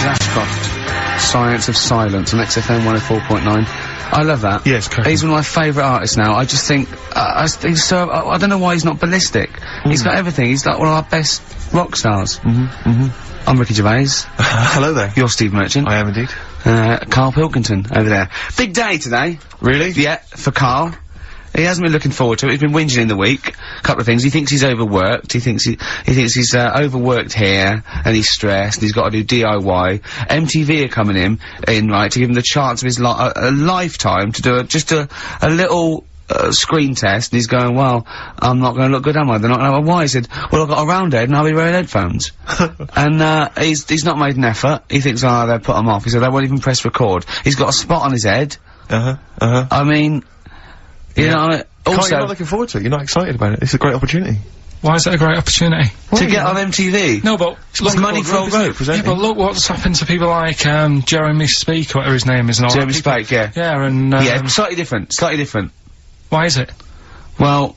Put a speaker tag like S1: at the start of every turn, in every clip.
S1: Richard Ashcroft, Science of Silence on XFM 104.9. I love that.
S2: Yes, correct.
S1: He's one of my favourite artists now. I just think, I don't know why he's not ballistic. He's got everything. He's like one of our best rock stars. I'm Ricky Gervais.
S2: Hello there.
S1: You're Steve Merchant.
S2: I am indeed.
S1: Karl Pilkington over there. Big day today.
S2: Really?
S1: Yeah, for Karl. He hasn't been looking forward to it. He's been whinging in the week. A couple of things. He thinks he's overworked. He thinks he's overworked here, and he's stressed, and he's got to do DIY. MTV are coming in, right, to give him the chance of his a lifetime to do just a little screen test, and he's going, well, I'm not going to look good, am I? They're not going to know why. He said, well, I've got a round head and I'll be wearing headphones. And, he's not made an effort. He thinks, oh, they'll put him off. He said, they won't even press record. He's got a spot on his head. I mean, you know, also...
S2: You're not looking forward to it. You're not excited about it. It's a great opportunity.
S3: Why is it a great opportunity?
S1: To get on MTV.
S3: No, but
S1: look, money for old rope.
S3: Yeah, but look what's happened to people like, Jeremy Speak, whatever his name is, and all
S1: Jeremy Speak, yeah.
S3: Yeah, and,
S1: yeah, slightly different.
S3: Why is it?
S1: Well,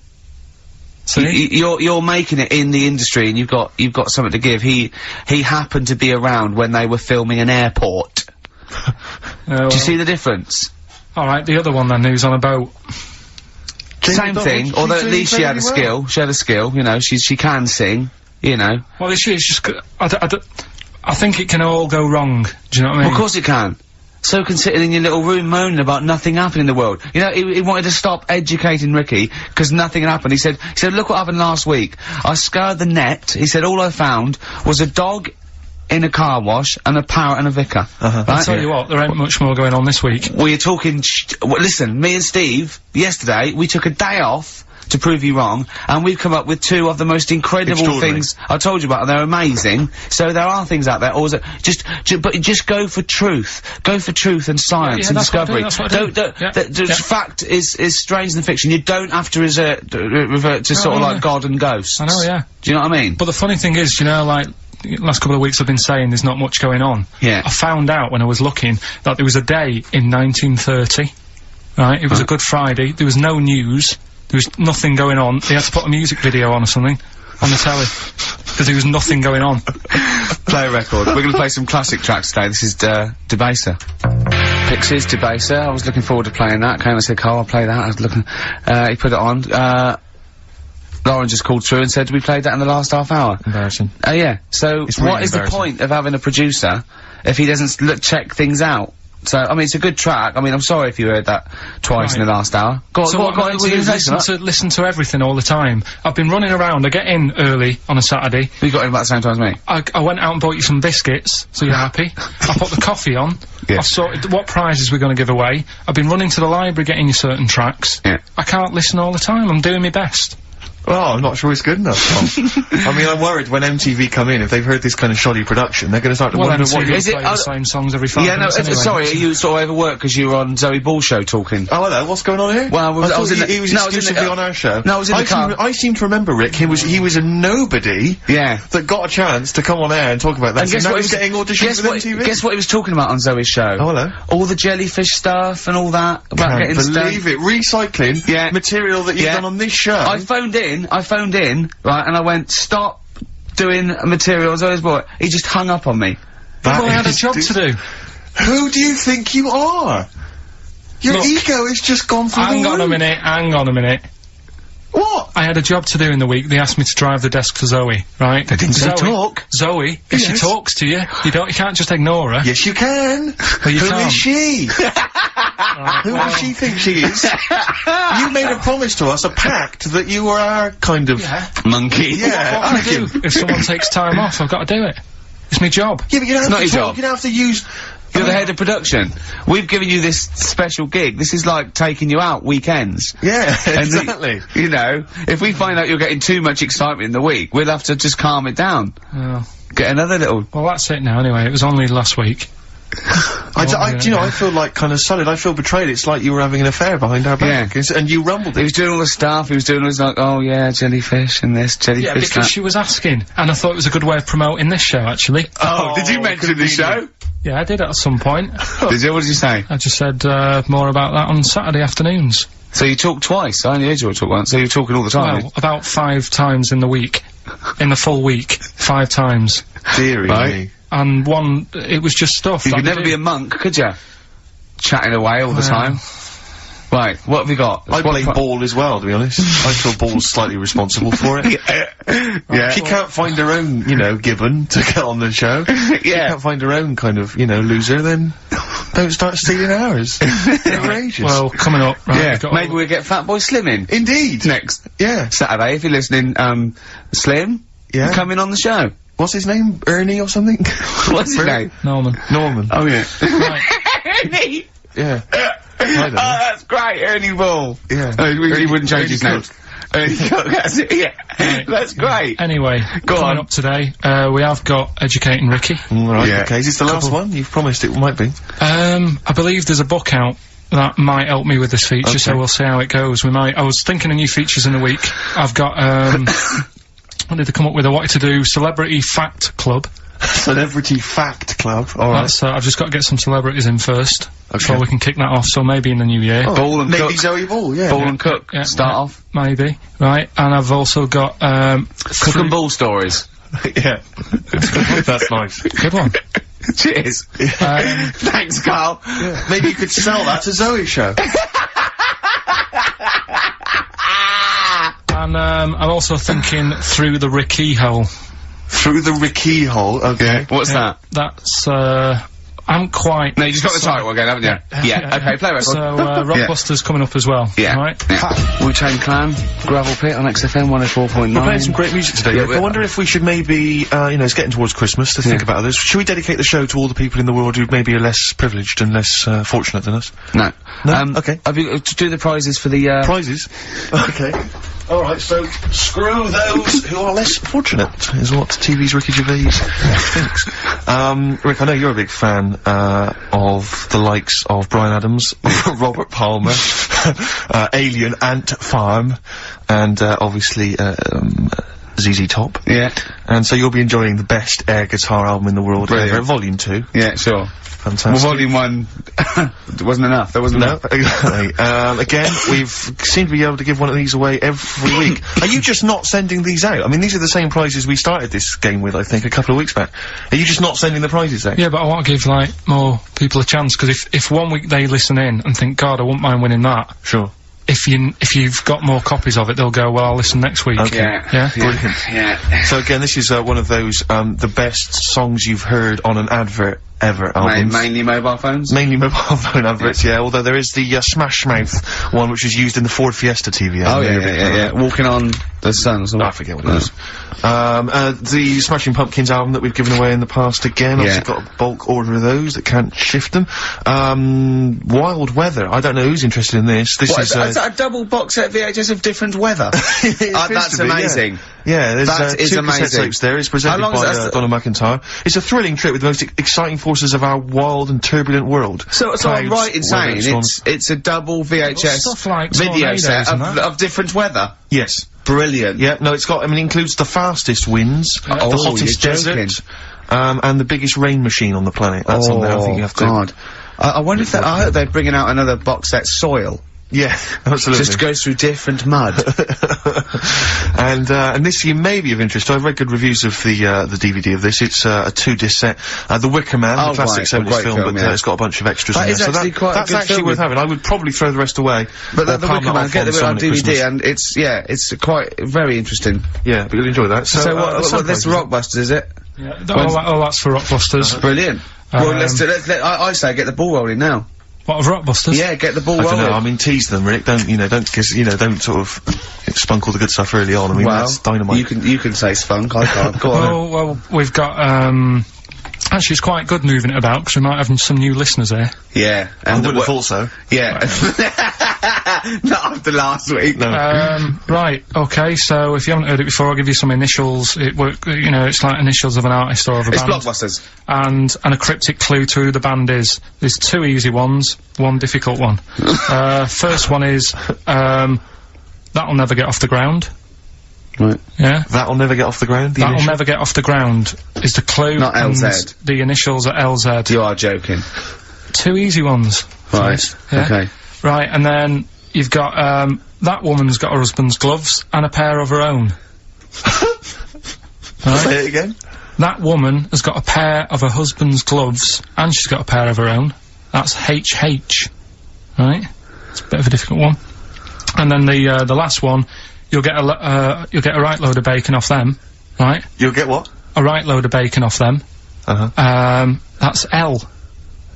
S3: see?
S1: You're making it in the industry, and you've got something to give. He happened to be around when they were filming an airport. Do you see the difference?
S3: Alright, the other one then, who's on a boat.
S1: Same thing, although at least she had a skill. She had a skill, you know, she can sing, you know.
S3: Well, it's just, I think it can all go wrong, do you know what I mean?
S1: Well, of course it can. So can sitting in your little room moaning about nothing happening in the world. You know, he wanted to stop educating Ricky, because nothing had happened. He said, look what happened last week. I scoured the net, he said, all I found was a dog in a car wash, and a parrot and a vicar. Right?
S3: I'll tell you what, there ain't much more going on this week.
S1: We're talking listen, me and Steve, yesterday, we took a day off to prove you wrong, and we've come up with two of the most incredible things I told you about, and they're amazing. So there are things out there, or is it but just go for truth. Go for truth and science and discovery. Fact is stranger than fiction. You don't have to revert to sort of like God and ghosts.
S3: I know, yeah.
S1: Do you know what I mean?
S3: But the funny thing is, you know, like, last couple of weeks I've been saying there's not much going on.
S1: Yeah.
S3: I found out when I was looking that there was a day in 1930, right? It was a Good Friday, there was no news, there was nothing going on, they had to put a music video on or something, on the telly, because there was nothing going on.
S1: Play a record. We're gonna play some classic tracks today. This is, Debaser. Pixies, Debaser. I was looking forward to playing that. Came and said, Karl, I'll play that. I was looking, he put it on. Lauren just called through and said we played that in the last half hour.
S3: Embarrassing.
S1: Yeah. So, what is the point of having a producer if he doesn't check things out? So, I mean, it's a good track. I mean, I'm sorry if you heard that twice in the last hour. Go on,
S3: so what am I to listen to everything all the time? I've been running around, I get in early on a Saturday.
S1: You got in about the same time as me?
S3: I went out and bought you some biscuits, so you're happy. I put the coffee on.
S1: Yeah.
S3: I've sorted what prizes we're gonna give away. I've been running to the library getting you certain tracks.
S1: Yeah.
S3: I can't listen all the time, I'm doing my best.
S2: Well, I'm not sure it's good enough, Tom. I mean, I'm worried when MTV come in, if they've heard this kind of shoddy production, they're gonna start to wonder what
S3: is it. The same songs every 5 minutes anyway.
S1: Sorry, are you sort of overworked because you were on Zoe Ball's show talking?
S2: Oh, hello, what's going on here?
S1: Well,
S2: I was he was exclusively on our show.
S1: No, I was in the car.
S2: I seem to remember, Rick, he was a nobody.
S1: Yeah.
S2: That got a chance to come on air and talk about that.
S1: And guess
S2: now
S1: what
S2: he's getting auditions with MTV?
S1: Guess what he was talking about on Zoe's show?
S2: Oh, hello.
S1: All the jellyfish stuff and all that. About getting
S2: believe it. Recycling material that you've done on this show.
S1: I phoned in, right, and I went, stop doing materials. He just hung up on me.
S3: But I had a job to do.
S2: Who do you think you are? Your ego has just gone through the roof.
S3: Hang on a minute.
S2: What?
S3: I had a job to do in the week. They asked me to drive the desk for Zoe, right?
S1: They didn't talk.
S3: Zoe, yes, she talks to you. You can't just ignore her.
S2: Yes, you can.
S3: But you
S2: Who
S3: can't.
S2: is she? Who does she think she is? You made a promise to us, a pact, that you were our kind of
S1: monkey.
S2: Yeah.
S3: What can I do? If someone takes time off, I've got to do it. It's my job.
S2: Yeah, but you don't have to talk. You don't have to use.
S1: You're the head of production. We've given you this special gig. This is like taking you out weekends.
S2: Yeah, exactly.
S1: You know, if we find out you're getting too much excitement in the week, we'll have to just calm it down. Get another little...
S3: Well, that's it now, anyway. It was only last week.
S2: Do you know, I feel like kind of solid. I feel betrayed. It's like you were having an affair behind our back. And you rumbled it.
S1: He was doing all the stuff. He was doing all this like, oh yeah, jellyfish and this, jellyfish
S3: that. Yeah, because she was asking. And I thought it was a good way of promoting this show, actually.
S1: Oh, did you mention the show?
S3: Yeah, I did at some point.
S1: Did you? What did you say?
S3: I just said, more about that on Saturday afternoons.
S1: So you talked twice? I only heard you talk once, so you're talking all the time?
S3: Well, about 5 times in the week. In the full week. 5 times.
S2: Deary me.
S3: and one, it was just stuff.
S1: You
S3: that
S1: could
S3: they
S1: never
S3: do.
S1: be a monk, could you? Chatting away all the time. Right, what have we got?
S2: I blame Ball as well, to be honest. I feel Ball's slightly responsible for it.
S1: Yeah.
S2: She can't find her own, you know, gibbon to get on the show. She can't find her own kind of, you know, loser, then don't start stealing ours. They're outrageous.
S3: Well, coming up, right, we've got
S1: Maybe we'll get Fatboy Slim in.
S2: Indeed.
S1: Next
S2: Yeah.
S1: Saturday, if you're listening, Slim,
S2: Yeah.
S1: coming on the show.
S2: What's his name? Ernie or something?
S1: What's his name?
S3: Norman.
S2: Norman.
S1: Oh, yeah.
S3: Right.
S1: Ernie!
S2: Yeah. I don't know.
S1: Oh, that's great, Ernie Ball.
S2: Yeah.
S1: Oh, he wouldn't change his name.
S2: Cook.
S1: Ernie Cook, that's it, yeah.
S3: Right.
S1: That's great.
S3: Anyway,
S1: Go
S3: coming
S1: on.
S3: up today, we have got Educating Ricky.
S2: Right,
S1: Yeah.
S2: okay. Is this the last one? You've promised it might be.
S3: I believe there's a book out that might help me with this feature,
S2: Okay.
S3: so we'll see how it goes. I was thinking of new features in the week. I've got, what did they come up with? I wanted to do Celebrity Fact Club.
S2: Celebrity Fact Club. Alright.
S3: That's, I've just got to get some celebrities in first, before
S2: Okay.
S3: we can kick that off, so maybe in the new year.
S1: Ball and
S2: Maybe
S1: Cook.
S2: Zoe Ball, yeah.
S1: Ball and Cook.
S3: Yeah,
S1: Start
S3: yeah,
S1: off.
S3: Maybe. Right, and I've also got,
S1: Cook and Ball stories.
S2: Yeah. That's nice.
S3: good one.
S1: Cheers. Thanks, Carl.
S2: Maybe you could sell that to Zoe's show.
S3: And, I'm also thinking Through the Ricky Hole.
S2: Through the Ricky hole, okay.
S1: What's that?
S3: That's, I'm quite...
S1: No, you just got the title again, haven't you? Yeah. Okay, play record.
S3: So, Rockbusters coming up as well.
S1: Yeah.
S3: Right?
S1: Yeah. Wu-Tang Clan, Gravel Pit on XFM 104.9.
S2: We're playing some great music today.
S1: Yeah,
S2: Rick. I wonder if we should maybe, you know, it's getting towards Christmas to think about others. Should we dedicate the show to all the people in the world who maybe are less privileged and less, fortunate than us?
S1: No.
S2: No? Okay.
S1: Have you, to do the prizes for the,
S2: Prizes? Okay. Alright, so, screw those who are less fortunate, is what TV's Ricky Gervais thinks. Rick, I know you're a big fan, of the likes of Bryan Adams, Robert Palmer, Alien Ant Farm, and, obviously, ZZ Top.
S1: Yeah.
S2: And so you'll be enjoying the best air guitar album in the world
S1: Brilliant.
S2: ever, Volume 2.
S1: Yeah, sure.
S2: Fantastic.
S1: Well, Volume 1 wasn't enough. There wasn't
S2: No,
S1: enough.
S2: exactly. Again, we've seemed to be able to give one of these away every week. Are you just not sending these out? I mean, these are the same prizes we started this game with, I think, a couple of weeks back. Are you just not sending the prizes out?
S3: Yeah, but I want to give, like, more people a chance, because if one week they listen in and think, God, I wouldn't mind winning that,
S2: Sure.
S3: if you've got more copies of it, they'll go, well, I'll listen next week.
S2: Okay.
S3: Yeah?
S2: Brilliant.
S1: Yeah.
S2: So again, this is one of those, the best songs you've heard on an advert ever albums.
S1: Mainly mobile phones?
S2: Mainly mobile phone adverts, yeah, although there is the, Smash Mouth one, which was used in the Ford Fiesta TV.
S1: Oh, yeah. Walking on the Sun or something.
S2: I forget what it was. The Smashing Pumpkins album that we've given away in the past again,
S1: Yeah.
S2: obviously got a bulk order of those that can't shift them. Wild Weather, I don't know who's interested in this. This
S1: What,
S2: is,
S1: is that a double box set VHS of different weather? That's amazing.
S2: Yeah, there's
S1: That is
S2: two
S1: amazing.
S2: cassette tapes there. It's presented
S1: How long
S2: by
S1: is that?
S2: Donna McIntyre. It's a thrilling trip with the most exciting forces of our wild and turbulent world.
S1: So I'm
S2: Clouds,
S1: right in saying
S2: weather, storms.
S1: it's a double VHS
S3: Stuff like
S1: video
S3: tornadoes
S1: set
S3: and that.
S1: of different weather.
S2: Yes.
S1: Brilliant.
S2: Yeah, no, it's got, I mean, it includes the fastest winds, the
S1: Oh,
S2: hottest
S1: you're
S2: desert,
S1: joking.
S2: and the biggest rain machine on the planet. That's on there, I think you have to...
S1: God. I wonder if I hope they're bringing out another box set, Soil.
S2: Yeah, absolutely.
S1: Just goes through different mud.
S2: And this you may be of interest. I've read good reviews of the DVD of this. It's a 2-disc set. The Wicker Man,
S1: Oh,
S2: the classic
S1: right,
S2: 70s
S1: great
S2: film,
S1: film,
S2: but
S1: yeah.
S2: it's got a bunch of extras
S1: That
S2: in
S1: is
S2: there.
S1: actually quite a
S2: that's
S1: good
S2: actually
S1: film.
S2: worth having. I would probably throw the rest away.
S1: But
S2: or
S1: the
S2: palm
S1: Wicker
S2: that
S1: Man,
S2: off
S1: get the bit
S2: someone
S1: on
S2: at
S1: DVD,
S2: Christmas.
S1: and it's quite very interesting.
S2: Yeah, but you'll enjoy that.
S1: So what,
S2: the
S1: this Rockbusters, is it?
S3: Yeah. That's for Rockbusters.
S1: Brilliant. Well, I say get the ball rolling now.
S3: What, of Rockbusters?
S1: Yeah, get the ball
S2: I don't
S1: rolling.
S2: know, I mean, tease them, Rick. Don't sort of spunk all the good stuff early on. I mean,
S1: Well,
S2: that's dynamite.
S1: you can say spunk, I can't. Go on.
S3: Well, we've got, actually it's quite good moving it about, because we might have some new listeners here.
S1: Yeah.
S2: I wouldn't have thought so.
S1: Yeah. Not after last week.
S2: No.
S3: Right, okay, so if you haven't heard it before, I'll give you some initials. It's like initials of an artist or of a
S1: It's
S3: band.
S1: Blockbusters.
S3: And a cryptic clue to who the band is. There's 2 easy ones, 1 difficult one. First one is, That'll Never Get Off the Ground.
S1: Right.
S3: Yeah?
S2: That'll Never Get Off the Ground, the
S3: That'll
S2: initial?
S3: Never Get Off the Ground is the clue.
S1: Not
S3: and
S1: LZ.
S3: The initials are LZ.
S1: You are joking.
S3: 2 easy ones.
S1: Right.
S3: Yeah?
S1: Okay.
S3: Right, and then you've got, that woman's got her husband's gloves and a pair of her own. Right?
S2: Say it again.
S3: That woman has got a pair of her husband's gloves, and she's got a pair of her own. That's HH. Right? It's a bit of a difficult one. And then the last one, you'll get a right load of bacon off them. Right?
S2: You'll get what?
S3: A right load of bacon off them. That's L.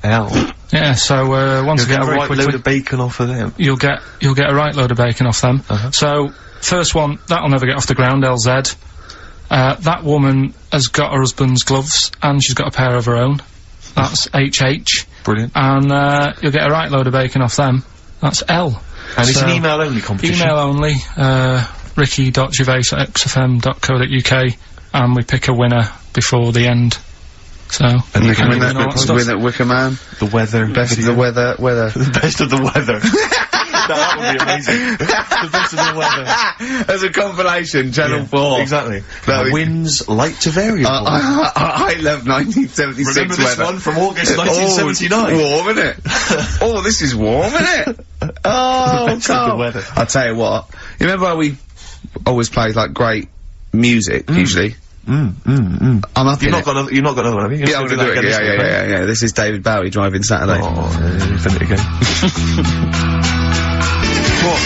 S2: L.
S3: Yeah, so, once again, very quickly.
S2: Load of bacon off of them.
S3: You'll get a right load of bacon off them. So, first one, that'll never get off the ground, LZ. That woman has got her husband's gloves, and she's got a pair of her own. That's HH.
S2: Brilliant.
S3: And, you'll get a right load of bacon off them. That's L.
S2: And it's an email-only competition?
S3: Email only, ricky.gervais@xfm.co.uk, and we pick a winner before the end. So,
S1: and you can win at Wicker Man.
S2: The weather.
S1: Best of the weather.
S2: The best of the weather. That would be amazing. The best of the weather.
S1: As a compilation, Channel 4.
S2: Exactly. Winds light to variable.
S1: I love 1976
S2: Remember this
S1: weather.
S2: one from August 1979?
S1: Warm, isn't it? Oh, this is warm, isn't it? Oh,
S2: the best of the weather.
S1: I'll tell you what. You remember how we always played, like, great music, usually? I'm up
S2: You've not got another one, have you?
S1: Yeah, I'm gonna do it. Yeah. This is David Bowie driving Saturday.
S2: Oh, infinite again. What?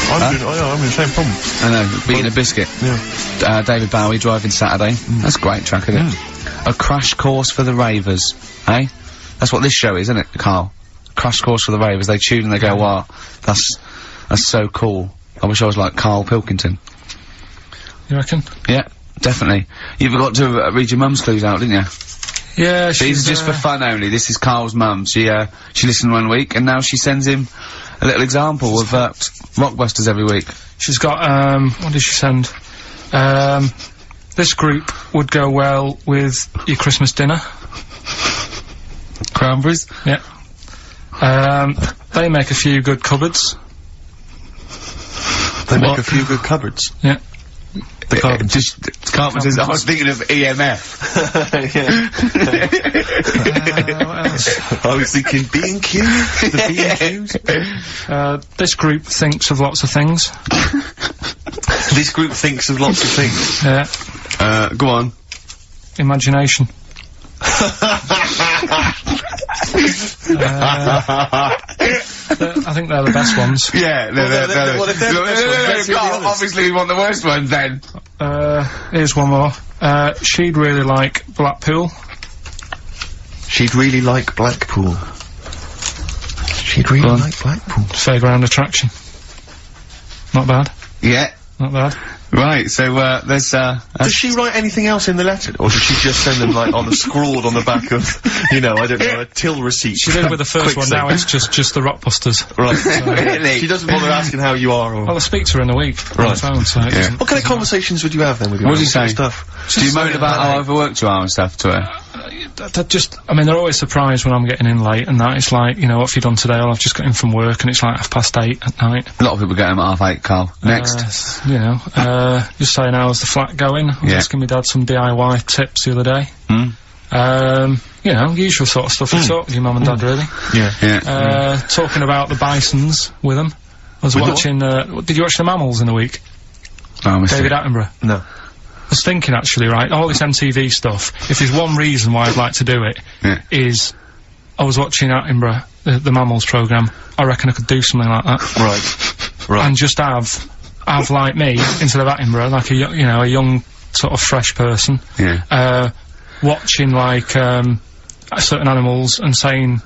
S2: I'm in the same problem.
S1: I know, beating a biscuit.
S2: Yeah.
S1: David Bowie driving Saturday. That's a great track, isn't it? A crash course for the ravers, eh? That's what this show is, isn't it, Carl? Crash course for the ravers. They tune and they go, wow, that's so cool. I wish I was like Karl Pilkington.
S3: You reckon?
S1: Yeah. Definitely. You've got to read your mum's clues out, didn't you?
S3: Yeah,
S1: These are just for fun only. This is Carl's mum. She listened one week, and now she sends him a little example of Rockbusters every week.
S3: She's got, what did she send? This group would go well with your Christmas dinner.
S1: Cranberries?
S3: Yeah. They make a few good cupboards.
S2: They make a few good cupboards?
S3: Yeah.
S1: The Carpenters. Carpenters. I was thinking of EMF.
S3: What else?
S2: I was thinking B&Q. The B&Qs.
S3: This group thinks of lots of things.
S2: This group thinks of lots of things.
S3: Yeah.
S1: Go on.
S3: Imagination. I think they're the best ones.
S1: Yeah, they're obviously we want the worst ones then.
S3: Here's one more. She'd really like Blackpool.
S2: She'd really like Blackpool. She'd really like Blackpool.
S3: Fairground attraction. Not bad.
S1: Yeah.
S3: Not bad.
S1: Right, so, there's,
S2: does she write anything else in the letter? Or does she just send them, like, scrawled on the back of, you know, I don't know, a till receipt?
S3: She did with the first one, now it's just the Rockbusters.
S2: Right.
S1: Really?
S2: She doesn't bother asking how you are, or...
S3: Well, I speak to her in a week.
S2: Right.
S3: On the phone, so
S2: What kind of conversations would you have, then, with your
S1: What do you say?
S2: stuff?
S1: Do you moan about how overworked you are and stuff to her?
S3: I mean, they're always surprised when I'm getting in late and that. It's like, you know, what have you done today? Well, I've just got in from work and it's like 8:30 at night.
S1: A lot of people get home at 8:30, Carl. Next.
S3: You know, just saying how's the flat going. I was asking my dad some DIY tips the other day. You know, usual sort of stuff you talk with your mum and dad, really.
S1: Yeah.
S3: Talking about the bisons with them. I was watching, did you watch The Mammals in the week?
S1: Oh,
S3: David Attenborough?
S2: No.
S3: I was thinking, actually, right, all this MTV stuff, if there's one reason why I'd like to do it, is I was watching Attenborough, the Mammals programme. I reckon I could do something like that.
S2: Right.
S3: And just have like me, instead of Attenborough, like a young, sort of fresh person.
S1: Yeah.
S3: Watching, like, certain animals and saying,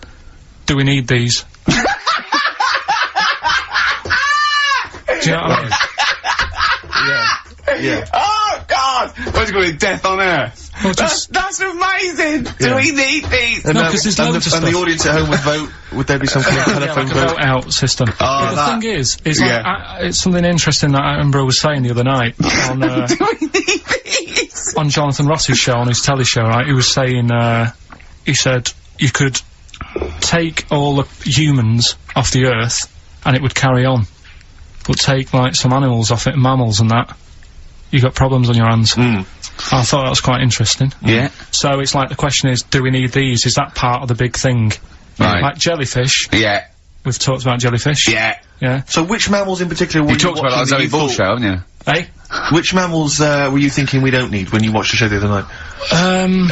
S3: do we need these? Do you know what I mean?
S2: Yeah.
S1: Oh, God! What's going to be Death on Earth?
S3: Well,
S1: that's amazing! Do we need these?
S3: No, because there's loads of stuff.
S2: And the audience at home would vote. Would there be some kind of telephone
S3: like a
S2: vote?
S3: vote-out system.
S1: Oh,
S3: the thing is like, it's something interesting that Attenborough was saying the other night on,
S1: Do we need these?
S3: on Jonathan Ross's show, on his telly show, right? He was saying, he said, you could take all the humans off the Earth and it would carry on. But take, like, some animals off it, mammals and that, you got problems on your hands. I thought that was quite interesting.
S1: Yeah.
S3: So it's like, the question is, do we need these? Is that part of the big thing?
S1: Right.
S3: Like jellyfish.
S1: Yeah.
S3: we've talked about jellyfish.
S1: Yeah.
S3: Yeah.
S2: So which mammals in particular were
S1: You talked about
S2: watching
S1: that Zoe Ball show, haven't you?
S3: Eh?
S2: Which mammals, were you thinking we don't need when you watched the show the other night?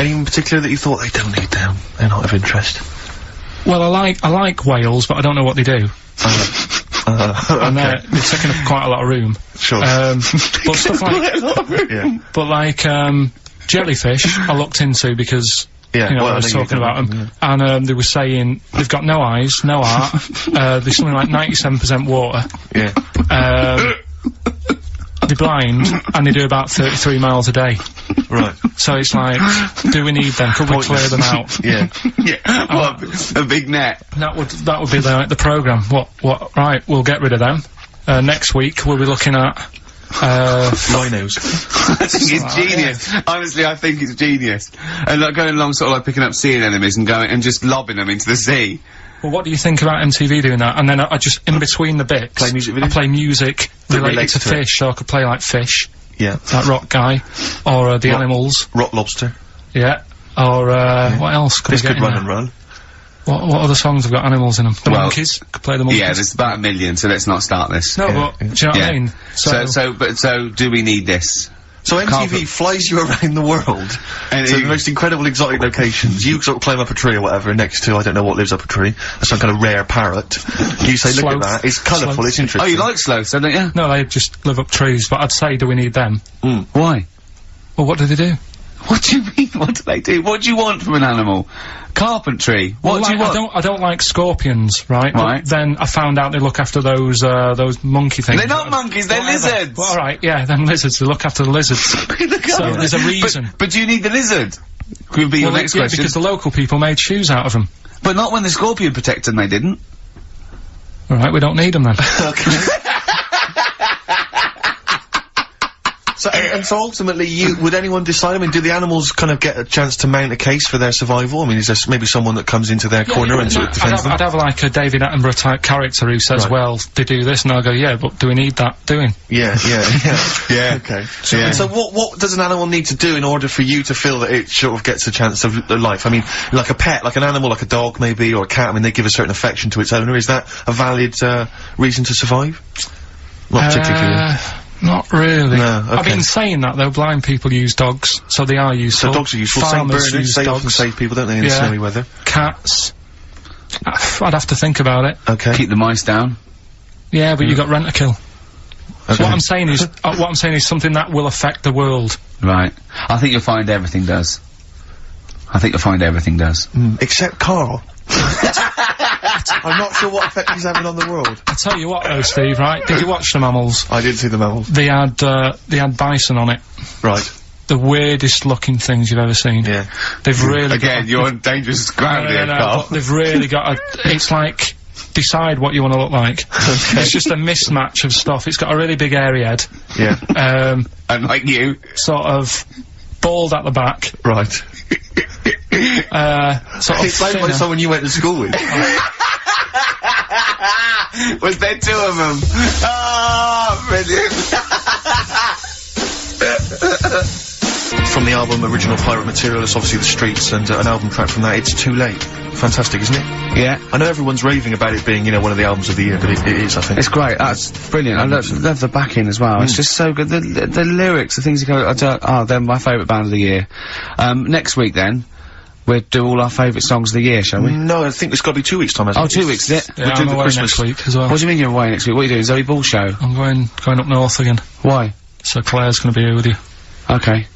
S2: Any in particular that you thought they don't need them? They're not of interest?
S3: Well, I like whales, but I don't know what they do. And they're taking up quite a lot of room.
S2: Sure.
S3: But stuff like,
S2: Yeah.
S3: but like, jellyfish, I looked into because,
S2: Yeah,
S3: you know,
S2: well,
S3: I was
S2: I know you
S3: talking about
S2: don't,
S3: them, and, they were saying they've got no eyes, no heart, there's something like 97% water,
S2: Yeah.
S3: they're blind, and they do about 33 miles a day.
S2: Right.
S3: So it's like, do we need them? Could we clear them out?
S2: Yeah.
S1: Yeah. What, a big net.
S3: That would be the programme. What, right, we'll get rid of them. Next week, we'll be looking at,
S2: Rhinos.
S1: I think it's genius. Honestly, I think it's genius. And like going along sort of like picking up sea anemones and going and just lobbing them into the sea.
S3: well, what do you think about MTV doing that? And then I just, in between the bits,
S2: Play music
S3: I
S2: videos?
S3: play music
S2: That
S3: related
S2: relates
S3: to
S2: to it.
S3: fish, so I could play like Fish,
S2: Yeah.
S3: that rock guy, or, the animals,
S2: Rock lobster.
S3: yeah, or, what else could
S2: This
S3: I get
S2: could run
S3: in
S2: and
S3: there?
S2: run.
S3: What other songs have got animals in them? The
S1: Well,
S3: Monkeys? Could play the Monkeys.
S1: Yeah, there's about 1 million, so let's not start this.
S3: No,
S2: Yeah,
S3: but, do you know what I mean?
S1: So do we need this?
S2: So MTV
S1: Carpet.
S2: flies you around the world
S1: And
S2: to
S1: you-
S2: the most incredible exotic locations. You sort of climb up a tree or whatever next to, I don't know what lives up a tree, some kind of rare parrot. You say, look
S3: Sloth.
S2: at that, it's colourful,
S3: Sloth.
S2: it's interesting.
S1: Oh, you like sloths, don't you?
S3: No, they just live up trees, but I'd say, do we need them?
S1: Why?
S3: Well, what do they do?
S1: What do you mean? What do they do? What do you want from an animal? Carpentry. What
S3: Well,
S1: do you
S3: like,
S1: want?
S3: I don't like scorpions, right?
S1: Right.
S3: But then I found out they look after those monkey things.
S1: They're not monkeys, they're
S3: Whatever.
S1: lizards.
S3: Well, alright, yeah, them lizards, they look after the lizards. So there's a reason.
S1: But do you need the lizard? Could be your
S3: Well,
S1: next
S3: yeah,
S1: question.
S3: because the local people made shoes out of them.
S1: But not when the scorpion protected them, they didn't.
S3: Alright, we don't need them then.
S2: So, and so ultimately, would anyone decide? I mean, do the animals kind of get a chance to mount a case for their survival? I mean, is there maybe someone that comes into their corner and sort of defends them?
S3: I'd have like a David Attenborough type character who says,
S2: Right.
S3: well, they do this, and I'll go, yeah, but do we need that doing?
S2: Yeah.
S1: Yeah.
S2: Okay. So,
S1: Yeah.
S2: and so what does an animal need to do in order for you to feel that it sort of gets a chance of life? I mean, like a pet, like an animal, like a dog maybe, or a cat, I mean, they give a certain affection to its owner. Is that a valid, reason to survive? Not particularly for you.
S3: Not really.
S2: No,
S3: I've
S2: okay.
S3: been saying that though, blind people use dogs, so they are useful.
S2: So dogs are useful. St.
S3: Farmers
S2: Bernards,
S3: use
S2: they often
S3: dogs.
S2: save people, don't they, in
S3: Yeah.
S2: snowy weather?
S3: Cats. I'd have to think about it.
S2: Okay.
S1: Keep the mice down.
S3: Yeah, but you got rent a kill. So
S2: Okay.
S3: what I'm saying is, something that will affect the world.
S1: Right. I think you'll find everything does. I think you'll find everything does.
S2: Except Karl. I'm not sure what effect he's having on the world.
S3: I tell you what though, Steve, right? Did you watch the mammals?
S2: I did see the mammals.
S3: They had bison on it.
S2: Right.
S3: The weirdest looking things you've ever seen.
S2: Yeah.
S3: They've really
S1: Again, you're on dangerous ground here,
S3: no,
S1: Carl.
S3: but they've really got a, it's like, decide what you want to look like. It's just a mismatch of stuff. It's got a really big airy head.
S2: Yeah.
S1: Unlike you.
S3: Sort of bald at the back.
S2: Right.
S3: Sort of
S2: It's played by
S3: thinner.
S2: someone you went to school with.
S1: Was there two of them? Oh, brilliant.
S2: From the album Original Pirate Material, it's obviously The Streets, and an album track from that, It's Too Late. Fantastic, isn't it?
S1: Yeah.
S2: I know everyone's raving about it being, you know, one of the albums of the year, but it is, I think.
S1: It's great. That's brilliant. I love the backing as well. It's just so good. The lyrics, the things you go, they're my favourite band of the year. Next week then, we'll do all our favourite songs of the year, shall we?
S2: No, I think it's got to be 2 weeks' time, hasn't
S1: Oh,
S2: it?
S1: 2 weeks, is it?
S3: Yeah,
S2: We'll do
S3: I'm
S2: the
S3: away
S2: Christmas-
S3: next week as well.
S1: What do you mean you're away next week? What are you doing? Zoe Ball show?
S3: I'm going up north again.
S1: Why?
S3: So Claire's gonna be here with you.
S1: Okay.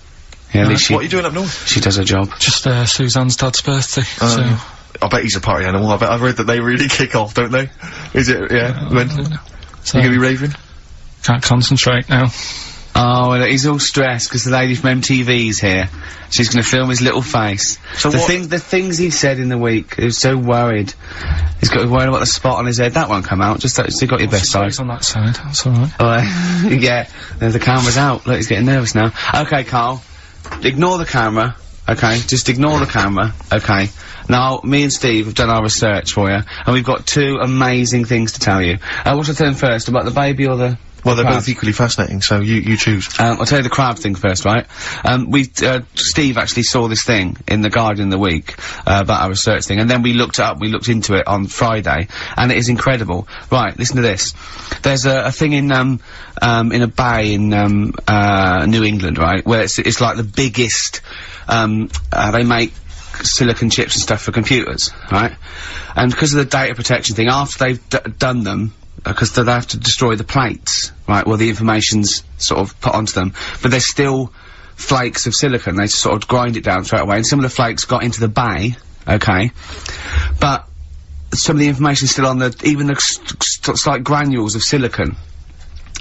S1: Yeah, at least
S2: What are you doing up north?
S1: she does her job.
S3: Just, Suzanne's dad's birthday, so.
S2: I bet he's a party animal. I've read that they really kick off, don't they? Is it? Yeah. When?
S3: So,
S2: You gonna be raving?
S3: can't concentrate now.
S1: Oh, well, he's all stressed because the lady from MTV's here. She's going to film his little face.
S2: So
S1: the
S2: what-
S1: the things he said in the week, he was so worried. He's got worried about the spot on his head. That won't come out. Just you got your best side.
S3: He's on that side, that's alright.
S1: Oh, yeah, the camera's out. Look, he's getting nervous now. Okay, Carl. Ignore the camera. Okay, just ignore the camera. Okay. Now, me and Steve have done our research for you, and we've got two amazing things to tell you. What should I tell him first? About the baby or the
S2: Well, they're both equally fascinating, so you choose.
S1: I'll tell you the crab thing first, right? Steve actually saw this thing in the Guardian the week, about our research thing, and then we looked it up, we looked into it on Friday, and it is incredible. Right, listen to this. There's a thing in a bay in, New England, right, where it's like the biggest, they make silicon chips and stuff for computers, right? And because of the data protection thing, after they've done them, because they have to destroy the plates, right, well, the information's sort of put onto them, but there's still flakes of silicon, they sort of grind it down straight away, and some of the flakes got into the bay, okay, but some of the information's still on even the like granules of silicon,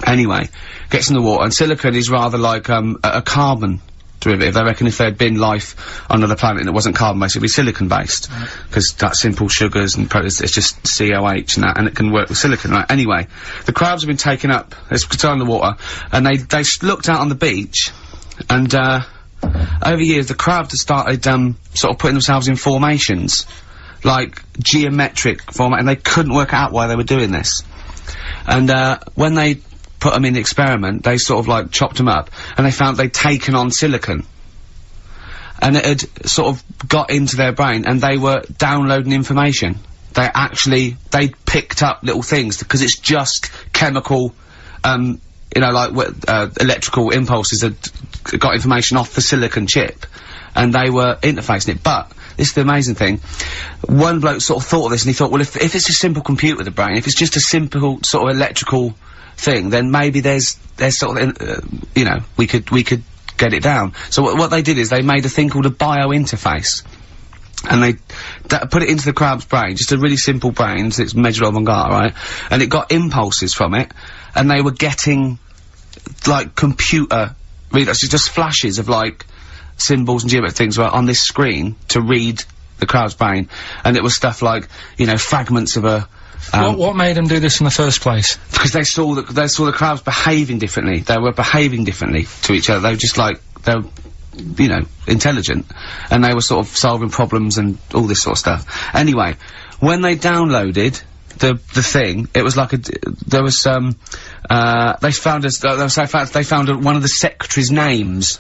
S1: anyway, gets in the water, and silicon is rather like, a carbon derivative. They reckon if there had been life on another planet and it wasn't carbon-based, it'd be silicon-based. Because that's simple sugars and it's just COH and that, and it can work with silicon, right? Anyway, the crabs have been taken up, it's still in the water, and they looked out on the beach, and, over years, the crabs have started, sort of putting themselves in formations, like geometric format, and they couldn't work out why they were doing this. And, when they put them in the experiment, they sort of like chopped them up, and they found they'd taken on silicon. And it had sort of got into their brain, and they were downloading information. They picked up little things, because it's just chemical, you know, like, electrical impulses that got information off the silicon chip, and they were interfacing it. But, this is the amazing thing, one bloke sort of thought of this, and he thought, well, if it's a simple computer with a brain, if it's just a simple sort of electrical thing, then maybe there's sort of, you know, we could get it down. So what they did is they made a thing called a biointerface, and they put it into the crab's brain, just a really simple brain, so it's measured avant-garde, right? And it got impulses from it, and they were getting, like, computer readouts, just flashes of, like, symbols and geometric things right on this screen to read the crab's brain, and it was stuff like, you know, fragments of a
S3: what made them do this in the first place?
S1: Because they saw the crabs behaving differently. They were behaving differently to each other. They were just like, they were, you know, intelligent. And they were sort of solving problems and all this sort of stuff. Anyway, when they downloaded the thing, it was like there was they found one of the secretary's names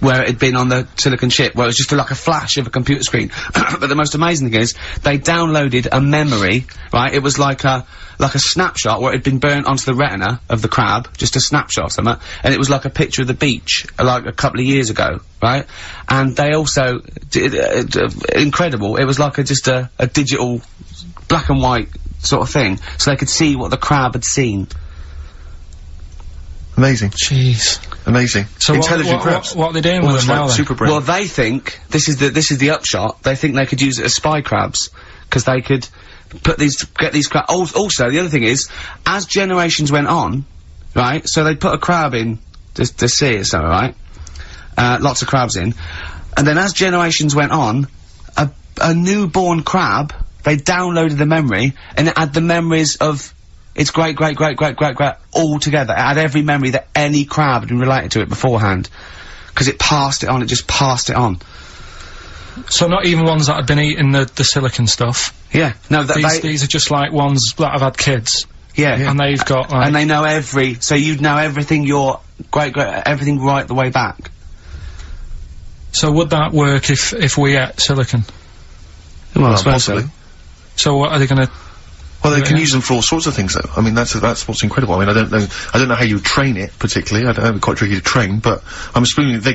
S1: where it had been on the silicon chip, where it was just like a flash of a computer screen. But the most amazing thing is, they downloaded a memory, right? It was like a snapshot where it had been burnt onto the retina of the crab, just a snapshot or something, and it was like a picture of the beach, like a couple of years ago, right? And they also did, incredible, it was like just a digital, black and white sort of thing, so they could see what the crab had seen.
S2: Amazing.
S3: Jeez.
S2: Amazing.
S3: So
S2: intelligent crabs.
S3: What are they doing with them now, then?
S2: Super brain.
S1: Well, they think, this is the upshot, they think they could use it as spy crabs, because they could get these crabs. Also, the other thing is, as generations went on, right, so they'd put a crab in the sea or something, right, lots of crabs in, and then as generations went on, a newborn crab, they downloaded the memory, and it had the memories of its great all together. It had every memory that any crab had been related to it beforehand. Because it passed it on, it just passed it on.
S3: So not even ones that had been eating the silicon stuff?
S1: Yeah. No,
S3: these are just like ones that have had kids?
S1: Yeah.
S3: And they've got, like...
S1: And they know so you'd know everything everything right the way back.
S3: So would that work if we ate silicon?
S1: Well,
S2: possibly.
S3: So what are they gonna...
S2: Well, they can use them for all sorts of things, though. I mean, that's what's incredible. I mean, I don't know how you train it particularly. I don't know, it's quite tricky to train, but I'm assuming if they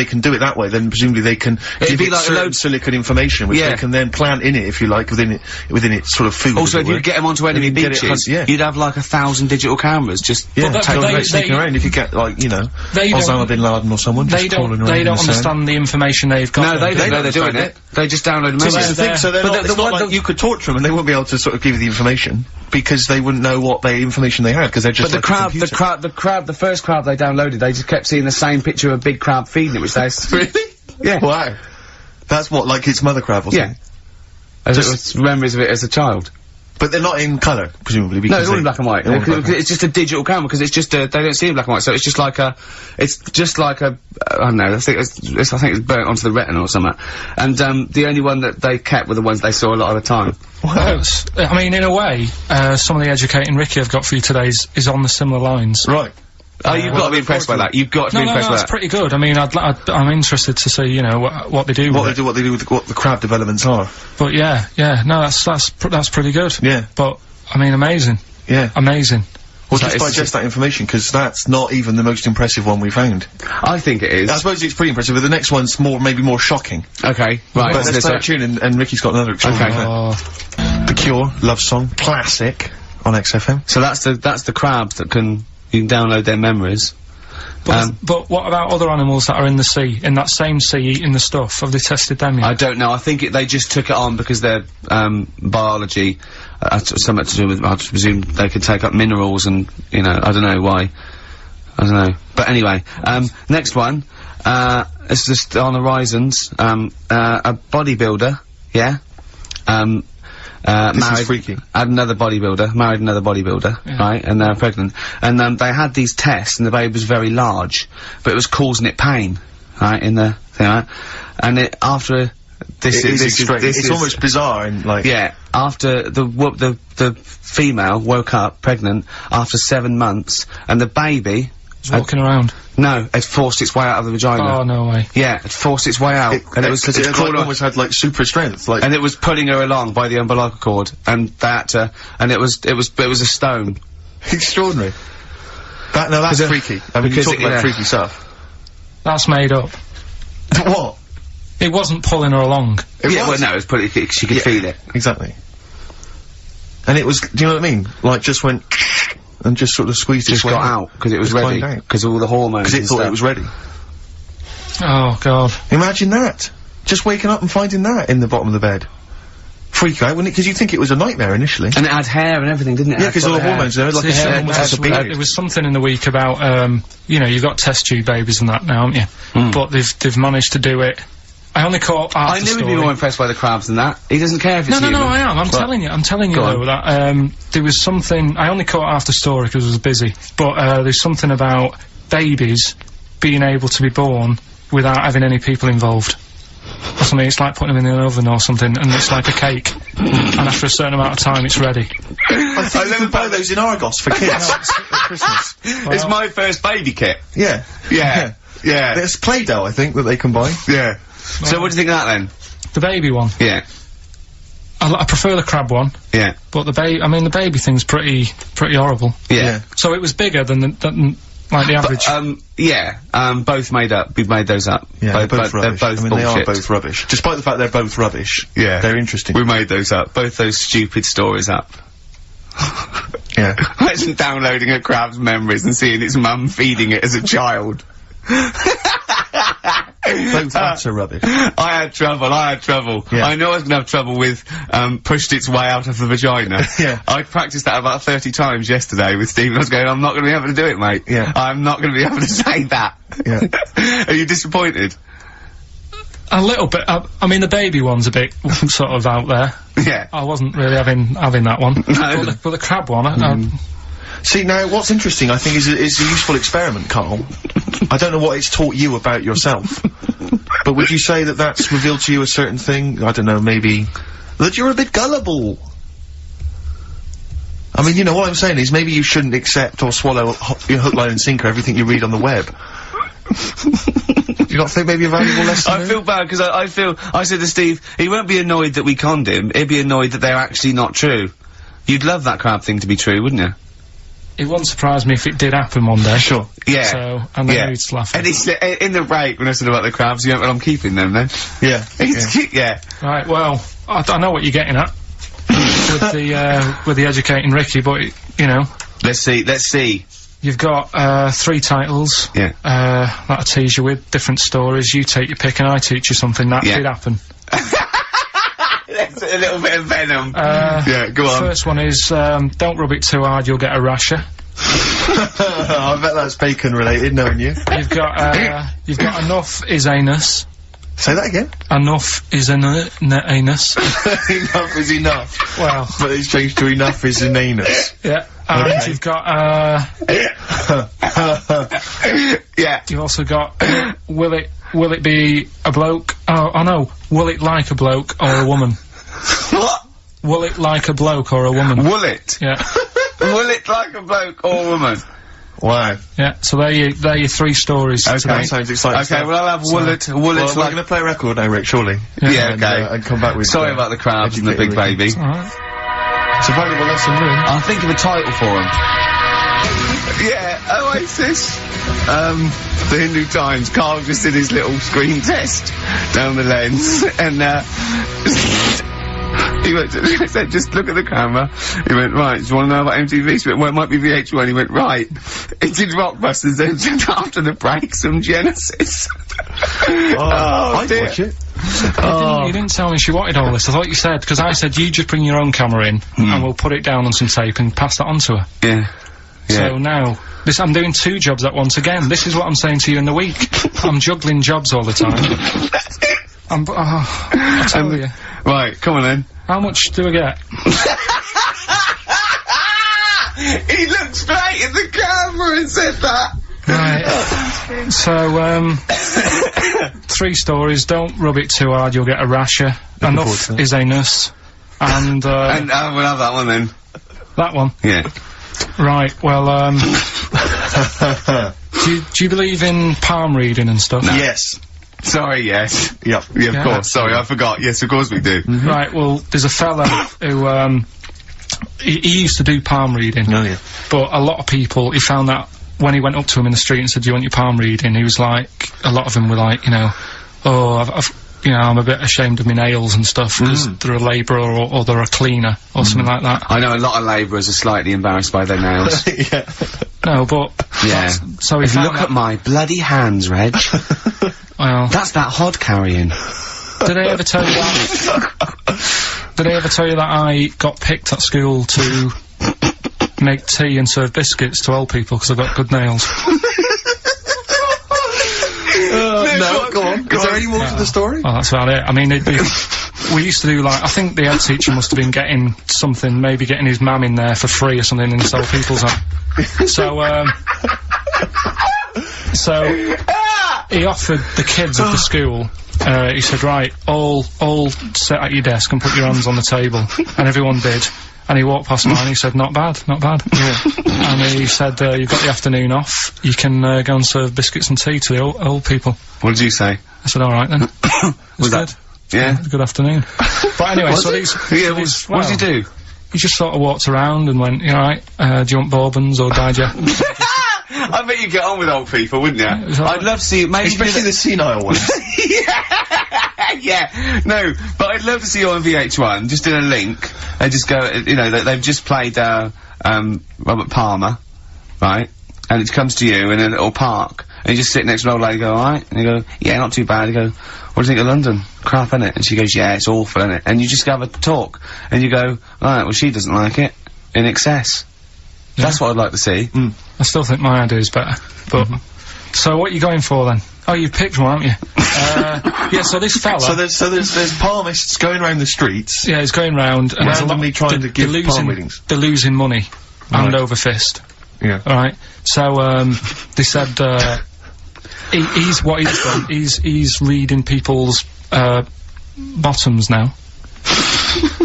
S2: can do it that way, then presumably they can give it like silicon information, which they can then plant in it, if you like, within its sort of food.
S1: Also, if you get them onto enemy beaches, you'd have like 1,000 digital cameras just
S2: sneaking around. If you get like, you know, Osama bin Laden or someone just crawling around.
S3: They don't understand the information they've got.
S1: No, they know they're doing it. They just download them.
S2: So that's the thing. So it's not like you could torture them and they won't be able to sort of give you the information, because they wouldn't know what information they had, because they're just. But
S1: the first crab they downloaded, they just kept seeing the same picture of a big crab feeding it, which they
S2: really?
S1: Yeah.
S2: Wow. That's what, like its mother crab or something?
S1: Yeah. As it was memories of it as a child.
S2: But they're not in colour, presumably,
S1: No,
S2: because
S1: it's all in black and white. It's just a digital camera, because it's just they don't see in black and white, so it's just like a, I don't know, I think it's burnt onto the retina or something. And, the only one that they kept were the ones they saw a lot of the time.
S3: Well, I mean, in a way, some of the Educating Ricky I've got for you today is on the similar lines.
S2: Right.
S1: Oh, you've got to be impressed by that. You've got to be impressed by that.
S3: That's pretty good. I mean, I'm interested to see, you know, what they do with it.
S2: What they do with what the crab developments are.
S3: But yeah, no, that's pretty good.
S2: Yeah.
S3: But, I mean, amazing.
S2: Yeah.
S3: Amazing.
S2: Well, just digest that information, because that's not even the most impressive one we found.
S1: I think it is.
S2: I suppose it's pretty impressive, but the next one's maybe more shocking.
S1: Okay, right.
S2: But let's play a tune, and Ricky's got another extraordinary
S1: Okay.
S2: The Cure, Love Song, classic, on XFM.
S1: So that's the crabs that you can download their memories.
S3: But what about other animals that are in the sea, in that same sea, eating the stuff? Have they tested them yet?
S1: I don't know. I think they just took it on because their biology, something to do with, I presume they could take up minerals and, you know, I don't know why. I don't know. But anyway, next one, it's just on horizons, a bodybuilder, yeah?
S2: This is freaky.
S1: Married another bodybuilder,
S3: Yeah.
S1: right, and they're pregnant. And, they had these tests, and the baby was very large, but it was causing it pain, right, in the thing, right? And after,
S2: it's almost bizarre, and like...
S1: Yeah, after the female woke up, pregnant, after 7 months, and the baby...
S3: It's walking around.
S1: No, it forced its way out of the vagina.
S3: Oh, no way.
S1: Yeah, it forced its way out.
S2: And it was, because it almost had, like, super strength, like...
S1: And it was pulling her along by the umbilical cord, and and it was a stone.
S2: Extraordinary. That's freaky. I mean, you talk about freaky stuff.
S3: That's made up.
S2: What?
S3: It wasn't pulling her along.
S1: Well, no, it was she could feel it.
S2: Exactly. And it was, do you know what I mean? Like, just went... and just sort of squeezed its way
S1: got out, because it was ready. Because all the hormones.
S2: Because it thought it was ready.
S3: Oh, God.
S2: Imagine that. Just waking up and finding that in the bottom of the bed. Freak out, wouldn't it? Because you'd think it was a nightmare initially.
S1: And it had hair and everything, didn't it?
S2: Yeah, because all the hormones there, like a hair, almost like a beard.
S3: There was something in the week about, you know, you've got test tube babies and that now, haven't you? But they've managed to do it. I only caught half the story.
S1: I knew he'd be more impressed by the crabs than that. He doesn't care if it's human.
S3: No, I am. I'm telling you though, that, there was something, I only caught half the story because I was busy, but, there's something about babies being able to be born without having any people involved. Or something, it's like putting them in an oven or something, and it's like a cake. And after a certain amount of time, it's ready.
S2: I think you can buy those in Argos for kids at Christmas.
S1: Well, it's my first baby kit.
S2: Yeah.
S1: Yeah. Yeah.
S2: There's Play-Doh, I think, that they can buy.
S1: Yeah. So what do you think of that then?
S3: The baby one.
S1: Yeah.
S3: I prefer the crab one.
S1: Yeah.
S3: But the baby thing's pretty horrible.
S1: Yeah.
S3: So it was bigger than like the average.
S1: Yeah. Both we made those up.
S2: Yeah, they're both rubbish.
S1: They're both
S2: they are both rubbish. Despite the fact they're both rubbish.
S1: Yeah.
S2: They're interesting.
S1: We made those up. Both those stupid stories up.
S2: Yeah.
S1: Imagine downloading a crab's memories and seeing its mum feeding it as a child.
S2: Both apps are rubbish.
S1: I had trouble.
S2: Yeah.
S1: I know I was gonna have trouble with, pushed its way out of the vagina.
S2: Yeah.
S1: I practiced that about 30 times yesterday with Stephen. I was going, I'm not gonna be able to do it, mate.
S2: Yeah.
S1: I'm not gonna be able to say that.
S2: Yeah.
S1: Are you disappointed?
S3: A little bit. I mean, the baby one's a bit sort of out there.
S1: Yeah.
S3: I wasn't really having that one.
S1: No.
S3: But the crab one,
S2: See, now, what's interesting, I think, is a useful experiment, Karl. I don't know what it's taught you about yourself. But would you say that that's revealed to you a certain thing? I don't know, maybe... that you're a bit gullible. I mean, you know, what I'm saying is maybe you shouldn't accept or swallow your hook, line and sinker everything you read on the web. Do you not think maybe a valuable lesson?
S1: I feel bad, because I said to Steve, he won't be annoyed that we conned him, he'd be annoyed that they're actually not true. You'd love that crab thing to be true, wouldn't you?
S3: it wouldn't surprise me if it did happen one day.
S1: Sure. Yeah.
S3: So, and then we'd laugh.
S1: And it's, in the break, when I said about the crabs, you went, well, I'm keeping them then.
S2: Yeah.
S1: Yeah.
S3: Right, well, I know what you're getting at. with the educating Ricky, but, you know.
S1: Let's see.
S3: You've got, 3 titles.
S1: Yeah.
S3: That I tease you with, different stories, you take your pick and I teach you something, that did happen.
S1: That's a little bit of venom. Yeah, go on.
S3: First one is, don't rub it too hard, you'll get a rasher.
S2: I bet that's bacon related, knowing you.
S3: You've got enough is anus.
S2: Say that again.
S3: Enough is an anus.
S2: Enough is enough.
S3: Well,
S2: but it's changed to enough is an anus.
S3: Yeah. And you've got,
S1: Yeah.
S3: You've also got, will it be a bloke? Oh no. Will it like a bloke or a woman?
S1: What?
S3: Will it like a bloke or a woman?
S1: Will it?
S3: Yeah.
S1: Will it like a bloke or a woman?
S2: Wow.
S3: Yeah, so they're your 3 stories today.
S2: That sounds exciting.
S1: Okay, well I'll have will it
S2: well,
S1: like...
S2: we're gonna play a record now, Rick, surely.
S1: Yeah,
S2: and,
S1: okay.
S2: And come back with...
S1: Sorry about the crowds and the big baby.
S3: Alright.
S2: It's a valuable lesson learned.
S1: I'll think of a title for him. Yeah, Oasis. The Hindu Times. Carl just did his little screen test down the lens, and he said, just look at the camera. He went, right, do you want to know about MTV? So well, it might be VH1. He went, right. It did Rockbusters, then after the break, some Genesis.
S2: I'd watch it.
S3: You didn't tell me she wanted all this. I thought you said, because I said you just bring your own camera in and we'll put it down on some tape and pass that on to her.
S1: Yeah.
S3: So now, I'm doing 2 jobs at once again. This is what I'm saying to you in the week. I'm juggling jobs all the time. I tell you.
S1: Right, come on then.
S3: How much do I get?
S1: He looked straight at the camera and said that.
S3: Right. So, 3 stories. Don't rub it too hard, you'll get a rasher. Enough is anus. And
S1: we'll have that one then.
S3: That one?
S1: Yeah.
S3: Right, well, do you believe in palm reading and stuff?
S2: No. Yes.
S1: Sorry, yes.
S2: Yep.
S1: Yeah, of course. Sorry, I forgot. Yes, of course we do.
S3: Right, well, there's a fella who, he used to do palm reading.
S2: Oh, yeah.
S3: But a lot of people, he found that when he went up to him in the street and said, do you want your palm reading? He was like, a lot of them were like, you know, oh, I'm a bit ashamed of my nails and stuff, because they're a labourer or they're a cleaner, or something like that.
S1: I know a lot of labourers are slightly embarrassed by their nails.
S2: Yeah.
S3: No, but...
S1: Yeah.
S3: So he found
S1: Look at my bloody hands, Reg.
S3: Well...
S1: That's that hod carrying.
S3: Did I ever tell you that? Did I ever tell you that I got picked at school to make tea and serve biscuits to old people because I've got good nails?
S2: No, go on. Is there any more to the story?
S3: Well, that's about it. I mean, we used to do, like, I think the head teacher must have been getting something, maybe getting his mum in there for free or something and sell people's up. So, he offered the kids of the school, he said, right, all sit at your desk and put your hands on the table. And everyone did. And he walked past mine and he said, not bad, not bad. Yeah. And he said, you've got the afternoon off, you can go and serve biscuits and tea to the old people.
S1: What did you say?
S3: I said, alright then.
S1: Was that? Yeah.
S3: Good afternoon. But anyway, so these...
S1: Yeah, what did he do?
S3: He just sort of walked around and went, you alright, do you want bourbons or digest?
S1: I bet you get on with old people, wouldn't you? I'd love to see you, maybe...
S2: Especially the senile ones.
S1: Yeah, no, but I'd love to see you on VH1, just in a link, and just go, you know, they've just played, Robert Palmer, right? And it comes to you in a little park, and you just sit next to an old lady and go, alright? And you go, yeah, not too bad. You go, what do you think of London? Crap, innit? And she goes, yeah, it's awful, innit? And you just have a talk, and you go, alright, well, she doesn't like it. In excess. Yeah. That's what I'd like to see.
S3: I still think my idea is better, but... So what are you going for then? Oh, you've picked one, haven't you? Yeah, so this fella...
S2: So there's palmists going around the streets.
S3: Yeah, he's going round and
S2: randomly trying to give palm readings.
S3: They're losing money. Hand over fist.
S2: Yeah.
S3: Alright. So, they said, he's what he's done. He's reading people's, bottoms now.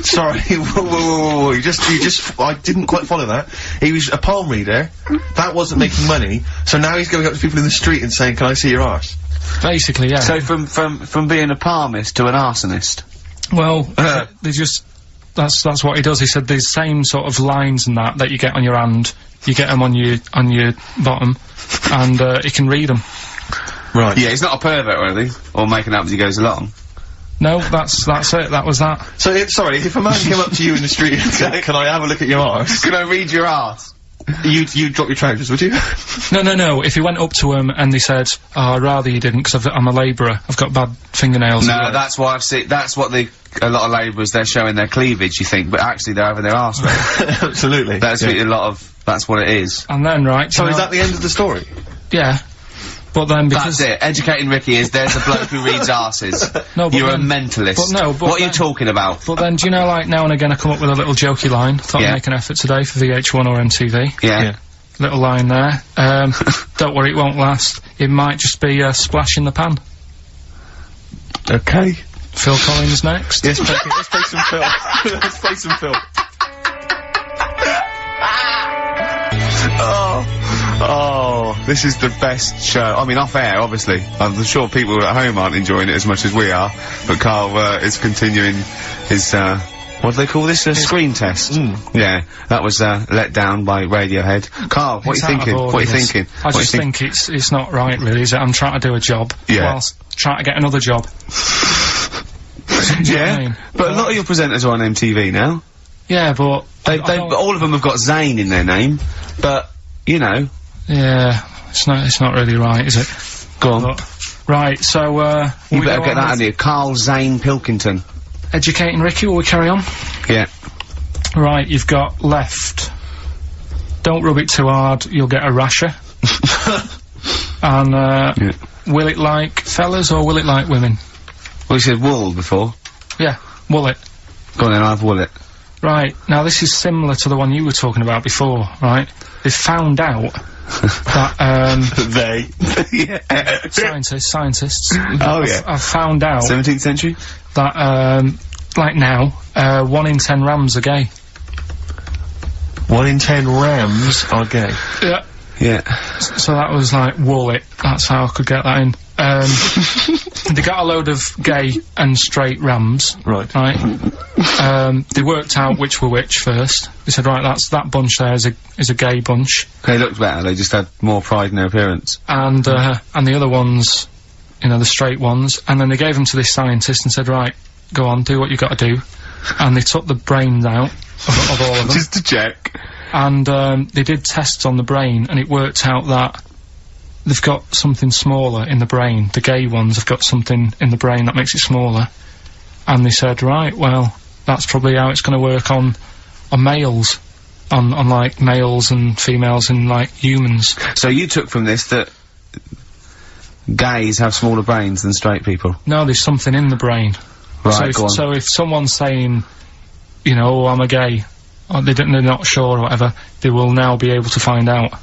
S2: Sorry, whoa, you just, I didn't quite follow that. He was a palm reader, that wasn't making money, so now he's going up to people in the street and saying, can I see your arse?
S3: Basically, yeah.
S1: So from being a palmist to an arsonist?
S3: Well, they just, that's what he does. He said these same sort of lines and that you get on your hand, you get them on your bottom, and, he can read them.
S2: Right.
S1: Yeah, he's not a pervert or anything, or making up as he goes along.
S3: No, that's it, that was that.
S2: So, if a man came up to you in the street and said, can I have a look at your arse?
S1: Can I read your arse?
S2: You'd drop your trousers, would you?
S3: No, if he went up to him and they said, oh, I'd rather you didn't, because I'm a labourer, I've got bad fingernails.
S1: No, that's why I've seen, that's what a lot of labourers, they're showing their cleavage, you think, but actually they're having their arse read.
S2: Absolutely.
S1: That's what it is.
S3: And then, right.
S2: So is that the end of the story?
S3: Yeah. But then because...
S1: That's it. Educating Ricky is there's a bloke who reads arses.
S3: No, but
S1: You're
S3: then,
S1: a mentalist.
S3: But no, but
S1: what are you talking about?
S3: But then, do you know, like, now and again I come up with a little jokey line. Thought I'd make an effort today for VH1 or MTV.
S1: Yeah.
S3: Little line there. Don't worry, it won't last. It might just be a splash in the pan.
S2: Okay.
S3: Phil Collins next.
S2: Yes, let's play some Phil. Let's play some Phil.
S1: Oh, this is the best show. I mean, off air, obviously. I'm sure people at home aren't enjoying it as much as we are, but Karl is continuing his, what do they call this? A screen test. Yeah, that was let down by Radiohead. Karl, what are you thinking? What are you thinking?
S3: I just think it's not right, really, is it? I'm trying to do a job whilst trying to get another job.
S1: Yeah, but a lot of your presenters are on MTV now.
S3: Yeah, but
S1: all of them have got Zane in their name, but you know.
S3: Yeah, it's not really right, is it?
S1: Go on.
S3: But, right, so
S1: you better get that out of you. Karl Zane Pilkington.
S3: Educating Ricky, will we carry on?
S1: Yeah.
S3: Right, you've got left. Don't rub it too hard, you'll get a rasher. And will it like fellas or will it like women?
S1: Well, you said wool before.
S3: Yeah, will it.
S1: Go on then, I'll have wool it.
S3: Right, now this is similar to the one you were talking about before, right? They found out that, Scientists.
S1: Oh, yeah.
S3: I've found out...
S1: 17th century?
S3: That, like now, 1 in 10 rams are gay.
S2: 1 in 10 rams are gay?
S3: Yeah.
S1: Yeah.
S3: So that was like, wool it. That's how I could get that in. They got a load of gay and straight rams.
S2: Right.
S3: They worked out which were which first. They said, right, that bunch there is a gay bunch.
S1: They looked better, they just had more pride in their appearance.
S3: And the other ones, you know, the straight ones, and then they gave them to this scientist and said, right, go on, do what you gotta do. And they took the brains out of all of them.
S1: Just to check.
S3: And, they did tests on the brain, and it worked out that they've got something smaller in the brain. The gay ones have got something in the brain that makes it smaller. And they said, right, well, that's probably how it's gonna work on males. On like, males and females and, like, humans.
S1: So you took from this that gays have smaller brains than straight people?
S3: No, there's something in the brain.
S1: Right,
S3: so if someone's saying, you know, oh, I'm a gay, or they're not sure or whatever, they will now be able to find out.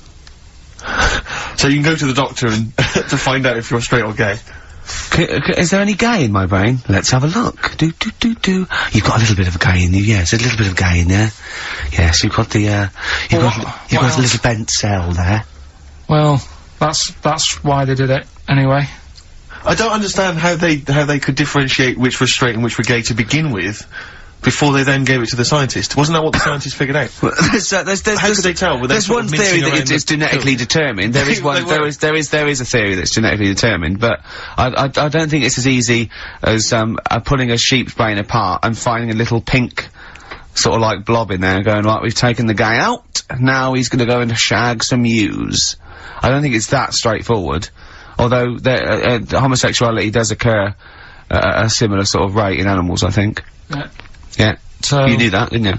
S2: So you can go to the doctor and to find out if you're straight or gay.
S1: Is there any gay in my brain? Let's have a look. You've got a little bit of gay in you, yes, a little bit of gay in there. Yes, you've got the, you've got a little bent cell there.
S3: Well, that's why they did it, anyway.
S2: I don't understand how they could differentiate which were straight and which were gay to begin with, before they then gave it to the scientist. Wasn't that what the scientists figured out?
S1: Well,
S2: how could they tell?
S1: There's one theory that it's genetically determined. There is one. There is a theory that's genetically determined, but I don't think it's as easy as pulling a sheep's brain apart and finding a little pink sort of like blob in there and going, right, we've taken the guy out, now he's gonna go and shag some ewes. I don't think it's that straightforward. Although homosexuality does occur at a similar sort of rate in animals, I think.
S3: Yeah.
S1: Yeah. So you knew that, didn't you?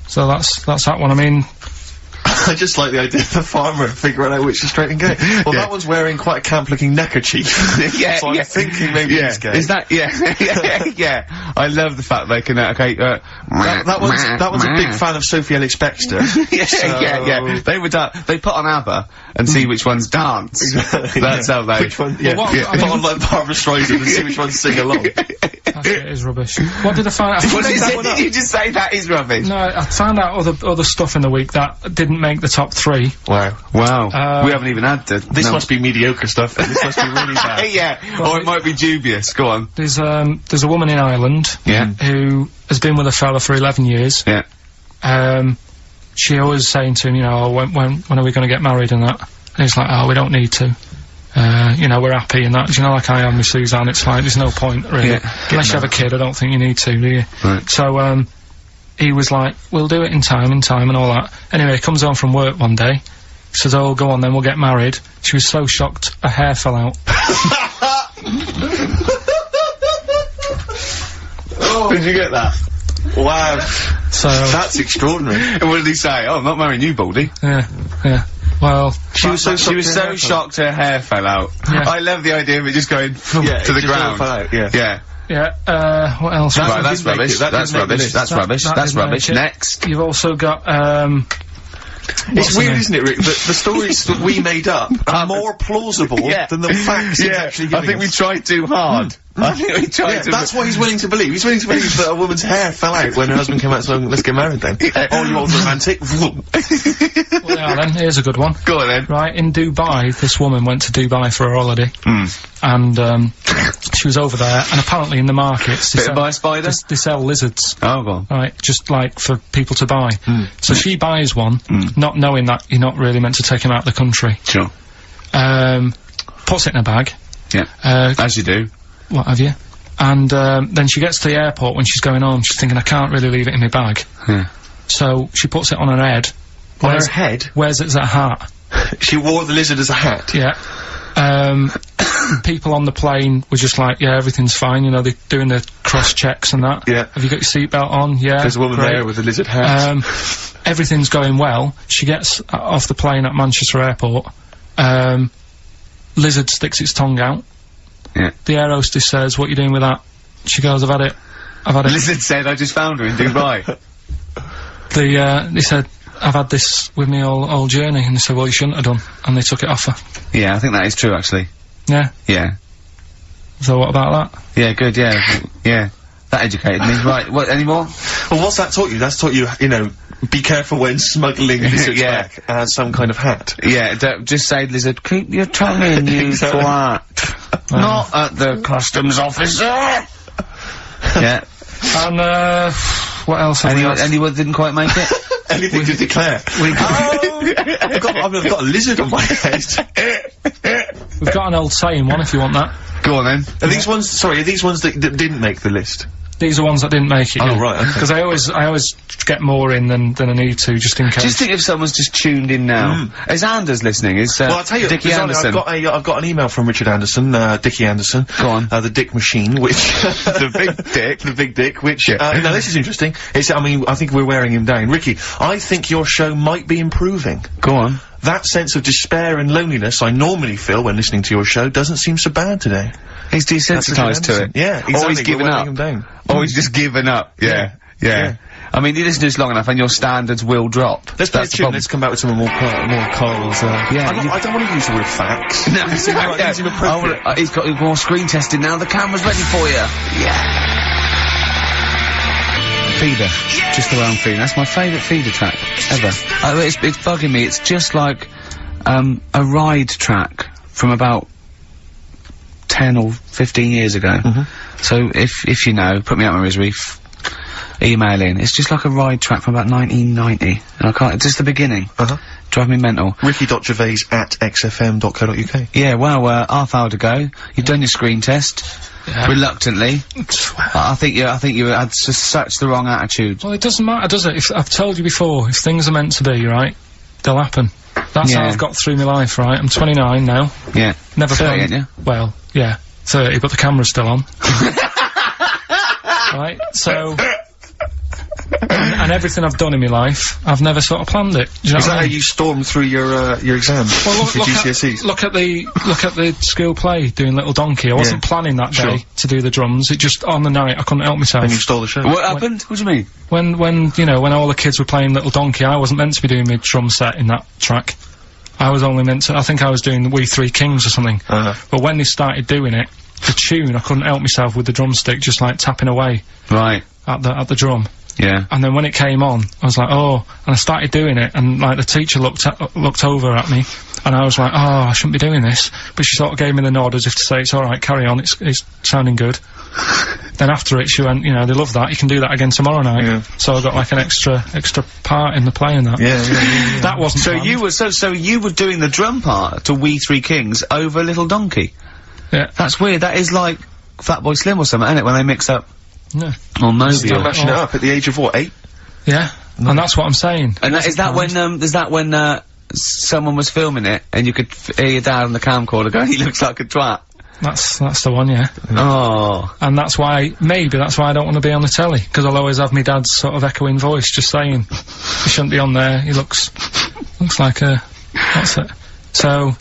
S3: So that's that one. I mean,
S2: I just like the idea of the farmer figuring out which is straight and gay. Well, that one's wearing quite a camp-looking neckerchief. So I'm thinking maybe he's gay.
S1: Is that? Yeah. I love the fact they can.
S2: That one's a big fan of Sophie Ellis-Bextor.
S1: Yeah. They put on ABBA and see which ones dance.
S2: Exactly.
S1: That's how they.
S2: Which one? Yeah. Put on like Barbara Streisand and see which ones sing along.
S3: That shit is rubbish. What did I find out?
S1: Did you just say that is rubbish?
S3: No, I found out other stuff in the week that didn't make the top 3.
S1: Wow. We haven't even had the...
S2: This must be mediocre stuff, then. This must be really bad.
S1: Yeah, or it might be dubious. Go on.
S3: There's a woman in Ireland who has been with a fella for 11 years.
S1: Yeah.
S3: She always saying to him, you know, when are we going to get married and that? And he's like, oh, we don't need to. You know, we're happy and that. You know, like I am with Suzanne, it's like, there's no point, really. Unless you have a kid, I don't think you need to, do you?
S1: Right.
S3: So, he was like, we'll do it in time and all that. Anyway, he comes home from work one day, says, oh, go on then, we'll get married. She was so shocked, her hair fell out.
S2: Oh. Did you get that? Wow.
S3: So...
S2: That's extraordinary.
S1: What did he say? Oh, I'm not marrying you, Baldy.
S3: Yeah. Well,
S2: She was so
S1: shocked her hair fell out.
S3: Yeah.
S1: I love the idea of it just going to the ground.
S2: Fell out, yeah.
S1: Yeah.
S3: Yeah, what else?
S1: Right, that's
S2: didn't make
S1: rubbish.
S2: it. That
S1: That's
S2: didn't make the
S1: rubbish.
S2: list.
S1: That's rubbish.
S3: that
S1: That's
S3: didn't
S1: rubbish.
S3: make it.
S1: Next.
S3: You've also got,
S2: It's weird, isn't it, Rick, that the stories that we made up are more plausible than the facts he's actually giving
S1: I think we
S2: us.
S1: tried too hard. I think we tried to.
S2: That's what he's willing to believe. He's willing to believe that a woman's hair fell out when her husband came out saying, let's get married then. Oh, you old romantic.
S3: well, yeah, then, here's a good one.
S1: Go on then.
S3: Right, in Dubai, this woman went to Dubai for a holiday. And, she was over there, and apparently in the markets,
S1: Bit by spider?
S3: they sell lizards.
S1: Oh, go on.
S3: Right, just like for people to buy. So she buys one, not knowing that you're not really meant to take him out of the country.
S1: Sure.
S3: Puts it in a bag.
S1: Yeah. As you do.
S3: What have you? And, then she gets to the airport when she's going home, she's thinking, I can't really leave it in my bag.
S1: Yeah.
S3: So she puts it on her head.
S2: On her head?
S3: Wears it as a hat.
S2: She wore the lizard as a hat?
S3: Yeah. People on the plane were just like, yeah, everything's fine, you know, they're doing the cross checks and that.
S2: Yeah.
S3: Have you got your seatbelt on? Yeah.
S2: There's a woman
S3: great.
S2: there with a lizard hat.
S3: Everything's going well. She gets off the plane at Manchester Airport. Lizard sticks its tongue out.
S1: Yeah.
S3: The air hostess says, what are you doing with that? She goes, I've had it.
S1: Lizard said, I just found her in Dubai.
S3: They said, I've had this with me all journey, and they said, well, you shouldn't have done, and they took it off her.
S1: Yeah, I think that is true, actually.
S3: Yeah.
S1: Yeah.
S3: So what about that?
S1: Yeah, good, yeah. Yeah. That educated me. Right, what, any more?
S2: Well, what's that taught you? That's taught you, you know, be careful when smuggling lizards back as some kind of hat.
S1: Yeah, just say, lizard, keep your tongue in, you twat. Not at the customs officer! Yeah.
S3: And, what else have we got?
S1: Anyone didn't quite make it?
S2: Anything to declare? I've got a lizard on my head.
S3: We've got an old saying one if you want that.
S1: Go on then.
S2: Are these ones, sorry, are these ones that didn't make the list?
S3: These are ones that didn't make it.
S2: Oh, right, okay.
S3: Because I always get more in than I need to, just in case.
S1: Just think if someone's just tuned in now. Is Anders listening? Is,
S2: well, I'll tell you,
S1: Dickie Anderson?
S2: I've got an email from Richard Anderson, Dickie Anderson.
S1: Go on.
S2: The Dick Machine, which...
S1: The big dick.
S2: The big dick, which, now this is interesting. I mean, I think we're wearing him down. Ricky, I think your show might be improving.
S1: Go on.
S2: That sense of despair and loneliness I normally feel when listening to your show doesn't seem so bad today.
S1: He's desensitised to it.
S2: Yeah, exactly.
S1: Or he's given up.
S2: Him down.
S1: Or he's just given up. Yeah. I mean, you listen to this long enough and your standards will drop.
S2: Let's play a tune. Let's come back with some more Carl's, I don't want to use the word facts.
S1: No, it's inappropriate. He's got more screen testing now. The camera's ready for you. Yeah. Feeder. Just around Feeder. That's my favourite Feeder track ever. It's bugging me. It's just like, a ride track from about 10 or 15 years ago. So if you know, put me out my misery, email in. It's just like a ride track from about 1990. And I can't, it's just the beginning. Drive me mental.
S2: Ricky.gervais@xfm.co.uk.
S1: Yeah, well, half hour to go. You've done your screen test. Yeah. Reluctantly. I think you had such the wrong attitude.
S3: Well, it doesn't matter, does it? If I've told you before, if things are meant to be, right, they'll happen. That's how I've got through my life, right? I'm 29 now.
S1: Yeah.
S3: Never
S1: 30, ain't you?
S3: Well, yeah, 30, but the camera's still on. Right, so... and everything I've done in my life, I've never sort of planned it. Do you know
S2: Is that
S3: what I mean?
S2: how you stormed through your exams?
S3: Well,
S2: your GCSEs?
S3: look at the school play, doing Little Donkey. I wasn't planning that day to do the drums. It just, on the night, I couldn't help myself.
S2: And you stole the show.
S1: What happened? What do you mean?
S3: When you know, when all the kids were playing Little Donkey, I wasn't meant to be doing my drum set in that track. I was only meant to, I think I was doing the We Three Kings or something. But when they started doing it, the tune, I couldn't help myself with the drumstick, just like tapping away.
S1: Right.
S3: At the drum.
S1: Yeah.
S3: And then when it came on, I was like, oh, and I started doing it, and like the teacher looked over at me, and I was like, oh, I shouldn't be doing this, but she sort of gave me the nod as if to say, it's alright, carry on, it's sounding good. Then after it, she went, you know, they love that, you can do that again tomorrow night.
S2: Yeah.
S3: So I got like an extra part in the play and that.
S2: Yeah.
S3: That wasn't
S1: so
S3: planned.
S1: you were doing the drum part to We Three Kings over Little Donkey?
S3: Yeah.
S1: That's weird, that is like Fatboy Slim or something, isn't it, when they mix up?
S3: Yeah.
S1: Or Moby.
S2: Still mashing it up at the age of what, 8?
S3: Yeah. No. And that's what I'm saying.
S1: And is that when someone was filming it and you could hear your dad on the camcorder going, he looks like a twat?
S3: That's the one, yeah.
S1: Oh.
S3: And that's why I don't want to be on the telly, because I'll always have my dad's sort of echoing voice just saying, he shouldn't be on there, he looks like a That's it. So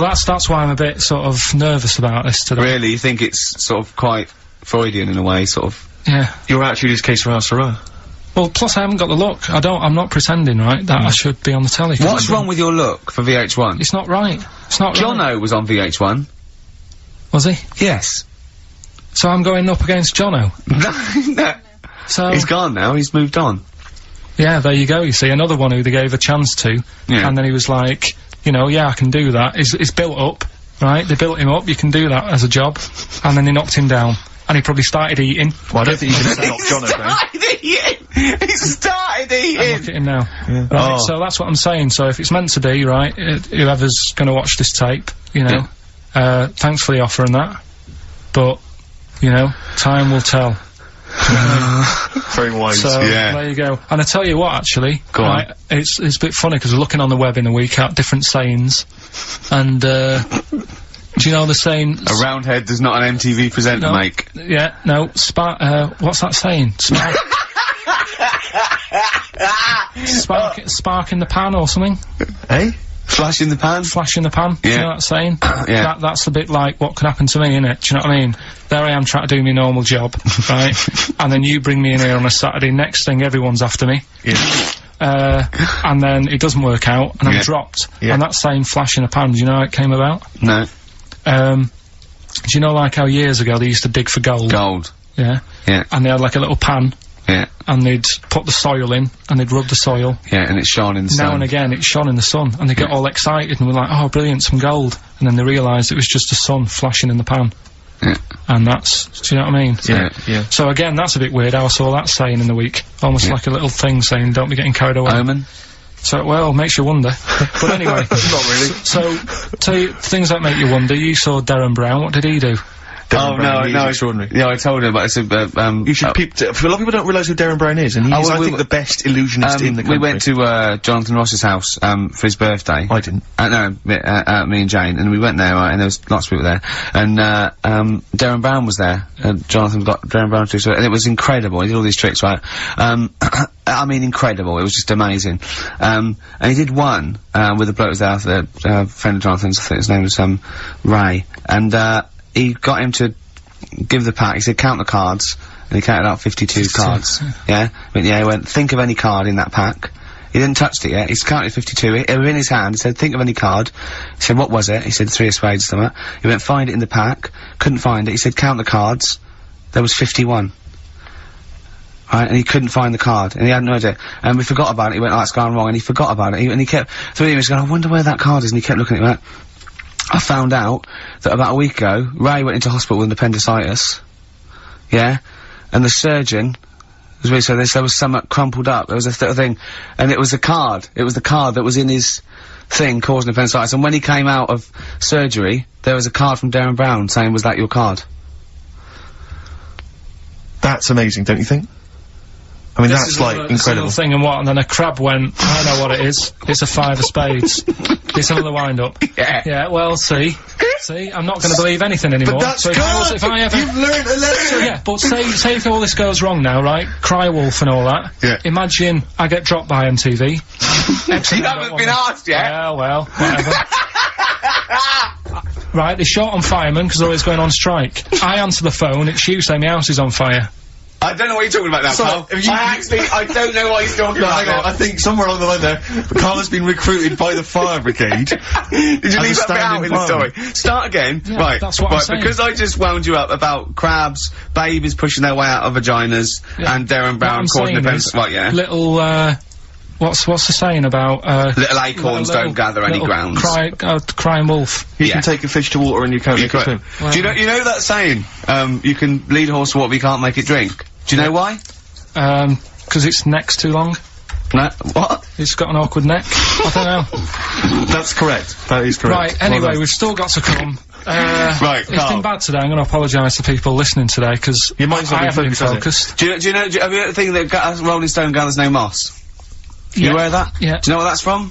S3: that's why I'm a bit sort of nervous about this today.
S1: Really? You think it's sort of quite Freudian in a way, sort of?
S3: Yeah.
S2: Your attitude is case for Sarah.
S3: Well, plus I haven't got the look. I'm not pretending, right, that I should be on the telly.
S1: What's wrong with your look for VH1?
S3: It's not right. It's not right.
S1: Jono was on VH1.
S3: Was he?
S1: Yes.
S3: So I'm going up against Jono?
S1: No.
S3: So...
S1: He's gone now, he's moved on.
S3: Yeah, there you go, you see, another one who they gave a chance to, and then he was like, you know, yeah, I can do that. He's built up, right? They built him up, you can do that as a job, and then they knocked him down. And he probably started eating.
S2: Well, I don't think you can knock Jono down.
S1: He started eating!
S3: And look at him now.
S2: Yeah.
S3: Right, so that's what I'm saying. So if it's meant to be, right, whoever's gonna watch this tape, you know, thanks for the offer and that. But, you know, time will tell.
S2: Very wise.
S3: So, there you go. And I tell you what, actually,
S1: Go on.
S3: it's a bit funny, because we're looking on the web in the week at different sayings, and, do you know the saying?
S1: A round head does not an MTV presenter make.
S3: Yeah, no, what's that saying? Spark in the pan or something?
S2: Eh?
S1: Flash in the pan?
S3: Flash in the pan? Do you know that saying?
S1: Yeah.
S3: That's a bit like what could happen to me, innit? Do you know what I mean? There I am trying to do my normal job, right? And then you bring me in here on a Saturday, next thing everyone's after me.
S2: Yeah.
S3: And then it doesn't work out, and I'm dropped.
S2: Yeah.
S3: And that saying flash in a pan, do you know how it came about?
S1: No.
S3: Do you know like how years ago they used to dig for gold?
S1: Gold.
S3: Yeah.
S1: Yeah.
S3: And they had like a little pan.
S1: Yeah.
S3: And they'd put the soil in, and they'd rub the soil.
S1: Yeah, and it shone in the sun.
S3: Now and again, it shone in the sun, and they get all excited and were like, oh, brilliant, some gold. And then they realised it was just the sun flashing in the pan.
S1: Yeah.
S3: And that's, do you know what I mean?
S2: Yeah, yeah.
S3: So again, that's a bit weird how I saw that saying in the week. Almost like a little thing saying, don't be getting carried away.
S1: Omen?
S3: So, well, makes you wonder. But anyway.
S2: Not really.
S3: So, tell you, things that make you wonder, you saw Darren Brown, what did he do?
S2: Darren Brown, no, extraordinary.
S1: Yeah, I told him, but I said,
S2: you should peep. A lot of people don't realise who Darren Brown is, and he's, I think, the best illusionist in the country.
S1: We went to Jonathan Ross's house for his birthday.
S2: I didn't.
S1: No, me and Jane, and we went there, right, and there was lots of people there, and Darren Brown was there. Jonathan got Darren Brown to do, and it was incredible. He did all these tricks, right? I mean, incredible. It was just amazing. And he did one with a bloke who was there, a friend of Jonathan's. I think his name was Ray, and he got him to give the pack. He said, count the cards, and he counted out 52 cards. Yeah? But yeah, he went, think of any card in that pack. He didn't touch it yet. He's counted 52. It was in his hand. He said, think of any card. He said, what was it? He said, 3 of spades or something. He went, find it in the pack. Couldn't find it. He said, count the cards. There was 51. Right, and he couldn't find the card, and he had no idea. And we forgot about it. He went, oh, it's gone wrong, and he forgot about it. And he kept, so he was going, I wonder where that card is, and he kept looking at it, right? I found out that about a week ago, Ray went into hospital with an appendicitis. Yeah? And the surgeon, so there was something crumpled up, there was a thing, and it was a card. It was the card that was in his thing causing appendicitis, and when he came out of surgery, there was a card from Darren Brown saying, was that your card?
S2: That's amazing, don't you think? I mean, that's like incredible.
S3: Thing and then a crab went, I know what it is. It's a 5 of spades. It's another wind-up. Yeah, well, see, I'm not going to believe anything anymore.
S2: But that's
S3: so if I ever...
S2: You've learned a lesson!
S3: Yeah, but say if all this goes wrong now, right? Cry Wolf and all that.
S1: Yeah.
S3: Imagine I get dropped by MTV.
S1: You haven't been asked yet?
S3: Yeah, well, whatever. Right, they short on firemen because they're always going on strike. I answer the phone, it's you saying my house is on fire.
S1: I don't know what you're talking about now, Carl. I don't know what he's talking about.
S2: Hang on, I think somewhere along the line there, Carl has been recruited by the fire brigade.
S1: Did you leave that bit out in the story? Start again.
S3: Yeah,
S1: right,
S3: that's what I'm saying.
S1: Because I just wound you up about crabs, babies pushing their way out of vaginas, and Darren Brown causing offence. Right, yeah.
S3: Little, what's the saying about,
S1: little acorns don't gather any grounds.
S3: Crying wolf.
S2: You can take a fish to water and you can't make it swim.
S1: Well, do you know that saying? You can lead a horse to water, but you can't make it drink. Do you know why?
S3: Because its neck's too long.
S1: No, what?
S3: It's got an awkward neck. I don't know.
S2: That's correct. That is correct.
S3: Right, anyway, we've still got to come.
S1: Right,
S3: it's been bad today. I'm going to apologise to people listening today, because
S2: your mind's not
S3: been focused.
S1: Do you know, have you ever think that Rolling Stone gathers no moss? You aware of that?
S3: Yeah.
S1: Do you know where that's from?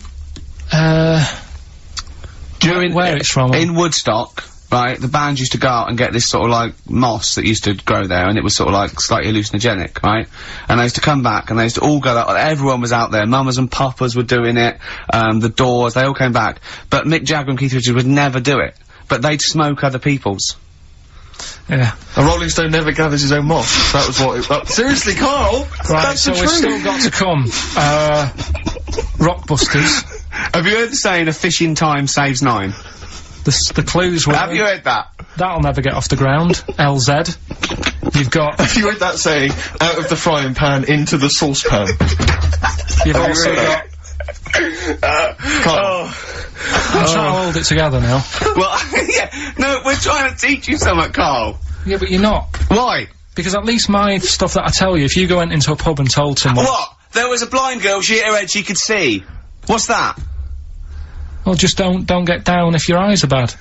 S3: Where it's from?
S1: In Woodstock, right, the band used to go out and get this sort of like moss that used to grow there, and it was sort of like slightly hallucinogenic, right? And they used to come back, and they used to all go out, everyone was out there, mamas and papas were doing it, the Doors, they all came back. But Mick Jagger and Keith Richards would never do it. But they'd smoke other people's.
S3: Yeah.
S2: A Rolling Stone never gathers his own moss. That was what it... seriously, Carl!
S3: Right,
S2: that's
S3: so
S2: the
S3: we've
S2: truth.
S3: still got to come. Rockbusters.
S1: Have you heard the saying, a fish in time saves 9?
S3: The clues were...
S1: Have you heard that?
S3: That'll never get off the ground. LZ. You've got...
S2: Have you heard that saying, out of the frying pan into the saucepan?
S3: You've also got...
S2: Carl.
S3: I'm trying to hold it together now.
S1: Well, yeah, no, we're trying to teach you something, Carl.
S3: Yeah, but you're not.
S1: Why?
S3: Because at least my stuff that I tell you, if you go into a pub and told someone...
S1: What? There was a blind girl, she hit her head, she could see. What's that?
S3: Well, just don't get down if your eyes are bad.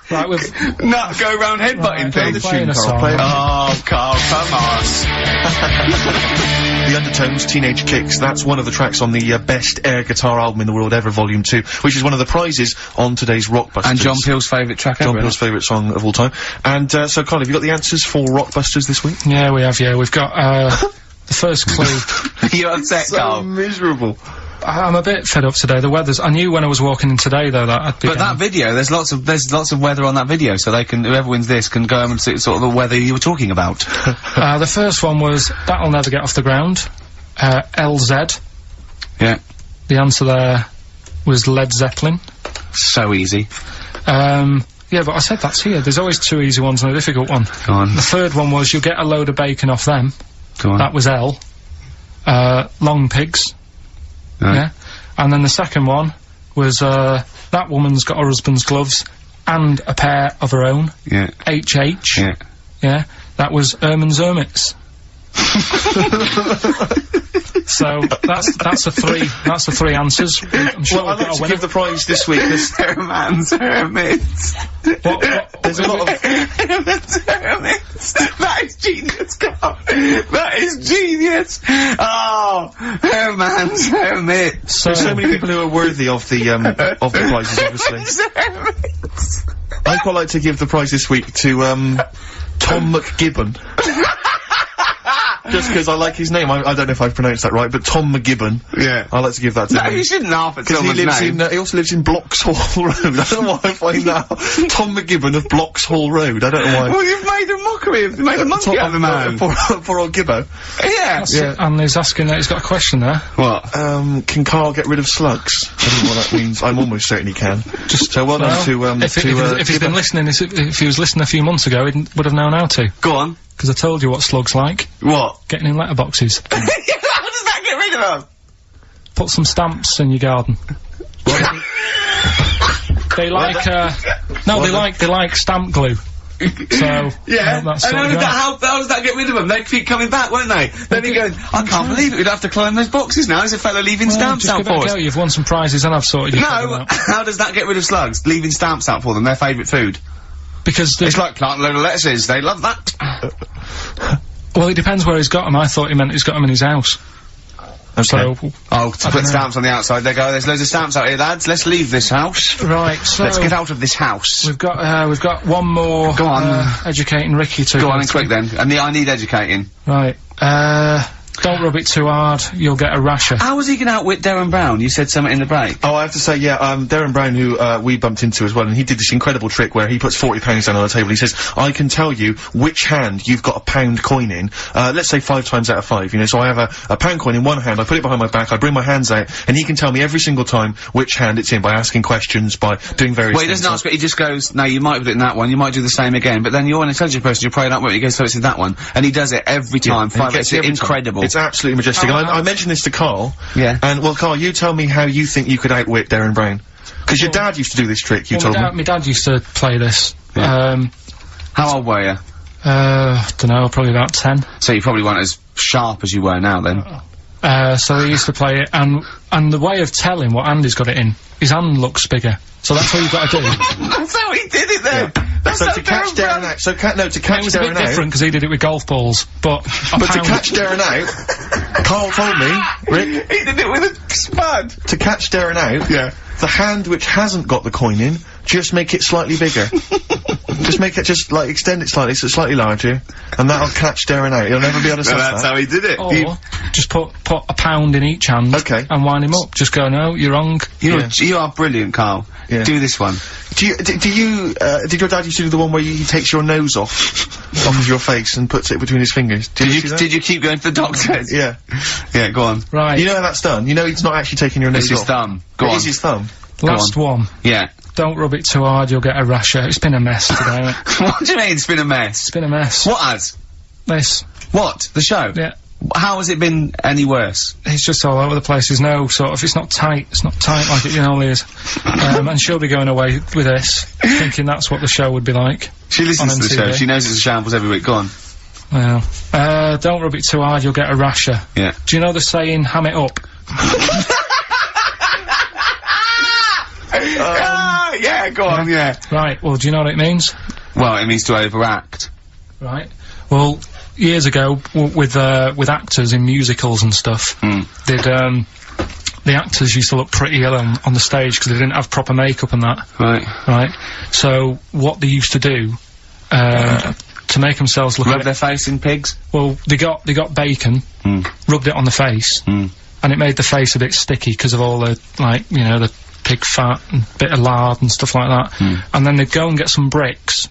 S3: Right, we've...
S1: Not go round headbutting things.
S3: Playing a song.
S1: Oh, Carl, come on.
S2: The Undertones, Teenage Kicks, that's one of the tracks on the best air guitar album in the world ever, Volume 2, which is one of the prizes on today's Rockbusters.
S1: And John Peel's favourite track ever.
S2: John Peel's favourite song of all time. And, so Carl, have you got the answers for Rockbusters this week?
S3: Yeah, we have, yeah. We've got, the first clue.
S1: You're upset, Carl.
S2: Miserable.
S3: I'm a bit fed up today. The weather's... I knew when I was walking in today, though, that I'd be...
S1: But that video, there's lots of weather on that video, so they can, whoever wins this can go home and see sort of the weather you were talking about.
S3: The first one was, that'll never get off the ground. LZ.
S1: Yeah.
S3: The answer there was Led Zeppelin.
S1: So easy.
S3: Yeah, but I said that's here. There's always 2 easy ones and a difficult one.
S1: Go on.
S3: The third one was, you'll get a load of bacon off them.
S1: Go on.
S3: That was L. Long Pigs.
S1: Right.
S3: Yeah. And then the second one was, that woman's got her husband's gloves and a pair of her own.
S1: Yeah.
S3: HH.
S1: Yeah.
S3: Yeah. That was Erman's Hermits. So that's the three answers. I'm sure
S2: Well, I'd like to give the prize this week.
S1: Herman's Hermits.
S3: What?
S2: There's a lot of...
S1: Herman's Hermits. That is genius, Carl. That is genius. Oh, Herman's Hermits.
S2: There's so many people who are worthy of the prizes, obviously.
S1: Herman's Hermits.
S2: I'd quite like to give the prize this week to, Tom McGibbon. Just because I like his name. I don't know if I've pronounced that right, but Tom McGibbon.
S1: Yeah.
S2: I'd like to give that to him.
S1: No, you shouldn't laugh at
S2: Because
S1: someone's
S2: he lives
S1: name.
S2: in, he also lives in Bloxhall Road. I don't know why I find that. Tom McGibbon of Bloxhall Road. I don't know why.
S1: Well, you've made a mockery of, made a monkey out of the man.
S2: For old Gibbo.
S1: Yeah.
S3: Yeah. And he's asking that, he's got a question there.
S1: What?
S2: Can Carl get rid of slugs? I don't know what that means. I'm almost certain he can. So well done to,
S3: if he's been listening, if he was listening a few months ago, he would have known how to.
S1: Go on.
S3: Because I told you what slugs like.
S1: What?
S3: Getting in letterboxes.
S1: How does that get rid of them?
S3: Put some stamps in your garden. They like, they like stamp glue. So,
S1: yeah.
S3: that's
S1: And
S3: sort of
S1: how does that get rid of them? They keep coming back, won't they? Then he goes, I can't believe it, we'd have to climb those boxes now. There's a fella leaving stamps out for us.
S3: You've won some prizes and I've sorted your problem
S1: No,
S3: out.
S1: how does that get rid of slugs? Leaving stamps out for them, their favourite food.
S3: Because
S1: It's like planting a load of lettuces, they love that.
S3: well, it depends where he's got them. I thought he meant he's got them in his house.
S2: Okay.
S3: So,
S1: Oh, to put stamps on the outside, they go, there's loads of stamps out here, lads, let's leave this house.
S3: right, so...
S1: Let's get out of this house.
S3: We've got one more...
S1: Go on.
S3: Educating Ricky to...
S1: Go on, and quick then. And I need educating.
S3: Right, don't rub it too hard, you'll get a rasher.
S1: How was he gonna outwit Darren Brown? You said something in the break.
S2: Oh, I have to say, yeah, Darren Brown, who, we bumped into as well, and he did this incredible trick where he puts £40 down on the table. He says, I can tell you which hand you've got a £1 coin in, let's say 5 times out of 5, you know, so I have a £1 coin in one hand, I put it behind my back, I bring my hands out, and he can tell me every single time which hand it's in by asking questions, by doing various
S1: Well, he
S2: things.
S1: doesn't ask, but he just goes, no, you might have it in that one, you might do the same again, but then you're an intelligent person, you're praying up with it, he goes, so it's in that one, and he does it every time,
S2: and he
S1: 5
S2: gets
S1: it's
S2: it every time.
S1: incredible.
S2: It's absolutely majestic. And I mentioned this to Carl.
S1: Yeah.
S2: And, well, Carl, you tell me how you think you could outwit Darren Brown. Because your dad used to do this trick, you told me.
S3: My dad used to play this.
S1: Yeah. How old were you?
S3: Dunno, probably about 10.
S1: So you probably weren't as sharp as you were now then.
S3: So he used to play it, and the way of telling what hand he's got it in, his hand looks bigger. So that's what you've got to do.
S1: That's how he did it then! Yeah. That's
S2: So
S1: how
S2: to catch Darren out, to catch
S3: It was a
S2: Darren
S3: bit
S2: out.
S3: different because he did it with golf balls, but
S2: But to catch Darren out, Carl told me, Rick,
S1: He did it with a spud!
S2: to catch Darren out,
S1: Yeah.
S2: the hand which hasn't got the coin in just make it slightly bigger. Just make it, like, extend it slightly so it's slightly larger, and that'll catch Darren out. He'll never be able to stop that.
S1: That's how he did it.
S3: Or just put a pound in each hand.
S2: Okay.
S3: And wind him up. Just go, no, you're wrong.
S1: You are brilliant, Karl.
S2: Yeah.
S1: Do this one.
S2: Did your dad used to do the one where he takes your nose off of your face and puts it between his fingers?
S1: Did you keep going to the doctor?
S2: Yeah.
S1: Yeah, go on.
S3: Right.
S2: You know how that's done? You know he's not actually taking your nose off.
S1: It's his thumb. Go on.
S2: It is his thumb.
S3: Last one.
S1: Yeah.
S3: Don't rub it too hard, you'll get a rasher. It's been a mess today, mate.
S1: What do you mean it's been a mess?
S3: It's been a mess.
S1: What has?
S3: This.
S1: What? The show?
S3: Yeah.
S1: How has it been any worse?
S3: It's just all over the place. There's no sort of, it's not tight like it normally is. And she'll be going away with this, thinking that's what the show would be like.
S1: She listens to the show, she knows it's a shambles every week. Go on.
S3: Well, don't rub it too hard, you'll get a rasher.
S1: Yeah.
S3: Do you know the saying, ham it up?
S1: Yeah, go on, yeah.
S3: Right, well, do you know what it means?
S1: Well, it means to overact.
S3: Right. Well, years ago, with actors in musicals and stuff, the actors used to look pretty ill on the stage because they didn't have proper makeup and that.
S1: Right.
S3: Right. So, what they used to do, to make themselves look
S1: Rub their face in pigs?
S3: Well, they got bacon, rubbed it on the face, and it made the face a bit sticky because of all the, like, you know, the pig fat and bit of lard and stuff like that. And then they'd go and get some bricks.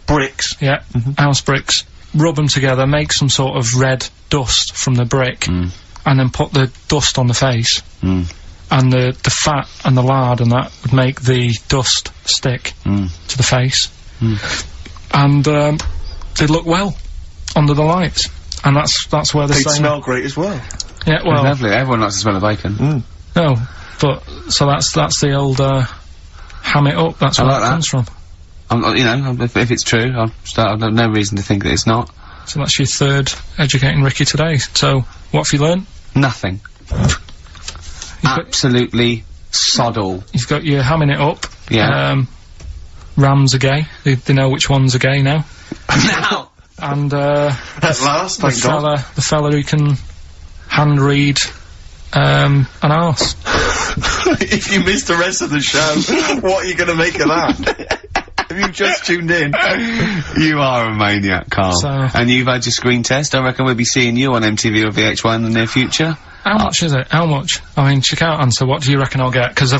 S2: Bricks?
S3: Yeah, house bricks. Rub them together, make some sort of red dust from the brick, and then put the dust on the face. And the fat and the lard and that would make the dust stick to the face. And they'd look well under the lights. And that's where they'd
S2: smell great as well.
S3: Yeah, well...
S1: Lovely, everyone likes to smell the bacon.
S3: No, but, so that's the old, ham it up, that's where it comes from.
S1: You know, if it's true, I've no reason to think that it's not.
S3: So that's your third Educating Ricky today. So, what have you learned?
S1: Nothing. Absolutely sod all.
S3: You've got your hamming it up.
S1: Yeah.
S3: Rams are gay. They know which ones are gay now.
S1: Now!
S3: And,
S2: at last, thank God.
S3: The fella who can hand read, an arse.
S2: If you missed the rest of the show, what are you gonna make of that? Have you just tuned in?
S1: You are a maniac, Karl.
S3: So-
S1: and you've had your screen test. I reckon we'll be seeing you on MTV or VH1 in the near future.
S3: How much is it? How much? I mean, she can't answer. What do you reckon I'll get? Because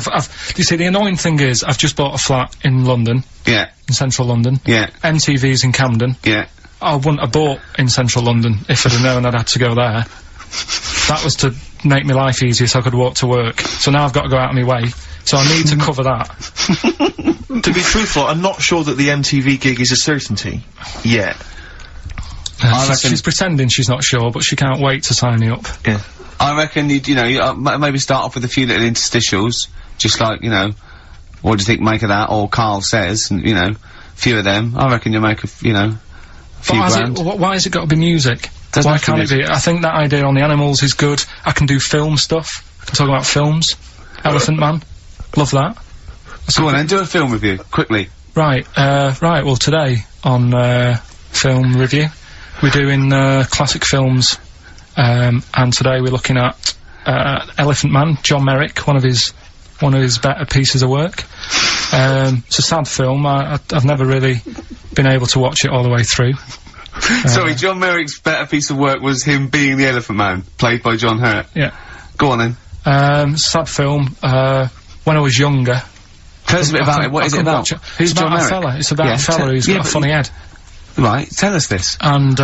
S3: you see, the annoying thing is, I've just bought a flat in London.
S1: Yeah.
S3: In central London.
S1: Yeah.
S3: MTV's in Camden.
S1: Yeah.
S3: I wouldn't have bought in central London if I'd have known I'd had to go there. That was to make my life easier so I could walk to work. So now I've got to go out of my way. So I need to cover that.
S2: To be truthful, I'm not sure that the MTV gig is a certainty yet.
S3: She's pretending she's not sure, but she can't wait to sign me up.
S2: Yeah.
S1: I reckon you know, maybe start off with a few little interstitials, just like, you know, what do you think make of that, or Karl says, and, you know, a few of them. I recken you'll make a few grand.
S3: Why has it got to be music? Why can't it be? I think that idea on the animals is good. I can do film stuff. I can talk about films. Elephant Man. Love that.
S1: Go on then, do a film review, quickly.
S3: Right, well today, on, film review, we're doing, classic films, and today we're looking at, Elephant Man, John Merrick, one of his better pieces of work. It's a sad film. I've never really been able to watch it all the way through.
S1: Sorry, John Merrick's better piece of work was him being the Elephant Man, played by John Hurt.
S3: Yeah.
S1: Go on then.
S3: Sad film. When I was younger.
S1: Tell us a bit about it. What is it about?
S3: Who's John Merrick? It's about a fella who's got a funny head.
S1: Right, tell us this.
S3: And,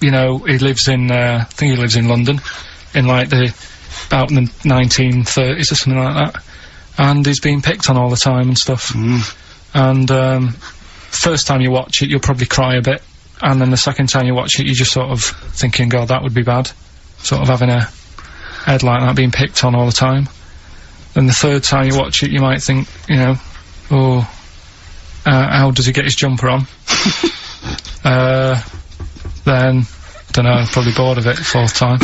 S3: you know, he lives in, I think he lives in London, in like about the 1930s or something like that. And he's being picked on all the time and stuff. And, first time you watch it, you'll probably cry a bit. And then the second time you watch it, you're just sort of thinking, God, that would be bad. Sort of having a head like that being picked on all the time. Then the third time you watch it, you might think, you know, oh, how does he get his jumper on? Then, dunno, probably bored of it the fourth time.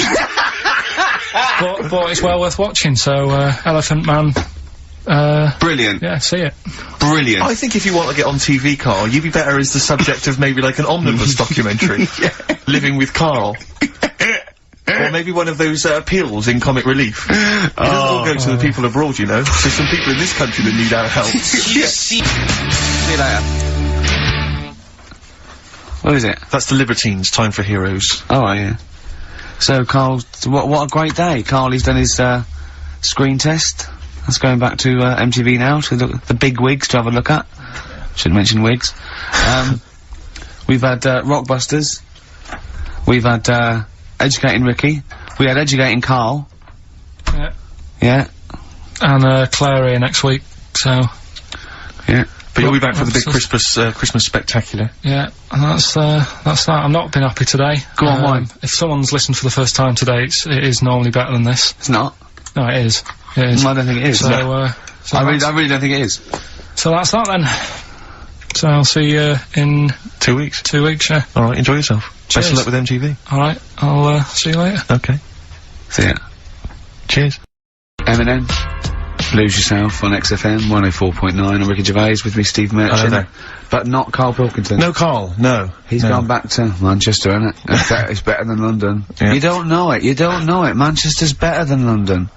S3: but it's well worth watching, so, Elephant Man,
S1: brilliant.
S3: Yeah, see it.
S1: Brilliant.
S2: I think if you want to get on TV, Karl, you'd be better as the subject of maybe like an omnibus documentary. Living with Karl. Or maybe one of those appeals in Comic Relief. It doesn't all go to the people abroad, you know. There's some people in this country that need our help.
S1: See you later. What is it?
S2: That's the Libertines, Time for Heroes.
S1: Oh, yeah. So, Carl, what a great day. Carl, he's done his, screen test. That's going back to, MTV now, to look the big wigs to have a look at. Shouldn't mention wigs. We've had, Rockbusters. We've had, Educating Ricky. We had Educating Carl.
S3: Yeah.
S1: Yeah.
S3: And, Claire here next week, so...
S1: Yeah.
S2: But you'll be back for the big Christmas spectacular.
S3: Yeah, and that's that. I've not been happy today.
S1: Go on, why?
S3: If someone's listened for the first time today, it is normally better than this.
S1: It's not.
S3: No, it is. It is.
S1: I don't think it is.
S3: So,
S1: I really don't think it is.
S3: So that's that then. So I'll see you in
S2: 2 weeks.
S3: 2 weeks, yeah.
S2: Alright, enjoy yourself.
S3: Cheers.
S2: Best of luck with MTV.
S3: Alright, I'll, see you later.
S2: Okay.
S1: See ya.
S2: Cheers.
S1: Eminem. Lose Yourself on XFM 104.9. I'm Ricky Gervais, with me Steve Merchant.
S2: Hello there.
S1: But not Karl Pilkington.
S2: No, Carl, no.
S1: He's gone back to Manchester, isn't it? It's better than London.
S2: Yeah.
S1: You don't know it, Manchester's better than London.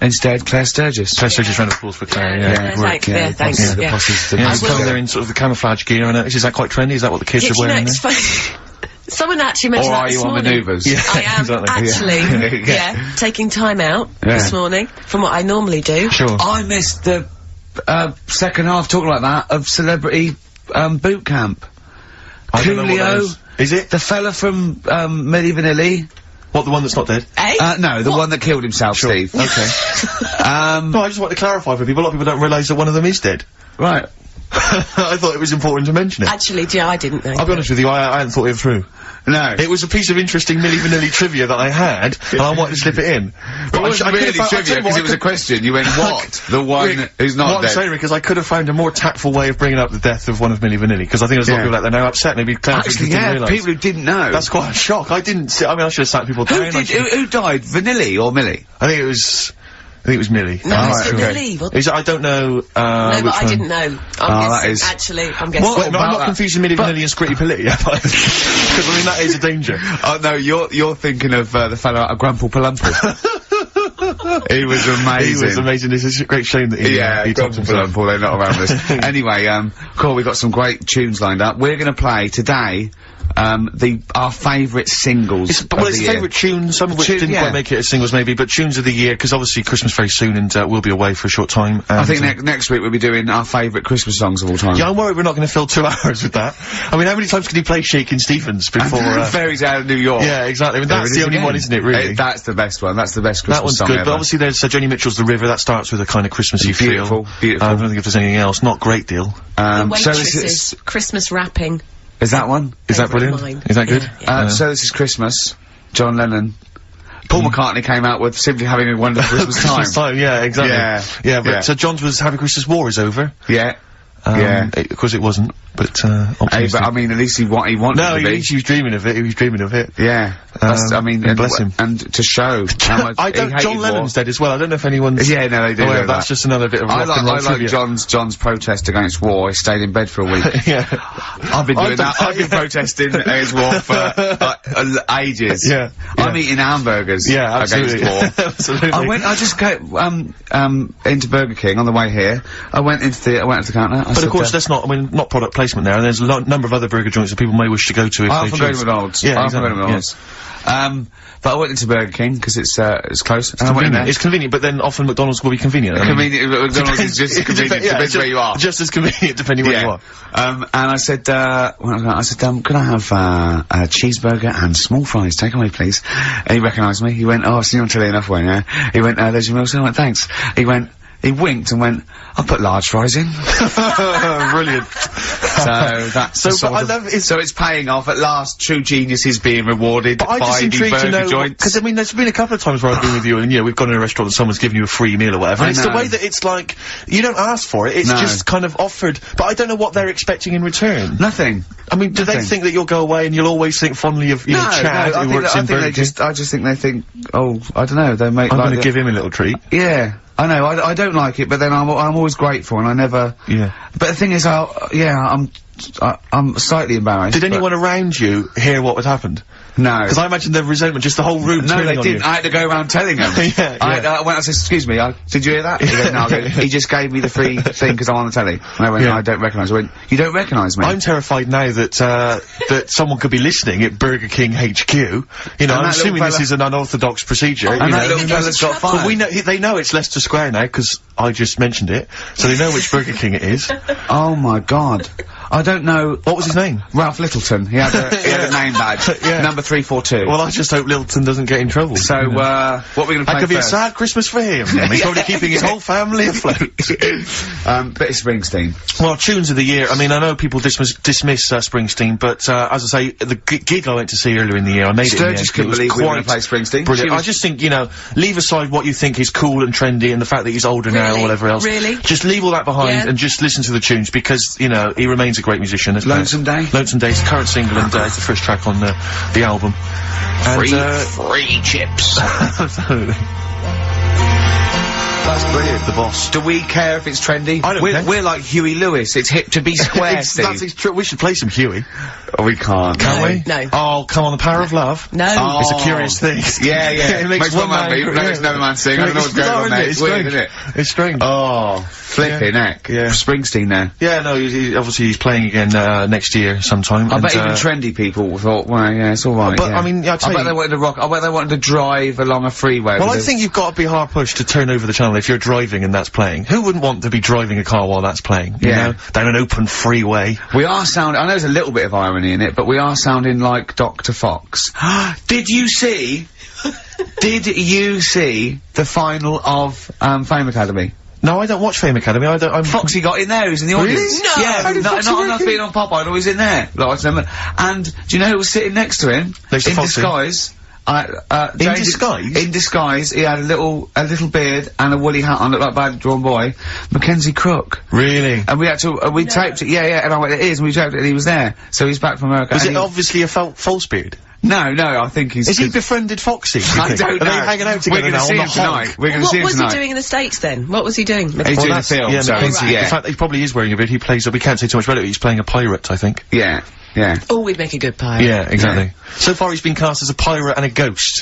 S1: Instead, Claire Sturgis.
S2: Claire Sturgis, round of applause for Claire, yeah.
S4: Thanks, yeah, thanks,
S1: Yeah, the
S4: yeah.
S1: posses,
S2: Yeah, he's coming there in sort of the camouflage gear, and is that quite trendy? Is that what the kids are wearing
S4: it's
S2: now?
S4: funny. Someone actually mentioned
S1: Or
S4: that
S1: are
S4: this
S1: you on
S4: morning.
S1: manoeuvres?
S2: Yeah,
S4: I am
S2: exactly.
S4: actually, taking time out this morning from what I normally do.
S2: Sure.
S1: I missed the, second half, talking like that, of Celebrity, Boot Camp.
S2: I don't know what that
S1: Coolio.
S2: is. Is it?
S1: The fella from, Milli Vanilli.
S2: What, the one that's not dead?
S4: Eh?
S1: No, the one that killed himself,
S2: Sure.
S1: Steve.
S2: Okay. No, I just want to clarify for people. A lot of people don't realise that one of them is dead.
S1: Right.
S2: I thought it was important to mention it.
S4: Actually, yeah, I didn't know.
S2: I'll be honest with you, I hadn't thought it through.
S1: No.
S2: It was a piece of interesting Milli Vanilli trivia that I had, and I wanted to slip it in.
S1: It wasn't really trivia, because it was a question. You went, what? The one who's not
S2: What
S1: dead.
S2: I'm saying, because I could have found a more tactful way of bringing up the death of one of Milli Vanilli, because I think there's a lot of people out there now upset, maybe Claire
S1: Actually,
S2: didn't
S1: yeah,
S2: realise.
S1: people who didn't know.
S2: That's quite a shock. I didn't see, I mean, I should have sat people down.
S1: Who died? Vanilli or Millie?
S2: I think it was Millie.
S4: No, it's
S1: okay.
S4: Vanilli. What?
S2: Is it, I don't know,
S4: No, but
S2: which
S4: I
S2: one.
S4: didn't know.
S1: that is-
S4: Actually, I'm guessing.
S2: Well, I'm
S1: about
S2: not
S1: that?
S2: confusing Milli Vanilli and Scritti Politti, because I mean, that is a danger.
S1: Oh, no, you're thinking of, the fellow out of Grumple Palumple. He was amazing.
S2: He was amazing. It's a great shame that he topped
S1: Grumple
S2: himself.
S1: Palumple, they're not around us. Anyway, cool, we've got some great tunes lined up. We're gonna play today, our favourite singles
S2: Well,
S1: of
S2: it's
S1: the
S2: a
S1: year.
S2: favourite tune, some of which
S1: Tune,
S2: didn't
S1: yeah.
S2: quite make it as singles maybe, but tunes of the year, because obviously Christmas very soon, and we'll be away for a short time.
S1: I think next week we'll be doing our favourite Christmas songs of all time.
S2: Yeah, I'm worried we're not going to fill 2 hours with that. I mean, how many times can you play Shakin' Stevens before,
S1: Fairy Tale of New York.
S2: Yeah, exactly. I mean, that's the only one, isn't it, really?
S1: That's the best one. That's the best Christmas
S2: That one's
S1: song
S2: good,
S1: ever.
S2: but obviously there's Joni Mitchell's The River, that starts with a kind of Christmassy
S1: Beautiful,
S2: feel.
S1: beautiful.
S2: I don't think if there's anything else. Not great deal.
S4: The
S1: so this
S4: Waitresses,
S1: is
S4: Christmas wrapping.
S1: that one?
S2: Is that
S4: Favourite
S2: brilliant?
S4: of mine.
S2: Is that good?
S4: Yeah,
S1: So this is Christmas. John Lennon. Paul McCartney came out with Simply Having a Wonderful Christmas Time.
S2: Christmas time, yeah, exactly.
S1: Yeah,
S2: Yeah, but,
S1: yeah.
S2: so John's was Happy Christmas War is over.
S1: Yeah. Yeah.
S2: Of course it wasn't, but,
S1: Hey,
S2: optimistic.
S1: but I mean, at least he wanted
S2: No,
S1: to be.
S2: he was dreaming of it, he was dreaming of it.
S1: Yeah. That's, I mean,
S2: and bless him.
S1: And to show how much
S2: I don't,
S1: he hated
S2: John Lennon's dead as well, I don't know if anyone's...
S1: war. Yeah, no, they do.
S2: Oh, yeah,
S1: know
S2: that's
S1: that.
S2: just another bit of
S1: I
S2: rock and roll
S1: like
S2: trivia.
S1: John's protest against war. He stayed in bed for a week.
S2: Yeah.
S1: I've been doing that.
S2: don't-
S1: I've been protesting against war for ages.
S2: Yeah,
S1: I'm
S2: yeah.
S1: eating hamburgers
S2: Yeah, absolutely.
S1: against war.
S2: Absolutely.
S1: I just go into Burger King on the way here. I went to the counter. I
S2: But
S1: said,
S2: of course, that's not, I mean, not product placement there, and there's a number of other burger joints that people may wish to go to if
S1: I'm
S2: they
S1: from going
S2: choose.
S1: to McDonald's.
S2: Yeah,
S1: I'm
S2: exactly,
S1: from going to McDonald's. But I went into Burger King because it's close. And I went in there.
S2: It's convenient, but then often McDonald's will be convenient. I mean,
S1: Convenient. McDonald's is just convenient.
S2: yeah,
S1: Depends where you are.
S2: Just as convenient depending where you are.
S1: And I said, could I have a cheeseburger and small fries? Take away, please. And he recognised me. He went, oh, I've seen you on telly enough, won't you? He went, there's your meal, sir. I went, thanks. He winked and went, I'll put large fries in.
S2: Brilliant.
S1: So that's the sort
S2: but I
S1: of-
S2: love it's.
S1: so it's paying off at last. True genius is being rewarded
S2: But I'm
S1: by
S2: just
S1: the
S2: intrigued to
S1: burger
S2: know,
S1: joints.
S2: because I mean, there's been a couple of times where I've been with you, and we've gone in a restaurant and someone's given you a free meal or whatever.
S1: I
S2: And it's the
S1: know.
S2: way that it's like you don't ask for it; it's
S1: No.
S2: just kind of offered. But I don't know what they're expecting in return.
S1: Nothing.
S2: I mean, do they
S1: Nothing.
S2: think that you'll go away and you'll always think fondly of Chad who works in Burger King?
S1: I just think they think, oh, I don't know, they make
S2: I'm
S1: like
S2: going to
S1: the-
S2: give him a little treat.
S1: Yeah, I know. I don't like it, but then I'm always grateful, and I never.
S2: Yeah.
S1: But the thing is, I'm slightly embarrassed.
S2: Did
S1: but-
S2: anyone around you hear what had happened?
S1: No.
S2: Because I imagine the resentment, just the whole room
S1: No,
S2: turning
S1: they
S2: on
S1: didn't.
S2: you.
S1: I had to go around telling them.
S2: Yeah,
S1: I went, I said, excuse me, did you hear that? He goes, no, I go, he just gave me the free thing because I'm on the telly. And I went, no, I don't recognise. I went, you don't recognise me?
S2: I'm terrified now that, that someone could be listening at Burger King HQ. You know, I'm assuming this is an unorthodox procedure.
S1: And that little fella's got fired.
S2: But we know, they know it's Leicester Square now, because I just mentioned it. So they know which Burger King it is.
S1: Oh my god. I don't know.
S2: What was his name?
S1: Ralph Littleton. He had a name badge.
S2: Yeah.
S1: Number 342.
S2: Well, I just hope Littleton doesn't get in trouble.
S1: So, what are we gonna play
S2: That could be a
S1: first?
S2: sad Christmas for him. He's probably keeping his whole family afloat.
S1: Bit of Springsteen.
S2: Well, tunes of the year. I mean, I know people dismiss Springsteen, but as I say, the gig I went to see earlier in the year, I made it in the end.
S1: Sturgis couldn't believe we were gonna play Springsteen.
S2: Brilliant. I just think, you know, leave aside what you think is cool and trendy and the fact that he's older now or whatever else.
S4: Really?
S2: Just leave all that behind and just listen to the tunes because, you know, he remains a great musician.
S1: Lonesome Day?
S2: Lonesome Day, it's the current single and it's the first track on the album.
S1: Free chips.
S2: Absolutely. That's brilliant, the boss.
S1: Do we care if it's trendy?
S2: I don't care.
S1: We're like Huey Lewis. It's hip to be square, Steve.
S2: We should play some Huey.
S1: Oh, we can't.
S2: Can we?
S4: No.
S2: Oh, come on, the power of love.
S4: No.
S1: Oh.
S2: It's a curious thing.
S1: Yeah, yeah.
S2: It makes one man
S1: beat, makes another man sing. I don't know what's going on there. It's weird, isn't it?
S2: It's strange.
S1: Oh, flipping heck.
S2: Yeah.
S1: Springsteen there.
S2: Yeah, no, obviously he's playing again next year sometime.
S1: I bet even trendy people thought, well, yeah, it's alright.
S2: But,
S1: yeah.
S2: I mean, I
S1: bet they wanted to rock. I bet they wanted to drive along a freeway.
S2: Well, I think you've got to be hard pushed to turn over the channel if you're driving and that's playing. Who wouldn't want to be driving a car while that's playing? You know? Down an open freeway.
S1: We are sounding, I know there's a little bit of irony in it, but we are sounding like Dr. Fox. Did you see the final of, Fame Academy?
S2: No, I don't watch Fame Academy.
S1: Foxy got in there, he was in the audience.
S4: No!
S1: Yeah, not enough being on Pop Idol, he was in there. And, do you know who was sitting next to him?
S2: Next to
S1: in
S2: Foxy?
S1: disguise.
S2: In disguise?
S1: In disguise, he had a little beard and a woolly hat on, looked like a badly drawn boy. Mackenzie Crook.
S2: Really?
S1: And we had to, we taped it, and I went, it is, and we taped it, and he was there. So he's back from America.
S2: Was it obviously a false beard?
S1: No, I think he's...
S2: Is he befriended Foxy?
S1: I don't know.
S2: Are they hanging out together
S1: We're
S2: now
S1: gonna see
S2: on the
S1: him tonight.
S2: hog?
S1: We're gonna see him
S4: What was he
S1: tonight.
S4: doing in the States then? What was he doing?
S1: He's doing a film,
S2: Yeah,
S1: so,
S2: Mackenzie.
S1: yeah.
S2: The fact that he probably is wearing a beard, he plays, we can't say too much about it, he's playing a pirate, I think.
S1: Yeah.
S4: Oh, we'd make a good pirate.
S2: Yeah, exactly. So far he's been cast as a pirate and a ghost,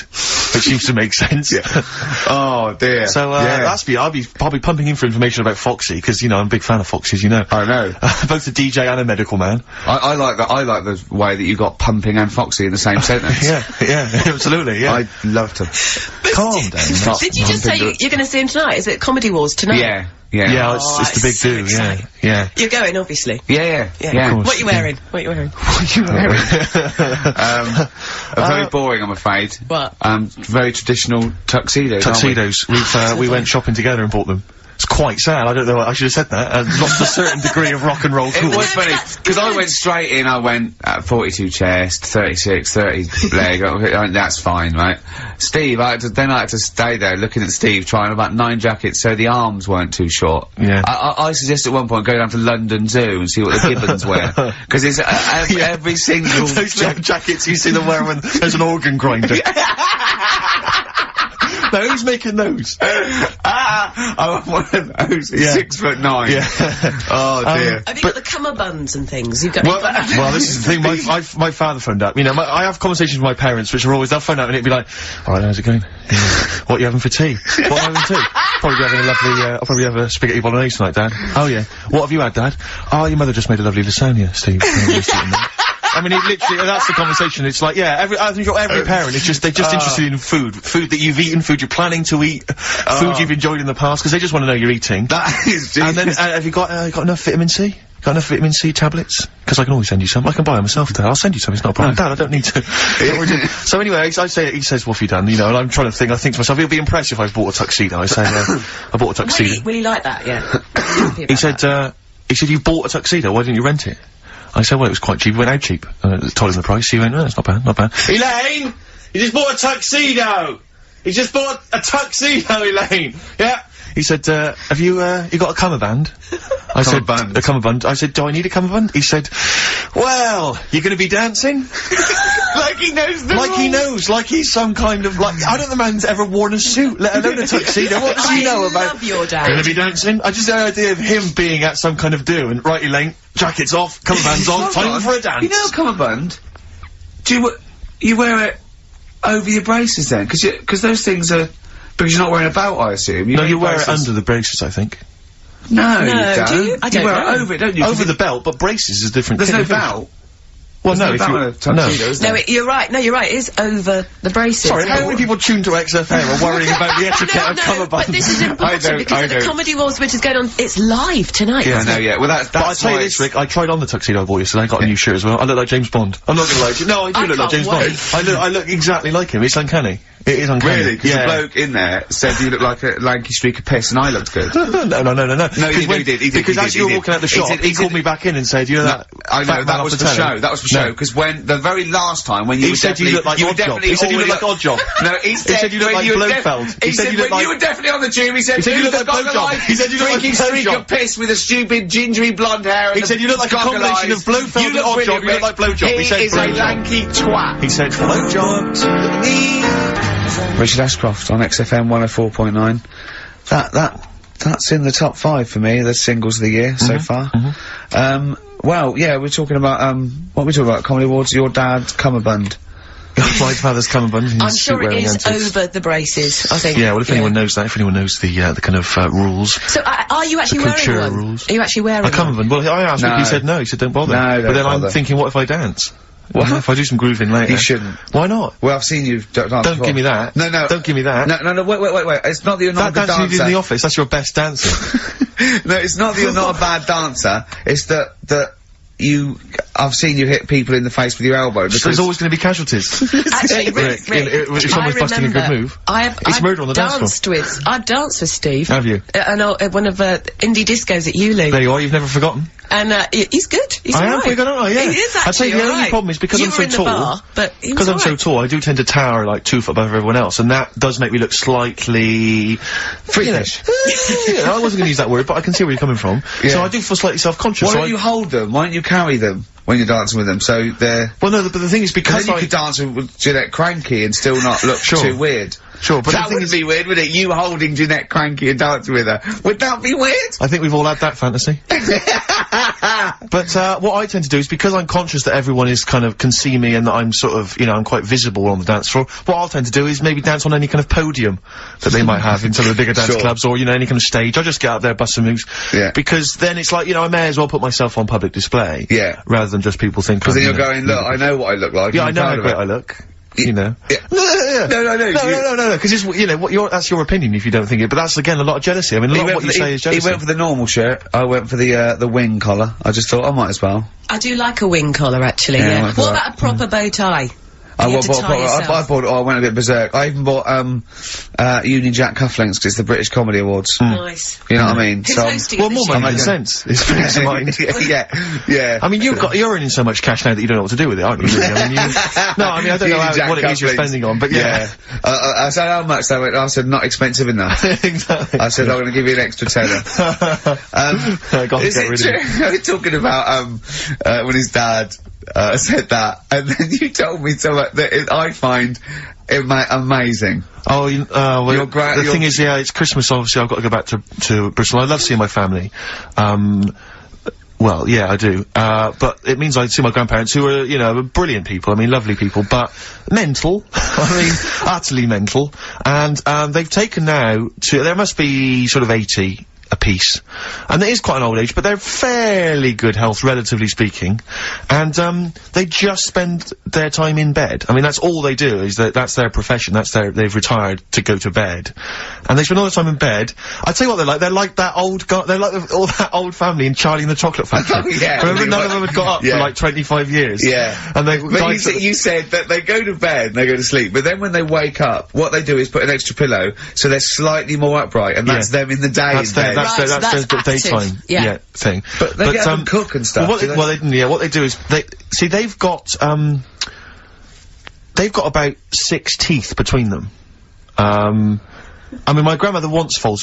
S2: which seems to make sense.
S1: Oh, dear.
S2: So, I'll be probably pumping in for information about Foxy, because, you know, I'm a big fan of Foxy's, you know.
S1: I know.
S2: Both a DJ and a medical man.
S1: I like the way that you got pumping and Foxy in the same sentence.
S2: yeah, absolutely, yeah.
S1: I'd love to.
S2: Calm down.
S1: Stop
S4: Did you just say
S1: pumping
S4: you're going to see him tonight? Is it Comedy Wars tonight?
S1: Yeah.
S2: Yeah, it's the big
S4: so
S2: do,
S4: exciting.
S2: yeah.
S4: You're going, obviously.
S1: Yeah.
S2: Of course.
S4: What are you wearing? What are you wearing?
S1: Very boring, I'm afraid.
S4: What?
S1: Very traditional tuxedos. aren't we?
S2: Tuxedos. We went shopping together and bought them. It's quite sad. I don't know. I should have said that. Lost a certain degree of rock and roll cool.
S1: It was funny, because I went straight in, I went, 42 chest, 36, 30 leg, that's fine, right? Steve, I had to stay there looking at Steve trying about 9 jackets so the arms weren't too short.
S2: Yeah.
S1: I suggested at one point go down to London Zoo and see what the gibbons wear. Because it's, every single...
S2: Those little jackets you see them wear when there's an organ grinder. No, who's making those?
S1: I want one of those. 6'9".
S2: Yeah.
S1: Oh dear.
S4: Have you got the cummerbuns and things? You've got.
S2: Well, this is the thing. My father phoned up. You know, I have conversations with my parents, which are always they'll phone up and it'd be like, "All right, how's it going? What are you having for tea? What are you having for tea? Probably having a lovely. I'll probably have a spaghetti bolognese tonight, Dad. Oh yeah. What have you had, Dad? Oh, your mother just made a lovely lasagna, Steve. I mean, it literally, that's the conversation. It's like, yeah, I think every parent is just, they're just interested in food that you've eaten, food you're planning to eat, food you've enjoyed in the past, because they just want to know you're eating.
S1: That is
S2: And then, have you got enough vitamin C? Got enough vitamin C tablets? Because I can always send you some. I can buy them myself, Dad. I'll send you some. It's not a problem. Dad, I don't need to. So anyway, he says, what have you done? You know, and I'm trying to think, I think to myself, he'll be impressed if I bought a tuxedo. I say, I bought a tuxedo.
S4: Will he like that? Yeah.
S2: He said, you bought a tuxedo, why didn't you rent it? I said, well, it was quite cheap. We went out cheap. Told him the price. He went, no, it's not bad, not bad. Elaine! You just bought a tuxedo! He just bought a tuxedo, Elaine! Yeah? He said, have you got a cummerbund? I said, a cummerbund. I said, do I need a cummerbund? He said, well, you're gonna be dancing?
S1: Like he knows the
S2: Like he knows, like he's some kind of, like, I don't know the man's ever worn a suit, let alone a tuxedo. What does he know about?
S4: I love your dad.
S2: Gonna be dancing? I just had the idea of him being at some kind of do, and right, Elaine, jackets off, cummerbunds on, time for a dance.
S1: You know a cummerbund? you wear it over your braces then? Because those things are... Because you're not wearing a belt, I assume.
S2: No, you wear it under the braces, I think.
S1: No, you don't.
S4: Do you? I don't
S1: wear
S4: know.
S1: it over it, don't you?
S2: Over the belt, but braces is different.
S1: There's no belt.
S2: Well, no,
S1: There's
S2: if
S1: no
S2: you...
S1: belt in a tuxedo, is there?
S4: No, you're right. No, you're right. It is over the braces.
S2: Sorry, how many people tuned to XFM are worrying about the etiquette of cover
S4: but
S2: buttons?
S4: this is important because of the Comedy Awards which is going on. It's live tonight.
S1: Yeah, I
S4: isn't
S1: know,
S4: it?
S1: yeah. Well, that's
S2: But I'll tell you this, Rick, I tried on the tuxedo I bought yesterday, I got a new shirt as well. I look like James Bond. I'm not gonna lie to you. No, I do look like
S4: can't
S2: James
S4: wait.
S2: Bond. I look exactly like him. It's uncanny. It is uncanny.
S1: Really? Because
S2: Yeah.
S1: the bloke in there said you look like a lanky streak of piss and I looked good.
S2: No,
S1: No, he did.
S2: Because as you were walking out the shop, he called me back in and said, you know that...
S1: I know,
S2: fat man
S1: that
S2: off
S1: was
S2: the
S1: for
S2: telly?
S1: show. That was for show. Because when, the very last time, when you
S2: He
S1: were
S2: said you look like Oddjob. He said you look like Oddjob.
S1: No, he said
S2: you look like Blofeld.
S1: He said when you were definitely on the tube, he said
S2: you
S1: who's
S2: look
S1: the
S2: like
S1: goggle-eyed
S2: Blowjob. He said you look like
S1: drinking streak
S2: Blowjob.
S1: of piss with a stupid gingery blonde hair and
S2: He said you look like a combination of Blofeld and Oddjob. You look like Blowjob. He said
S1: He is a
S2: Blowjob.
S1: lanky twat.
S2: He said Blowjob.
S1: Richard Ashcroft on XFM 104.9. That's in the top 5 for me, the singles of the year so far. Well, yeah, we're talking about, what are we talking about? Comedy Awards, your dad, cummerbund.
S2: My father's cummerbund.
S4: I'm sure it is over the braces, I think.
S2: Yeah, well, if anyone knows that, if anyone knows the kind of, rules.
S4: So, are you actually wearing
S2: cultural
S4: one?
S2: rules.
S4: Are you actually wearing
S2: A cummerbund? Well, I asked him, he said no, he said don't bother.
S1: No, don't
S2: But then
S1: bother.
S2: I'm thinking, what if I dance?
S1: What?
S2: If I do some grooving later?
S1: You shouldn't.
S2: Why not?
S1: Well, I've seen you dance
S2: Don't
S1: before.
S2: give me that.
S1: No, no.
S2: Don't give me that.
S1: No, wait. It's not that you're not
S2: That
S1: a good
S2: dancing you did in the
S1: dancer.
S2: office, that's your best dancing.
S1: No, it's not that you're not a bad dancer. It's that I've seen you hit people in the face with your elbow.
S2: So there's always going to be casualties.
S4: Actually, Rick,
S2: It's almost busting a good move. It's murder on the dance floor.
S4: I've danced with Steve.
S2: Have you?
S4: At one of indie discos at Uli.
S2: There you are, you've never forgotten.
S4: And he's good. He's
S2: I am
S4: alright.
S2: figured out, yeah.
S4: He is actually
S2: I'd say the only
S4: alright.
S2: problem is because
S4: You
S2: I'm
S4: were
S2: so
S4: in the
S2: tall.
S4: bar, but he was
S2: Because I'm so
S4: alright.
S2: tall, I do tend to tower like 2 foot above everyone else, and that does make me look slightly
S1: freakish.
S2: I wasn't going to use that word, but I can see where you're coming from.
S1: Yeah.
S2: So I do feel slightly self-conscious.
S1: Why
S2: so
S1: don't you hold them? Why don't you carry them when you're dancing with them? So they're...
S2: Well, no, but the thing is because
S1: then you could dance with Jeanette Cranky and still not look too weird.
S2: Sure, but
S1: that
S2: the thing
S1: would
S2: is,
S1: be weird, wouldn't it? You holding Jeanette Cranky and dancing with her. Would that be weird?
S2: I think we've all had that fantasy. But what I tend to do is because I'm conscious that everyone is can see me and that I'm sort of, I'm quite visible on the dance floor, what I'll tend to do is maybe dance on any kind of podium that they might have in some of the bigger dance clubs or, any kind of stage. I'll just get up there, bust some moves.
S1: Yeah.
S2: Because then it's like, I may as well put myself on public display.
S1: Yeah.
S2: Rather than just people think
S1: Because then you're going, look, I know what I look like.
S2: Yeah,
S1: I'm
S2: I know
S1: proud
S2: how
S1: of
S2: great
S1: it.
S2: I look.
S1: Yeah.
S2: No.
S1: No,
S2: Because it's, that's your opinion if you don't think it, but that's again a lot of jealousy. I mean, a lot of what you say is jealousy.
S1: He went for the normal shirt, I went for the wing collar. I just thought I might as well.
S4: I do like a wing collar, actually,
S1: Yeah,
S4: yeah. What about a proper bow tie?
S1: I
S4: You had to tie yourself.
S1: bought it, I went a bit berserk. I even bought, Union Jack cufflinks, because it's the British Comedy Awards.
S4: Nice.
S1: You know what I mean?
S4: Who's
S1: So,
S4: hosting
S2: Well,
S4: it
S2: more
S4: this
S2: money
S4: year?
S2: than sense. It's brings to mind.
S1: yeah.
S2: I mean, you're earning so much cash now that you don't know what to do with it, aren't you? Really? I mean, I don't
S1: Union
S2: know
S1: Jack
S2: what it is you're
S1: cufflinks.
S2: spending on, but yeah.
S1: I said how much, they went, I said not expensive enough.
S2: Exactly.
S1: I said I'm gonna give you an extra tenner. Is it true? We're talking about, when his dad, said that, and then you told me something that I find amazing.
S2: Oh, well, the thing is, it's Christmas, obviously, I've got to go back to Bristol. I love seeing my family. Well, yeah, I do. But it means I see my grandparents who are, brilliant people. I mean, lovely people, but mental. I mean, utterly mental. And, they've taken now there must be sort of 80 a piece. And it is quite an old age, but they're fairly good health, relatively speaking. And, they just spend their time in bed. I mean, that's all they do, that's their profession, they've retired to go to bed. And they spend all the time in bed. I tell you what they're like that old they're like all that old family in Charlie and the Chocolate Factory.
S1: Oh, yeah.
S2: Remember, none of them had got up for like 25 years.
S1: Yeah.
S2: And they
S1: But you said that they go to bed and they go to sleep, but then when they wake up, what they do is put an extra pillow, so they're slightly more upright, and that's them in the day in bed.
S2: That's their daytime thing.
S1: But they get up and cook and stuff.
S2: What they do is they've got about 6 teeth between them. I mean, my grandmother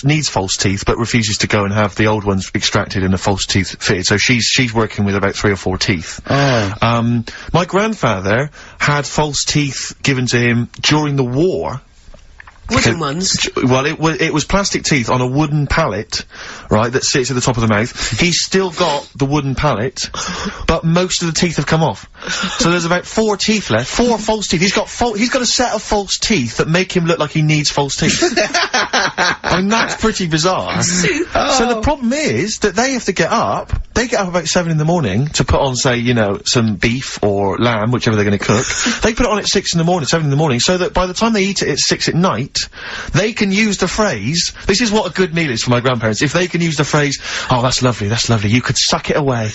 S2: needs false teeth, but refuses to go and have the old ones extracted and the false teeth fitted. So she's working with about 3 or 4 teeth.
S1: Oh.
S2: My grandfather had false teeth given to him during the war.
S4: Wooden ones?
S2: Well, it was plastic teeth on a wooden pallet, right, that sits at the top of the mouth. He's still got the wooden pallet, but most of the teeth have come off. So there's about 4 teeth left, 4 false teeth. He's got a set of false teeth that make him look like he needs false teeth. I mean, that's pretty bizarre. So the problem is that they have to get up. They get up about 7 in the morning to put on, say, you know, some beef or lamb, whichever they're going to cook. They put it on at 6 in the morning, 7 in the morning, so that by the time they eat it at 6 at night, they can use the phrase, this is what a good meal is for my grandparents, if they can use the phrase, oh, that's lovely, you could suck it away.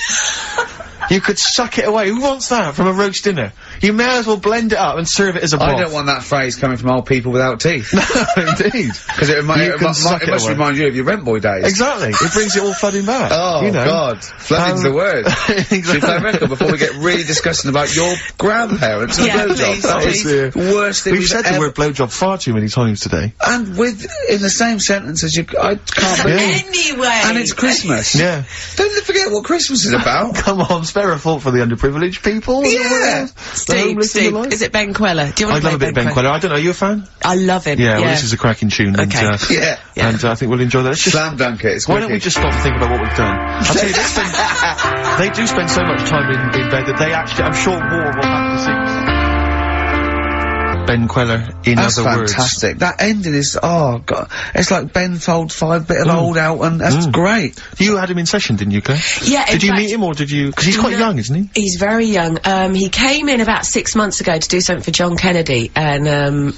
S2: You could suck it away. Who wants that from a roast dinner? You may as well blend it up and serve it as a broth.
S1: I don't want that phrase coming from old people without teeth.
S2: No, indeed.
S1: Because it must remind you of your rent boy days.
S2: Exactly. It brings it all flooding back.
S1: Oh,
S2: you know.
S1: God. Flooding's the word.
S2: Exactly.
S1: Should we play a record before we get really disgusting about your grandparents and blowjobs? That is the worst thing
S2: we've said the word blowjob far too many times today.
S1: And in the same sentence as you, I can't believe.
S4: Anyway.
S1: And it's Christmas.
S2: Yeah.
S1: Don't forget what Christmas is about.
S2: Come on, spare a thought for the underprivileged people.
S1: Yeah.
S4: Steve, is it Ben Queller? Do you want to
S2: I love a bit of Ben Queller. I don't know, are you a fan?
S4: I love him.
S2: Yeah, well, this is a cracking tune.
S4: Okay.
S2: And I think we'll enjoy that. Let's just
S1: slam dunk it.
S2: Why don't we just stop and think about what we've done? I'll tell you, they do spend so much time in bed that they actually, I'm sure, more will have to sing. Ben Queller, in other words.
S1: That's fantastic. That ending is, oh, God. It's like Ben Folds 5, bit of old out, and that's great.
S2: You had him in session, didn't you, Claire?
S4: Yeah,
S2: Did you meet him, or did you... Because he's quite young, isn't he?
S4: He's very young. He came in about 6 months ago to do something for John Kennedy, and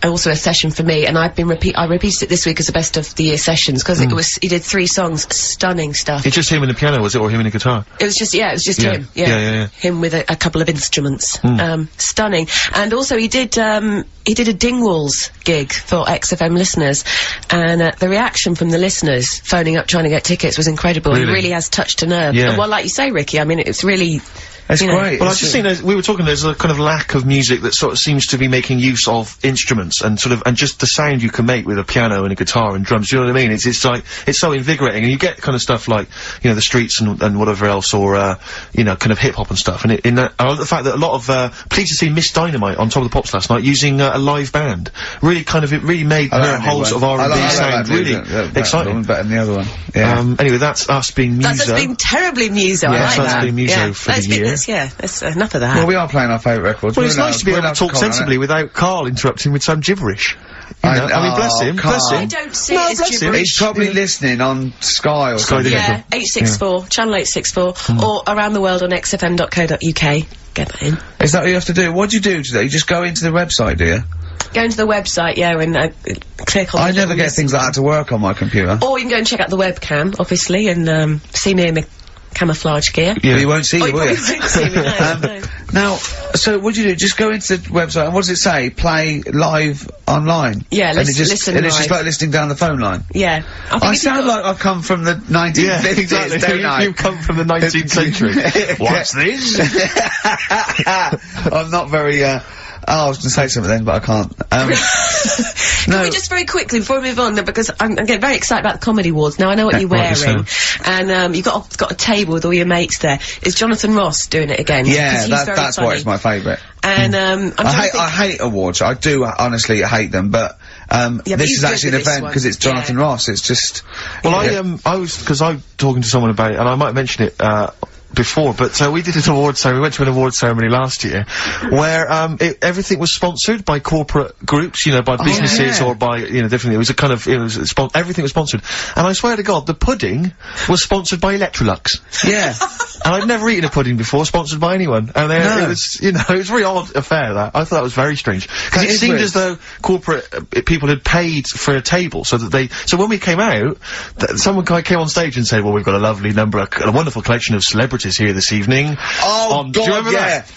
S4: also a session for me, and I repeated it this week as a best of the year sessions, because he did 3 songs, stunning stuff.
S2: It's just him and the piano, was it, or him and a guitar?
S4: It was just him. Yeah. Him with a couple of instruments. Stunning. And also he did a Dingwalls gig for XFM listeners, and the reaction from the listeners phoning up trying to get tickets was incredible.
S2: Really?
S4: He really has touched a nerve.
S2: Yeah.
S4: Well, like you say, Ricky, I mean, it's really...
S1: It's great.
S2: Well, I just think we were talking, there's a kind of lack of music that sort of seems to be making use of instruments and and just the sound you can make with a piano and a guitar and drums, you know what I mean? It's like, it's so invigorating, and you get kind of stuff like, you know, the Streets and whatever else, or, you know, kind of hip-hop and stuff, and I love the fact that a lot of, pleased to see Miss Dynamite on Top of the Pops last night using a live band. Really it really made her whole sort of R&B sound really exciting.
S1: Better than the other one. Yeah.
S2: Anyway, that's us being Muso.
S4: That's us being terribly Muso, I like that.
S2: That's us being Muso for the year.
S4: That's enough of that.
S1: Well, we are playing our favourite records.
S2: Well, it's nice to be able to talk sensibly without Carl interrupting with some gibberish. You know? I mean, bless him, bless him.
S4: I don't see it as gibberish.
S1: He's probably listening on Sky or something.
S4: Yeah, 864, channel 864, or around the world on xfm.co.uk. Get that in.
S1: Is that what you have to do? What do you do today? You just go into the website, do you?
S4: Go into the website, and click on...
S1: I never get things like that to work on my computer.
S4: Or you can go and check out the webcam, obviously, and see me in the camouflage gear.
S1: Yeah, you won't see you, will you?
S4: You won't see me, no.
S1: Now, so what do you do? Just go into the website, and what does it say? Play live online?
S4: Yeah, listen
S1: and it's just like listening down the phone line?
S4: Yeah.
S1: I sound like I've come from the 1950s,
S2: yeah, exactly.
S1: don't I?
S2: You come from the 19th century. What's this?
S1: I'm not very, I was going to say something then, but I can't.
S4: Can we just very quickly, before we move on, because I'm getting very excited about the Comedy Awards. Now, I know what you're wearing, and you've got a table with all your mates there. Is Jonathan Ross doing it again?
S1: Yeah, that's why it's my favourite.
S4: And,
S1: I hate awards. I do honestly hate them, but this is actually an event because it's Jonathan Ross. It's just...
S2: Well, I was talking to someone about it, and I might mention it, before, but we did an award ceremony. We went to an award ceremony last year where everything was sponsored by corporate groups, you know, by businesses or by, you know, different. It was a kind of, everything was sponsored. And I swear to God, the pudding was sponsored by Electrolux.
S1: Yeah.
S2: And I'd never eaten a pudding before sponsored by anyone. And it was, you know, it was a very odd affair, that. I thought that was very strange. Because it seemed as though corporate people had paid for a table so that so when we came out, someone came on stage and said, well, we've got a lovely number, a wonderful collection of celebrities here this evening.
S1: Oh, God,
S2: do you remember that?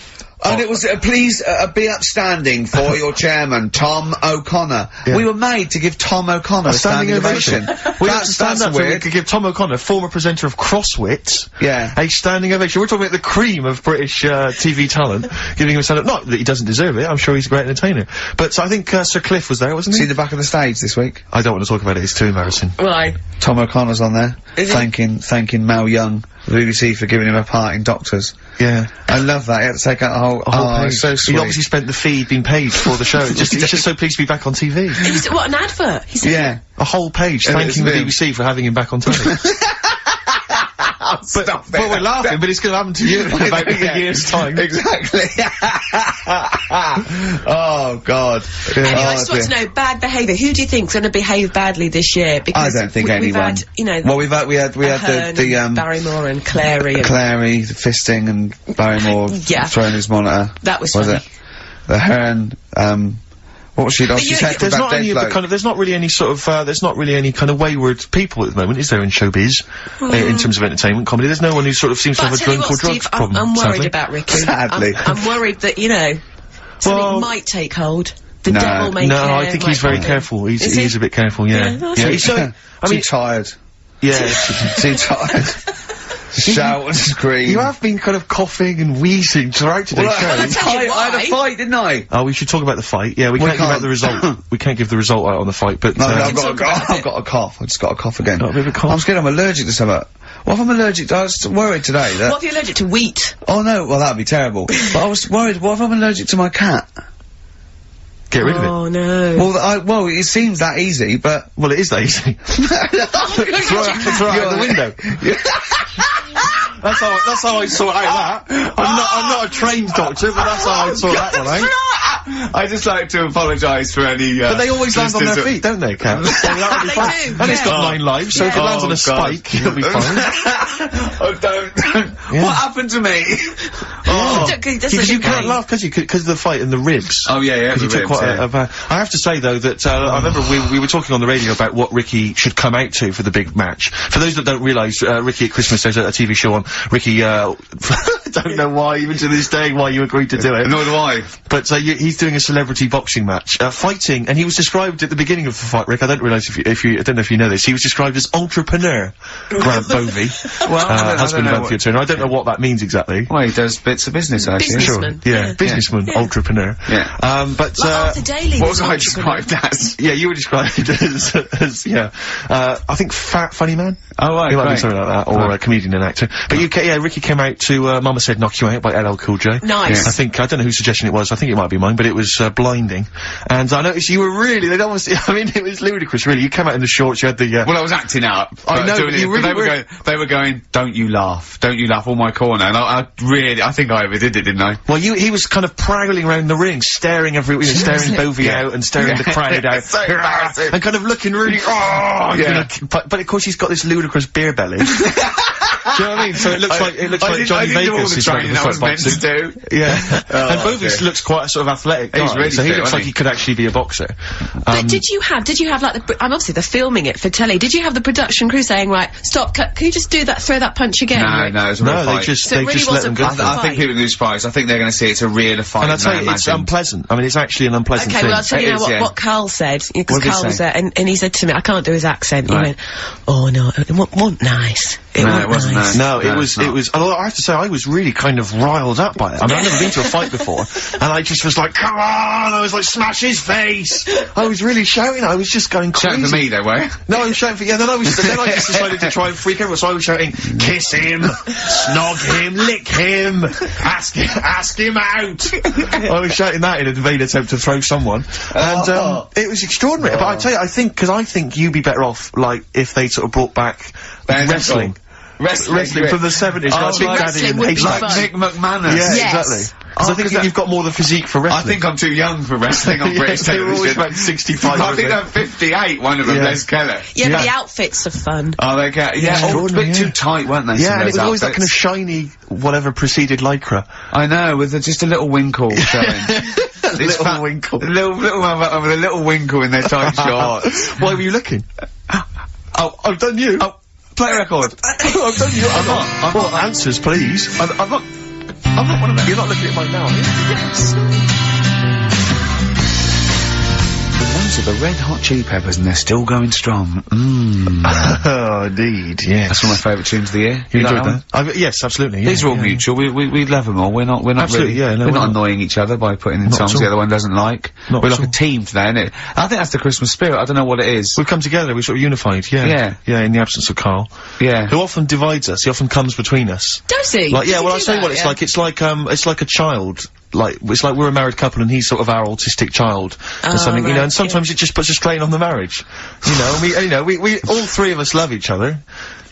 S1: And it was, please, be upstanding for your chairman, Tom O'Connor. Yeah. We were made to give Tom O'Connor a standing ovation.
S2: We had to stand up so we could give Tom O'Connor, former presenter of Crosswits, a standing ovation. We're talking about the cream of British, TV talent, giving him a stand-up. Not that he doesn't deserve it, I'm sure he's a great entertainer. But I think, Sir Cliff was there, wasn't he?
S1: See the back of the stage this week?
S2: I don't want to talk about it, it's too embarrassing.
S4: Why?
S1: Tom O'Connor's on there, thanking Mal Young the BBC for giving him a part in Doctors.
S2: Yeah.
S1: I love that. He had to take out a whole page. So sweet.
S2: He obviously spent the fee being paid for the show. He's just so pleased to be back on TV.
S4: It was, what, an advert? He said.
S1: Yeah.
S2: A whole page thanking the BBC for having him back on telly. But we're laughing, but it's going to happen to you in about a year's time.
S1: Exactly. Oh, God.
S4: Anyway, I just want to know, bad behaviour. Who do you think's going to behave badly this year? Because
S1: I don't think anyone.
S4: We've had, you know...
S1: Well, we had the
S4: Barrymore and Clary and...
S1: Clary, the fisting, and Barrymore throwing his monitor.
S4: That was funny.
S1: It? The Hearn, what was she like?
S2: There's not any there's not really any sort of, there's not really any kind of wayward people at the moment, is there, in showbiz? In terms of entertainment comedy, there's no one who sort of seems to have a drunk or drugs problem.
S4: I'm worried about Ricky.
S1: Sadly.
S4: I'm worried that, you know, something might take hold. The devil may care.
S2: No, I think he's very careful. He's a bit careful, yeah. He's so,
S1: too tired.
S2: Yeah.
S1: Too tired. Shout and scream.
S2: You have been kind of coughing and wheezing throughout today's show.
S1: I had a fight, didn't I?
S2: Oh, we should talk about the fight. Yeah, we can't give out the result. We can't give the result out on the fight, but...
S1: No, I've got a cough. I just got a cough again.
S2: Got a bit of a cough.
S1: I'm scared I'm allergic to something. What if I'm allergic to... I was worried today that...
S4: What if you're allergic to wheat?
S1: Oh, no. Well, that'd be terrible. But I was worried, what if I'm allergic to my cat?
S2: Get rid of it.
S4: Oh, no.
S1: Well, it seems that easy, but...
S2: Well, it is that easy. Throw it out the window. That's how I sort out that. I'm not a trained doctor, but that's how I sort that one out.
S1: I just like to apologise for any,
S2: But they always land on their feet, don't they, Cam?
S4: They do.
S2: And it's got 9 lives, so if it lands on a spike, it'll be fine.
S1: Oh, don't. Yeah. What happened to me?
S2: Because you can't laugh, because of the fight and the ribs.
S1: Oh, yeah,
S2: Because you took quite a I have to say, though, that, I remember we were talking on the radio about what Ricky should come out to for the big match. For those that don't realise, Ricky at Christmas, there's a TV show on. Ricky, I don't know why, even to this day, why you agreed to do it.
S1: Nor do I.
S2: But, he's doing a celebrity boxing match, fighting, and he was described at the beginning of the fight, Rick, I don't realise I don't know if you know this, he was described as entrepreneur, Grant Bovey, husband of Anthea Turner. I don't know what that means exactly.
S1: Well, he does bits of business, I think.
S4: Businessman.
S2: Sure. Yeah, businessman, entrepreneur.
S1: Yeah.
S2: But,
S4: Arthur Daly
S1: what was I described as?
S2: Yeah, you were described as I think funny man?
S1: Oh, right,
S2: he might be something like that, or a comedian and actor. But Ricky came out to, Mama Said Knock You Out by LL Cool J.
S4: Nice.
S2: I don't know whose suggestion it was, I think it might be mine, but it was, blinding. And I noticed you were really, it was ludicrous, really. You came out in the shorts, you had the,
S1: Well, I was acting up.
S2: I know, but you really
S1: they were going, don't you laugh, all my corner, and I think I overdid it, didn't I?
S2: Well, he was kind of praggling around the ring, staring staring Bovey out and staring the crowd out.
S1: So embarrassing.
S2: And kind of looking really, but of course he's got this ludicrous beer belly. Do you know what I mean? So it looks like Johnny Vegas is like
S1: I was meant to do.
S2: Yeah. And Bovey looks quite a sort of athletic guy,
S1: really
S2: so he
S1: fit,
S2: looks like he could actually be a boxer.
S4: But did you have like obviously they're filming it for telly, did you have the production crew saying, right, stop, cut, can you just do that, throw that punch again?
S1: No, it was a real fight.
S2: They just let them go.
S1: I think people are going to be surprised. I think they're going to see it's a real fight.
S2: And I tell you, it's unpleasant. I mean, it's actually an unpleasant thing.
S4: Okay, well, I'll tell you now what Karl said, because Karl was there, and he said to me, I can't do his accent, he went, oh no, it wasn't nice. It wasn't nice.
S2: No, it was, although I have to say, I was really kind of riled up by it. I mean, I've never been to a fight before, and I just was like, come on! I was like, smash his face! I was really shouting, I was just going crazy.
S1: Shouting for me, though, were you?
S2: No, I was shouting for, then I just decided to try and freak everyone, so I was shouting, kiss him! Snog him! Lick him! Ask him out! I was shouting that in a vain attempt to throw someone, and, it was extraordinary, but I tell you, I think you'd be better off, like, if they sort of brought back wrestling. Wrestling from the 70s. Like Big Daddy and
S1: like Nick McManus.
S2: Yeah, exactly. Because I think you've got more the physique for wrestling.
S1: I think I'm too young for wrestling on British television.
S2: They were always about 65.
S1: I think they're 58, one of them, Les Keller.
S4: Yeah, but the outfits are fun.
S1: Oh, they get, a bit too tight, weren't they?
S2: Yeah, and it was always that kind of shiny, whatever preceded lycra.
S1: I know, with just a little winkle showing.
S2: A little winkle.
S1: Little with a little winkle in their tight shorts.
S2: Why were you looking? Oh, I've done you.
S1: Oh, play a record.
S2: I've done you. I'm not. Answers, please.
S1: I'm not one of them.
S2: You're not looking at mine now, are you?
S4: Yes.
S1: Those are the Red Hot Chili Peppers, and they're still going strong.
S2: Oh, indeed, yes.
S1: That's one of my favourite tunes of the year.
S2: You enjoyed that? Yes, absolutely. Yeah,
S1: these are all mutual. We love them all. We're not
S2: absolutely,
S1: really, we're not annoying each other by putting in songs the other one doesn't like.
S2: Not
S1: We're
S2: at
S1: like a
S2: all.
S1: team today, isn't it? I think that's the Christmas spirit. I don't know what it is.
S2: We've come together, we're sort of unified, yeah.
S1: Yeah.
S2: Yeah, in the absence of Karl.
S1: Yeah.
S2: Who often divides us, he often comes between us.
S4: Does he?
S2: Like, yeah,
S4: Does he
S2: well,
S4: do
S2: I'll tell you
S4: that?
S2: what,
S4: Yeah.
S2: it's like a child. Like, it's like we're a married couple and he's sort of our autistic child or something, you know,
S4: right,
S2: and sometimes it just puts a strain on the marriage. You know, we all three of us love each other.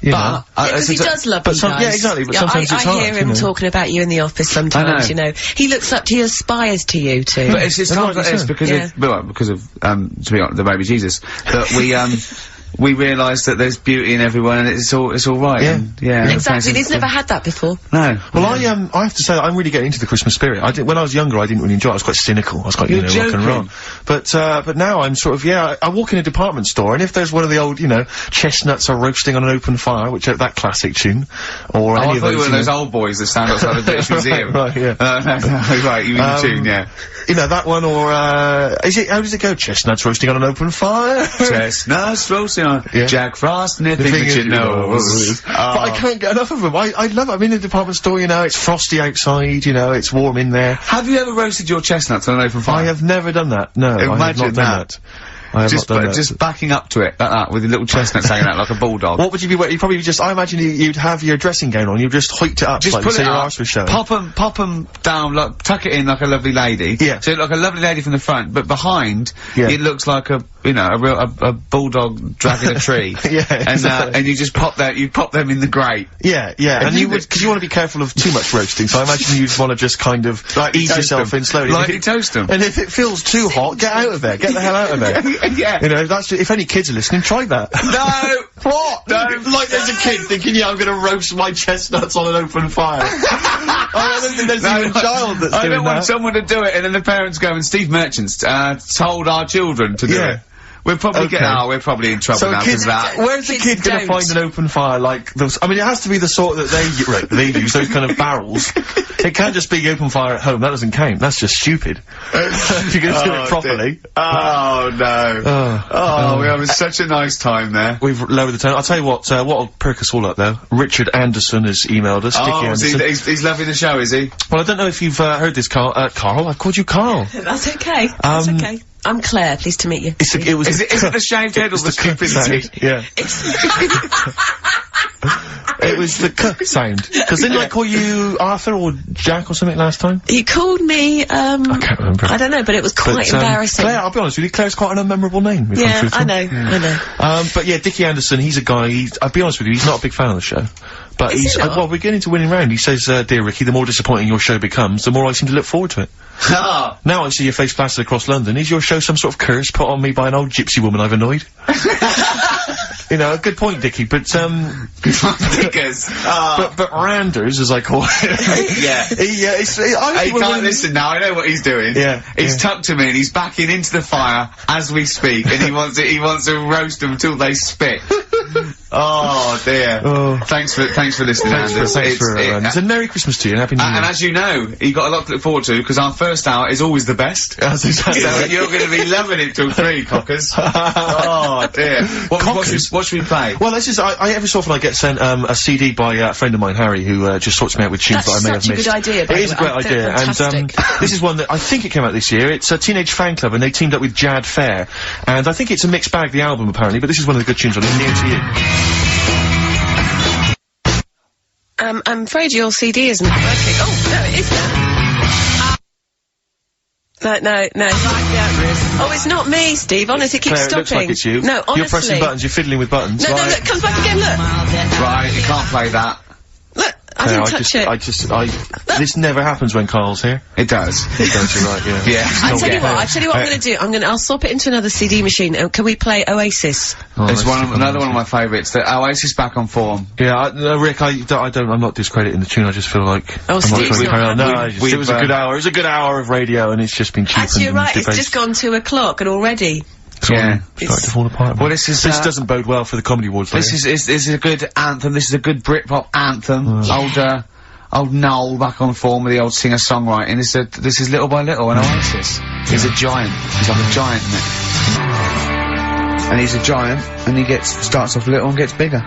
S2: You know.
S4: Yeah, 'cause he does love you guys.
S2: Yeah, exactly, but sometimes it's
S4: I
S2: hard,
S4: hear him
S2: you know.
S4: talking about you in the office sometimes, you know. He looks up to you, aspires to you too.
S1: But it's hard like this because
S4: Yeah.
S1: of, well, because of, to be honest, the baby Jesus, that we realise that there's beauty in everyone and it's all right.
S2: Yeah.
S1: And, yeah.
S4: Exactly, he's never had that before.
S1: No.
S2: Well, I have to say that I'm really getting into the Christmas spirit. When I was younger, I didn't really enjoy it. I was quite cynical. I was quite,
S1: You're
S2: rock and roll.
S1: joking.
S2: But now I'm sort of, I walk in a department store, and if there's one of the old, chestnuts are roasting on an open fire, which that classic tune, or any
S1: I
S2: of
S1: thought you were
S2: those,
S1: one of those old boys that stand outside the British Museum.
S2: Right, yeah.
S1: Right, you mean the tune, yeah.
S2: You know, that one, or, how does it go? Chestnuts roasting on an open fire?
S1: Chestnuts roasting on
S2: Yeah.
S1: Jack Frost, anything that you know.
S2: But I can't get enough of them. I love it. I'm in the department store, it's frosty outside, it's warm in there.
S1: Have you ever roasted your chestnuts on an open fire?
S2: I have never done that. No, I have
S1: Imagine
S2: not done that. I have not done that.
S1: Just backing up to it, like that, with your little chestnuts hanging out like a bulldog.
S2: What would you be wearing? You'd probably just, I imagine you'd have your dressing gown on, you'd just hoiked it up,
S1: Just
S2: like,
S1: pull
S2: so
S1: it
S2: your
S1: up,
S2: arse was showing.
S1: pop them down, like, tuck it in like a lovely lady.
S2: Yeah.
S1: So like a lovely lady from the front, but behind,
S2: Yeah.
S1: it looks like a bulldog dragging a tree.
S2: Yeah,
S1: And you just pop them in the grate.
S2: Yeah, and you would, because you want to be careful of too much roasting, so I imagine you'd want to just kind of ease yourself in slowly.
S1: Lightly toast them.
S2: And if it feels too hot, get out of there. Get the hell out of there.
S1: Yeah.
S2: That's, if any kids are listening, try that.
S1: No!
S2: What?
S1: No.
S2: Like there's a kid thinking, I'm gonna roast my chestnuts on an open fire. I don't think there's even a child that's
S1: I
S2: doing
S1: don't want
S2: that.
S1: someone to do it and then the parents go, and Steve Merchant's told our children to do
S2: Yeah.
S1: it. We're probably we're probably in trouble
S2: So
S1: now
S2: kids,
S1: because of that.
S2: where's the kid gonna find an open fire like those? I mean, it has to be the sort that they use, those kind of barrels. It can't just be open fire at home, that doesn't count, that's just stupid. If you're gonna do it properly.
S1: Oh no. We're having such a nice time there.
S2: We've lowered the tone. I'll tell you what'll perk us all up though. Richard Anderson has emailed us, Dickie Anderson.
S1: He's loving the show, is he?
S2: Well, I don't know if you've heard this, Karl. Karl? I called you Karl.
S4: That's okay. That's okay. I'm Claire, pleased to meet you.
S1: Is it the shaved head or the stupidity?
S2: Yeah. It was the k sound. Because didn't I call you Arthur or Jack or something last time?
S4: You called me,
S2: I can't remember.
S4: I don't know, but it was quite embarrassing.
S2: Claire, I'll be honest with you, Claire's quite an unmemorable name.
S4: Yeah, I know.
S2: But yeah, Dickie Anderson, he's a guy, I'll be honest with you, he's not a big fan of the show. But
S4: Is
S2: he's,
S4: he not?
S2: well, we're getting to winning round. He says, dear Ricky, the more disappointing your show becomes, the more I seem to look forward to it. Now I see your face plastered across London. Is your show some sort of curse put on me by an old gypsy woman I've annoyed? A good point, Dickie, but,
S1: Dickers.
S2: but Randers, as I call it.
S1: Yeah. He can't listen now, I know what he's doing.
S2: Yeah.
S1: He's tucked him in, he's backing into the fire as we speak, and he wants to roast them until they spit. Oh dear.
S2: Oh.
S1: Thanks for listening, Anders.
S2: Thanks for Randers. And Merry Christmas to you and Happy New Year.
S1: And as you know, you got a lot to look forward to, because our first hour is always the best.
S2: That's exactly
S1: So
S2: right.
S1: you're going to be loving it till 3, cockers. Oh dear. What should we play?
S2: Well, this is, I every so often I get sent, a CD by a friend of mine, Harry, who, just sorts me out with tunes that I may have missed.
S4: That's such a good idea, by
S2: It
S4: the
S2: is a
S4: way.
S2: great
S4: I think
S2: idea, and,
S4: fantastic.
S2: this is one that I think it came out this year. It's a Teenage Fan Club, and they teamed up with Jad Fair. And I think it's a mixed bag, the album, apparently, but this is one of the good tunes on it, Near to You.
S4: I'm afraid your CD isn't working. Oh, no, it is now. No. Oh, it's not me, Steve. Honestly, it keeps
S2: Claire, it
S4: stopping.
S2: looks like it's you.
S4: No, honestly.
S2: You're pressing buttons, you're fiddling with buttons.
S4: No, look, comes back again, look.
S1: Right, you can't play that.
S4: Look, I didn't touch it.
S2: This never happens when Karl's here.
S1: It does.
S2: It does, you're right, yeah.
S1: Yeah.
S4: I tell you what I'm going to do. I'll swap it into another CD machine. Can we play Oasis?
S1: It's another one of my favourites. The Oasis back on form.
S2: Yeah, no, Rick, I'm not discrediting the tune, I just feel like...
S4: Oh,
S2: I'm
S4: Steve's
S2: trying to
S4: not
S2: carry on. No,
S1: we've
S2: it was a good hour. It was a good hour of radio, and it's just been cheapened.
S4: Actually, you're right.
S2: and
S4: It's just gone 2 o'clock, and already...
S1: Yeah.
S2: Starting to fall apart.
S1: Well, this
S2: doesn't bode well for the Comedy Awards.
S1: This is a good anthem. This is a good Britpop anthem. Old Noel back on form with the old singer-songwriting. This is Little by Little, and Oasis. He's a giant. He's like a giant, isn't it? And he's a giant, and he starts off little and gets bigger.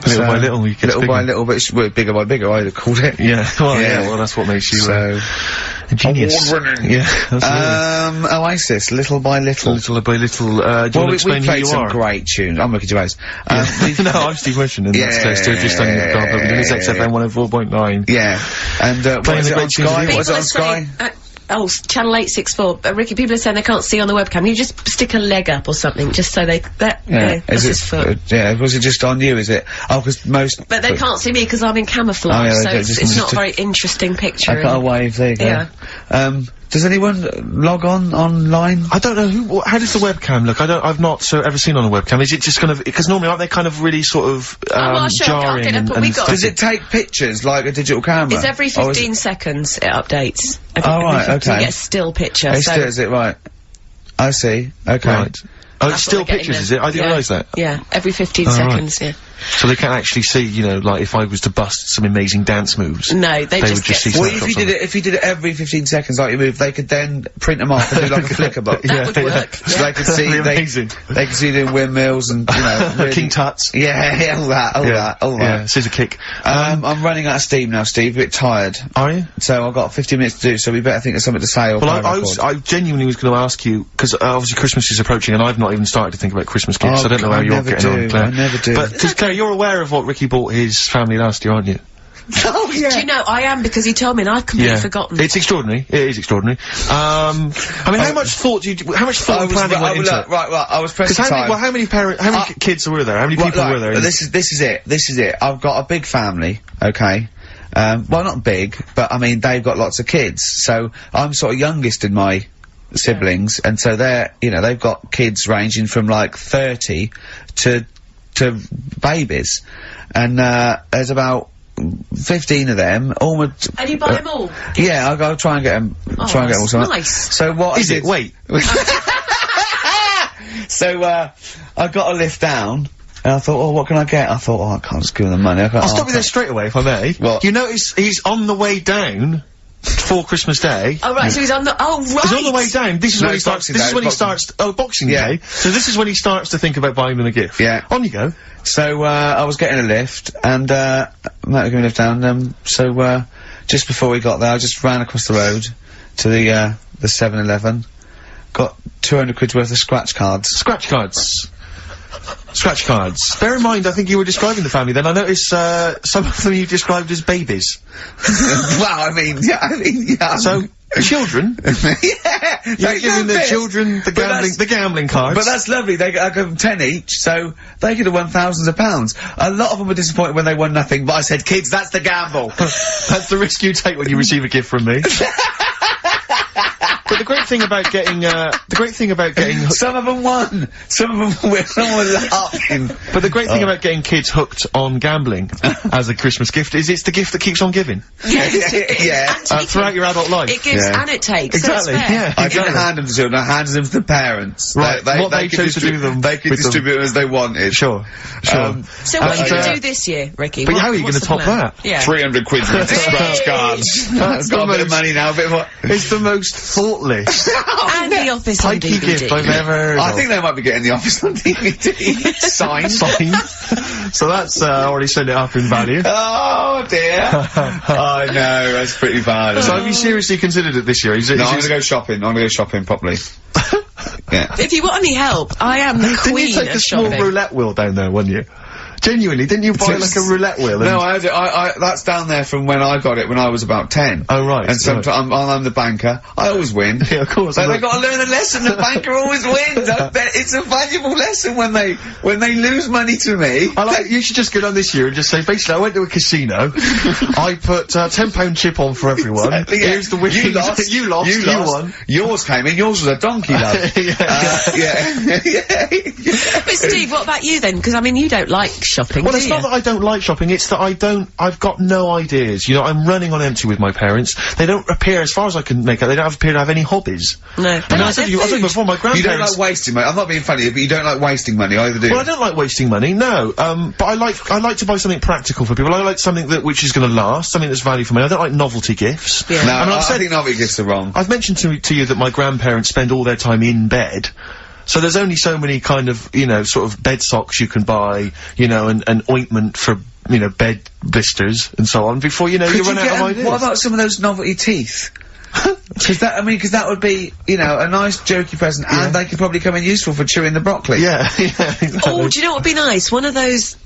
S2: Little by little, he gets
S1: little
S2: bigger.
S1: by little, but it's bigger by bigger, I'd have called it.
S2: Yeah, well, that's what makes you, Genius.
S1: Award-winning.
S2: Yeah, absolutely.
S1: Oasis, Little by Little.
S2: Little by Little, do you want to explain who you
S1: some
S2: are?
S1: great tunes. I'm Ricky Gervais.
S2: No, I'm Steve Mission, and that's close to just standing in the car. It's XFM 104.9.
S1: Yeah. And, what is it on Sky? What is it on Sky?
S4: Oh, channel 864. Ricky, people are saying they can't see on the webcam. You just stick a leg up or something, just so they... that's his foot.
S1: Yeah, was it just on you, is it? Oh, because most...
S4: But they can't see me because I'm in camouflage, so it's not a very interesting picture.
S1: I got a wave, there you go.
S4: Yeah.
S1: Does anyone log online?
S2: I don't know how does the webcam look? I've not ever seen on a webcam. Is it just kind of, because normally aren't they kind of really sort of, jarring and
S1: Does it take pictures like a digital camera?
S4: It's every 15 seconds it updates.
S1: Right, okay.
S4: You get a still picture,
S1: Is it right? I see, okay.
S2: Right. Oh, it's still pictures, is it? I didn't realise that.
S4: Yeah, every 15 seconds, yeah.
S2: So they can't actually see, you know, like if I was to bust some amazing dance moves.
S4: No, they
S2: would just see.
S1: Well, if you did it every 15 seconds like you move, they could then print them off and do like a flicker book.
S4: That would work.
S1: So they could see,
S2: amazing.
S1: They could see doing windmills and, you know, really,
S2: King Tuts.
S1: Yeah, all that.
S2: Yeah, scissor kick.
S1: I'm running out of steam now, Steve, a bit tired.
S2: Are you?
S1: So I've got 15 minutes to do, so we better think of something to say or
S2: I genuinely was going to ask you, because obviously Christmas is approaching and I've not even started to think about Christmas gifts, so I don't know how you're getting on, Claire.
S1: I never do.
S2: But, because Claire, you're aware of what Ricky bought his family last year, aren't you?
S1: Oh, yeah.
S4: Do you know, I am, because he told me and I've completely forgotten.
S2: It's extraordinary. It is extraordinary. I mean, how much thought and planning went into it?
S1: Right, I was pressed for time.
S2: How many kids were there? How many people were there?
S1: This is it. I've got a big family, okay? Well, not big, but I mean, they've got lots of kids, so I'm sort of youngest in my siblings, and so they've got kids ranging from like 30 to babies, and there's about 15 of them.
S4: And you buy them all?
S1: Yeah, I'll try and get them. Try and get them all. Something.
S4: Nice.
S1: So what
S2: is it? Wait.
S1: So I got a lift down. And I thought, oh, what can I get? I thought, oh, I can't just give them the money.
S2: I'll stop you there straight away, if I may.
S1: What?
S2: You notice he's on the way down for Christmas Day.
S4: Oh, right, so he's on the... Oh, right!
S2: He's on the way down. This is when he starts... Oh, Boxing Day. So this is when he starts to think about buying them a gift.
S1: Yeah.
S2: On you go.
S1: So, I was getting a lift, and, Matt was giving me a lift down, so, just before we got there, I just ran across the road to the 7-Eleven, got 200 quid's worth of scratch cards.
S2: Scratch cards. Scratch cards. Bear in mind, I think you were describing the family then. I noticed, some of them you described as babies.
S1: Well, I mean, yeah.
S2: So, children?
S1: Yeah!
S2: You're giving the children the gambling cards.
S1: But that's lovely. I give them 10 each, so they could have won thousands of pounds. A lot of them were disappointed when they won nothing, but I said, kids, that's the gamble.
S2: That's the risk you take when you receive a gift from me. But the great thing about getting
S1: some of them won. Some of them were laughing.
S2: But the great thing about getting kids hooked on gambling as a Christmas gift is it's the gift that keeps on giving.
S1: Yeah.
S2: Throughout your adult life.
S4: It gives and it takes.
S2: Exactly.
S4: Yeah.
S1: I didn't hand them to children. I handed them to the parents.
S2: Right. They chose to do them.
S1: They could distribute them as they wanted.
S2: Sure.
S4: So what are you going to do this year, Ricky?
S2: But how are you going to top that?
S4: Yeah.
S1: 300 quid worth of scratch cards. I've got a bit of money now. A bit more.
S2: It's the most thoughtless.
S4: And The Office on
S2: pikey
S4: DVD.
S2: gift I've ever heard
S1: I think they might be getting The Office on DVD. Signed.
S2: So that's already sent it up in value.
S1: Oh dear. I know, that's pretty bad.
S2: So have you seriously considered it this year?
S1: No, I'm gonna go shopping. I'm gonna go shopping properly. Yeah.
S4: If you want any help, I am the queen
S2: Didn't you take a small roulette wheel down there, wouldn't you? Genuinely, didn't you buy like a roulette wheel?
S1: No, I had it. That's down there from when I got it when I was about 10.
S2: Oh right.
S1: And sometimes I'm the banker. I always win.
S2: Yeah, of course.
S1: So they got to learn a lesson. The banker always wins. I bet it's a valuable lesson when they lose money to me.
S2: You should just go down this year and just say, basically, I went to a casino. I put £10 chip on for everyone.
S1: Exactly, yeah.
S2: Here's the winnings. You lost. You won.
S1: Yours came in. Yours was a donkey, love. Yeah.
S4: But Steve, what about you then? Because I mean, you don't like shopping.
S2: Well, it's not that I don't like shopping, it's that I've got no ideas. You know, I'm running on empty with my parents. They don't appear, as far as I can make out, they don't appear to have any hobbies.
S4: No.
S2: And I said to you before, my grandparents...
S1: You don't like wasting money. I'm not being funny, but you don't like wasting money either, do you?
S2: Well, I don't like wasting money, no. But I like to buy something practical for people. I like something which is gonna last, something that's value for money. I don't like novelty gifts.
S4: Yeah.
S1: No, I think novelty gifts are wrong.
S2: I've mentioned to you that my grandparents spend all their time in bed. So there's only so many kind of, you know, sort of bed socks you can buy, you know, and ointment for, you know, bed blisters and so on before, you know, you run out of ideas.
S1: What about some of those novelty teeth? Because that would be, you know, a nice jokey present, and they could probably come in useful for chewing the broccoli.
S2: Yeah, yeah, exactly.
S4: Oh, do you know what would be nice? One of those...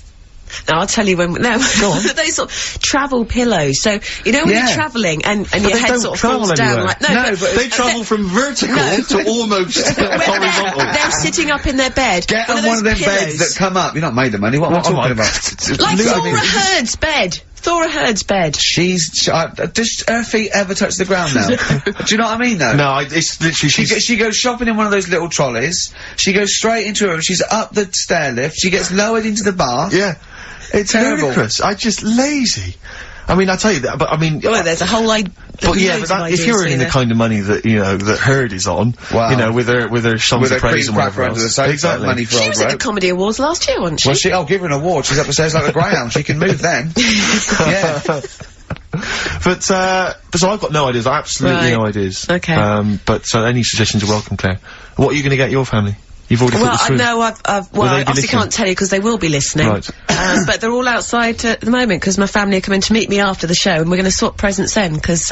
S4: No, I'll tell you when. No,
S2: go on.
S4: those sort of travel pillows. So you know when you're travelling and your head sort of falls down. Like
S2: but they travel from vertical to almost horizontal.
S4: They're sitting up in their bed.
S1: Get on one of them beds that come up. You're not made of money. What am I talking about?
S4: Like Thora Hurd's bed. Thora Hurd's bed.
S1: Does her feet ever touch the ground now? Do you know what I mean, though?
S2: No, it's literally...
S1: She goes shopping in one of those little trolleys. She goes straight into her room. She's up the stair lift. She gets lowered into the bath.
S2: Yeah. It's
S1: terrible.
S2: Ludicrous. Just lazy. I mean, I tell you that, but I mean...
S4: Well, there's a whole idea.
S2: But yeah, but if you're earning the kind of money that, you know, that Heard is on, you know, with her songs of praise and whatever else.
S1: Exactly. Money for
S4: she was at the Comedy Awards last year, wasn't she?
S1: Well, give her an award. She's up the stairs like a greyhound. She can move then. Yeah.
S2: But so I've got no ideas. Absolutely no ideas.
S4: Okay.
S2: But any suggestions are welcome, Claire. What are you going to get your family? You've already put this through.
S4: No, I obviously can't tell you because they will be listening.
S2: Right.
S4: But they're all outside at the moment because my family are coming to meet me after the show, and we're going to swap presents then because.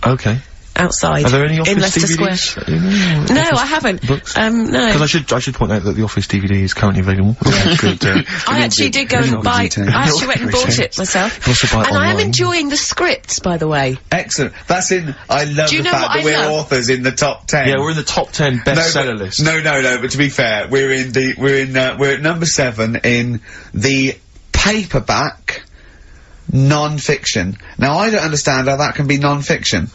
S2: Okay.
S4: Outside.
S2: Are there any
S4: in
S2: Office
S4: Leicester
S2: DVDs?
S4: Square? No, I haven't.
S2: Books?
S4: No.
S2: Because I should point out that the Office DVD is currently available. Good,
S4: I actually did go and buy. I actually went and bought it myself.
S2: Also buy it
S4: and I am
S2: online.
S4: enjoying the scripts, by the way.
S1: Excellent. That's in. I love the fact that we're authors in the top 10.
S2: Yeah, we're in the top 10 bestseller list.
S1: No. But to be fair, we're at number 7 in the paperback non-fiction. Now I don't understand how that can be non-fiction.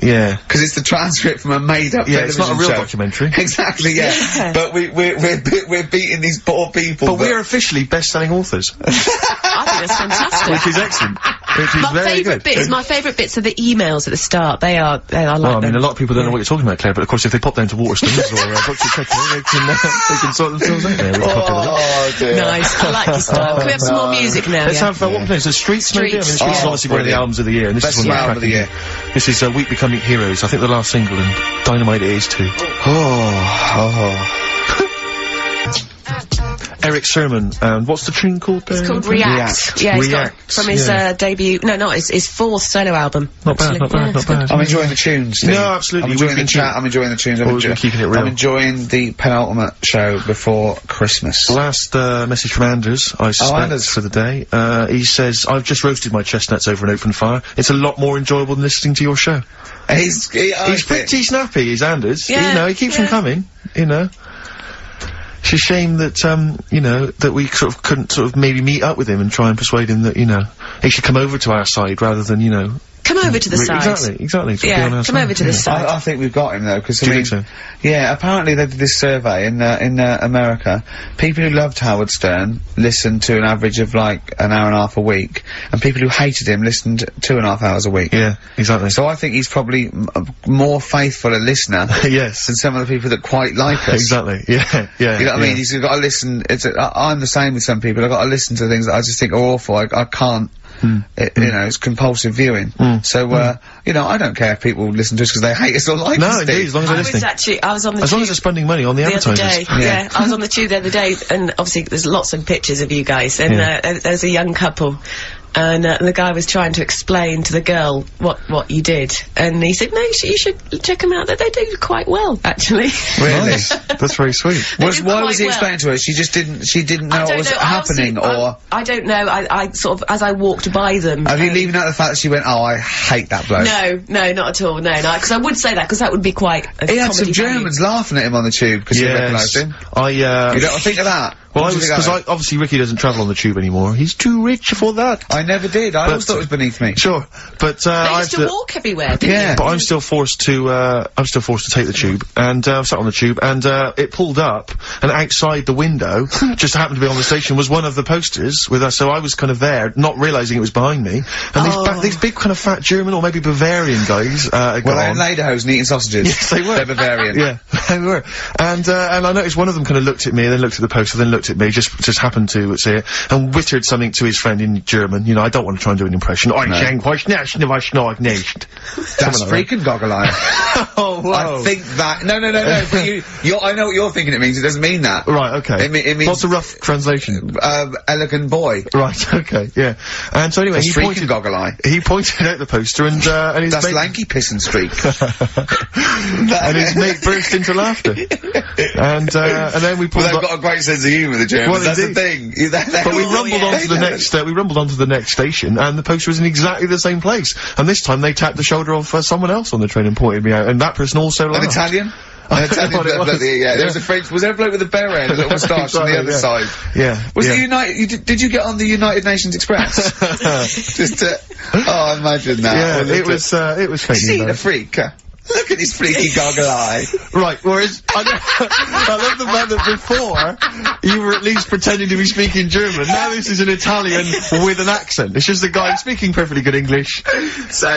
S2: Yeah.
S1: Because it's the transcript from a made-up television
S2: it's not a real
S1: show.
S2: documentary.
S1: Exactly, yeah. But we're beating these poor people.
S2: But we're officially best-selling authors.
S4: I think that's fantastic.
S2: Which is excellent. Which is very good.
S4: My favourite bits are the emails at the start. They are like
S2: well, I mean, a lot of people don't know what you're talking about, Claire, but of course if they pop down to Waterstones or Books and they can sort themselves out there.
S1: Oh, dear.
S4: Nice. I like your style. Can we have some more music now?
S2: Let's have, what plays? The Streets, maybe? I mean, Streets is obviously one of the albums of the year, and this is one of the
S1: album of the year.
S2: This is Week Becoming Heroes, I think the last single, and Dynamite it is too. Eric Sermon, and what's the tune called there?
S4: It's called React. Yeah, React. From his debut, his 4th solo album.
S2: Not bad.
S1: I'm enjoying the tunes.
S2: No, absolutely.
S1: I'm enjoying the chat, I'm enjoying the tunes.
S2: We're keeping it real.
S1: I'm enjoying the penultimate show before Christmas.
S2: Last message from Anders, I suspect, for the day. He says, I've just roasted my chestnuts over an open fire. It's a lot more enjoyable than listening to your show.
S1: He's
S2: pretty snappy, is Anders.
S4: Yeah,
S2: you know, he keeps them coming, you know. It's a shame that, you know, that we sort of couldn't sort of maybe meet up with him and try and persuade him that, you know, he should come over to our side rather than, you know...
S4: Come over to the side.
S2: Exactly.
S4: Yeah, come over to the side.
S1: I think we've got him though, because
S2: Do you think so?
S1: Yeah, apparently they did this survey in America. People who loved Howard Stern listened to an average of like an hour and a half a week, and people who hated him listened 2.5 hours a week.
S2: Yeah, exactly.
S1: So I think he's probably more faithful a listener
S2: yes,
S1: than some of the people that quite like us.
S2: Exactly. Yeah.
S1: You know what I mean? He's got to listen. I'm the same with some people. I've got to listen to things that I just think are awful. I can't. You know, it's compulsive viewing. So, you know, I don't care if people listen to us because they hate us or like us.
S2: No, indeed, as long as they're listening.
S4: I was on the tube.
S2: As long as they're spending money on the advertisers.
S4: Yeah, I was on the tube the other day, and obviously there's lots of pictures of you guys, and there's a young couple. And the guy was trying to explain to the girl what you did, and he said, "No, you should check them out. That they do quite well, actually."
S1: Really?
S2: That's very sweet.
S1: Why was he explaining to her? She didn't know what was happening, or
S4: I don't know. I sort of, as I walked by them.
S1: Are you leaving out the fact that she went, "Oh, I hate that bloke"?
S4: No, not at all. No, because I would say that because that would be quite.
S1: He had some Germans laughing at him on the tube because he recognised him. You don't think of that.
S2: Well, because obviously Ricky doesn't travel on the tube anymore. He's too rich for that.
S1: I never did. I always thought it was beneath me.
S2: Sure, but
S4: I used to walk everywhere. Didn't you?
S2: But I'm still forced to take the tube, and I sat on the tube, and it pulled up, and outside the window, just happened to be on the station, was one of the posters with us. So I was kind of there, not realising it was behind me, and these big kind of fat German or maybe Bavarian guys.
S1: Well, they're in lederhosen eating sausages.
S2: Yes, they were.
S1: They're Bavarian.
S2: Yeah, they were. And I noticed one of them kind of looked at me, and then looked at the poster, then looked looked at me, just happened to say it, and wittered something to his friend in German. You know, I don't want to try and do an impression.
S1: That's freaking goggle-eye.
S2: Oh, wow.
S1: I think that... No, but I know what you're thinking it means. It doesn't mean that.
S2: Right, okay.
S1: It means...
S2: What's the rough translation?
S1: Elegant boy.
S2: Right, okay, yeah. And so anyway, he pointed out the poster and his
S1: That's
S2: mate...
S1: lanky piss and streak.
S2: and his mate burst into laughter. And then we pulled
S1: they've got a great sense of humour, the Germans.
S2: Well,
S1: that's the thing.
S2: But we rumbled onto the next, we rumbled onto the next station, and the poster was in exactly the same place. And this time they tapped the shoulder of someone else on the train and pointed me out, and that person also laughed.
S1: An Italian? An Italian there was a French, was there a bloke with a beret and a little moustache on the other side?
S2: Yeah.
S1: Was it did you get on the United Nations Express? Oh, imagine that.
S2: Yeah, it was fake.
S1: See the freak? Look at his freaky goggle eye.
S2: Right, whereas, I love the fact that before, you were at least pretending to be speaking German. Now this is an Italian with an accent. It's just a guy speaking perfectly good English.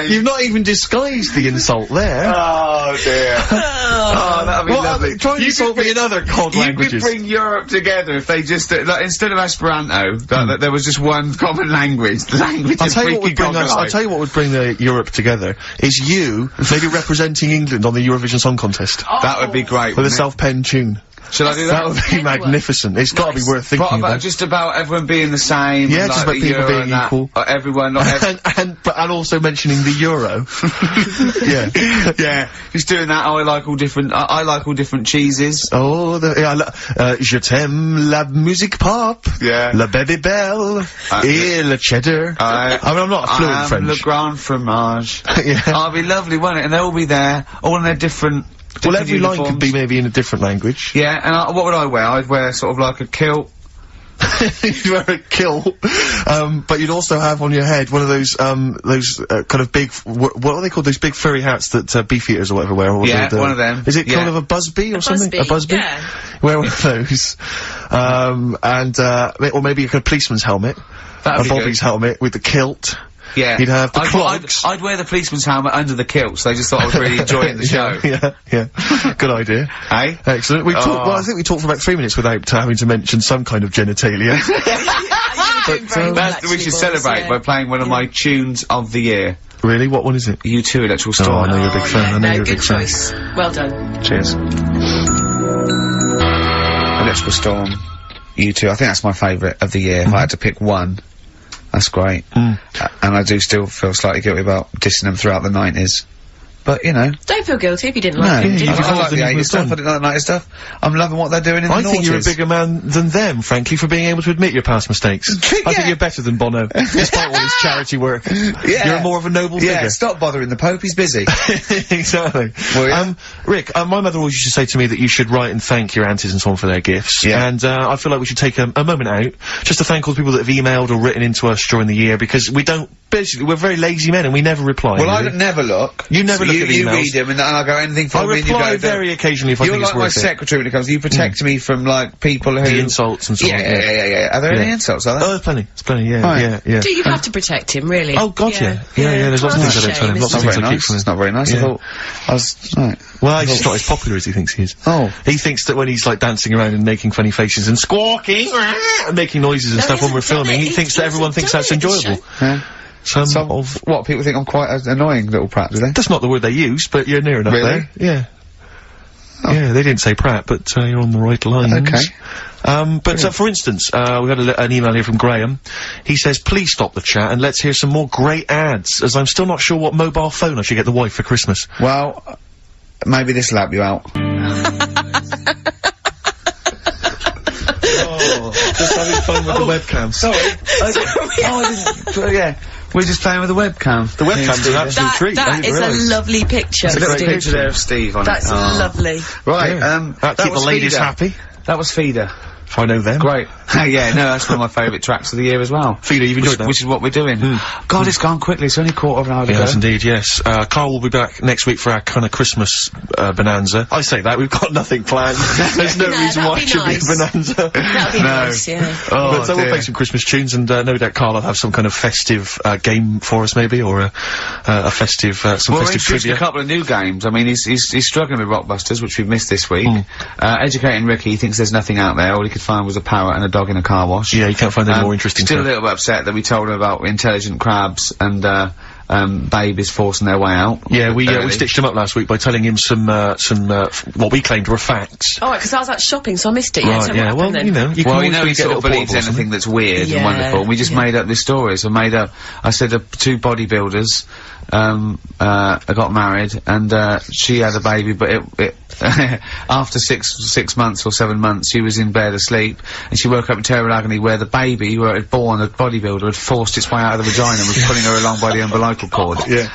S2: You've not even disguised the insult there.
S1: Oh, dear. Oh, that'd be lovely.
S2: Try and insult me in other cold languages.
S1: You could bring Europe together if they just, like, instead of Esperanto, that there was just one common language. The language of freaky goggle eye.
S2: I'll tell you what would bring Europe together, is you, maybe representing England on the Eurovision Song Contest.
S1: Oh. That would be great.
S2: With a self-penned tune.
S1: Should I do that?
S2: That would be magnificent. It's got to be worth thinking about.
S1: Just about everyone being the same.
S2: Yeah,
S1: like
S2: just about people being equal.
S1: Everyone,
S2: and also mentioning the euro. Yeah.
S1: Yeah. Just doing that. I like all different cheeses.
S2: Oh, je t'aime la musique pop.
S1: Yeah.
S2: La baby belle. Et le cheddar. I mean, I'm not fluent in French.
S1: Le grand fromage.
S2: Yeah.
S1: Oh, it'd be lovely, wouldn't it? And they'll all be there, all in their different.
S2: Well, every line could be maybe in a different language.
S1: Yeah, and what would I wear? I'd wear sort of like a kilt.
S2: You'd wear a kilt, but you'd also have on your head one of those kind of big, what are they called? Those big furry hats that beefeaters or whatever wear. Or
S1: yeah, one of them.
S2: Is it kind of a busby or something? A busby?
S4: Yeah.
S2: Wear one of those, or maybe a kind of policeman's helmet.
S1: That'd
S2: be Bobby's helmet with the kilt.
S1: Yeah.
S2: You'd have the clogs.
S1: I'd wear the policeman's helmet under the kilt, so they just thought I was really enjoying the show.
S2: Yeah. Good idea.
S1: Hey?
S2: Excellent. Well, I think we talked for about 3 minutes without having to mention some kind of genitalia.
S1: We should celebrate by playing one of my tunes of the year.
S2: Really? What one is it?
S1: U2 Electrical Storm.
S2: Oh, I know you're a big fan. I know you're a big
S4: choice. Well done.
S1: Cheers. Electrical Storm, U2. I think that's my favourite of the year. If I had to pick one. That's great. And I do still feel slightly guilty about dissing them throughout the 90s. But, you know.
S4: Don't feel guilty if you didn't like them, did you?
S1: I like the 80s stuff, I didn't like the 90s stuff. I'm loving what they're doing in the noughties.
S2: I think you're a bigger man than them, frankly, for being able to admit your past mistakes. I think you're better than Bono, despite all his charity work. Yeah. You're more of a noble figure.
S1: Yeah, stop bothering the Pope, he's busy.
S2: Exactly.
S1: Well,
S2: Rick, my mother always used to say to me that you should write and thank your aunties and so on for their gifts.
S1: Yeah.
S2: And, I feel like we should take a moment out, just to thank all the people that have emailed or written into us during the year, because we're very lazy men and we never reply.
S1: Well, I never look.
S2: You never look at emails.
S1: You read them and I go, anything from me and you go...
S2: I reply very occasionally if I think it's worth it.
S1: You're like my secretary when it comes, you protect me from, like, people who...
S2: The insults and so on.
S1: Yeah. Are there any insults, are there?
S2: Oh, there's plenty, yeah.
S4: Do you have to protect him, really?
S2: Oh, God, yeah. There's lots of things I don't tell him, lots of things I keep from him.
S1: It's not very nice, right.
S2: Well, he's just not as popular as he thinks he is.
S1: Oh.
S2: He thinks that when he's, like, dancing around and making funny faces and squawking and making noises and stuff when we're filming, he thinks that everyone thinks that's enjoyable.
S1: Yeah. What, people think I'm quite an annoying little prat, do they?
S2: That's not the word they use, but you're near enough there. Yeah. Oh. Yeah, they didn't say prat, but you're on the right lines.
S1: Okay.
S2: For instance, we got an email here from Graham. He says, please stop the chat and let's hear some more great ads, as I'm still not sure what mobile phone I should get the wife for Christmas.
S1: Well, maybe this'll help you out.
S2: Just having fun with the webcam.
S1: Sorry. Yeah. We're just playing with the webcam.
S2: The webcam's an absolute treat.
S4: That is a lovely picture.
S1: There's a little picture there of Steve on it.
S4: That's lovely.
S1: Right,
S2: that keep the ladies happy.
S1: That was Feeder.
S2: If I know them.
S1: Great. Yeah, no, that's one of my favourite tracks of the year as well.
S2: Feeder, you've enjoyed that?
S1: Which is what we're doing. God, it's gone quickly. It's only quarter of an hour to go.
S2: Yes, indeed, yes. Carl will be back next week for our kind of Christmas, bonanza. I say that, we've got nothing planned. There's no reason why it should be a bonanza.
S4: That'd be nice, yeah.
S2: But we'll play some Christmas tunes, and no doubt Carl will have some kind of festive, game for us, maybe, or a festive, some festive trivia.
S1: A couple of new games. I mean, he's struggling with Rockbusters, which we've missed this week. Educating Ricky, he thinks there's nothing out there. All he could find was a parrot and a dog in a car wash.
S2: Yeah, you can't find any more interesting
S1: Still
S2: stuff.
S1: a little bit upset that we told her about intelligent crabs and, babies forcing their way out.
S2: Yeah, we stitched him up last week by telling him some what we claimed were facts.
S4: Oh, because I was out shopping, so I missed it. Yeah, so what
S2: well,
S4: happened then?
S2: you know, you can always
S1: he
S2: get
S1: sort
S2: little
S1: of believes
S2: portables,
S1: anything that's weird
S4: Yeah,
S1: and wonderful. We just made up this story. So I said two bodybuilders, got married and, she had a baby, but it after 6 months or 7 months, she was in bed asleep, and she woke up in terrible agony where the baby, who had born a bodybuilder, had forced its way out of the vagina and was pulling her along by the umbilical cord.
S2: Yeah.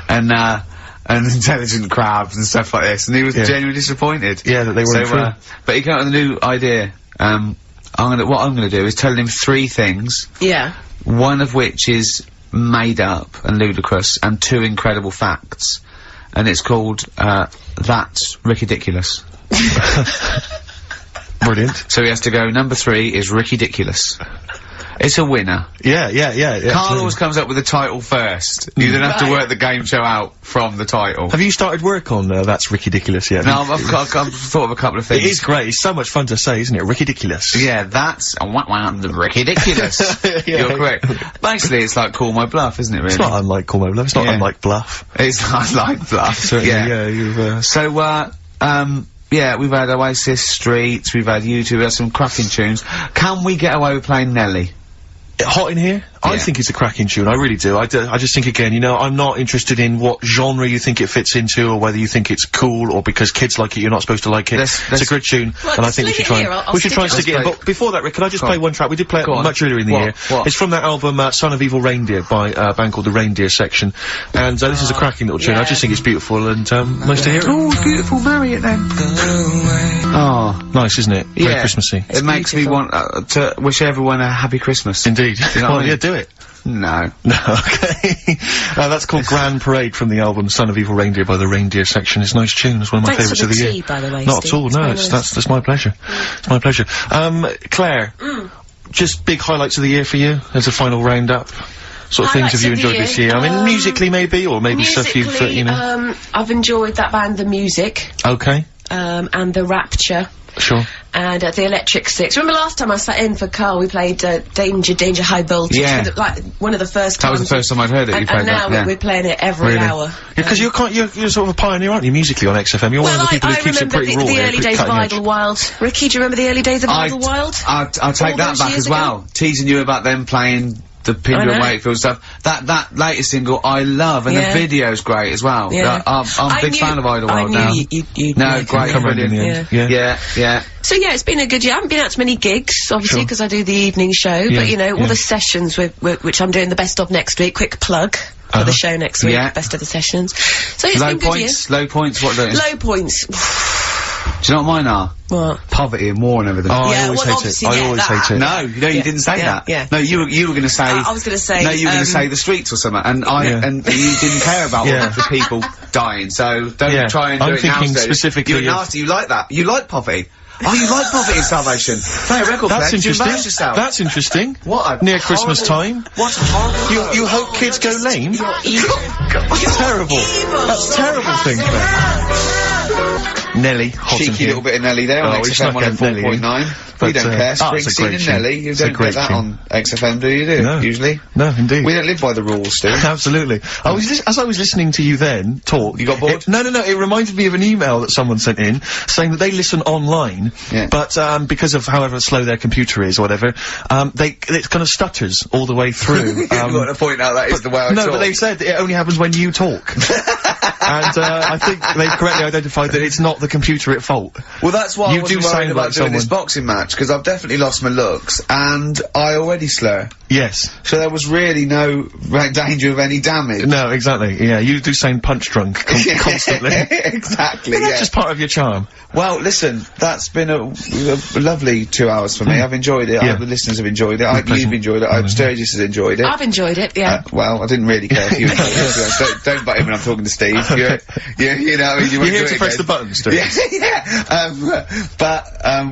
S1: And intelligent crabs and stuff like this, and he was genuinely disappointed.
S2: Yeah, that they weren't true.
S1: But he came up with a new idea. What I'm gonna do is tell him 3 things.
S4: Yeah.
S1: One of which is made up and ludicrous, and 2 incredible facts. And it's called, That's Ridiculous.
S2: Brilliant.
S1: So he has to go, number 3 is Ridiculous. It's a winner.
S2: Yeah.
S1: Karl always comes up with the title first. You don't have to work the game show out from the title.
S2: Have you started work on That's Ridiculous yet?
S1: No, I've thought of a couple of things.
S2: It is great. It's so much fun to say, isn't it? Ridiculous.
S1: Yeah, that's ridiculous. You're correct. Basically, it's like Call My Bluff, isn't it, really?
S2: It's not unlike Call My Bluff. It's not unlike Bluff.
S1: It's not unlike Bluff.
S2: Certainly,
S1: yeah.
S2: You've,
S1: So, yeah, we've had Oasis, Streets, we've had U2, we had some cracking tunes. Can we get away with playing Nelly?
S2: Hot in Here? I think it's a cracking tune, I really do. I just think, again, you know, I'm not interested in what genre you think it fits into, or whether you think it's cool, or because kids like it, you're not supposed to like it. It's a good tune, and I think we should try and stick it in. But before that, Rick, can I just play one track? We did play it much earlier in the year. It's from that album, Son of Evil Reindeer, by a band called The Reindeer Section. And, this is a cracking little tune. I just think it's beautiful, and, nice to hear it.
S1: Oh, beautiful, marry it then. Oh.
S2: Nice, isn't it? Very Christmassy.
S1: It makes me want, to wish everyone a happy Christmas.
S2: Indeed.
S1: You know what I mean?
S2: Yeah, do it.
S1: No.
S2: Okay. That's called Grand Parade from the album Son of Evil Reindeer by The Reindeer Section. It's a nice tune. It's one of my favourites of the year.
S4: By the way,
S2: Not
S4: Steve.
S2: at all, no. That's my pleasure. It's my pleasure. Claire, just big highlights of the year for you as a final roundup. Sort of things have you enjoyed this year? I mean, musically maybe, or maybe stuff you've, you know.
S4: I've enjoyed that band, The Music.
S2: Okay.
S4: And The Rapture.
S2: Sure.
S4: And the Electric Six. Remember last time I sat in for Karl, we played Danger High Voltage.
S1: Yeah.
S4: Like one of the first times.
S1: That was the first time I'd heard it. You played
S4: that. And now we're playing it every hour.
S2: Yeah, because you're sort of a pioneer, aren't you, musically on XFM? You're one of the people who keeps it pretty raw.
S4: the early days of Idlewild. Ricky, do you remember the early days of Idlewild?
S1: I'll take that back as well. Teasing you about them playing the Pinder and Wakefield stuff. That latest single I love, and the video's great as well.
S4: Yeah.
S1: I'm a big fan of Idlewild now.
S4: You'd
S1: no, great, brilliant. Yeah.
S4: So yeah, it's been a good year. I haven't been out to many gigs, obviously, because I do the evening show. But you know, all the sessions which I'm doing the best of next week. Quick plug for the show next week. Best of the sessions. So it's been good year.
S1: Low points. What do you?
S4: Low points.
S1: Do you know what mine are?
S4: What?
S1: Poverty and war and everything.
S2: Oh, I always hate it. I always hate it.
S1: No, you didn't say that.
S4: Yeah.
S1: No, you were gonna say.
S4: I was gonna say.
S1: No, you were gonna say the streets or something, and and you didn't care about the people dying. So don't try and do it now.
S2: I'm thinking specifically.
S1: You're nasty. You like that. You like poverty. Oh, you like poverty and starvation. Play a record.
S2: That's interesting.
S1: Yourself.
S2: That's interesting.
S1: What?
S2: Near Christmas time.
S1: What a horrible.
S2: You hope kids go lame?
S1: That's
S2: terrible. That's a terrible thing. Nelly, hot
S1: cheeky little bit of Nelly there on XFM 104.9. We don't care. Springsteen and Nelly, you don't get that on XFM, do you?
S2: No.
S1: Usually.
S2: No, indeed.
S1: We don't live by the rules, do we?
S2: Absolutely. As I was listening to you then talk.
S1: You got bored?
S2: No. It reminded me of an email that someone sent in saying that they listen online, but because of however slow their computer is or whatever, it kind of stutters all the way through.
S1: You've got to point out that is the way I talk.
S2: No, but they said it only happens when you talk. And I think they've correctly identified that it's not the computer at fault.
S1: Well, that's why I was worried about doing this
S2: someone.
S1: boxing match, because I've definitely lost my looks, and I already slur.
S2: Yes.
S1: So there was really no danger of any damage.
S2: No, exactly. Yeah, you do saying punch drunk constantly.
S1: Exactly.
S2: But that's just part of your charm.
S1: Well, listen, that's been a lovely 2 hours for me. I've enjoyed it. I hope the listeners have enjoyed it. I hope you've enjoyed it. I hope Sturgis has enjoyed it.
S4: I've enjoyed it. Yeah.
S1: Well, I didn't really care if you enjoyed it. Don't butt in when I'm talking to Steve. You know,
S2: you're here to press the buttons, do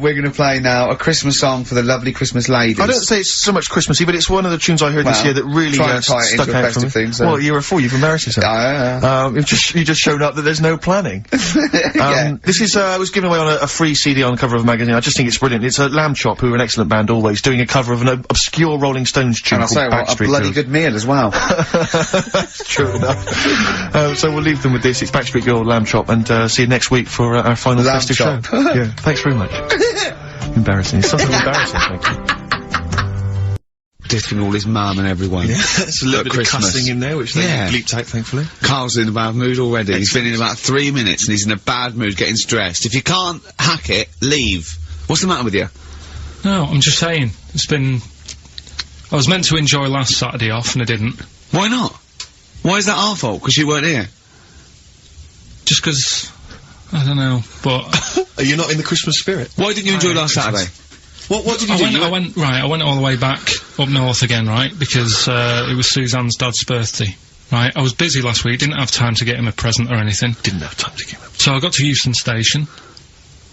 S1: we're gonna play now a Christmas song for the lovely Christmas ladies.
S2: I don't say it's so much Christmassy, but it's one of the tunes I heard this year that really stuck out for me.
S1: Things,
S2: well, year before, you've embarrassed yourself. You just showed up that there's no planning. This is, was given away on a free CD on the cover of a magazine. I just think it's brilliant. It's a Lamb Chop, who are an excellent band always, doing a cover of an obscure Rolling Stones tune called Backstreet
S1: a bloody good meal as well.
S2: True enough. So we'll leave them with this. It's Backstreet Girl, Lamb Chop, and see you next week for our final festive show. Yeah, thanks very much. Embarrassing. It's something embarrassing, thank you.
S1: Dissing all his mum and everyone.
S2: Yeah, it's a little bit of cussing in there, which they bleeped out, thankfully.
S1: Carl's in a bad mood already. He's been in about 3 minutes and he's in a bad mood, getting stressed. If you can't hack it, leave. What's the matter with you?
S3: No, I'm just saying. It's been... I was meant to enjoy last Saturday off and I didn't.
S1: Why not? Why is that our fault? Because you weren't here?
S3: Just because... I don't know, but...
S2: Are you not in the Christmas spirit?
S1: Why didn't you enjoy last Saturday?
S3: What did you do? I went all the way back up north again, right? Because, it was Suzanne's dad's birthday, right? I was busy last week, didn't have time to get him a present or anything.
S2: Didn't have time to get him a present.
S3: So I got to Euston Station,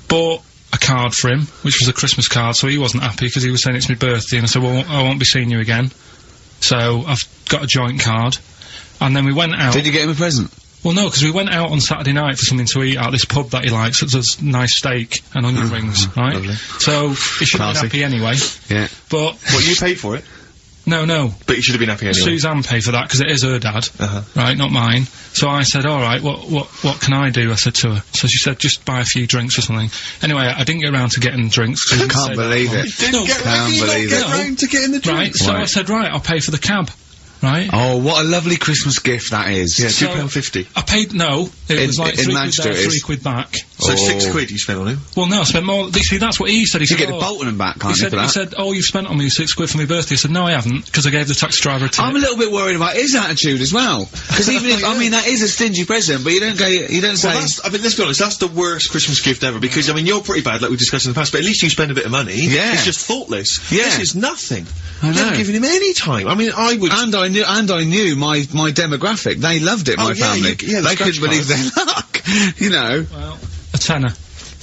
S3: bought a card for him, which was a Christmas card, so he wasn't happy because he was saying it's my birthday, and I said, well, I won't be seeing you again. So I've got a joint card. And then we went out.
S1: Did you get him a present?
S3: Well, no, because we went out on Saturday night for something to eat at this pub that he likes. It does nice steak and onion rings, right?
S2: Lovely.
S3: So, he should have been happy anyway.
S1: Yeah.
S3: But...
S2: Well, you paid for it?
S3: No.
S2: But you should have been happy anyway.
S3: Suzanne paid for that, because it is her dad, right, not mine. So I said, alright, what can I do? I said to her. So she said, just buy a few drinks or something. Anyway, I didn't get around to getting drinks.
S1: I can't believe it.
S2: You didn't get round to getting the drinks.
S3: Right, so I said, right, I'll pay for the cab. Right?
S1: Oh, what a lovely Christmas gift that is.
S2: Yeah, £2.50.
S3: I paid, no, it was like £3
S1: Manchester
S3: there, £3 back.
S2: So £6 you spent on him?
S3: Well, no, I spent more, see, that's what he said. He said,
S1: get the Bolton and back, can't you, for that?
S3: He said, oh, you've spent on me £6 for my birthday. I said, no, I haven't, because I gave the taxi driver a tip.
S1: I'm a little bit worried about his attitude as well. Because even if, I mean, that is a stingy present, but you don't say...
S2: Well, I mean, let's be honest, that's the worst Christmas gift ever, because, I mean, you're pretty bad, like we discussed in the past, but at least you spend a bit of money.
S1: Yeah.
S2: It's just thoughtless.
S1: Yeah.
S2: This is nothing.
S1: I know.
S2: You're not giving him any time. I mean, I would...
S1: And I knew my demographic. They loved it, my family. They couldn't believe their luck. You know.
S3: Well, a tenner.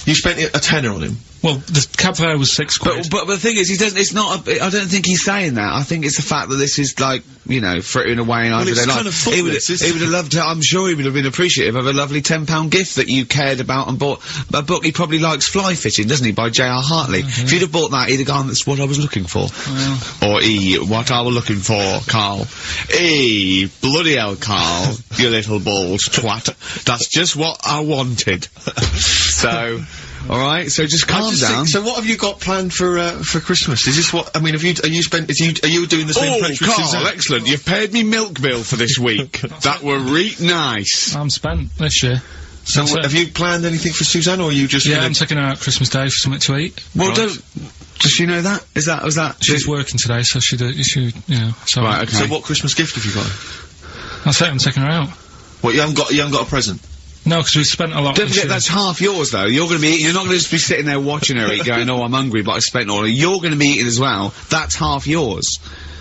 S2: You spent a tenner on him?
S3: Well, the cab fare was £6.
S1: But the thing is, it's not I don't think he's saying that. I think it's the fact that this is like, you know, frittering away in everyday life.
S2: Kind of thoughtless,
S1: he would have loved to, I'm sure he would have been appreciative of a lovely £10 gift that you cared about and bought. A book he probably likes Fly Fishing, doesn't he, by J.R. Hartley. If you'd have bought that, he'd have gone, that's what I was looking for.
S3: Well.
S1: Or what I was looking for, Carl. Bloody hell, Carl, you little balls twat. That's just what I wanted. So... Alright, so just calm down.
S2: So what have you got planned for Christmas? Is this what, I mean, are you doing the same French with
S1: Carl,
S2: Suzanne?
S1: Excellent, you've paid me milk bill for this week. That were nice.
S3: I'm spent this year.
S2: So have you planned anything for Suzanne, or are you just
S3: I'm taking her out Christmas Day for something to eat.
S1: Well, does she know that? Was that?
S3: She's working today, so she, you know, so...
S1: Right, okay.
S2: So what Christmas gift have you got?
S3: That's it, I'm taking her out.
S2: What, you haven't got a present?
S3: No, because we spent a lot.
S1: Don't forget, that's half yours, though. You're not gonna just be sitting there watching her eat, going, oh, I'm hungry, but I spent all of it. You're gonna be eating as well. That's half yours.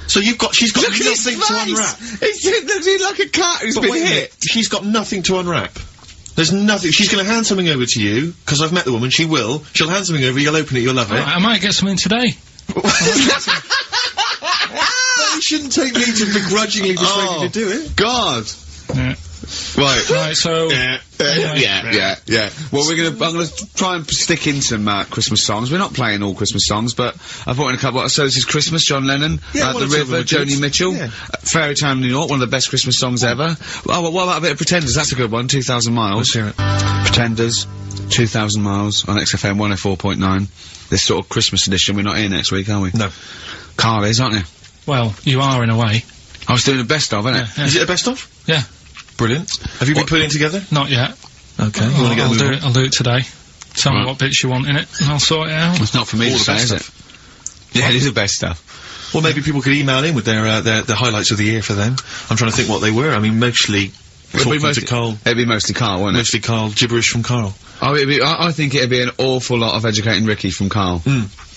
S2: So she's got nothing to unwrap.
S1: He's like a cat who's been hit.
S2: She's got nothing to unwrap. There's nothing. She's gonna hand something over to you, because I've met the woman, she will. She'll hand something over, you'll open it, you'll love it.
S3: I might get something today.
S2: But you shouldn't take me to begrudgingly persuade you to do it.
S1: God.
S3: Yeah.
S1: Right,
S3: so...
S1: Yeah. Well, I'm gonna try and stick in some, Christmas songs. We're not playing all Christmas songs, but I brought in a couple. So this is Christmas, John Lennon, The River, Joni Mitchell, Fairy Tale New York, one of the best Christmas songs ever. Oh, what about a bit of Pretenders? That's a good one, 2,000 Miles.
S2: Let's hear it.
S1: Pretenders, 2,000 Miles on XFM 104.9. This sort of Christmas edition. We're not here next week, are we?
S2: No.
S1: Carl is, aren't you?
S3: Well, you are in a way.
S1: I was doing a best of, innit?
S3: Yeah.
S2: Is it a best of?
S3: Yeah.
S2: Brilliant. Have you been putting together?
S3: Not yet.
S2: Okay.
S3: I'll do it today. Tell me what bits you want in it, and I'll sort it out.
S1: It's not for me to say, is it? Yeah, it is the best stuff.
S2: Well, maybe people could email in with their highlights of the year for them. I'm trying to think what they were. I mean, mostly...
S1: It'd be mostly Carl, wouldn't it?
S2: Mostly Carl. Gibberish from Carl.
S1: Oh, I think it'd be an awful lot of educating Ricky from Carl.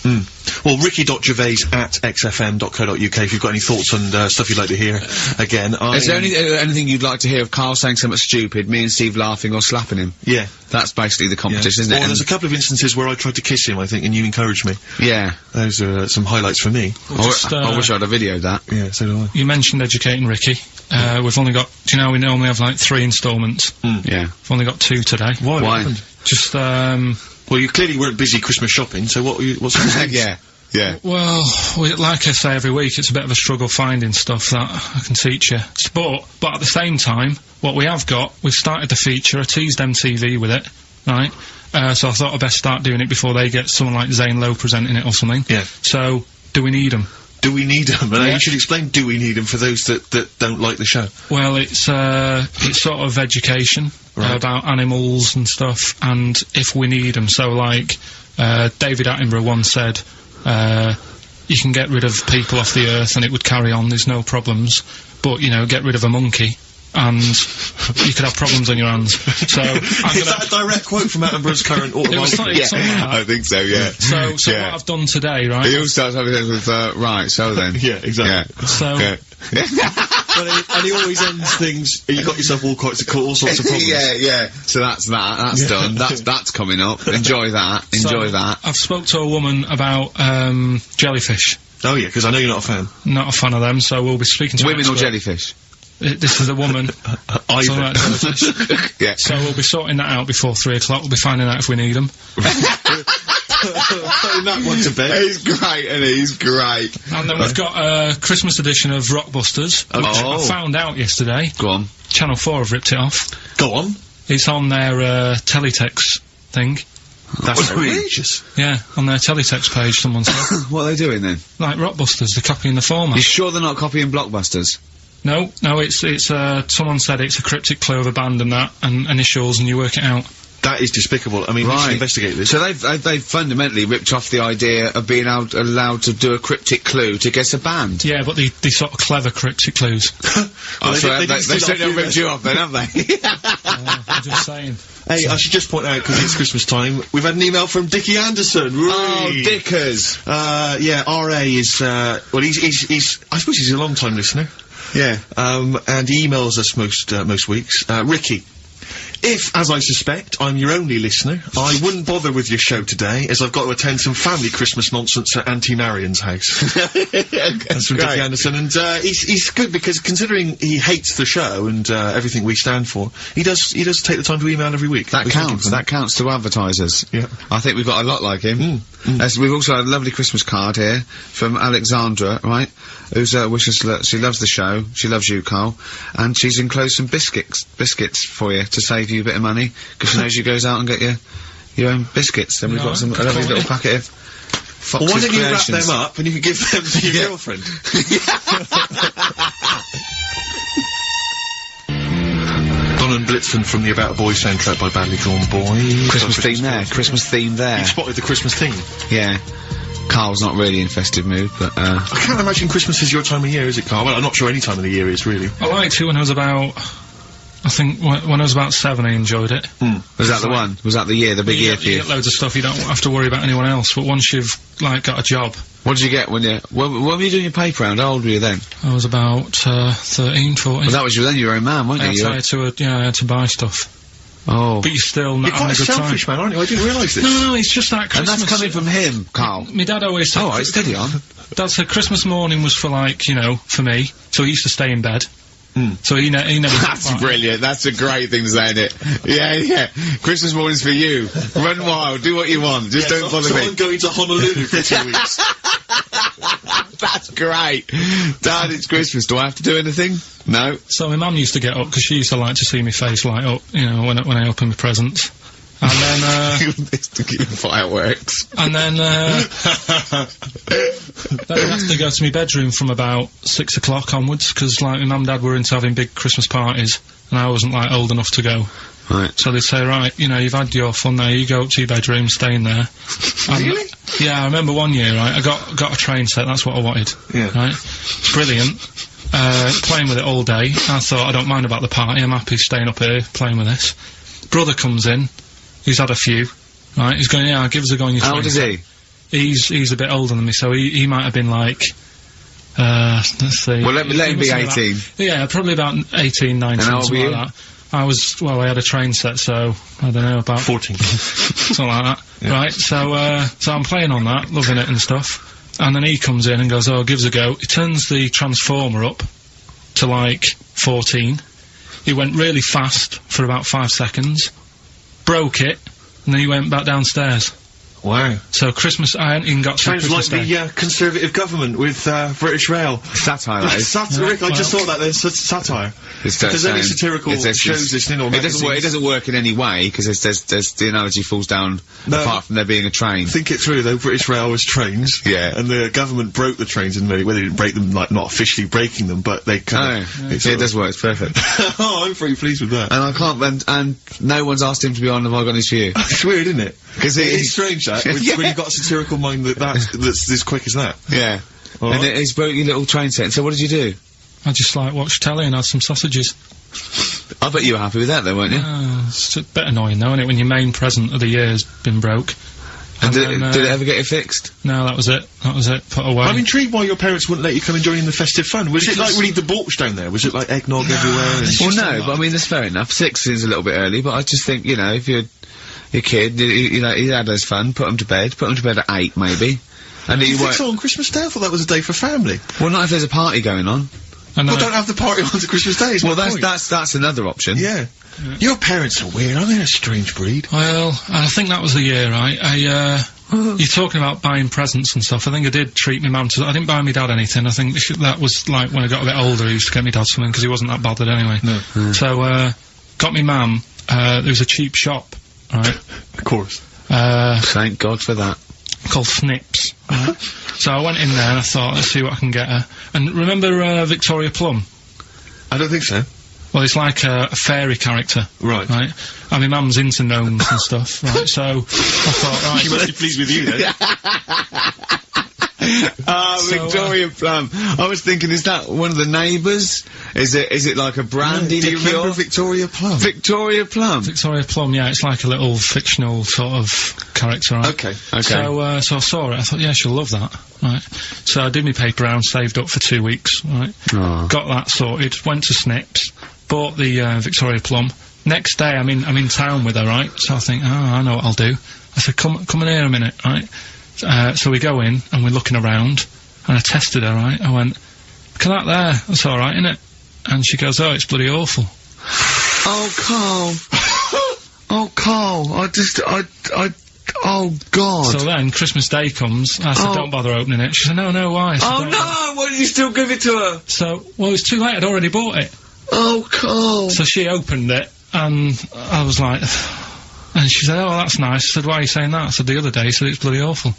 S2: Well, ricky.gervais@xfm.co.uk if you've got any thoughts on stuff you'd like to hear. Again,
S1: Is there anything you'd like to hear of Karl saying something stupid, me and Steve laughing or slapping him?
S2: Yeah.
S1: That's basically the competition, isn't it?
S2: Well, there's a couple of instances where I tried to kiss him, I think, and you encouraged me.
S1: Yeah.
S2: Those are some highlights for me.
S1: I wish I'd have videoed that.
S2: Yeah, so do I.
S3: You mentioned educating Ricky. We've only got, do you know, we normally have like 3 installments.
S1: Yeah.
S3: We've only got 2 today.
S2: Why? What happened?
S3: Just,
S2: well, you clearly weren't busy Christmas shopping, so what's the
S1: Yeah. Yeah.
S3: well, like I say every week, it's a bit of a struggle finding stuff that I can teach you. But at the same time, what we have got, we've started the feature, I teased MTV with it, right? So I thought I'd best start doing it before they get someone like Zane Lowe presenting it or something.
S2: Yeah.
S3: So, do we need them?
S2: Do we need them? And you should explain do we need them for those that don't like the show.
S3: Well, it's sort of education about animals and stuff, and if we need them. So, like, David Attenborough once said, you can get rid of people off the earth and it would carry on, there's no problems, but, you know, get rid of a monkey and you could have problems on your hands. So,
S2: is that a direct quote from Attenborough's current autobiography?
S1: Yeah, I think so, yeah.
S3: So what I've done today, right?
S1: He always starts having it with, right, so then.
S2: Yeah, exactly.
S1: Yeah.
S3: So...
S1: Okay.
S2: and he always ends things, you got yourself all sorts of problems.
S1: Yeah. So that's done. That's coming up. Enjoy that.
S3: I've spoke to a woman about, jellyfish.
S2: Oh yeah, because I know you're not a fan.
S3: Not a fan of them, so we'll be speaking to
S1: women or jellyfish?
S3: This is a woman.
S2: Either.
S3: About jellyfish.
S1: Yeah.
S3: So we'll be sorting that out before 3 o'clock. We'll be finding out if we need them.
S2: Putting that one to bed.
S1: He's great, and he's great.
S3: And then we've got a Christmas edition of Rockbusters, which I found out yesterday.
S1: Go on.
S3: Channel 4 have ripped it off.
S2: Go on.
S3: It's on their teletext thing.
S2: That's outrageous.
S3: Yeah, on their teletext page, someone said.
S1: What are they doing then?
S3: Like Rockbusters, they're copying the format.
S1: You sure they're not copying Blockbusters?
S3: No, it's someone said it's a cryptic clue of a band and that, and initials, and you work it out.
S2: That is despicable. I mean, we should investigate this.
S1: So they've fundamentally ripped off the idea of being allowed to do a cryptic clue to guess a band.
S3: Yeah, but they sort of clever cryptic clues.
S1: They certainly ripped you off then, haven't they?
S3: I'm just saying.
S2: Hey, I should just point out, because it's Christmas time, we've had an email from Dickie Anderson.
S1: Oh, Dickers!
S2: Yeah, R.A. is, well, he's, I suppose he's a long-time listener.
S1: Yeah.
S2: And he emails us most weeks. Ricky, if, as I suspect, I'm your only listener, I wouldn't bother with your show today, as I've got to attend some family Christmas nonsense at Auntie Marion's house. That's from Dickie Anderson, and he's good because considering he hates the show and everything we stand for, he does take the time to email every week.
S1: That counts to advertisers.
S2: Yeah.
S1: I think we've got a lot like him. We've also had a lovely Christmas card here from Alexandra, right? Who's wishes she loves the show, she loves you, Karl, and she's enclosed some biscuits for you to save you a bit of money, because she knows you goes out and get your own biscuits. And we've got a lovely little packet of Fox's
S2: Well, why don't you wrap
S1: Creations.
S2: them up and you can give them to your girlfriend? Don and Blitzen from the About a Boy soundtrack by Badly Drawn Boy.
S1: Christmas theme there.
S2: You spotted the Christmas theme.
S1: Yeah. Karl's not really in festive mood, but
S2: I can't imagine Christmas is your time of year, is it, Karl? Well, I'm not sure any time of the year is, really.
S3: I liked it when I was about... I think when I was about 7 I enjoyed it.
S1: Was that the one? Was that the year, the big year for you?
S3: You get loads of stuff, you don't have to worry about anyone else, but once you've, like, got a job...
S1: What did you get when when were you doing your paper round? How old were you then?
S3: I was about, 13, 14.
S1: Well, that was then you were a man, weren't you?
S3: I had to buy stuff.
S1: Oh.
S3: But you're still not
S2: You're quite
S3: having a good
S2: selfish,
S3: time.
S2: man, aren't you? I didn't realise this.
S3: No, it's just that Christmas...
S1: And that's coming from him, Karl.
S3: My dad always said...
S1: Oh, right, steady on.
S3: Dad said Christmas morning was for, like, you know, for me, so he used to stay in bed. So he never...
S1: That's brilliant. That's a great thing to say, isn't it? Yeah. Christmas morning's for you. Run wild. Do what you want. Just don't bother me.
S2: I'm going to Honolulu for 2 weeks.
S1: That's great. Dad, it's Christmas. Do I have to do anything? No.
S3: So my mum used to get up, because she used to like to see my face light up, you know, when I open my presents. And then,
S1: fireworks.
S3: And then, then I'd have to go to my bedroom from about 6 o'clock onwards, because, like, my mum and dad were into having big Christmas parties, and I wasn't, like, old enough to go.
S1: Right.
S3: So they'd say, right, you know, you've had your fun now, you go up to your bedroom, stay in there.
S1: Really?
S3: Yeah, I remember one year, right, I got a train set, that's what I wanted.
S2: Yeah.
S3: Right? Brilliant. Playing with it all day. I thought, I don't mind about the party, I'm happy staying up here, playing with this. Brother comes in, he's had a few, right, he's going, yeah, give us a go on your train.
S1: How old is he?
S3: he's a bit older than me, so he might have been like, let's see.
S1: Well, let him be 18.
S3: Yeah, probably about 18, 19,
S1: and how old were you?
S3: like that. I had a train set, so, I don't know, about
S2: 14.
S3: something like that.
S2: Yeah.
S3: Right, so I'm playing on that, loving it and stuff. And then he comes in and goes, oh, gives a go. He turns the transformer up to like 14. He went really fast for about 5 seconds, broke it, and then he went back downstairs.
S2: Wow.
S3: So Christmas, I hadn't even got to
S2: Sounds like
S3: Christmas Day.
S2: the Conservative government with British Rail.
S1: Satire, that is.
S2: Satire, Rick, I just thought that there's satire. If there's any satirical shows listening or
S1: it doesn't work in any way, because there's the analogy falls down, apart from there being a train.
S2: Think it through, though. British Rail was trains.
S1: Yeah.
S2: And the government broke the trains in many, well, they didn't break them, like, not officially breaking them, but they kind of...
S1: it does work, it's perfect.
S2: Oh, I'm pretty pleased with that.
S1: And I can't, and no one's asked him to be on Have I Got News For You?
S2: It's weird, isn't it?
S1: Because
S2: it's strange, that, when you've got a satirical mind that's as quick as that.
S1: Yeah.
S2: All
S1: and
S2: right.
S1: he's broke your little train set. So what did you do?
S3: I just like watched telly and had some sausages.
S1: I bet you were happy with that though, weren't you?
S3: It's a bit annoying though, isn't it, when your main present of the year's been broke.
S1: And did it ever get it fixed?
S3: No, that was it. Put away.
S2: I'm intrigued why your parents wouldn't let you come and join in the festive fun. Was it like really debauched down there? Was it like eggnog everywhere?
S1: Well, no, but I mean, that's fair enough. 6 is a little bit early, but I just think, you know, if you're your kid, you know, he had his fun, put him to bed at 8 maybe. And
S2: you think so on Christmas Day? I thought that was a day for family.
S1: Well, not if there's a party going on.
S2: Well, don't have the party on Christmas Day.
S1: Well, that's another option.
S2: Yeah. Your parents are weird, aren't they? A strange breed.
S3: Well, I think that was the year, right? You're talking about buying presents and stuff. I think I did treat my mum to... I didn't buy my dad anything. I think that was, like, when I got a bit older, I used to get my dad something, because he wasn't that bothered anyway.
S2: No.
S3: So, got me mum, there was a cheap shop, right?
S2: Of course.
S1: Thank God for that.
S3: Called Snips. Right? So I went in there and I thought, let's see what I can get her. And remember, Victoria Plum?
S2: I don't think so.
S3: Well, it's like a fairy character.
S2: Right.
S3: Right? And my mum's into gnomes and stuff, right? So, I thought, right...
S2: She must be pleased with you, then.
S1: Victoria Plum. I was thinking, is that one of the neighbours? Is it like a brandy
S2: do you
S1: liqueur?
S2: remember Victoria Plum?
S1: Victoria Plum?
S3: Victoria Plum, yeah, it's like a little fictional sort of character, right?
S2: Okay.
S3: So I saw it, I thought, yeah, she'll love that, right? So I did my paper round, saved up for 2 weeks, right?
S1: Oh.
S3: Got that sorted, went to Snips, bought the, Victoria Plum. Next day, I'm in town with her, right? So I think, oh, I know what I'll do. I said, come in here a minute, right? So we go in, and we're looking around, and I tested her, right? I went, look at that there, that's alright, innit? And she goes, oh, it's bloody awful.
S1: Oh, Karl. Oh, Karl, oh, God.
S3: So then, Christmas Day comes, I said, don't bother opening it. She said, no, why? I said,
S1: Oh, no, why didn't you still give it to her?
S3: So, well, it was too late, I'd already bought it.
S1: Oh, Karl.
S3: So she opened it, and I was like... And she said, oh, that's nice. I said, why are you saying that? I said, the other day, so it's bloody awful.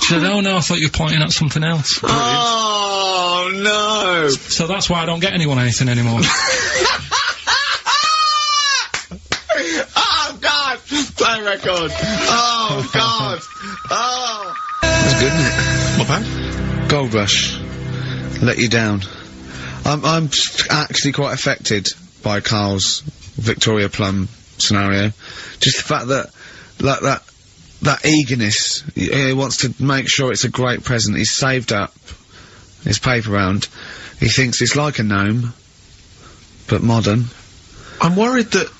S3: She said, oh, no, I thought you were pointing at something else.
S1: Oh, no.
S3: So that's why I don't get anyone anything anymore.
S1: Oh, God. Play record. Oh, God. Oh. That's good, isn't it?
S2: What bad?
S1: Gold Rush. Let you down. I'm actually quite affected by Karl's Victoria Plum scenario. Just the fact that, like, that eagerness, he wants to make sure it's a great present. He's saved up his paper round. He thinks it's like a gnome, but modern.
S2: I'm worried that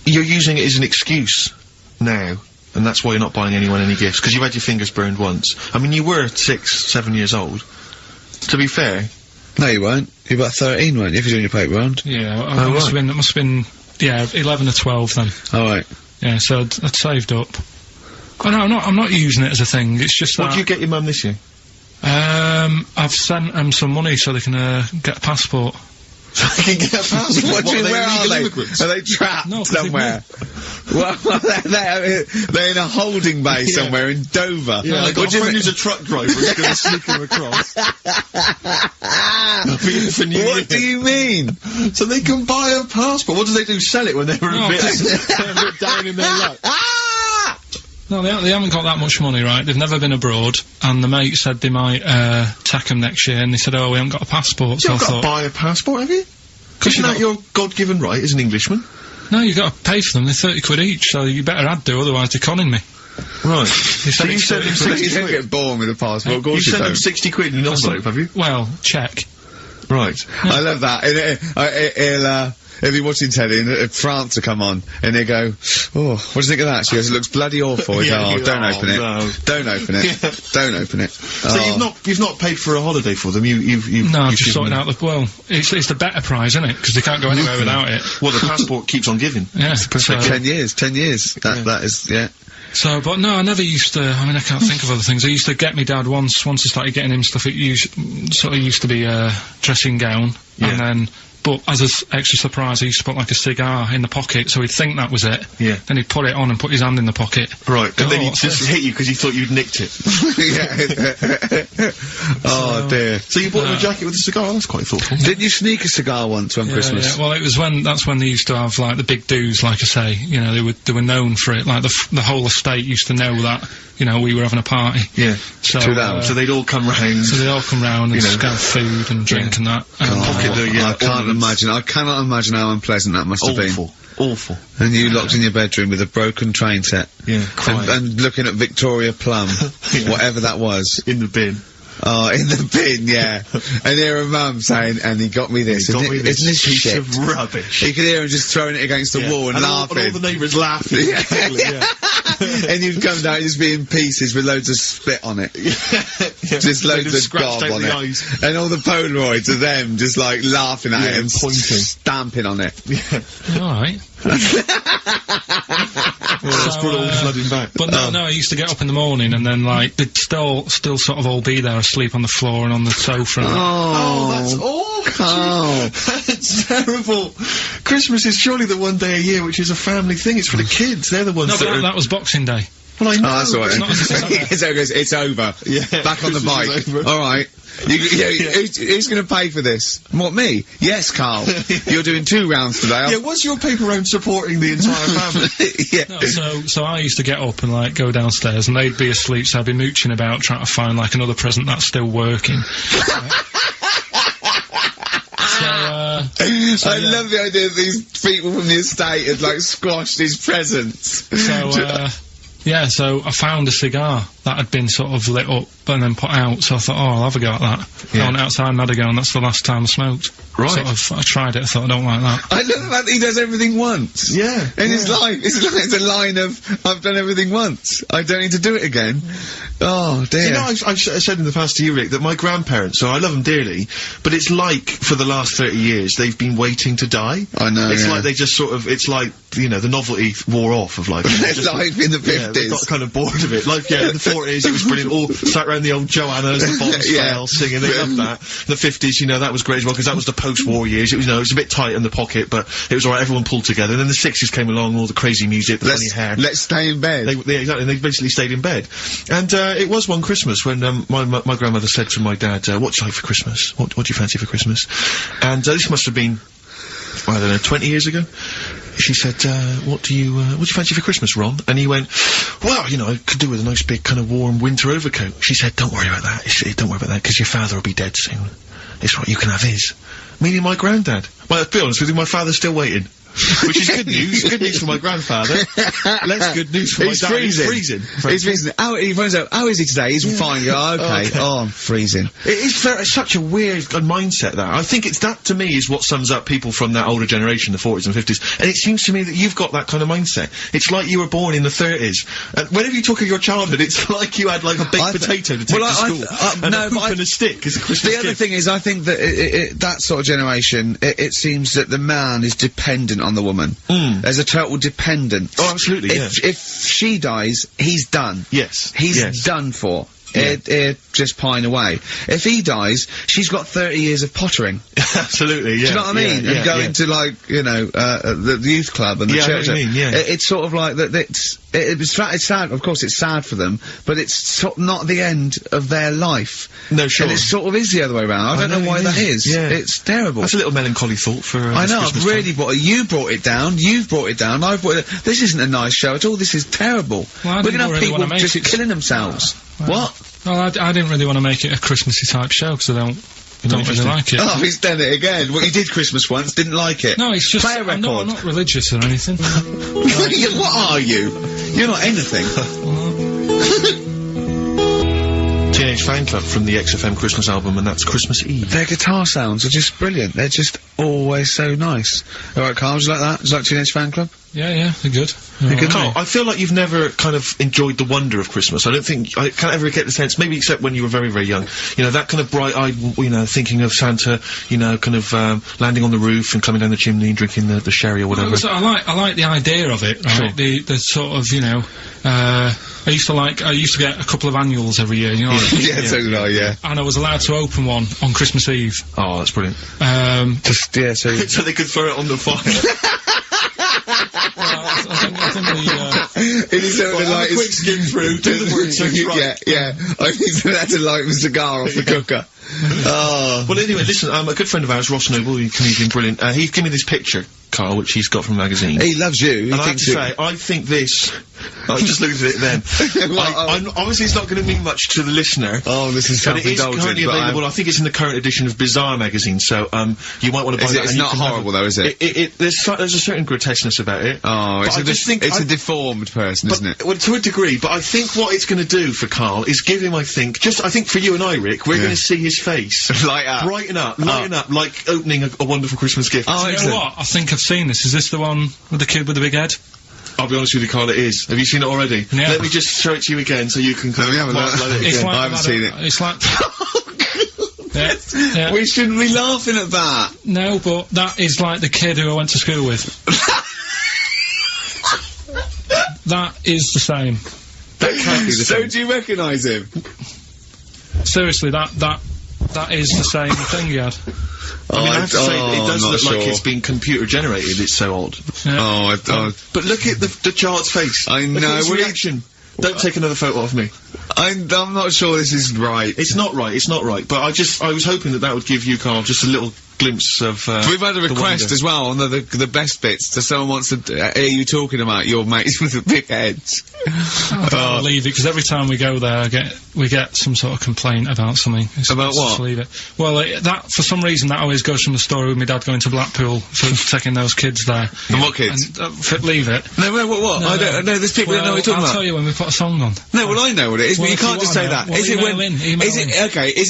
S2: you're using it as an excuse now, and that's why you're not buying anyone any gifts, because you've had your fingers burned once. I mean, you were 6, 7 years old. To be fair.
S1: No, you weren't. You were about 13, weren't you, if you're doing your paper round?
S3: Yeah, it must have been, yeah, 11 or 12 then.
S1: Oh, right.
S3: Yeah, so I'd saved up. Oh, no, I'm not using it as a thing, it's just that...
S2: What did you get your mum this year?
S3: I've sent them some money so they can, get a passport.
S2: So they can get a passport?
S1: What do you mean, where are they?
S2: Immigrants?
S1: Are they trapped somewhere? Well, they're in a holding bay somewhere in Dover.
S2: Yeah, I've got a friend who's a truck driver who's going to sneak them across.
S1: What do you mean?
S2: So they can buy a passport. What do they do? Sell it when they're a bit down in their luck?
S3: No, they haven't got that much money, right? They've never been abroad, and the mate said they might, take them next year, and they said, oh, we haven't got a passport, so I thought...
S2: You've got to buy a passport, have you? Isn't that your God-given right as an Englishman?
S3: No, you've got to pay for them, they're 30 quid each, so you better do, otherwise they're conning me.
S2: Right. So you sent him 60
S1: You don't
S2: quid?
S1: get born with a passport, of course
S2: You sent him
S1: don't.
S2: 60 quid in an envelope, have you?
S3: Well, check.
S2: Right.
S1: I love that. He'll be watching telly and France will come on and he'll go, oh, what do you think of that? She goes, it looks bloody awful.
S2: Yeah,
S1: Oh, don't open it.
S2: no.
S1: Don't open it. Don't open it.
S2: So you've not paid for a holiday for them. You've
S3: Just sorting out it's the better prize, isn't it? Because they can't go anywhere without it.
S2: Well, the passport keeps on giving.
S3: Yeah.
S2: So
S1: 10 years. That is, yeah.
S3: So, but no, I never used to, I mean, I can't think of other things. I used to get me dad once I started getting him stuff, it used to be a dressing gown, and then, but as an extra surprise, I used to put like a cigar in the pocket, so he'd think that was it.
S2: Yeah.
S3: Then he'd put it on and put his hand in the pocket.
S2: Right, and then he'd just hit you because he thought you'd nicked it.
S1: Oh dear.
S2: So you bought him a jacket with a cigar? That's quite thoughtful.
S1: Didn't you sneak a cigar once on Christmas?
S3: Yeah. Well, that's when they used to have, like, the big do's, like I say, you know, they were known for it, like, the whole estate used to know that, you know, we were having a party.
S2: Yeah.
S3: So,
S2: so they'd all come round.
S3: So they'd all come round and have food and drink and that.
S1: I cannot imagine how unpleasant that must have been.
S2: Awful.
S1: And you locked in your bedroom with a broken train set.
S2: Yeah,
S1: and looking at Victoria Plum, whatever that was.
S2: In the bin.
S1: Oh, in the bin, yeah. And hear a mum saying, and he got me this. Isn't this
S2: piece
S1: shit?
S2: of rubbish.
S1: You could hear him just throwing it against the wall and laughing.
S2: And all the neighbours laughing.
S1: And you'd come down and just be in pieces with loads of spit on it. Just loads of gob on it.
S2: Eyes.
S1: And all the Polaroids of them just like laughing at it and
S2: pointing.
S1: Stamping on it.
S3: Alright.
S2: Let's put it all flooding back.
S3: But no, I used to get up in the morning and then, like, they'd still sort of all be there asleep on the floor and on the sofa.
S2: That's awful. That's terrible. Christmas is surely the one day a year which is a family thing. It's for the kids. They're the ones
S3: that was Boxing Day.
S2: Well, I know.
S1: Oh, that's all right. So it goes, it's over.
S2: Yeah.
S1: Back on the bike. All right. Who's going to pay for this? What, me? Yes, Carl. You're doing 2 rounds today.
S2: Yeah, was your paper round supporting the entire family?
S1: Yeah.
S3: No, so I used to get up and, like, go downstairs and they'd be asleep, so I'd be mooching about trying to find, like, another present that's still working.
S1: I love the idea that these people from the estate had, like, squashed his presents.
S3: So I found a cigar that had been sort of lit up and then put out, so I thought, oh, I'll have a go at that. I went outside and had a go, and that's the last time I smoked.
S2: Right.
S3: I tried it, I thought, I don't like that.
S1: I love the fact that he does everything once.
S2: Yeah.
S1: In his life. It's a line of, I've done everything once. I don't need to do it again. Oh, dear.
S2: You know, I've said in the past to you, Rick, that my grandparents, so I love them dearly, but it's like, for the last 30 years, they've been waiting to die.
S1: I know,
S2: It's like they just sort of, it's like, you know, the novelty wore off of life.
S1: Life in the 50s.
S2: Yeah, they got kind of bored of it. Like, in the 40s, it was brilliant. All sat around the old Joanna's, the Bonspale singing. They loved that. The 50s, you know, that was great as well, because that was the post-war years. It was, you know, it was a bit tight in the pocket, but it was alright, everyone pulled together. And then the 60s came along, all the crazy music, the funny hair.
S1: Let's stay in bed.
S2: Exactly, and they basically stayed in bed. And, it was one Christmas when, my grandmother said to my dad, what do you like for Christmas? What do you fancy for Christmas? And, this must have been, I don't know, 20 years ago. She said, what do you fancy for Christmas, Ron? And he went, well, you know, I could do with a nice big kind of warm winter overcoat. She said, don't worry about that. Don't worry about that, because your father will be dead soon. It's right, you can have his. Meaning my granddad. Well, to be honest with you, my father's still waiting. Which is good news. Good news for my grandfather. Less good news for my dad.
S1: Freezing.
S2: He's freezing.
S1: He finds out, how is he today? He's fine. Okay. Oh, I'm freezing.
S2: It's such a weird mindset, that. I think that, to me, is what sums up people from that older generation, the 40s and 50s. And it seems to me that you've got that kind of mindset. It's like you were born in the 30s. And whenever you talk of your childhood, it's like you had, like, a baked potato to take to school. And a stick as a Christmas gift.
S1: The other thing is, I think that that sort of generation, it seems that the man is dependent on the woman. There's a total dependence.
S2: Oh, absolutely,
S1: If she dies, he's done.
S2: Yes.
S1: He's done for. Just pine away. If he dies, she's got 30 years of pottering.
S2: Absolutely, yeah.
S1: Do you know what I mean? And going to, like, you know, the youth club and the church.
S2: I mean,
S1: it's sort of like that. It's sad. Of course, it's sad for them, but it's not the end of their life.
S2: No, sure.
S1: And it sort of is the other way around. I don't know why that is. Yeah. It's terrible.
S2: That's a little melancholy thought for.
S1: I know. I've really brought it. You brought it down. You've brought it down. I've brought it. This isn't a nice show at all. This is terrible.
S3: Well,
S1: we're gonna have people just killing themselves. What?
S3: Well, I didn't really want to make it a Christmassy type show, because I don't really like it.
S1: Oh, he's done it again. Well, he did Christmas once, didn't like it.
S3: No, it's just...
S1: Play a record.
S3: I'm not religious or anything.
S1: What are you? You're not anything.
S2: fan club from the XFM Christmas album, and that's Christmas Eve.
S1: Their guitar sounds are just brilliant. They're just always so nice. Alright, Carl, do you like that? Do you like Teenage Fan Club?
S3: Yeah, they're good.
S2: Carl, I feel like you've never kind of enjoyed the wonder of Christmas. I can't ever get the sense, maybe except when you were very, very young, you know, that kind of bright-eyed, you know, thinking of Santa, you know, kind of, landing on the roof and coming down the chimney and drinking the sherry or whatever.
S3: Well, so I like the idea of it, right?
S2: Sure.
S3: The sort of, you know, I used to get a couple of annuals every year, you know.
S1: Yeah, so did I, yeah.
S3: And I was allowed to open one on Christmas Eve.
S2: Oh, that's brilliant.
S1: Just, yeah, so...
S2: So they could throw it on the fire.
S3: I think
S1: It is sort of like...
S2: a quick skim through, do the word search right.
S1: Yeah. I think so that's like a cigar off the cooker. Oh.
S2: Well, anyway, listen, a good friend of ours, Ross Noble, a comedian, brilliant, he gave me this picture, Carl, which he's got from a magazine.
S1: He loves you.
S2: And I have to say, I think this... I just looked at it then. Obviously, it's not going to mean much to the listener.
S1: Oh, this is self-indulgent.
S2: But it is currently available. I think it's in the current edition of Bizarre magazine, so you might want to buy that.
S1: It's not horrible, though, is it?
S2: There's a certain grotesqueness about it.
S1: Oh, it's a deformed person, isn't it?
S2: Well, to a degree, but I think what it's going to do for Carl is give him, I think for you and I, Rick, we're going to see his face.
S1: Light up.
S2: Lighten up, like opening a wonderful Christmas gift.
S3: Oh, you know what? I think I've seen this. Is this the one with the kid with the big head?
S2: I'll be honest with you, Carl, it is. Have you seen it already?
S3: Yeah.
S2: Let me just show it to you again so you can kind of highlight it again.
S1: I haven't seen it.
S3: It's like...
S1: Yeah. We shouldn't be laughing at that.
S3: No, but that is like the kid who I went to school with. That is the same.
S2: That can't be the same.
S1: So do you recognise him?
S3: Seriously, that is the same thing he had.
S2: I mean, I have to say, it does look like it's been computer generated, it's so odd.
S3: Yeah.
S2: But look at the child's face.
S1: I know.
S2: Look at his reaction. Don't take another photo of me.
S1: I'm not sure this is right.
S2: It's not right, but I was hoping that would give you, Carl, just a little glimpse of,
S1: we've had a request as well on the best bits, so someone wants to hear you talking about your mates with the big heads.
S3: I don't believe it, because every time we go there, we get some sort of complaint about something.
S1: About what?
S3: Just leave it. Well, that, for some reason, that always goes from the story with my dad going to Blackpool for taking those kids there.
S1: And what kids?
S3: And, leave it.
S1: No, what? I don't know, there's people that know what you're talking about.
S3: I'll tell you when we put a song on.
S1: No, well, I know what it is, but you can't just say that.
S3: Well, is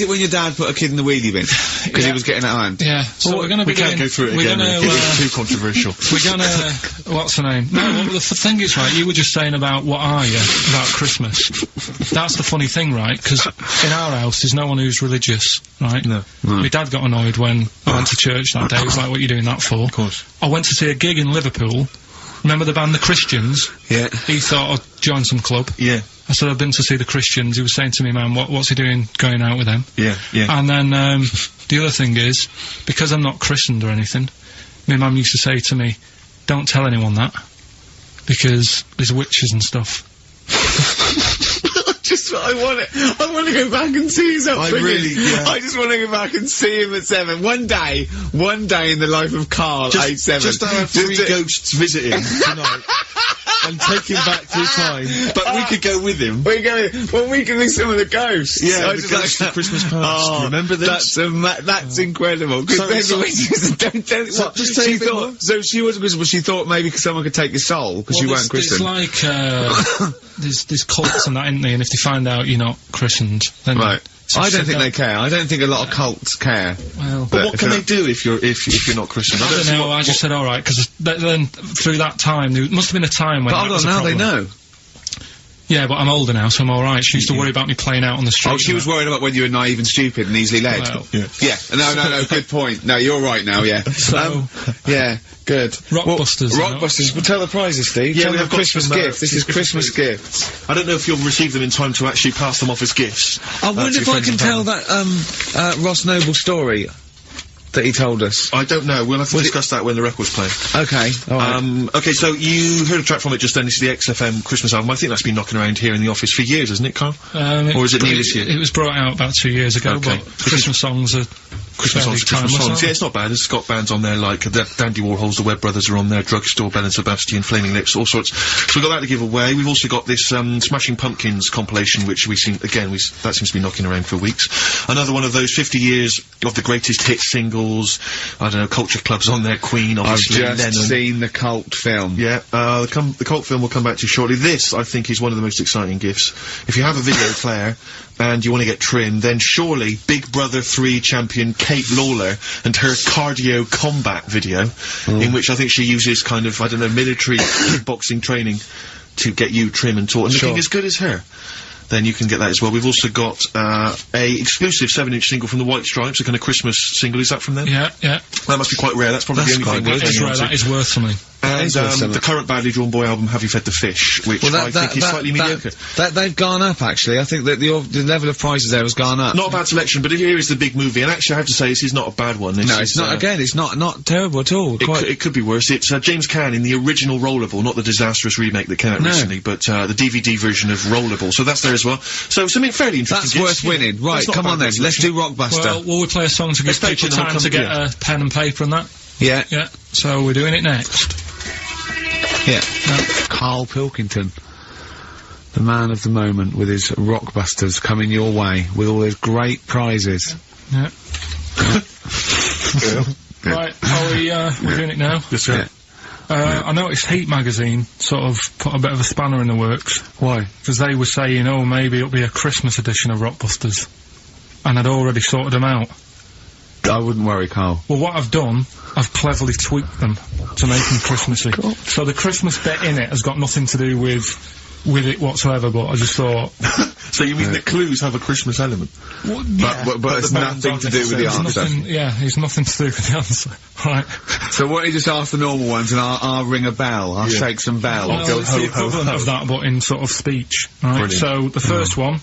S1: it when your dad put a kid in the wheelie bin? Because he was getting out of hand?
S3: Yeah, so we're gonna be
S2: can't go through it again. It's too controversial.
S3: We're gonna... What's the name? No, well, the thing is, right, you were just saying about what are you, about Christmas. That's the funny thing, right, because in our house there's no one who's religious, right?
S2: No.
S3: My dad got annoyed when I went to church that day. He was like, what are you doing that for?
S2: Of course.
S3: I went to see a gig in Liverpool. Remember the band The Christians?
S1: Yeah.
S3: He thought I'd join some club.
S2: Yeah.
S3: I said, I've been to see The Christians. He was saying to me, man, what's he doing going out with them?
S2: Yeah.
S3: And then, the other thing is, because I'm not christened or anything, my mum used to say to me, don't tell anyone that, because there's witches and stuff.
S1: I want to go back and see his upbringing. I just want to go back and see him at 7. One day in the life of Karl, age 7.
S2: Just to have 3 ghosts visit him tonight. And take him back through time. But we could go with him.
S1: We can be some of the ghosts.
S2: Yeah, the ghosts of Christmas past.
S1: Oh,
S2: remember this?
S1: That's incredible. Don't tell me what.
S2: Just say
S1: so she wasn't Christian, but she thought maybe someone could take your soul, because you weren't Christian.
S3: It's like, there's cults and that, isn't there? And if they find out you're not christened, then...
S1: Right. I don't think they care. I don't think a lot of cults care.
S3: Well,
S2: but what can they do if you're not Christian?
S3: I don't know. I just said all right, because then through that time there must have been a time when.
S1: But hold on, now they know.
S3: Yeah, but I'm older now, so I'm all right. She used to worry about me playing out on the street.
S1: Oh, she was worried about when you were naive and stupid and easily led.
S3: Well,
S1: yeah. No. Good point. No, you're right now. Yeah.
S3: So,
S1: yeah. Good.
S3: Rockbusters.
S1: Rockbusters. Well, tell the prizes, Steve.
S2: Yeah,
S1: tell
S2: we have
S1: Christmas
S2: got some,
S1: gift. This is Christmas gifts.
S2: I don't know if you'll receive them in time to actually pass them off as gifts.
S1: I wonder if I can tell that Ross Noble story that he told us.
S2: I don't know. We'll have to discuss that when the record's playing.
S1: Okay. All right.
S2: Okay, so you heard a track from it just then. This is the XFM Christmas album. I think that's been knocking around here in the office for years, hasn't it, Carl? Or is it new this year?
S3: It was brought out about 2 years ago,
S2: Okay.
S3: but Christmas songs are
S2: Christmas songs. Yeah, it's not bad. There's Scott bands on there like Dandy Warhols, the Webb Brothers are on there, Drugstore, Bell and Sebastian, Flaming Lips, all sorts. So we've got that to give away. We've also got this Smashing Pumpkins compilation, which that seems to be knocking around for weeks. Another one of those 50 years of the greatest hit singles. I don't know, Culture Club's on there, Queen, obviously.
S1: I've just seen the Cult film.
S2: Yeah, the Cult film will come back to you shortly. This, I think, is one of the most exciting gifts. If you have a video player and you want to get trimmed, then surely Big Brother 3 champion Kate Lawler and her cardio combat video, in which I think she uses kind of, I don't know, military kickboxing training to get you trim and taut and looking as good as her. Then you can get that as well. We've also got a exclusive 7-inch single from the White Stripes, a kind of Christmas single. Is that from them?
S3: Yeah, yeah.
S2: That must be quite rare. That's probably the only thing
S3: that is rare. That is worth something.
S2: And the current Badly Drawn Boy album, Have You Fed the Fish, which I think is slightly mediocre.
S1: They've gone up, actually. I think that the level of prices there has gone up.
S2: Not a bad selection, but here is the big movie, and actually I have to say this is not a bad one.
S1: It's not, again, it's not terrible at all.
S2: It could be worse. It's James Caan in the original Rollerball, not the disastrous remake that came out recently, but the DVD version of Rollerball. So that's there as well. So something fairly interesting.
S1: That's worth winning. Right, come on then, let's do Rockbuster.
S3: Well, will we play a song to give people time to get a pen and paper and that?
S1: Yeah.
S3: Yeah, so we're doing it next.
S1: Yeah. Karl Pilkington, the man of the moment, with his Rockbusters coming your way with all those great prizes.
S3: Yeah. Right, we're doing it now?
S2: Yes, sir.
S3: Yeah. I noticed Heat magazine sort of put a bit of a spanner in the works.
S1: Why?
S3: Because they were saying, oh, maybe it'll be a Christmas edition of Rockbusters. And I'd already sorted them out.
S1: I wouldn't worry, Carl.
S3: Well, what I've done, I've cleverly tweaked them to make them Christmassy. Cool. So the Christmas bit in it has got nothing to do with it whatsoever, but I just thought...
S2: So you mean the clues have a Christmas element?
S3: Well, yeah.
S1: But it's nothing to do with the answer.
S3: It's nothing to do with the answer. Right.
S1: So why don't you just ask the normal ones and I'll ring a bell, I'll shake some bells.
S3: Well,
S1: go
S3: it's the equivalent of that, but in sort of speech. Right. Brilliant. So the first one,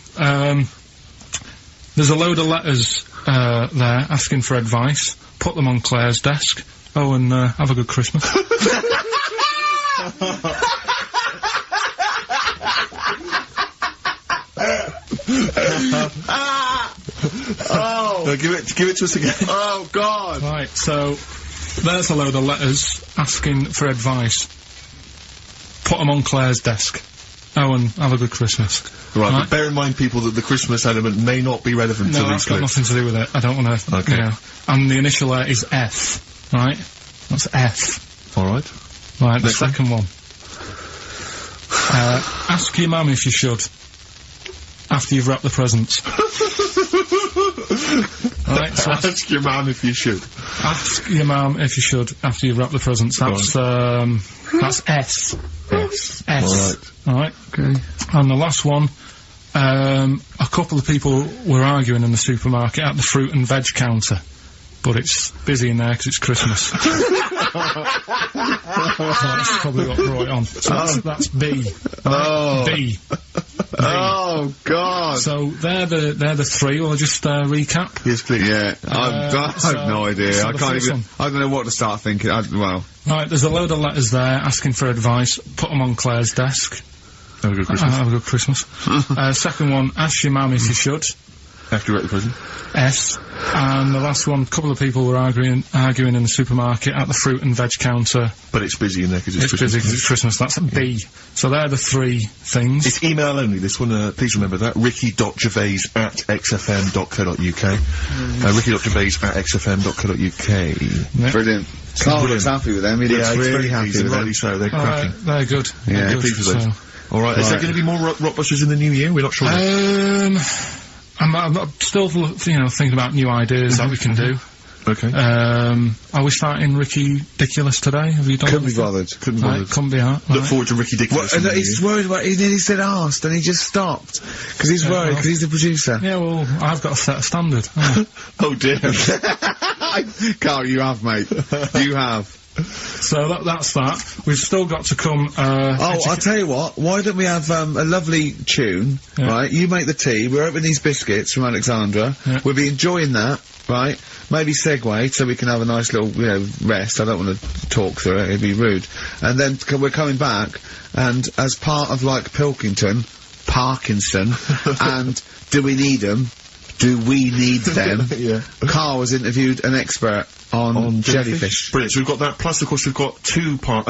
S3: there's a load of letters there asking for advice. Put them on Claire's desk. Oh, and have a good Christmas.
S2: Give it to us again.
S1: Oh God!
S3: Right, so there's a load of letters asking for advice. Put them on Claire's desk. Oh, and have a good Christmas.
S2: Right, but bear in mind, people, that the Christmas element may not be relevant to these.
S3: No, that's got nothing to do with it. I don't want to. Okay. You know. And the initial letter is F. Right? That's F.
S2: All right.
S3: Right. The second one. Ask your mum if you should. After you've wrapped the presents. Right, so
S2: ask your mum if you should.
S3: Ask your mum if you should after you've wrapped the presents. That's that's S.
S2: S.
S3: S. Alright. Okay. And the last one, a couple of people were arguing in the supermarket at the fruit and veg counter. But it's busy in there because it's Christmas. So that's probably what brought it on. So that's B.
S1: Oh.
S3: B.
S1: Oh God!
S3: So they're the three. Well, I'll just recap.
S2: Yes, please.
S1: Yeah, I have no idea.
S3: So
S1: I can't even. I don't know what to start thinking. Well,
S3: right. There's a load of letters there asking for advice. Put them on Claire's desk.
S2: Have a good Christmas.
S3: Have a good Christmas. Second one, ask your mum if you should.
S2: After you write the present.
S3: S. And the last one, a couple of people were arguing in the supermarket at the fruit and veg counter.
S2: But it's busy in there because it's Christmas.
S3: It's busy because it's Christmas. That's a B. So they're the three things.
S2: It's email only, this one. Please remember that. ricky.gervais@xfm.co.uk. ricky.gervais@xfm.co.uk.
S1: Yep. Brilliant. Carl looks happy with them. He looks really happy with them.
S2: So they're cracking.
S3: They're good.
S1: Yeah.
S3: They're good,
S2: so. Alright, is there going to be more Rockbusters in the new year? We're not sure.
S3: I'm still, thinking about new ideas that we can do.
S2: Okay.
S3: Are we starting Ricky Diculous today? Have you done
S1: Couldn't be bothered.
S2: Couldn't be bothered.
S3: Couldn't be hard.
S2: Look forward to Ricky Diculous.
S1: Well, he's worried about, he nearly said asked, and he just stopped. Because he's worried, because he's the producer.
S3: Yeah, well, I've got to set a standard.
S2: Oh dear.
S1: Carl, you have, mate. You have.
S3: So that's that. We've still got to come,
S1: I'll tell you what, why don't we have, a lovely tune, right? You make the tea, we're opening these biscuits from Alexandra, we'll be enjoying that, right? Maybe segue, so we can have a nice little, rest. I don't want to talk through it, it'd be rude. And then we're coming back, and as part of, like, Parkinson, and Do We Need 'Em, Do we need them?
S2: Yeah.
S1: Karl has interviewed an expert on jellyfish.
S2: Brilliant. So we've got that, plus of course we've got a two-part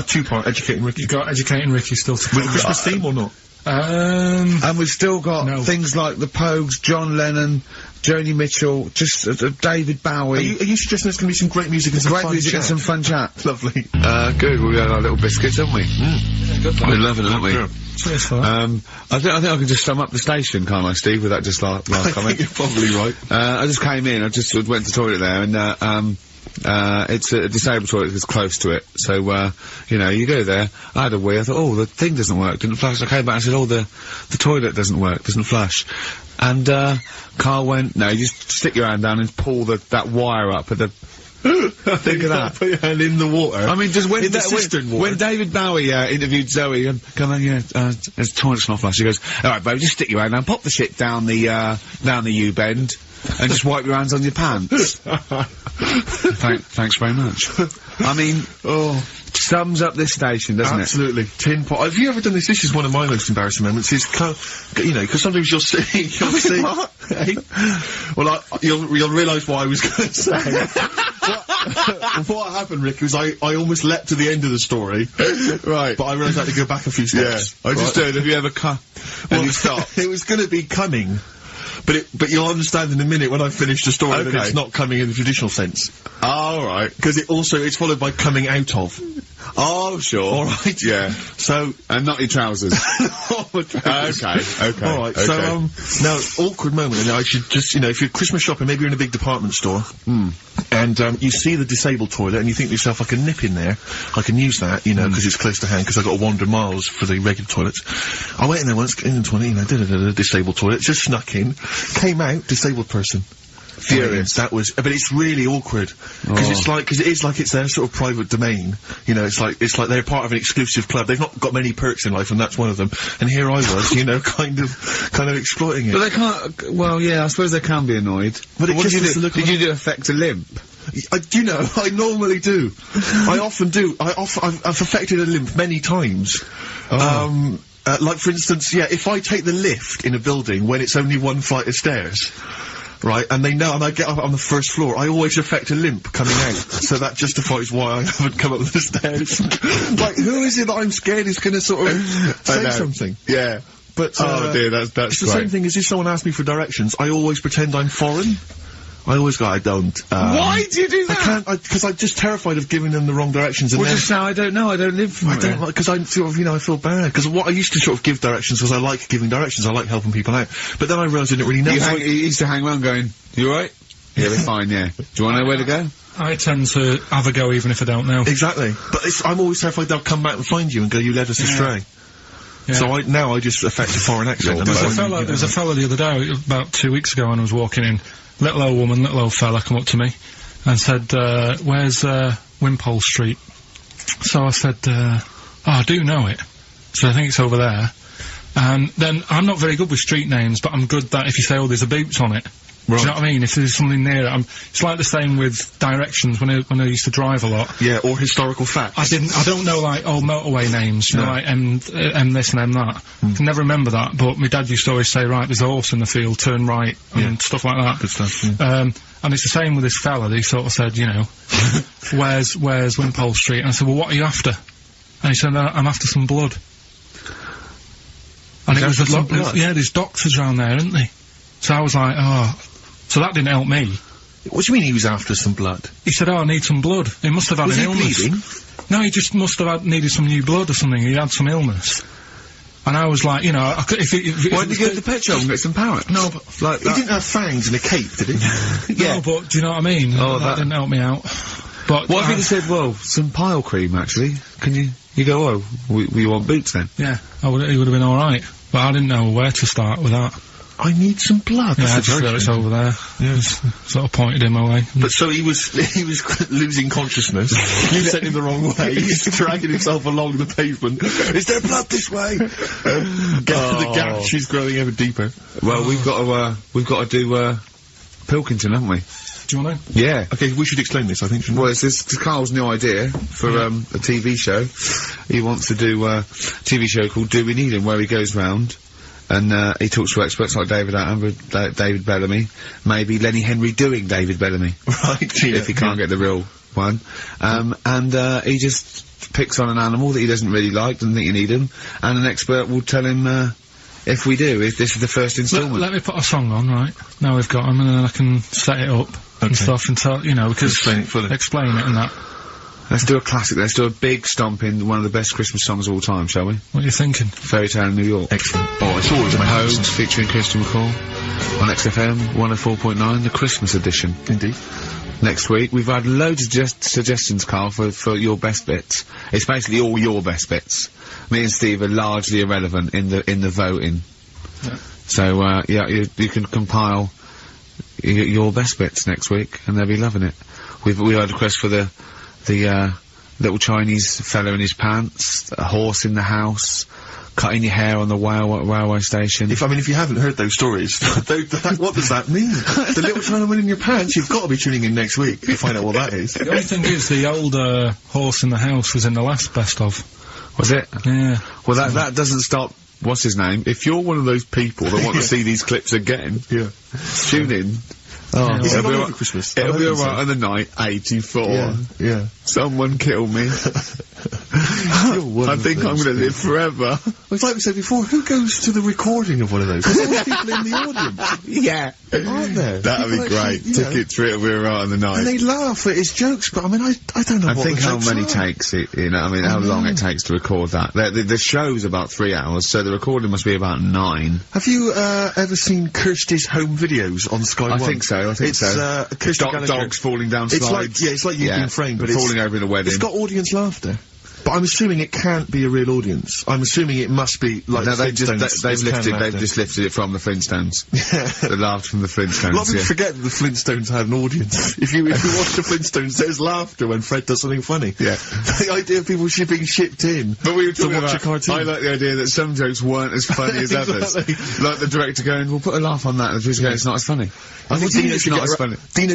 S2: Educating Ricky.
S3: You've got Educating Ricky still to
S2: With a Christmas theme or not?
S1: And we've still got things like the Pogues, John Lennon, Joni Mitchell, just David Bowie.
S2: Are you suggesting there's going to be some great music and some fun chat?
S1: And some fun chat.
S2: Lovely.
S1: Good. We had our little biscuits, haven't we?
S3: Yeah, good fun.
S1: We're loving it, aren't we?
S2: Yeah.
S3: Cheers for that.
S1: I think I can just sum up the station, can't I, Steve, with that just last
S2: I
S1: comment?
S2: think you're probably right.
S1: I just came in, I just went to the toilet there, and, it's a disabled toilet that's close to it, so, you know, you go there, I had a wee, I thought, oh, the thing doesn't work, didn't flush, I came back and said, oh, the toilet doesn't work, doesn't flush. And, Karl went, no, you just stick your hand down and pull that wire up at the... Think of that.
S2: Put your hand in the water.
S1: I mean, just when
S2: when
S1: David Bowie interviewed Zoe, come on, there's toilet's not flush. He goes, all right, babe, just stick your hand down, pop the shit down the U-bend, and just wipe your hands on your pants. Thanks very much. I mean, sums up this station, doesn't
S2: Absolutely. Tin pot. Have you ever done this? This is one of my most embarrassing moments. Is you know, because sometimes you'll see. Hey? Well, you'll realise what I was going to say. What happened, Rick, was I almost leapt to the end of the story.
S1: Right.
S2: But I realised I had to go back a few steps.
S1: Yeah. I just did. Have you ever and you stopped?
S2: It was going to be cunning. But you'll understand in a minute when I finish the story that it's not coming in the traditional sense.
S1: Oh, right.
S2: Because it's followed by coming out of.
S1: Oh, sure.
S2: All right.
S1: Yeah.
S2: So.
S1: And not your trousers. Okay.
S2: All right.
S1: Okay.
S2: So, now, awkward moment, and I should just, you know, if you're Christmas shopping, maybe you're in a big department store, and, you see the disabled toilet, and you think to yourself, I can nip in there, I can use that, you know, because it's close to hand, because I've got to wander miles for the regular toilets. I went in there once, in the toilet, you know, disabled toilet, just snuck in, came out, disabled person. Furious. That was, but it's really awkward because it's their sort of private domain. You know, it's like they're part of an exclusive club. They've not got many perks in life, and that's one of them. And here I was, you know, kind of exploiting it.
S1: But they can't. Well, yeah, I suppose they can be annoyed. But what did you do? Did you affect a limp?
S2: You know, I normally do. I often do. I've affected a limp many times. Like for instance, if I take the lift in a building when it's only one flight of stairs. Right, and they know, and I get up on the first floor, I always affect a limp coming out, so that justifies why I haven't come up the stairs. Like, who is it that I'm scared is gonna sort of say something?
S1: Yeah.
S2: But,
S1: oh dear, that's
S2: it's the same thing as if someone asks me for directions, I always pretend I'm foreign. I always go, I don't.
S1: Why do you do that?
S2: I can't, because I'm just terrified of giving them the wrong directions. And
S1: just now, I don't know, I don't live from
S2: I don't like, because I sort of, you know, I feel bad. Because what I used to sort of give directions was I like giving directions, I like helping people out. But then I realised I didn't really know.
S1: You used to hang around going, you alright? Yeah, we're fine, yeah. Do you want to know where to go?
S3: I tend to have a go even if I don't know.
S2: Exactly. But I'm always terrified they'll come back and find you and go, you led us astray. Yeah. So I just affect a foreign accent.
S3: There was a fella the other day, about 2 weeks ago, when I was walking in. Little old woman, little old fella come up to me and said, where's, Wimpole Street? So I said, I do know it. So I think it's over there. And then, I'm not very good with street names, but I'm good that if you say, oh, there's a Boots on it. Right. Do you know what I mean? If there's something near it, it's like the same with directions when I used to drive a lot.
S2: Yeah, or historical facts.
S3: I don't know, like, old motorway names, you know, like M this and M that. I can never remember that, but my dad used to always say, right, there's a horse in the field, turn right, and stuff like that.
S2: Good stuff, yeah.
S3: And it's the same with this fella, he sort of said, you know, where's Wimpole Street? And I said, well, what are you after? And he said, I'm after some blood. And it was yeah, there's doctors around there, isn't they? So I was like, oh. So that didn't help me.
S2: What do you mean he was after some blood?
S3: He said, oh, I need some blood. He must have had an illness.
S2: Bleeding?
S3: No, he just must have needed some new blood or something. He had some illness. And I was like, you know,
S1: why didn't you go to the pet shop and get some parrot?
S2: No, but like he didn't have fangs and a cape, did he?
S3: Yeah. No, but do you know what I mean?
S1: Oh,
S3: that didn't help me out. But
S1: what if he said, well, some pile cream, actually? Can you go, oh, we want Boots then?
S3: Yeah, he would have been alright. But I didn't know where to start with that.
S2: I need some blood.
S3: Yeah, I just feel it's over there. Yeah, sort of pointed him away.
S2: But so he was losing consciousness. You sent him the wrong way. He's dragging himself along the pavement. Is there blood this way? The gash is growing ever deeper.
S1: Well, we've got to do Pilkington, haven't we?
S3: Do you want to?
S2: Yeah. Okay, we should explain this, I think.
S1: Well, it's Karl's new idea for a TV show. He wants to do a TV show called Do We Need Him, where he goes round And, he talks to experts like David Attenborough, David Bellamy, maybe Lenny Henry doing David Bellamy.
S2: Right, yeah.
S1: If he can't get the real one. He just picks on an animal that he doesn't really like, doesn't think you need him, and an expert will tell him, if we do, if this is the first instalment.
S3: Let me put a song on, right? Now we've got him, and then I can set it up and stuff and tell, you know, because
S2: explain it fully.
S3: Explain it and that.
S1: Let's do a classic. Let's do a big stomp in one of the best Christmas songs of all time, shall we?
S3: What are you thinking?
S1: Fairy Tale in New York.
S2: Excellent. Oh, it's always amazing.
S1: Hoax featuring Christian McCall on XFM 104.9, the Christmas edition.
S2: Indeed.
S1: Next week, we've had loads of suggestions, Carl, for your best bits. It's basically all your best bits. Me and Steve are largely irrelevant in the voting.
S2: Yeah.
S1: So, you can compile your best bits next week, and they'll be loving it. We had a request for the little Chinese fella in his pants, a horse in the house, cutting your hair on the railway station.
S2: If you haven't heard those stories, what does that mean? The little Chinaman in your pants, you've got to be tuning in next week to find out what that is.
S3: The only thing is, the old, horse in the house was in the last best of.
S1: Was it?
S3: Yeah.
S1: Well, that doesn't stop, what's his name? If you're one of those people that want to see these clips again, tune in.
S2: Oh, is it on over Christmas?
S1: It'll be alright on the night, 84.
S2: Yeah.
S1: Someone kill me. I think I'm gonna live forever.
S2: It's like we said before, who goes to the recording of one of those? There's always people in the audience.
S1: Yeah.
S2: Aren't there?
S1: That'd be great. Tickets for It'll Be Alright on the night.
S2: And they laugh at his jokes, but I mean, I don't know
S1: I
S2: what
S1: think
S2: the
S1: how
S2: jokes
S1: many
S2: are.
S1: takes it, you know, how long it takes to record that. The show's about 3 hours, so the recording must be about 9.
S2: Have you, ever seen Kirsty's home videos on Sky
S1: I
S2: One?
S1: think so,
S2: It's, Kirsty Gallagher.
S1: Dogs falling down slides.
S2: It's like You've Been Framed, but
S1: falling over in a wedding.
S2: It's got audience laughter. But I'm assuming it can't be a real audience. I'm assuming it must be like
S1: No, they've
S2: Flintstones.
S1: just lifted it from the Flintstones.
S2: Yeah.
S1: They laughed from the Flintstones.
S2: A lot of people forget that the Flintstones had an audience. If you watch the Flintstones, there's laughter when Fred does something funny.
S1: Yeah.
S2: The idea of people being shipped in
S1: But we were
S2: to
S1: talking
S2: watch
S1: about,
S2: a cartoon.
S1: I like the idea that some jokes weren't as funny as others. Like the director going, we'll put a laugh on that, and the producer going, it's not as funny.
S2: I think Dino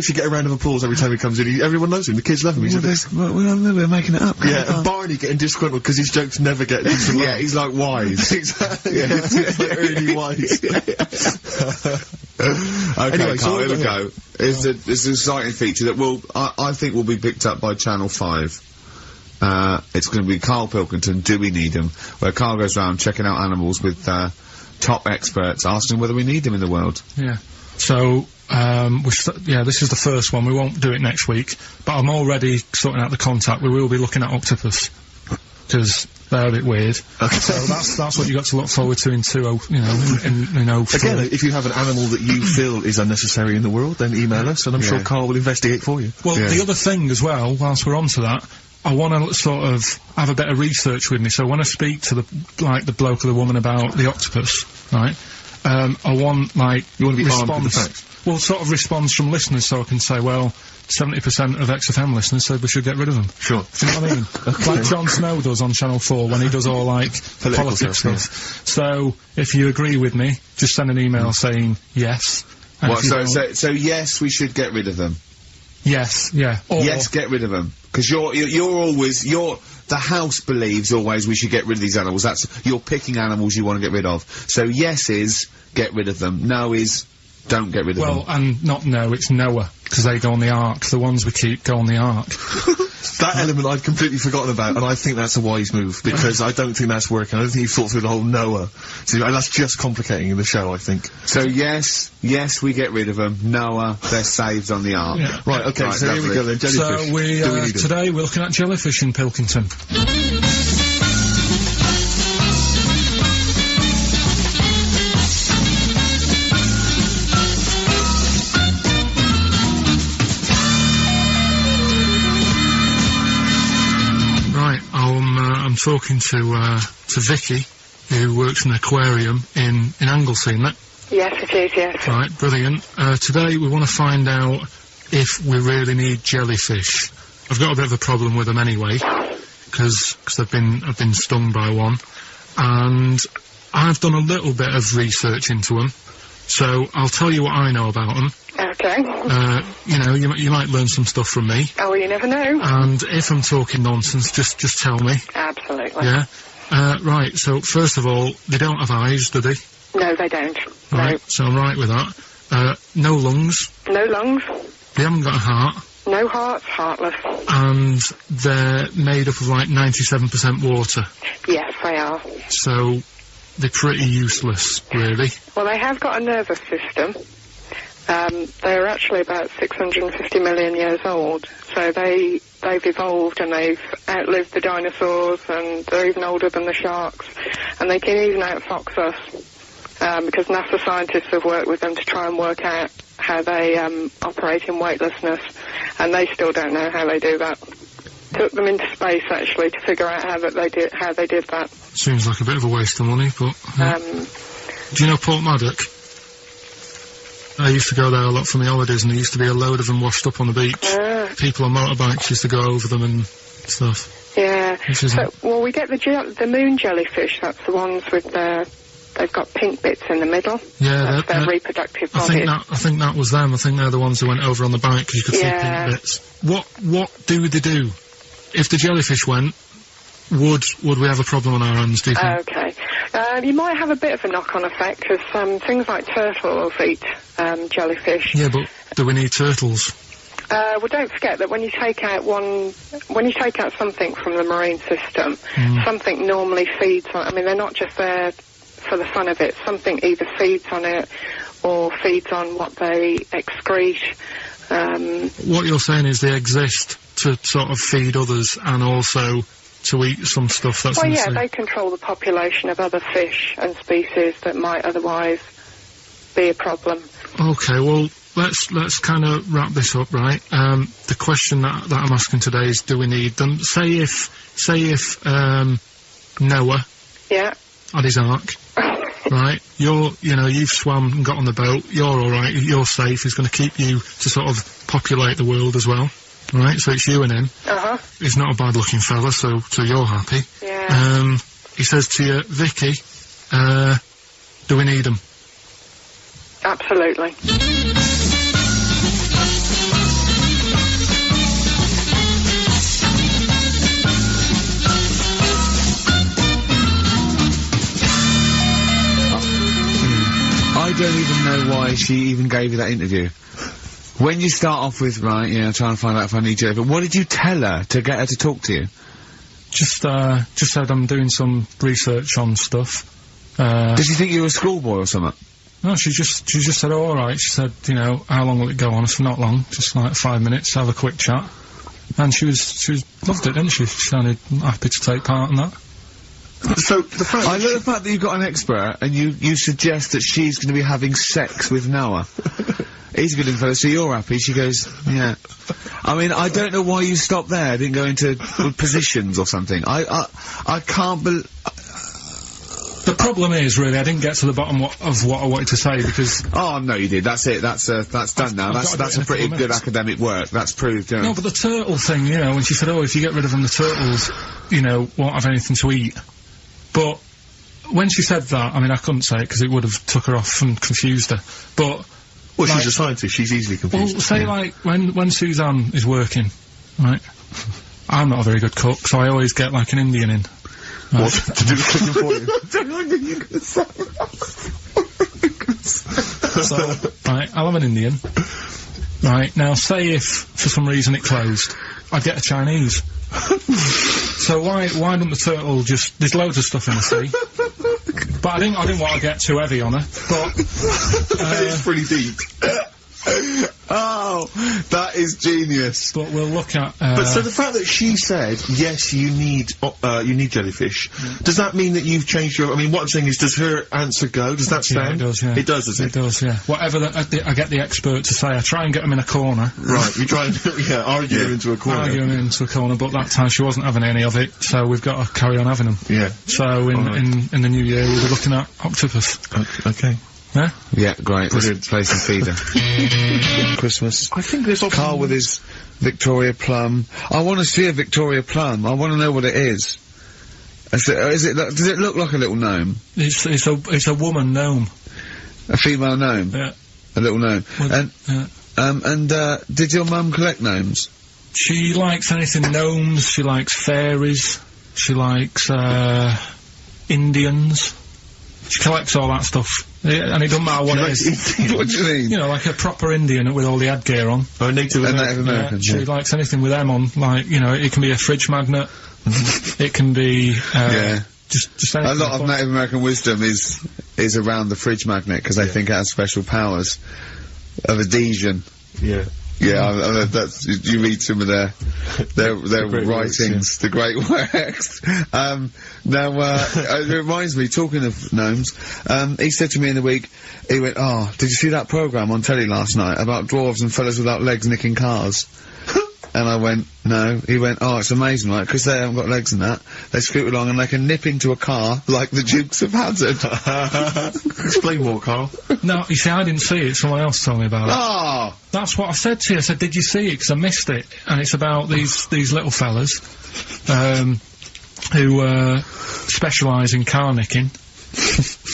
S2: should get a round of applause every time he comes in. Everyone knows him. The kids love him.
S1: We're making it up.
S2: Yeah, and Barney getting disgruntled because his jokes never get decent.
S1: Yeah, he's like wise.
S2: Exactly. Yeah, he's like really wise.
S1: Okay,
S2: Anyway,
S1: Carl,
S2: so
S1: here we go. It's an exciting feature that I think will be picked up by Channel 5. It's going to be Karl Pilkington, Do We Need Him? Where Karl goes around checking out animals with top experts, asking whether we need them in the world.
S3: Yeah. So, this is the first one. We won't do it next week, but I'm already sorting out the contact. We will be looking at octopus, because they're a bit weird.
S2: Okay.
S3: So that's what you got to look forward to in 20,
S2: Again, if you have an animal that you feel is unnecessary in the world, then email us, and I'm sure Karl will investigate for you.
S3: Well, the other thing as well, whilst we're on to that, I want to sort of have a bit of research with me, so when I speak to the bloke or the woman about the octopus, right, I want,
S2: You want to be armed with the facts?
S3: Well, sort of response from listeners, so I can say, well, 70% of XFM listeners said we should get rid of them.
S2: Sure.
S3: Do you know what I mean? Like Jon Snow does on Channel 4 when he does all, politics stuff. So, if you agree with me, just send an email saying yes.
S1: So yes, we should get rid of them.
S3: Yes, yeah. Or
S1: yes, get rid of them. Because the house believes always we should get rid of these animals. You're picking animals you want to get rid of. So yes is, get rid of them. No is, don't get rid of them.
S3: Well, and not no, it's Noah, because they go on the ark. The ones we keep go on the ark.
S2: That element I'd completely forgotten about, and I think that's a wise move, because I don't think that's working. I don't think you've thought through the whole Noah. So that's just complicating the show, I think.
S1: So yes, we get rid of them. Noah, they're saved on the ark.
S3: Yeah.
S2: Right, okay, so here we go then, jellyfish.
S3: So today we're looking at jellyfish in Pilkington. I'm talking to Vicky, who works in an aquarium in Anglesey, isn't it?
S5: Yes, it is, yes.
S3: Right, brilliant. Today we want to find out if we really need jellyfish. I've got a bit of a problem with them anyway, because I've been stung by one, and I've done a little bit of research into them, so I'll tell you what I know about them.
S5: Okay.
S3: You might learn some stuff from me.
S5: Oh, well, you never know.
S3: And if I'm talking nonsense, just tell me.
S5: Absolutely.
S3: Yeah. Right, so first of all, they don't have eyes, do they?
S5: No, they don't.
S3: Right, so I'm right with that. No lungs.
S5: No lungs.
S3: They haven't got a heart.
S5: No hearts, heartless.
S3: And they're made up of like 97% water.
S5: Yes, they are.
S3: So they're pretty useless, really.
S5: Well, they have got a nervous system. They're actually about 650 million years old. So they've evolved and they've outlived the dinosaurs, and they're even older than the sharks. And they can even outfox us, because NASA scientists have worked with them to try and work out how they operate in weightlessness, and they still don't know how they do that. Took them into space, actually, to figure out how they did that.
S3: Seems like a bit of a waste of money, but... do you know Port Maddock? I used to go there a lot for my holidays, and there used to be a load of them washed up on the beach. People on motorbikes used to go over them and stuff.
S5: Yeah. Well, we get the moon jellyfish. That's the ones with they've got pink bits in the middle.
S3: Yeah,
S5: that's their reproductive bodies.
S3: I think that was them. I think they're the ones who went over on the bike because you could see pink bits. What do they do? If the jellyfish went, would we have a problem on our hands, do you think?
S5: Okay. You might have a bit of a knock-on effect, because things like turtles eat jellyfish.
S3: Yeah, but do we need turtles?
S5: Well, don't forget that when you take out something from the marine system, something normally feeds on. I mean, they're not just there for the fun of it. Something either feeds on it or feeds on what they excrete.
S3: What you're saying is they exist to sort of feed others and also to eat some stuff that's in the sea.
S5: They control the population of other fish and species that might otherwise be a problem.
S3: Okay, well, let's kind of wrap this up, right? The question that I'm asking today is, do we need them? Say if Noah had his ark, right? You've swum and got on the boat, you're alright, you're safe, he's going to keep you to sort of populate the world as well. Right, so it's you and him. He's not a bad-looking fella, so you're happy.
S5: Yeah.
S3: He says to you, Vicky, do we need him?
S5: Absolutely.
S1: I don't even know why she even gave you that interview. When you start off with, right, trying to find out if I need you, but what did you tell her to get her to talk to you?
S3: Just said I'm doing some research on stuff.
S1: Did she think you were a schoolboy or something?
S3: No, she just said, oh, alright. She said, how long will it go on? I said, not long, just like 5 minutes, have a quick chat. And she loved it, didn't she? She sounded happy to take part in that.
S2: So, I
S1: love the fact that you've got an expert, and you suggest that she's going to be having sex with Noah. He's a good fella, so you're happy. She goes, yeah. I mean, I don't know why you stopped there. Didn't go into positions or something. I can't believe...
S3: The problem is, really, I didn't get to the bottom of what I wanted to say, because...
S1: Oh, no, you did. That's it. That's done now. That's a pretty good academic work. That's proved,
S3: No, but the turtle thing, when she said, oh, if you get rid of them, the turtles, won't have anything to eat. But when she said that, I mean, I couldn't say it because it would have took her off and confused her. But...
S2: Well, she's a scientist, she's easily confused.
S3: Well, say, like, when Suzanne is working, right, I'm not a very good cook, so I always get, like, an Indian in. Right?
S2: What? To do the cooking for you?
S1: I don't know what you can say.
S3: So, right, I'll have an Indian. Right, now, say if, for some reason, it closed, I'd get a Chinese. So why don't the turtle just... There's loads of stuff in the sea. But I didn't want to get too heavy on her, but...
S2: It's pretty deep.
S1: Oh, that is genius.
S3: But we'll look at...
S2: But so the fact that she said, yes, you need jellyfish, does that mean that you've changed your... I mean, what I'm saying is, does her answer go? Does that stand?
S3: Yeah, it does, yeah.
S2: It does, does it?
S3: It does, yeah. Whatever I get the expert to say, I try and get them in a corner.
S2: Right, you try and, argue them into a corner.
S3: Argue them into a corner, but that time she wasn't having any of it, so we've got to carry on having them.
S2: Yeah.
S3: So in the new year, we'll be looking at octopus.
S2: Okay.
S3: Yeah?
S1: Yeah, great. Brilliant. Place and feeder. Christmas.
S2: I think there's often...
S1: Carl with his Victoria plum. I want to see a Victoria plum. I want to know what it is. Does it look like a little gnome?
S3: It's a woman gnome.
S1: A female gnome?
S3: Yeah.
S1: A little gnome.
S3: Yeah.
S1: Did your mum collect gnomes?
S3: She likes anything gnomes, she likes fairies, she likes, Indians. She collects all that stuff, and it doesn't matter what it is.
S1: What do you mean?
S3: You know, like a proper Indian with all the headgear on.
S2: Or a Native American.
S3: She likes anything with them on, like, you know, it can be a fridge magnet, it can be, just anything.
S1: A lot of Native American wisdom is around the fridge magnet, because they think it has special powers of adhesion.
S2: Yeah.
S1: Yeah, that's, you read some of their writings, the great works. It reminds me, talking of gnomes, he said to me in the week, he went, "Oh, did you see that programme on telly last night about dwarves and fellas without legs nicking cars?" And I went, "No." He went, "Oh, it's amazing, right? Because they haven't got legs and that. They scoot along and they can nip into a car like the Dukes of Hazzard."
S2: Explain more, Carl.
S3: No, you see, I didn't see it, someone else told me about it.
S1: Oh!
S3: That's what I said to you. I said, "Did you see it?" 'Cause I missed it. And it's about these little fellas, who, specialise in car nicking.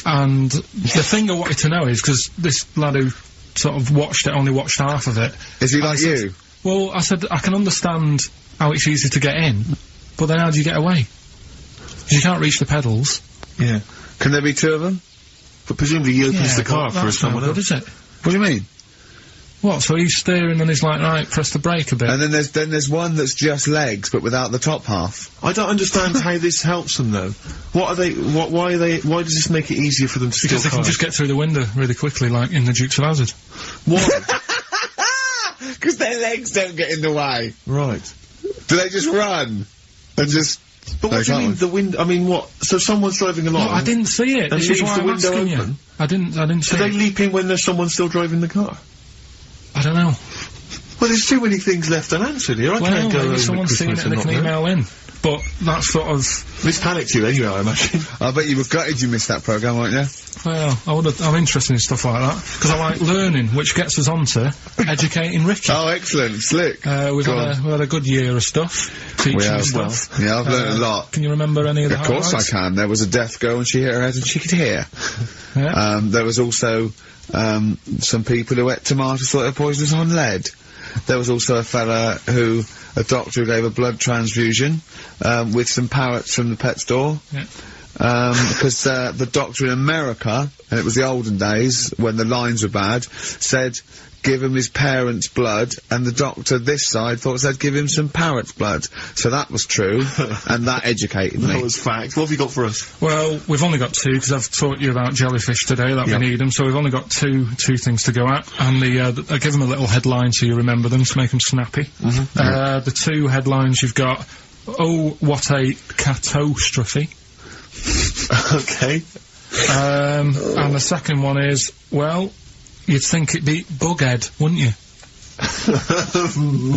S3: And the thing I wanted to know is, 'cause this lad who sort of only watched half of it.
S1: Is he like you?
S3: Well, I said, I can understand how it's easy to get in, but then how do you get away? 'Cause you can't reach the pedals.
S2: Yeah.
S1: Can there be two of them?
S2: But presumably he opens the car for someone else.
S3: What is it?
S1: What do you mean?
S3: What, so he's steering and he's like, right, press the brake a bit.
S1: And then there's one that's just legs, but without the top half.
S2: I don't understand how this helps them, though. Why does this make it easier for them to steal
S3: Because they can
S2: cars?
S3: just get through the window really quickly, like in the Dukes of Hazzard.
S2: What?
S1: Because their legs don't get in the way.
S2: Right.
S1: Do they just run? And just...
S2: But what do you mean, the window? I mean, what? So someone's driving along...
S3: No, I didn't see it.
S2: And
S3: This is
S2: leaves
S3: why
S2: the
S3: I'm
S2: window
S3: asking
S2: open?
S3: you. I didn't see
S2: Do
S3: it.
S2: they leap in when there's someone still driving the car?
S3: I don't know.
S2: Well, there's too many things left unanswered here. I can't go
S3: maybe
S2: over
S3: someone's seen
S2: Christmas
S3: it and
S2: and
S3: they can
S2: not know.
S3: email in. But that's sort of...
S2: This panicked you anyway, I imagine.
S1: I bet you were gutted you missed that programme, weren't you?
S3: Well, I'm interested in stuff like that. Because I like learning, which gets us onto educating Ricky.
S1: Oh, excellent. Slick.
S3: We've had a good year of stuff. Teaching
S1: We have.
S3: stuff.
S1: Yeah, I've learned a lot.
S3: Can you remember any of the
S1: Of course I
S3: highlights?
S1: can. There was a deaf girl and she hit her head and she could hear.
S3: Yeah.
S1: There was also some people who ate tomatoes thought they were poisonous on lead. There was also a doctor who gave a blood transfusion with some parrots from the pet store.
S3: Yeah.
S1: Because the doctor in America, and it was the olden days when the lines were bad, said give him his parents' blood, and the doctor this side thought said give him some parrot's blood. So that was true, and that educated me.
S2: That was fact. What have you got for us?
S3: Well, we've only got two, because I've taught you about jellyfish today, that we need them, so we've only got two things to go at, and I give them a little headline so you remember them, to make them snappy. The two headlines you've got, oh, what a catastrophe.
S2: Okay.
S3: And the second one is, well, you'd think it'd be Bughead, wouldn't you?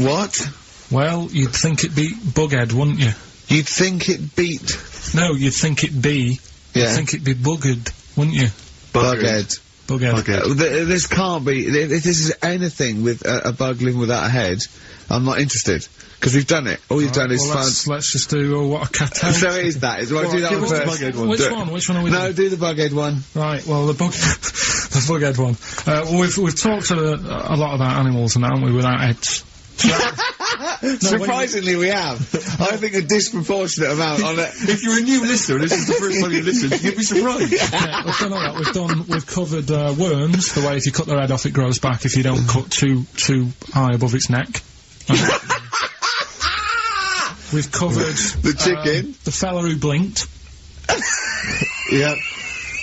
S1: What?
S3: Well, you'd think it'd be Bughead, wouldn't you?
S1: You'd think it beat...
S3: No, you'd think it'd be...
S1: Yeah.
S3: You'd think it'd be Buggered, wouldn't you?
S1: Bughead.
S3: Bughead.
S1: This can't be... If this is anything with a bug living without a head, I'm not interested. Because we've done it. All you've done is
S3: let's just do, oh, what a catastrophe.
S1: So it is that. Do I do that one first?
S3: Which one are we doing?
S1: No, do the Bughead one.
S3: Right, well, the Bughead one. Well, we've talked a lot about animals and that, haven't we, without heads.
S1: Surprisingly, we have. I think a disproportionate amount on it.
S2: If you're a new listener and this is the first time you listen, you'd be surprised.
S3: Yeah, we've done all that. We've covered worms, the way if you cut their head off it grows back if you don't cut too high above its neck. We've covered
S1: the chicken,
S3: the fella who blinked.
S2: Yeah,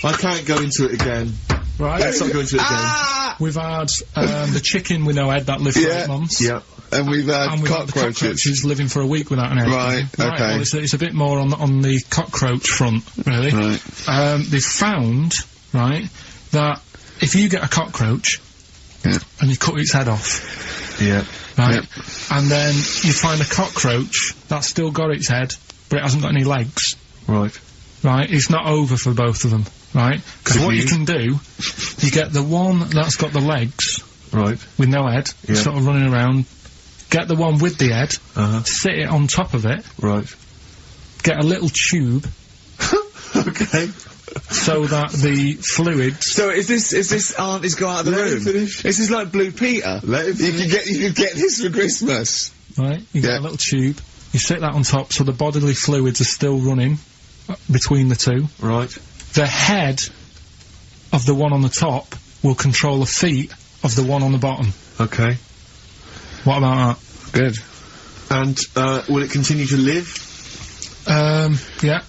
S2: I can't go into it again.
S3: Right,
S2: let's not go into it again.
S3: We've had the chicken with no head that lived for 8 months.
S2: Yeah,
S1: and we've had
S3: the cockroaches living for a week without an head.
S1: Right, okay.
S3: Well, it's a bit more on the cockroach front, really.
S1: Right.
S3: They've found that if you get a cockroach and you cut its head off.
S2: Yeah.
S3: Right.
S1: Yep.
S3: And then you find a cockroach that's still got its head, but it hasn't got any legs.
S2: Right.
S3: Right. It's not over for both of them. Right. Because what you can do, you get the one that's got the legs.
S2: Right.
S3: With no head, sort of running around. Get the one with the head. Sit it on top of it.
S2: Right.
S3: Get a little tube.
S2: Okay.
S3: So that the fluids...
S1: So is this Auntie's go out of the room? This is like Blue Peter. You could get this for Christmas.
S3: Right, you get a little tube, you stick that on top so the bodily fluids are still running between the two.
S2: Right.
S3: The head of the one on the top will control the feet of the one on the bottom.
S2: Okay.
S3: What about that?
S1: Good.
S2: And, will it continue to live?
S3: Yeah.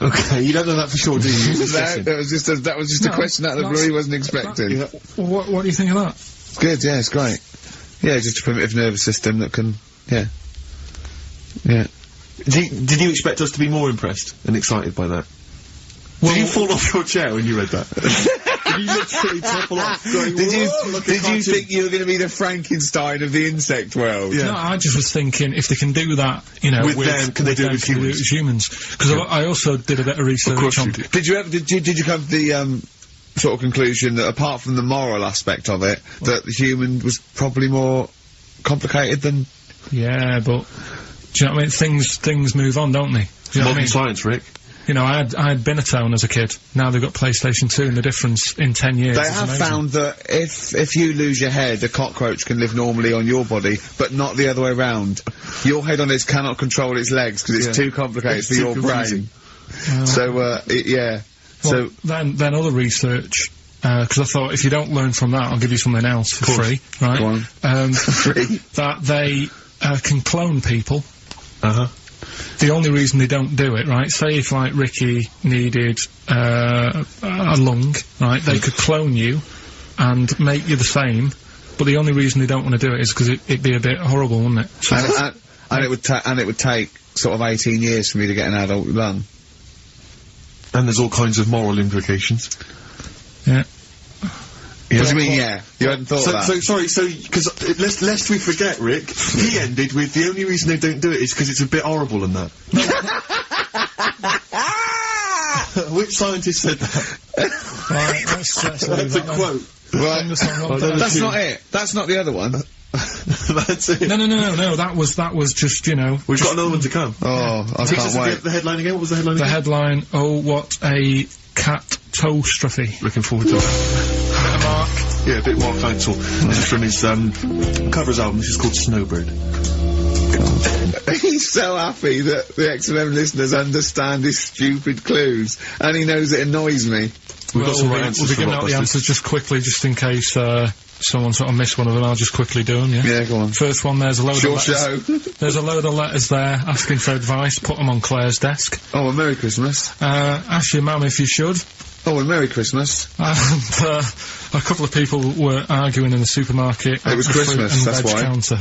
S2: Okay, you don't know that for sure, do you?
S1: That was just a question out of the blue he wasn't expecting.
S3: Yeah. What do you think of that?
S1: It's good, yeah, it's great. Yeah, just a primitive nervous system that can, yeah. Yeah.
S2: Did you expect us to be more impressed and excited by that? Did you fall off your chair when you read that? Did you literally topple off? Going,
S1: Did you think you were going to be the Frankenstein of the insect world?
S3: Yeah. No, I just was thinking if they can do that, you know,
S2: with them, can they do it with humans?
S3: Because I also did a bit of research on.
S1: Did you come to the sort of conclusion that apart from the moral aspect of it, that the human was probably more complicated than?
S3: Yeah, but do you know what I mean? Things move on, don't they? Do you know what I mean?
S2: Science, Rick.
S3: You know, I had Binatone as a kid. Now they've got PlayStation 2, and the difference in 10 years
S1: They
S3: is
S1: have
S3: amazing.
S1: found that if you lose your head, a cockroach can live normally on your body, but not the other way round. Your head on it cannot control its legs because it's too complicated for your brain. So, yeah.
S3: Well, then other research, because I thought if you don't learn from that, I'll give you something else for free, right?
S1: Go on. Free.
S3: That they can clone people.
S2: Uh-huh.
S3: The only reason they don't do it, right, say if, like, Ricky needed a lung, right, they could clone you and make you the same, but the only reason they don't want to do it is because it'd be a bit horrible, wouldn't it? So
S1: and it would take sort of 18 years for me to get an adult lung.
S2: And there's all kinds of moral implications.
S3: Yeah.
S1: What do you mean, yeah? You hadn't thought of that?
S2: Because lest we forget, Rick, he ended with the only reason they don't do it is because it's a bit horrible and that. Which scientist said that?
S3: Right,
S2: that's a quote.
S1: Right. That's not it. That's not the other one.
S2: That's it.
S3: No, that was just, you know...
S2: We've got another one to come.
S1: Oh, I can't wait.
S2: The headline again? What was the headline again?
S3: The headline, oh, what a catastrophe.
S2: Looking forward to it.
S3: Mark.
S2: Yeah, a bit Mark Heinzel. This is from his covers album. This is called Snowbird.
S1: He's so happy that the XFM listeners understand his stupid clues, and he knows it annoys me.
S2: We've got some right answers.
S3: We'll be giving out the answers just quickly, just in case someone sort of missed one of them. I'll just quickly do them, yeah?
S1: Yeah, go on.
S3: First one, there's a load of letters.
S1: Show.
S3: There's a load of letters there asking for advice. Put them on Claire's desk.
S1: Oh, and Merry Christmas.
S3: Ask your mum if you should.
S1: Oh, and Merry Christmas.
S3: And a couple of people were arguing in the supermarket.
S1: It was Christmas, that's why.
S3: Counter.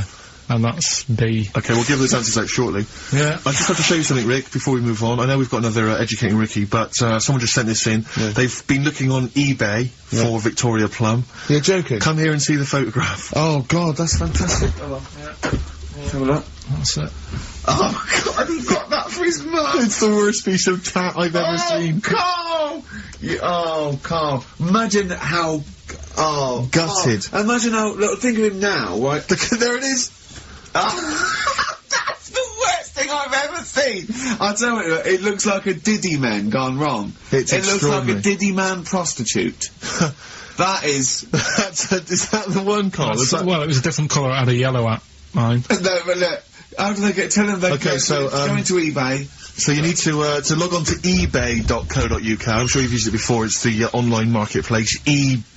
S3: And that's B.
S2: Okay, we'll give those answers out shortly.
S3: Yeah.
S2: I just have to show you something, Rick, before we move on. I know we've got another Educating Ricky, but someone just sent this in. Yeah. They've been looking on eBay for Victoria Plum.
S1: You're joking?
S2: Come here and see the photograph.
S1: Oh, God, that's fantastic.
S3: Hold on, yeah.
S1: Have a look.
S3: That's it.
S1: Oh, God, he got that for his mum!
S2: It's the worst piece of tat I've ever seen.
S1: Carl! Carl. Imagine how... Oh,
S2: gutted.
S1: Oh, imagine how... Look, think of him now, right?
S2: There it is!
S1: That's the worst thing I've ever seen! I'll tell you, it looks like a Diddy man gone wrong.
S2: It
S1: looks like a Diddy man prostitute. That is...
S2: is that the one, Carl?
S3: Well, it was a different colour. It had a yellow at mine.
S1: No, but look, how do they get... Tell them they
S2: go
S1: into eBay...
S2: So you need to log on to ebay.co.uk. I'm sure you've used it before. It's the online marketplace, ebay.co.uk.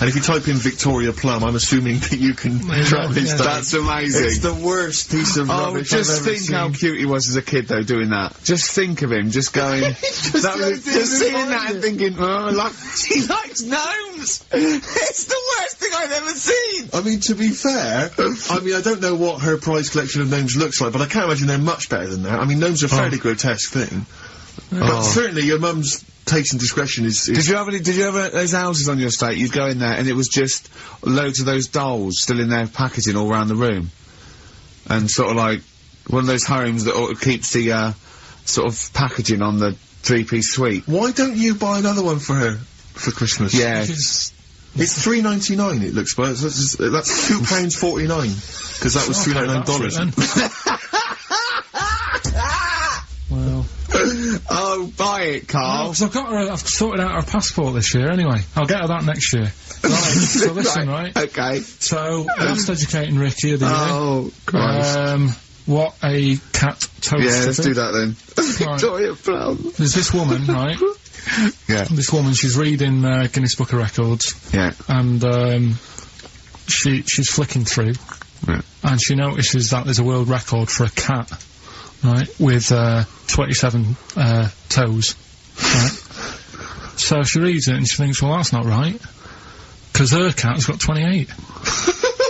S2: And if you type in Victoria Plum, I'm assuming that you can track this down.
S1: That's amazing.
S2: It's the worst piece of rubbish
S1: just
S2: I've ever
S1: think
S2: seen.
S1: how cute he was as a kid, though, doing that. Just think of him, just going... just seeing that and thinking, oh, he likes gnomes! It's the worst thing I've ever seen!
S2: I mean, to be fair, I don't know what her prize collection of gnomes looks like, but I can't imagine they're much better than that. I mean, gnomes are a fairly grotesque thing. But certainly your mum's taste and discretion is...
S1: Did you have those houses on your estate? You'd go in there and it was just loads of those dolls still in their packaging all around the room. And sort of like one of those homes that keeps the sort of packaging on the three-piece suite.
S2: Why don't you buy another one for her for Christmas?
S1: Yeah.
S2: It's $3.99 it looks, but that's £2.49 because that was $3.99.
S3: Well.
S1: Oh, buy it, Carl.
S3: No, because I've sorted out her passport this year anyway. I'll get her that next year. Right, so listen, right?
S1: Okay.
S3: So, last Educating Ricky of the year.
S1: Oh, Christ.
S3: What a cat toast.
S1: Yeah, let's do that then. Victoria Plum.
S3: There's this woman, right,
S1: Yeah.
S3: This woman, she's reading Guinness Book of Records.
S1: Yeah.
S3: And she's flicking through.
S1: Yeah.
S3: And she notices that there's a world record for a cat, right, with 27 toes, right? So she reads it and she thinks, well, that's not right, because her cat's got 28.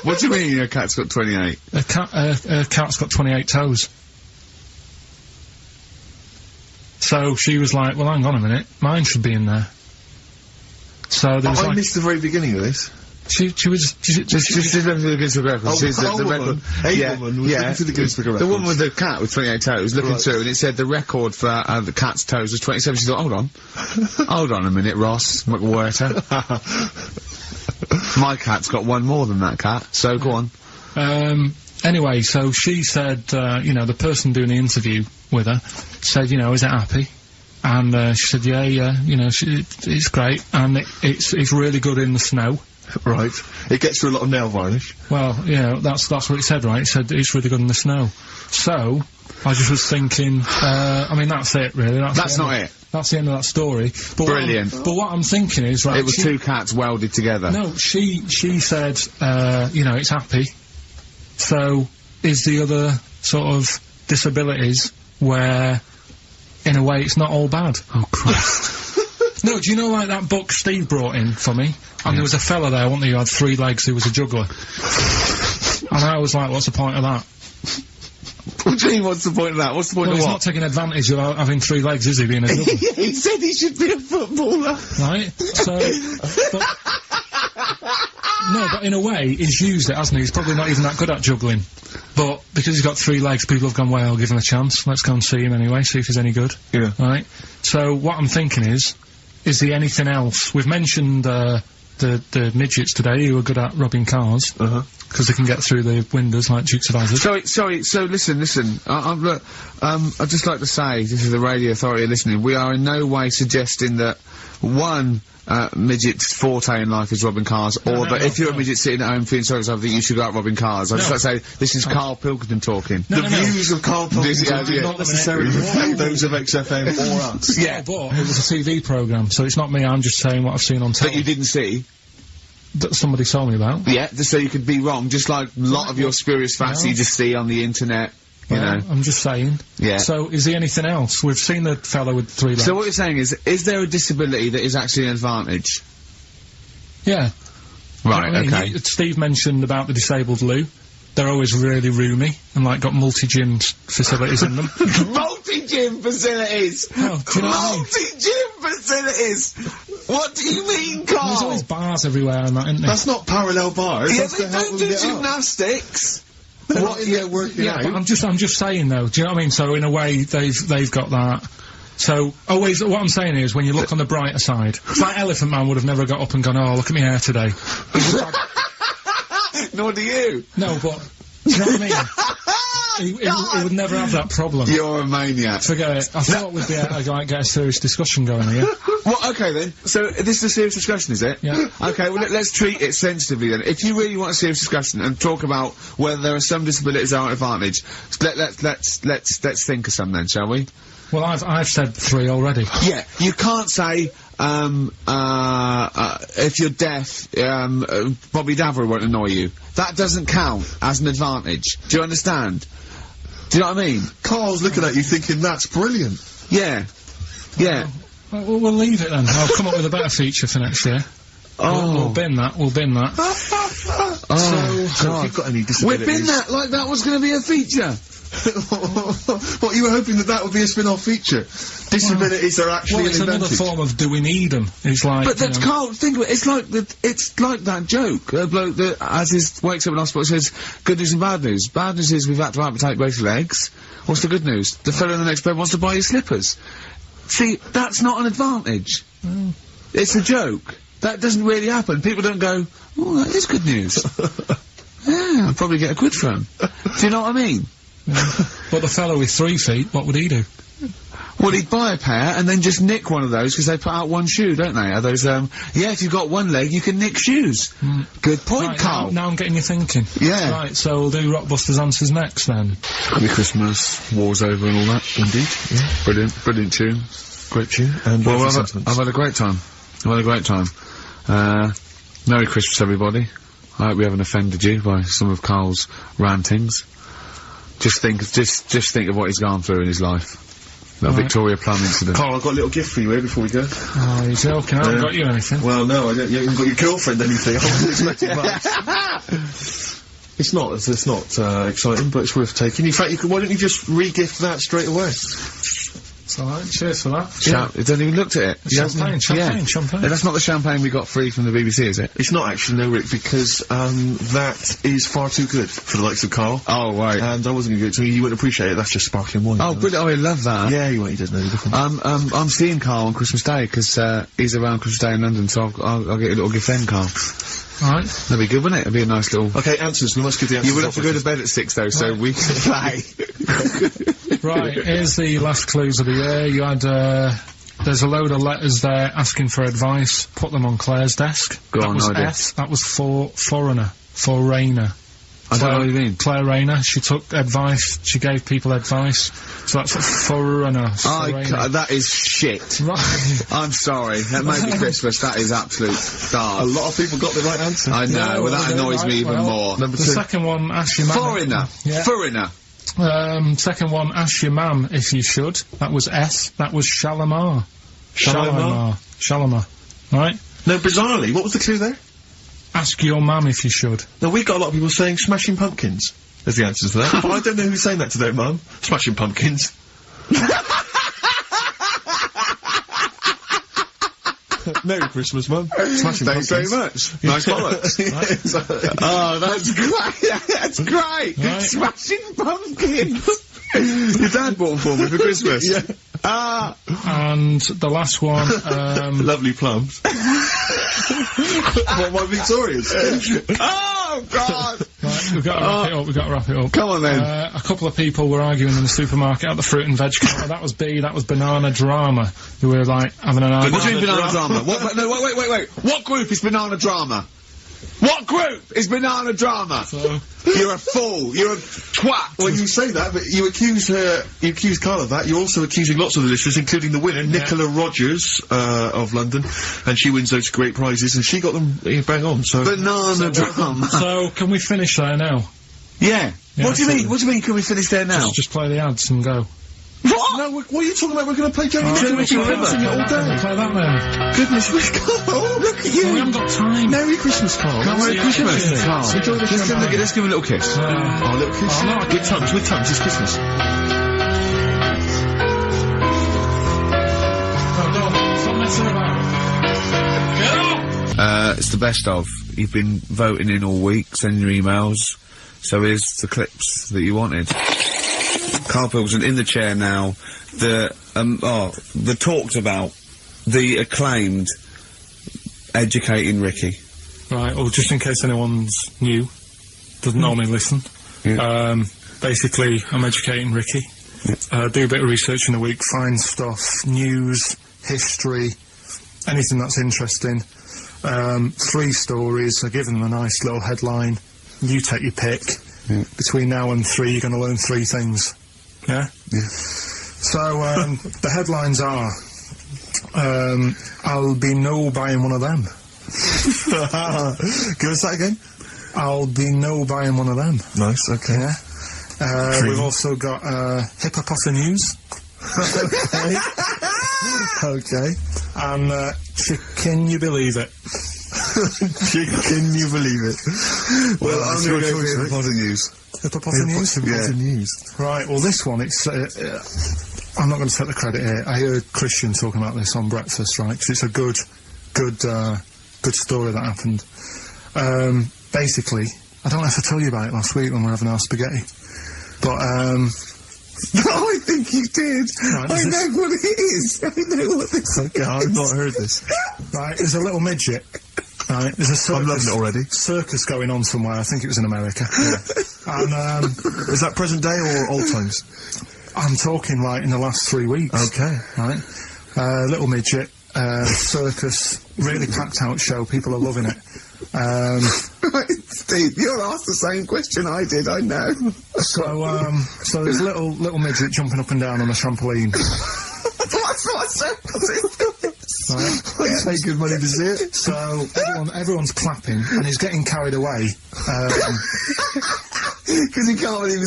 S1: What do you mean a cat's got 28?
S3: A cat's got 28 toes. So she was like, well, hang on a minute, mine should be in there. So there was
S2: I missed the very beginning of this.
S3: She's looking
S1: for the Guinness Book of Records.
S2: A woman was looking for the Guinness Book of Records.
S1: The woman with the cat with 28 toes looking through, and it said the record for the cat's toes was 27. She thought, hold on. Hold on a minute, Ross McWhirter. My cat's got one more than that cat, so go on.
S3: Anyway, so she said, you know, the person doing the interview with her said, you know, is it happy? And she said, yeah, you know, it's great, and it's really good in the snow.
S2: Right. It gets through a lot of nail varnish.
S3: Well, yeah, that's what it said, right? It said it's really good in the snow. So, I just was thinking, I mean, that's it, really. That's
S1: not it.
S3: That's the end of that story. But
S1: brilliant.
S3: But what I'm thinking is, right...
S1: It was two cats welded together.
S3: No, she said, you know, it's happy. So, is the other sort of disabilities where, in a way, it's not all bad?
S1: Oh, Christ.
S3: No, do you know, like, that book Steve brought in for me? And there was a fella there, wasn't there, who had 3 legs, who was a juggler. And I was like, what's the point of that?
S1: What do you mean, what's the point of that? What's the point of what?
S3: He's not taking advantage of having 3 legs, is he, being a juggler?
S1: He said he should be a footballer.
S3: Right? So... no, but in a way, he's used it, hasn't he? He's probably not even that good at juggling. But, because he's got 3 legs, people have gone, well, I'll give him a chance. Let's go and see him anyway, see if he's any good.
S2: Yeah.
S3: Right? So, what I'm thinking is there anything else? We've mentioned, the midgets today who are good at robbing cars. Because they can get through the windows like Dukes of Hazzard.
S1: Sorry, so listen, look, I'd just like to say, this is the Radio Authority listening, we are in no way suggesting that, one, midget's forte in life is robbing cars, or that if you're a midget sitting at home feeling sorry for yourself, I think you should go out robbing cars. I'd just like to say, this is Karl Pilkington talking.
S2: The views of Karl Pilkington do not necessarily reflect those of XFM or us.
S3: Yeah, but it was a TV programme, so it's not me, I'm just saying what I've seen on telly.
S1: That you didn't see?
S3: That somebody told me about.
S1: Yeah, just so you could be wrong, just like a lot of your spurious facts you just see on the internet, you know.
S3: I'm just saying.
S1: Yeah.
S3: So, is there anything else? We've seen the fellow with 3 legs.
S1: So what you're saying is there a disability that is actually an advantage?
S3: Yeah.
S1: Right,
S3: I mean,
S1: okay.
S3: Steve mentioned about the disabled loo. They're always really roomy, and like got multi-gym facilities in them.
S1: Multi-gym facilities!
S3: Oh, do you know what I mean?
S1: Multi-gym facilities! What do you mean, Karl?
S3: There's always bars everywhere and that, isn't there?
S2: That's not parallel bars.
S1: Yeah,
S2: That's
S1: they
S2: to help
S1: don't
S2: them
S1: do
S2: get up.
S1: gymnastics!
S2: What in there working out?
S3: But I'm just saying though, do you know what I mean? So in a way, they've got that. So, always, what I'm saying is, when you look on the brighter side, it's like Elephant Man would have never got up and gone, oh, look at me hair today.
S1: Nor do you.
S3: No, but, do you know what I mean? He would never have that problem.
S1: You're a maniac.
S3: Forget it. I thought we'd be able to, like, get a serious discussion going here.
S1: Well, okay then. So, this is a serious discussion, is it?
S3: Yeah.
S1: Okay, well, let's treat it sensitively then. If you really want a serious discussion and talk about whether there are some disabilities that are an advantage, let's think of some then, shall we?
S3: Well, I've said 3 already.
S1: Yeah, you can't say, if you're deaf, Bobby Daver won't annoy you. That doesn't count as an advantage. Do you understand? Do you know what I mean?
S2: Karl's looking at you thinking, that's brilliant.
S1: Yeah. Yeah.
S3: Well, we'll leave it then. I'll come up with a better feature for next year.
S1: Oh.
S3: We'll bin that,
S1: Oh,
S2: So,
S1: God.
S2: if you've got any disabilities...
S1: We've been that, like that was going to be a feature.
S2: What, you were hoping that would be a spin-off feature? Disabilities are actually
S3: it's
S2: an
S3: another
S2: advantage.
S3: form of do we need them? It's like,
S1: But that's Karl, think of it, it's like that joke, a bloke that wakes up in hospital and says, good news and bad news. Bad news is we've had to amputate both legs. What's the good news? The fellow in the next bed wants to buy you slippers. See, that's not an advantage. It's a joke. That doesn't really happen. People don't go, oh, that is good news. Yeah, I'll probably get a quid from him. Do you know what I mean?
S3: But the fellow with 3 feet, what would he do?
S1: Well, he'd buy a pair and then just nick one of those because they put out one shoe, don't they? Are those, yeah, if you've got one leg, you can nick shoes. Good point,
S3: Right,
S1: Karl.
S3: now I'm getting you thinking.
S1: Yeah.
S3: Right, so we'll do Rockbusters Answers next then.
S1: Happy Christmas, war's over and all that. Indeed. Yeah. Brilliant tune.
S2: Great tune. And
S1: well, I've had a great time. I've had a great time. Merry Christmas, everybody. I hope we haven't offended you by some of Karl's rantings. Just think of what he's gone through in his life. That Victoria Plum incident.
S2: Karl, I've got a little gift for you here before we go.
S3: Oh, you're joking. I haven't got you anything.
S2: Well, no, I don't. You haven't got your girlfriend anything. I wasn't expecting much. It's not exciting, but it's worth taking. In fact, why don't you just re-gift that straight away?
S3: It's alright, cheers for that.
S1: He hasn't even looked at it.
S3: Champagne.
S1: That's not the champagne we got free from the BBC, is it?
S2: It's not actually, no, Rick, because, that is far too good for the likes of Karl.
S1: Oh, right.
S2: And I wasn't gonna give it to you, you wouldn't appreciate it, that's just sparkling wine.
S1: Oh, brilliant, I love that.
S2: Yeah, he doesn't know the difference.
S1: I'm seeing Karl on Christmas Day, because, he's around Christmas Day in London, so I'll get a little gift then, Karl.
S3: Alright.
S1: That'd be good, wouldn't it? It'd be a nice little...
S2: Okay, answers, we must give the answers.
S1: You would have to go to bed at 6, though, so we can play.
S3: Right, here's the last clues of the year. You had, there's a load of letters there asking for advice. Put them on Claire's desk.
S1: That was
S3: F. That was foreigner.
S1: I don't know what you mean.
S3: Claire Rayner. She took advice. She gave people advice. So that's foreigner.
S1: That is shit.
S3: Right.
S1: I'm sorry. That might be Christmas. That is absolute stars.
S2: A lot of people got the right answer.
S1: I know. Well, that annoys me even more.
S2: Number 2.
S3: The second one, ask your mum.
S1: Foreigner.
S3: Second one, ask your mum if you should. That was S. That was Shalimar. Shalimar. Right?
S2: No, bizarrely, what was the clue there?
S3: Ask your mum if you should.
S2: Now, we got a lot of people saying Smashing Pumpkins as the answers to that. But I don't know who's saying that to their mum. Smashing Pumpkins. Merry Christmas, Mum. Smashing
S1: Thanks
S2: Pumpkins.
S1: very much. Nice bollocks. Oh, that's great. That's great.
S3: Right.
S1: Smashing Pumpkins. Your dad bought them for me for Christmas.
S2: Yeah.
S3: And the last one,
S2: Lovely plums. What, my Victorians?
S1: Oh, God!
S3: Right, we've got to wrap it up.
S1: Come on, then.
S3: A couple of people were arguing in the supermarket at the fruit and veg counter. That was B, that was Banana Drama. They were, like, having an argument.
S1: What do you mean Banana Drama? What, no, wait. What group is Banana Drama? What group is Banana Drama? You're a fool. You're a twat.
S2: Well, you say that, but you accuse Karl of that. You're also accusing lots of the listeners, including the winner, Nicola Rogers, of London, and she wins those great prizes, and she got them bang on, so...
S1: Banana Drama.
S3: So, can we finish there now?
S1: Yeah. What do you mean? What do you mean, can we finish there now?
S3: Just play the ads and go.
S2: What? No, what are you talking about? We're going to play Jerry Nicholas.
S1: River.
S2: Sing it all day.
S3: Play that then.
S2: Goodness me, Karl, look at you.
S3: We haven't got time.
S2: Merry Christmas, Karl.
S1: Merry Christmas, Karl.
S2: Enjoy the champagne.
S1: Let's give him a little kiss.
S2: Oh, a little kiss.
S3: Oh, no,
S2: With tongues, it's Christmas.
S3: Stop messing about. Get up!
S1: It's the best of. You've been voting in all week, sending your emails. So here's the clips that you wanted. Karl Pilkington in the chair now. The talked about, the acclaimed Educating Ricky.
S3: Right, well, just in case anyone's new, doesn't normally listen.
S1: Yeah.
S3: Basically, I'm educating Ricky.
S1: Yeah.
S3: Do a bit of research in a week, find stuff, news, history, anything that's interesting. 3 stories, I give them a nice little headline. You take your pick.
S1: Yeah.
S3: Between now and 3, you're going to learn 3 things. Yeah?
S1: Yeah.
S3: So, the headlines are, I'll be no buying one of them.
S2: Give us that again.
S3: I'll be no buying one of them.
S2: Nice, okay.
S3: Yeah. We've also got, Hippopotamus News.
S2: Okay.
S3: And, Can You Believe It?
S2: Can you believe it? Well, I'm going to go for Hippopotamus News.
S3: Hippopotamus News? Right, well, this one, it's, I'm not going to take the credit here. I heard Christian talking about this on breakfast, right? Because it's a good story that happened. Basically, I don't know if I told you about it last week when we were having our spaghetti, but,
S1: No, I think you did.
S3: Right,
S1: I know what it is. I know what this is.
S2: Okay, I've not heard this.
S3: right, there's a little midget. Right, there's a circus.
S2: I'm loving it already.
S3: Circus going on somewhere. I think it was in America. Yeah. And
S2: is that present day or old times?
S3: I'm talking like in the last 3 weeks.
S2: Okay,
S3: right. Little midget, circus, really packed out show. People are loving it.
S1: Steve, you'll ask the same question I did. I know.
S3: So there's a little midget jumping up and down on a trampoline.
S1: What circus
S2: I'd pay good money to see it.
S3: So everyone's clapping, and he's getting carried away.
S1: Because he can't believe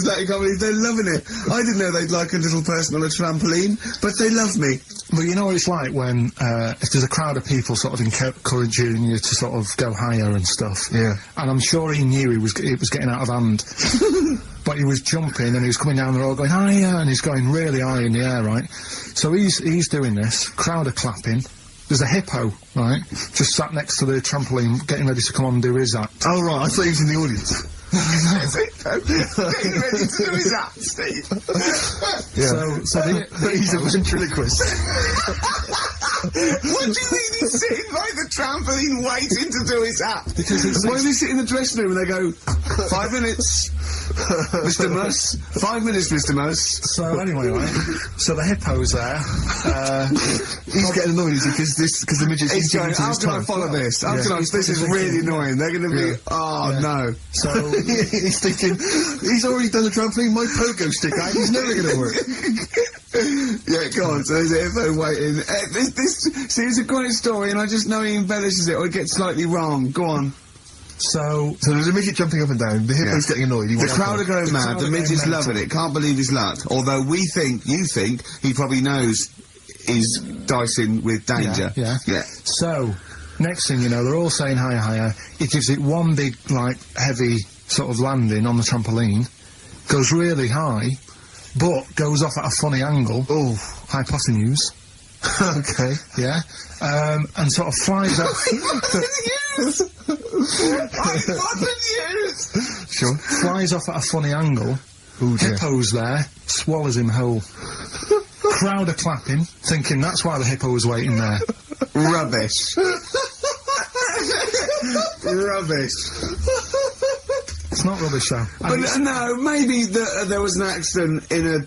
S1: they're loving it. I didn't know they'd like a little person on a trampoline, but they love me.
S3: Well, you know what it's like when, if there's a crowd of people sort of encouraging you to sort of go higher and stuff.
S2: Yeah.
S3: And I'm sure he knew it was getting out of hand. But he was jumping and he was coming down the road going higher, and he's going really high in the air, right? So he's doing this, crowd are clapping. There's a hippo, right, just sat next to the trampoline, getting ready to come on and do his act.
S2: Oh, right, I thought he was in the audience.
S1: Getting ready to do his act, Steve.
S2: Yeah.
S3: So
S2: he's a ventriloquist.
S1: What do you mean he's sitting by the trampoline waiting to do his act?
S3: Because
S1: why does he sit in the dressing room and they go, 5 minutes, Mr. Muss, 5 minutes, Mr. Muss.
S3: So anyway, right, so the hippo's there,
S2: he's getting annoyed, is he, because the midget's
S1: he's going, how can I follow this? How can I, this is really annoying, they're gonna be, no.
S3: So,
S2: he's thinking, he's already done the trampoline, my pogo stick out, he's never gonna work.
S1: Yeah, go on, so there's a hippo waiting. See, it's a great story, and I just know he embellishes it, or it gets slightly wrong. Go on.
S3: So
S2: there's a midget jumping up and down, the hippo's getting annoyed.
S1: The crowd are going mad, the midget's loving it, can't believe his luck. Although you think, he probably knows he's dicing with danger.
S3: Yeah. So, next thing you know, they're all saying higher, higher. He gives it one big, like, heavy sort of landing on the trampoline, goes really high, but goes off at a funny angle.
S2: Oh,
S3: hypotenuse.
S2: Okay.
S3: Yeah. And sort of flies up.
S1: Hypotenuse!
S2: Sure.
S3: Flies off at a funny angle.
S2: Ooh, dear.
S3: Hippo's there, swallows him whole. Crowd are clapping, thinking that's why the hippo was waiting there.
S1: Rubbish. Rubbish.
S3: It's not rubbish, though.
S1: But no, maybe there was an accident in a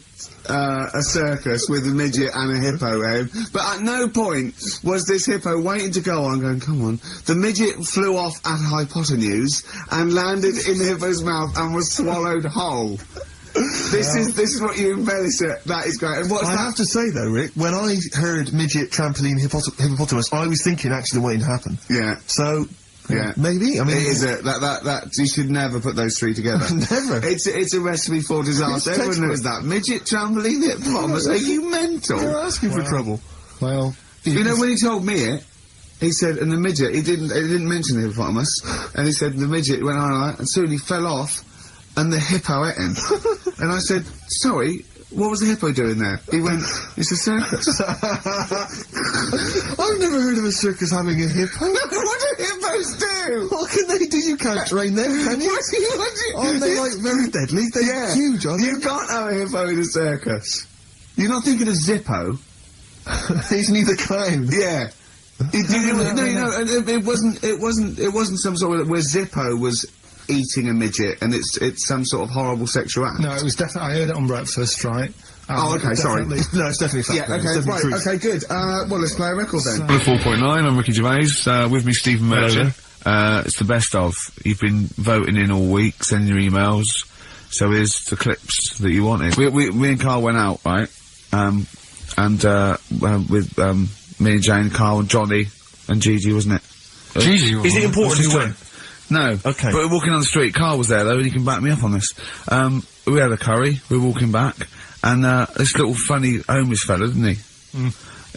S1: circus with a midget and a hippo, but at no point was this hippo waiting to go on, going, come on. The midget flew off at hypotenuse and landed in the hippo's mouth and was swallowed whole. This is what you embellish it. That is great. And
S2: I have to say though, Rick, when I heard midget trampoline hippopotamus, I was thinking actually waiting to happen.
S1: Yeah.
S2: So.
S1: Yeah,
S2: maybe. I mean,
S1: it is that you should never put those three together.
S2: Never.
S1: It's a recipe for disaster. Everyone knows that. Midget trampoline hippopotamus. Are you mental?
S2: You're asking for trouble.
S3: Well,
S1: you know when he told me it, he said, and the midget. He didn't mention the hippopotamus, and he said the midget went on, and soon he fell off, and the hippo ate him. And I said, sorry. What was the hippo doing there? He went, it's a circus.
S2: I've never heard of a circus having a hippo.
S1: What do hippos do?
S2: What can they do? You can't train them, can you? Aren't they, like, very deadly? They're huge, aren't they?
S1: You can't have a hippo in a circus. You're not thinking of Zippo.
S2: He's neither clown.
S1: Yeah. It wasn't some sort of where Zippo was eating a midget, and it's some sort of horrible sexual act.
S3: No, it was definitely. I heard it on breakfast, right?
S1: Okay, sorry.
S2: No, it's definitely fact.
S1: Yeah, okay, right, okay, good. Well, let's play a record then.
S6: 4.9, I'm Ricky Gervais, with me Stephen Merchant. It's the best of. You've been voting in all week, sending your emails, so here's the clips that you wanted. Me and Carl went out, right? With me and Jane, Carl and Johnny and Gigi, wasn't it?
S2: Gigi, is it important who went?
S6: No. Okay. But we're walking on the street. Carl was there though, and he can back me up on this. We had a curry. We were walking back, and this little funny homeless fella, didn't he?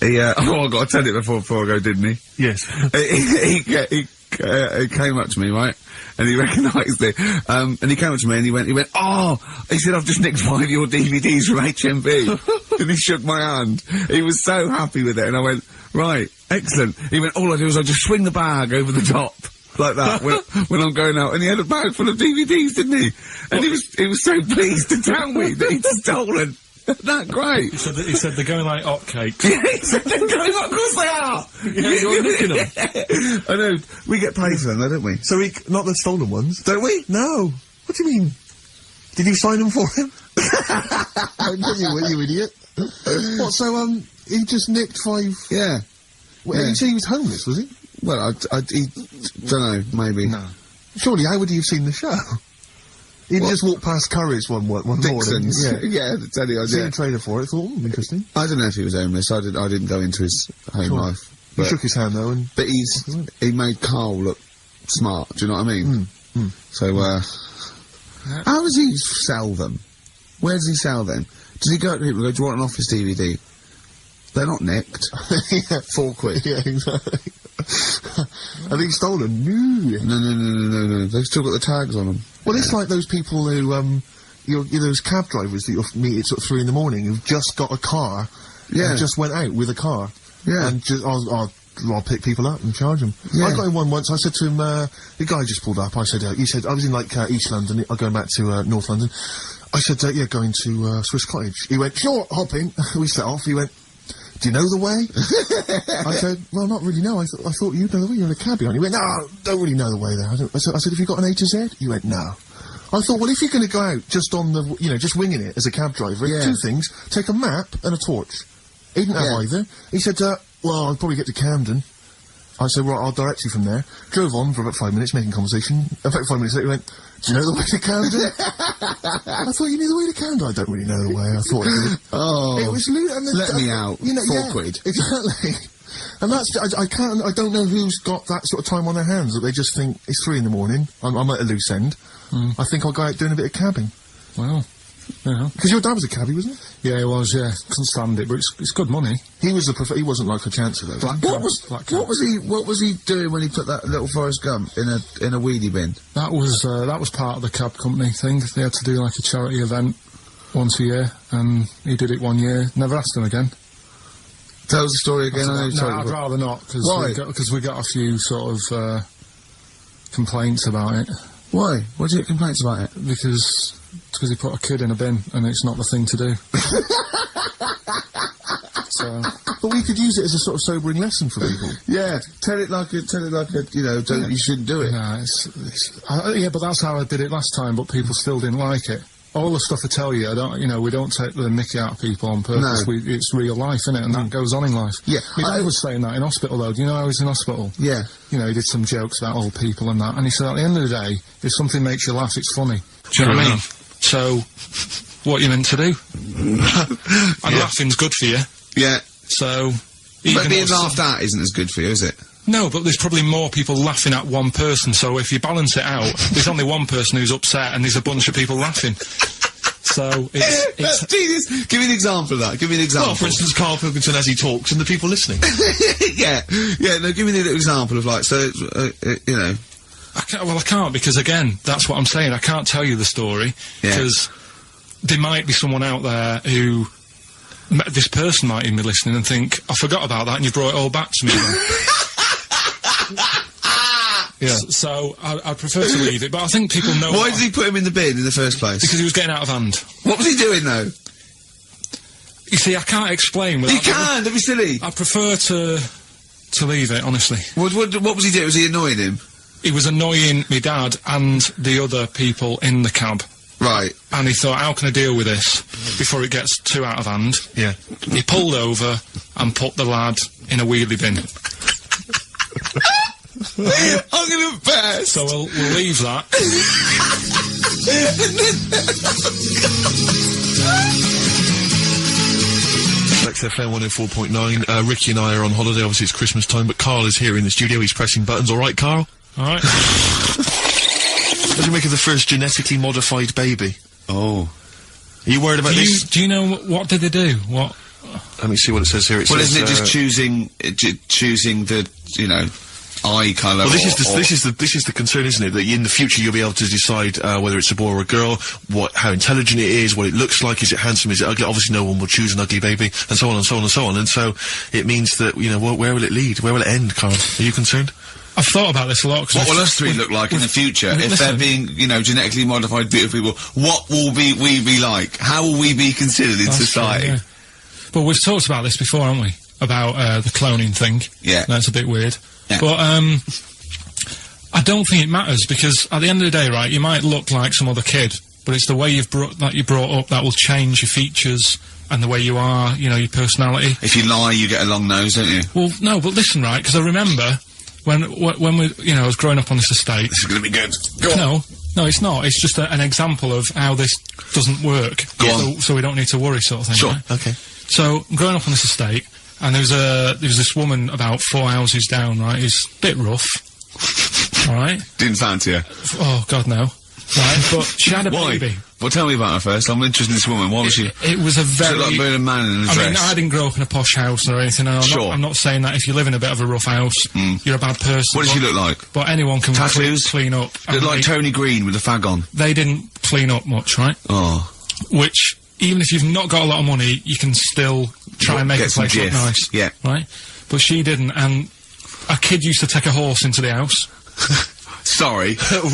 S6: He I got to tell it before I go, didn't he?
S2: Yes.
S6: he came up to me, right, and he recognised it. And he came up to me and he went, oh, he said, I've just nicked one of your DVDs from HMV. And he shook my hand. He was so happy with it, and I went, right, excellent. He went, all I do is I just swing the bag over the top. Like that, when I'm going out, and he had a bag full of DVDs, didn't he? And he was so pleased to tell me that he'd stolen. That great.
S3: He said they're going like hotcakes.
S6: Yeah, he said they're going like, of course they are!
S3: Yeah, you're nicking them.
S6: I know, we get paid for them though, don't we?
S2: So not the stolen ones?
S6: Don't we?
S2: No. What do you mean? Did you sign them for him? I know you idiot. What, so, he just nicked 5...
S6: Yeah.
S2: Well, yeah. You say he was homeless, was he?
S6: Well, I don't know, maybe.
S2: No. Surely, how would he have seen the show? He'd just walked past Curry's one morning.
S6: Dixon's. Yeah, that's any idea.
S2: Seen a trailer for it, thought, interesting.
S6: I don't know if he was homeless, I didn't go into his home life. But
S2: he shook his hand though,
S6: he made Karl look smart. Do you know what I mean? So, how does he sell them? Where does he sell them? Does he go to people and go, do you want an Office DVD? They're not nicked.
S2: Yeah, £4. Yeah, exactly. Are they stolen?
S6: No. They've still got the tags on them.
S2: Well, it's like those people who, those cab drivers that you'll meet at sort of 3 in the morning who've just got a car.
S6: Yeah.
S2: And just went out with a car.
S6: Yeah.
S2: And just, I'll pick people up and charge them.
S6: Yeah.
S2: I got in one once, I said to him, the guy just pulled up, I said, he said, I was in like, East London, I'm going back to, North London. I said, yeah, going to, Swiss Cottage. He went, sure, hop in. We set off, he went, do you know the way? I said, well, not really, no. I thought you'd know the way. You're in a cab, aren't you? He went, no, don't really know the way there. I said, have you got an A to Z? He went, no. I thought, well, if you're going to go out just on the, just winging it as a cab driver, two things, take a map and a torch. He didn't have either. He said, well, I'll probably get to Camden. I said, right, I'll direct you from there. Drove on for about 5 minutes, making conversation. In fact, 5 minutes later, he went, do you know the way to Camden? I thought you knew the way to Camden. I don't really know the way. I thought it was...
S6: Oh.
S2: It was
S6: let me out. £4.
S2: Exactly. And that's... I don't know who's got that sort of time on their hands, that they just think, it's 3 in the morning, I'm at a loose end. I think I'll go out doing a bit of cabbing.
S3: Well... Yeah.
S2: Because your dad was a cabbie, wasn't he?
S3: Yeah, he was, yeah. Couldn't stand it, but it's good money.
S2: He was he wasn't like a chancer, though.
S6: What was he doing when he put that little Forrest Gump in a weedy bin?
S3: That was part of the cab company thing. They had to do like a charity event once a year, and he did it 1 year. Never asked him again.
S6: Tell us the story again.
S3: No, I'd rather not, because we got a few sort of complaints about it.
S6: Why? What did you get complaints about it?
S3: Because he put a kid in a bin, and it's not the thing to do. So,
S2: but we could use it as a sort of sobering lesson for people.
S6: Yeah, tell it like a, you shouldn't do it.
S3: Nah, yeah, but that's how I did it last time, but people still didn't like it. All the stuff I tell you, we don't take the mickey out of people on purpose.
S6: No.
S3: It's real life, innit? And that goes on in life.
S6: Yeah.
S3: My dad was saying that in hospital, though. Do you know I was in hospital?
S6: Yeah.
S3: He did some jokes about old people and that, and he said at the end of the day, if something makes you laugh, it's funny. Do you know what I mean? So, what are you meant to do? And laughing's good for you.
S6: Yeah.
S3: So...
S6: But being laughed at isn't as good for you, is it?
S3: No, but there's probably more people laughing at one person, so if you balance it out, there's only one person who's upset and there's a bunch of people laughing. So, it's...
S6: Jesus! Give me an example of that. Give me an example.
S2: Well, for instance, Karl Pilkington as he talks and the people listening.
S6: Yeah, no, give me an example of, like, so,
S3: I can't, because again, that's what I'm saying. I can't tell you the story, because there might be someone out there who... This person might even be listening and think, I forgot about that and you brought it all back to me then. Yeah. So, I'd prefer to leave it, but I think people know...
S6: Why did he put him in the bin in the first place?
S3: Because he was getting out of hand.
S6: What was he doing, though?
S3: You see, I can't explain without...
S6: You can't! Don't be silly!
S3: I prefer to leave it, honestly.
S6: What was he doing? Was he annoying him?
S3: He was annoying my dad and the other people in the cab.
S6: Right.
S3: And he thought, how can I deal with this before it gets too out of hand?
S2: Yeah. He
S3: pulled over and put the lad in a wheelie bin.
S6: I'm gonna burst!
S3: So we'll leave that.
S2: XFM 104.9. Ricky and I are on holiday, obviously it's Christmas time, but Karl is here in the studio, he's pressing buttons. Alright, Karl?
S3: Alright.
S2: What do you make of the first genetically modified baby?
S6: Oh.
S2: Are you worried about this?
S3: Do you know what did they do? What?
S2: Let me see what it says here.
S6: Isn't it just choosing the, eye colour?
S2: Well, this is the concern, isn't it? That in the future you'll be able to decide whether it's a boy or a girl, how intelligent it is, what it looks like, is it handsome, is it ugly? Obviously, no one will choose an ugly baby, and so on and so on and so on. And so it means that where will it lead? Where will it end, Karl? Are you concerned?
S3: I've thought about this a lot.
S6: What will us three look like in the future if they're being, genetically modified beautiful people? What will we be like? How will we be considered in society?
S3: True, yeah. But we've talked about this before, haven't we? About the cloning thing.
S6: Yeah.
S3: That's a bit weird.
S6: Yeah.
S3: But I don't think it matters, because at the end of the day, right, you might look like some other kid, but it's the way you're brought up that will change your features and the way you are, your personality.
S6: If you lie, you get a long nose, don't you?
S3: Well, no, but listen, right, because I remember when we, I was growing up on this estate.
S6: This is going to be good. Go on.
S3: No, it's not. It's just an example of how this doesn't work.
S6: Go on.
S3: So we don't need to worry, sort of thing.
S6: Sure.
S3: Right?
S2: Okay.
S3: So, growing up on this estate, And there was this woman about 4 houses down, right, who's a bit rough. Alright?
S6: Didn't fancy her.
S3: Oh, God, no. Right, but she had a baby.
S6: Well, tell me about her first. I'm interested in this woman. Why was she?
S3: It was a very...
S6: She looked like a man in a dress.
S3: I mean, I didn't grow up in a posh house or anything, and I'm not saying that if you live in a bit of a rough house, you're a bad person.
S6: What did she look like?
S3: But anyone can
S6: Tattoos?
S3: clean up.
S6: Looked like Tony Green with a fag on.
S3: They didn't clean up much, right?
S6: Oh.
S3: Which, even if you've not got a lot of money, you can still try and make a place look nice.
S6: Yeah.
S3: Right? But she didn't, and a kid used to take a horse into the house.
S6: Sorry. Whoa,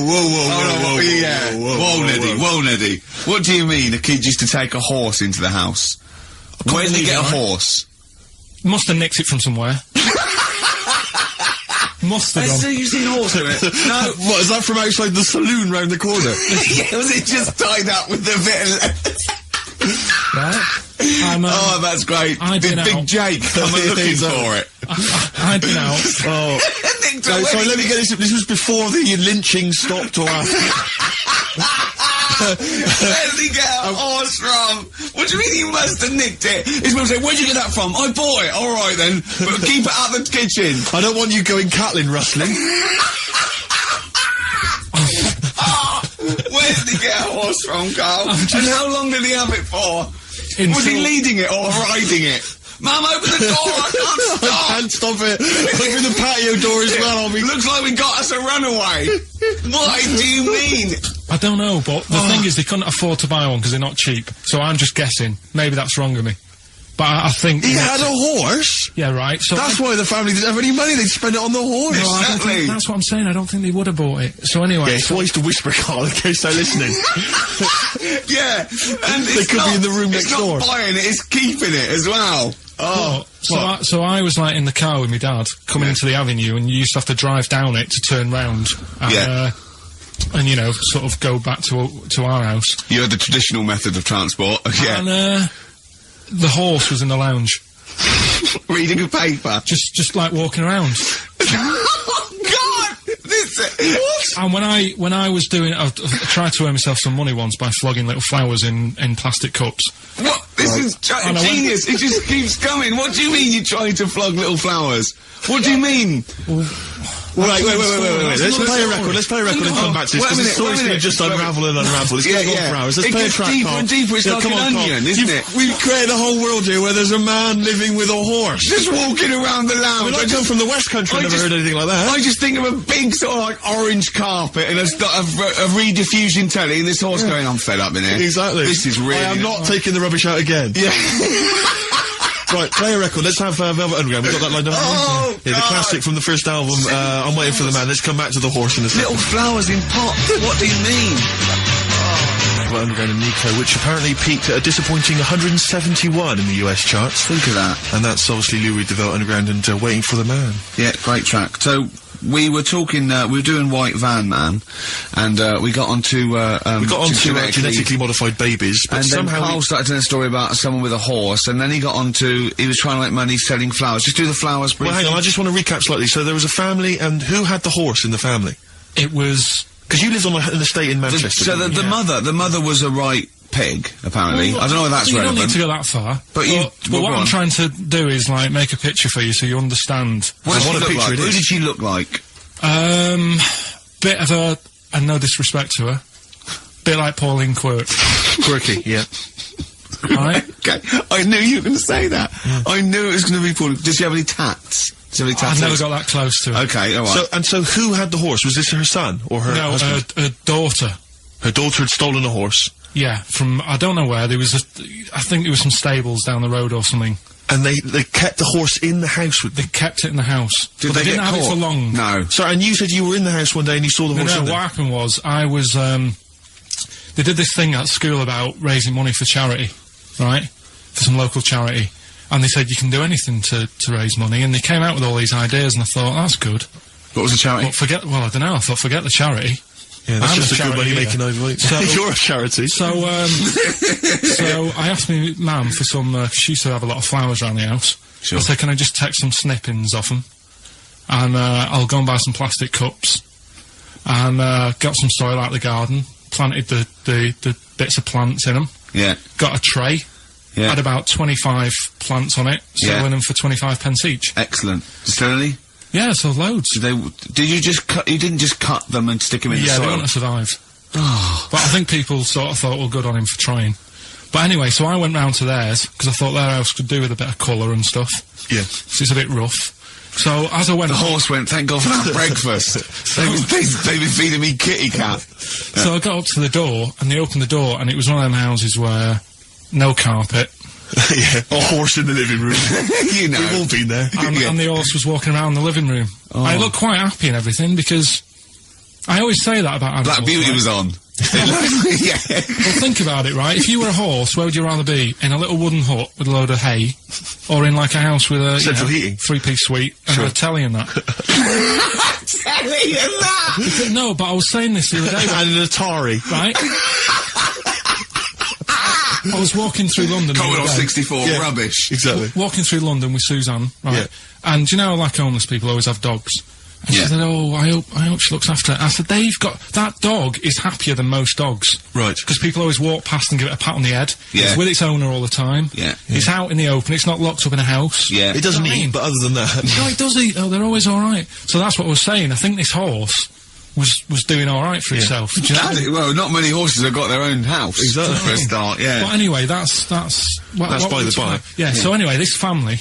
S6: Neddy. What do you mean a kid used to take a horse into the house? Where did he get a horse?
S3: Must have nicked it from somewhere. Must have done.
S6: So you've seen a horse in it? No.
S2: What, is that from outside the saloon round the corner?
S6: Yeah, was it just tied up with the bit of
S3: Right?
S6: oh, that's great. Did Big Jake come looking for it?
S3: I'd been out.
S2: Oh. No, sorry, let me get this. This was before the lynching stopped or after.
S6: Where did he get a horse from? What do you mean he must have nicked it? His mum said, where'd you get that from? I bought it. All right then, but keep it out of the kitchen.
S2: I don't want you going Catlin rustling.
S6: Where did he get a horse from, Carl? And how long did he have it for? Was he leading it or riding it? Mum, open the door! I can't stop!
S2: I can't stop it! Open the patio door as well.
S6: Looks like we got us a runaway. What do you mean?
S3: I don't know, but the thing is, they couldn't afford to buy one because they're not cheap. So I'm just guessing. Maybe that's wrong of me. But I think...
S2: He had a horse?
S3: Yeah, right. So
S2: that's why the family didn't have any money. They'd spend it on the horse.
S3: No, I don't think, that's what I'm saying. I don't think they would have bought it. So anyway...
S2: Yeah, it's wise to whisper, Carl, in case they're listening.
S6: Yeah. And
S2: they could be in the room next door.
S6: It's not buying it, it's keeping it as well. Oh.
S3: So I was like in the car with my dad, coming into the avenue, and you used to have to drive down it to turn round. And, and you know, sort of go back to our house.
S6: You had the traditional method of transport, yeah.
S3: And, the horse was in the lounge.
S6: Reading a paper?
S3: Just like walking around.
S6: Oh, God! What?
S3: And when I was doing it, I tried to earn myself some money once by flogging little flowers in plastic cups.
S6: What? This is genius. It just keeps coming. What do you mean you're trying to flog little flowers? What do you mean?
S2: Wait. Let's play a record. Let's play a record and come back to this, because the story's going to just unravel and unravel. It's going to go for hours. Let's play a track,
S6: deeper and deeper. It's like an onion, isn't it?
S2: We've created a whole world here where there's a man living with a horse.
S6: Just walking around the lounge.
S2: I come from the West Country, I've never heard anything like that.
S6: I just think of a big sort of like orange carpet and a rediffusion telly and this horse going, I'm fed up in here.
S2: Exactly.
S6: This is really...
S2: I am not taking the rubbish out again.
S6: Yeah.
S2: Right, play a record. Let's have Velvet Underground. We've got that lined up.
S6: Oh,
S2: yeah, the classic from the first album, I'm Waiting for the Man. Let's come back to the horse in a second.
S6: Little flowers in pots. What do you mean?
S2: Velvet Underground and Nico, which apparently peaked at a disappointing 171 in the US charts.
S6: Think of that.
S2: And that's obviously Lou Reed, the Velvet Underground, and Waiting for the Man.
S6: Yeah, great track. So, we were talking, we were doing White Van Man, and we got onto
S2: genetically modified babies, but
S6: and
S2: somehow
S6: then Carl started telling a story about someone with a horse, and then he got onto, he was trying to make money selling flowers. Just do the flowers briefly.
S2: Well, hang on, I just want to recap slightly. So there was a family, and who had the horse in the family?
S3: It was...
S2: Because you lived on an estate in Manchester.
S6: The mother was a right pig, apparently.
S3: Well,
S6: I don't know if that's relevant.
S3: You don't need to go that far.
S6: But
S3: what I'm trying to do is, like, make a picture for you so you understand.
S6: What a picture it is. Who did she look like?
S3: Bit of a, and no disrespect to her, bit like Pauline Quirk.
S2: Quirky, yeah.
S3: Right?
S6: Okay, I knew you were going to say that. Yeah. I knew it was going to be Pauline. Does she have any tats?
S3: I've never got that close to her.
S6: Okay, alright.
S2: So who had the horse? Was this her son or her husband?
S3: No, her daughter.
S2: Her daughter had stolen a horse?
S3: Yeah, from, I don't know where, there was I think there was some stables down the road or something.
S2: And they kept the horse in the house with them?
S3: They kept it in the house.
S6: Did they
S3: didn't have it for long.
S6: No.
S2: Sorry, and you said you were in the house one day and you saw the horse in there?
S3: What happened was, I was, they did this thing at school about raising money for charity, right? For some local charity. And they said you can do anything to raise money, and they came out with all these ideas, and I thought, that's good.
S6: What was the charity?
S3: Well, I don't know, I thought, forget the charity.
S2: Yeah, that's just a good money-making overnight. So, you're a charity.
S3: So I asked my mum for some, she used to have a lot of flowers around the house.
S6: Sure.
S3: I said, can I just take some snippings off them? And, I'll go and buy some plastic cups. And, got some soil out of the garden, planted the bits of plants in them.
S6: Yeah.
S3: Got a tray. Had about 25 plants on it, selling them for 25 pence each.
S6: Excellent. Still any?
S3: Yeah, so loads.
S6: Did you just cut, you didn't just cut them and stick them in the soil?
S3: Yeah, they wouldn't have survived. But I think people sort of thought, well, good on him for trying. But anyway, so I went round to theirs, because I thought their house could do with a bit of colour and stuff.
S2: Yeah.
S3: So it's a bit rough. So as I went...
S6: The horse went, thank God for that breakfast. They've been feeding me kitty cat.
S3: So I got up to the door, and they opened the door, and it was one of them houses where no carpet.
S2: Yeah, a horse in the living room.
S6: You know.
S2: We've all been there.
S3: And the horse was walking around the living room. I looked quite happy and everything, because I always say that about animals.
S6: Black Beauty was on. Yeah.
S3: Well, think about it, right? If you were a horse, where would you rather be? In a little wooden hut with a load of hay, or in like a house with a
S2: central heating,
S3: 3-piece suite and a telly and that?
S6: Telly and that.
S3: No, but I was saying this the other day.
S2: And an Atari,
S3: right? I was walking through London.
S6: Commodore 64, rubbish.
S2: Exactly.
S3: Walking through London with Suzanne, right? Yeah. And do you know, like homeless people always have dogs. And she said, oh, I hope she looks after it. I said, that dog is happier than most dogs.
S2: Right.
S3: Because people always walk past and give it a pat on the head.
S6: Yeah.
S3: It's with its owner all the time.
S6: Yeah.
S3: It's out in the open, it's not locked up in a house.
S6: Yeah.
S2: It doesn't eat, but other than that...
S3: No, it does eat, though, they're always alright. So that's what I was saying, I think this horse was doing alright for itself. Do you know?
S6: Well, not many horses have got their own house.
S2: Exactly.
S6: For a start, yeah.
S3: But anyway, that's
S2: by the by.
S3: Yeah, so anyway, this family...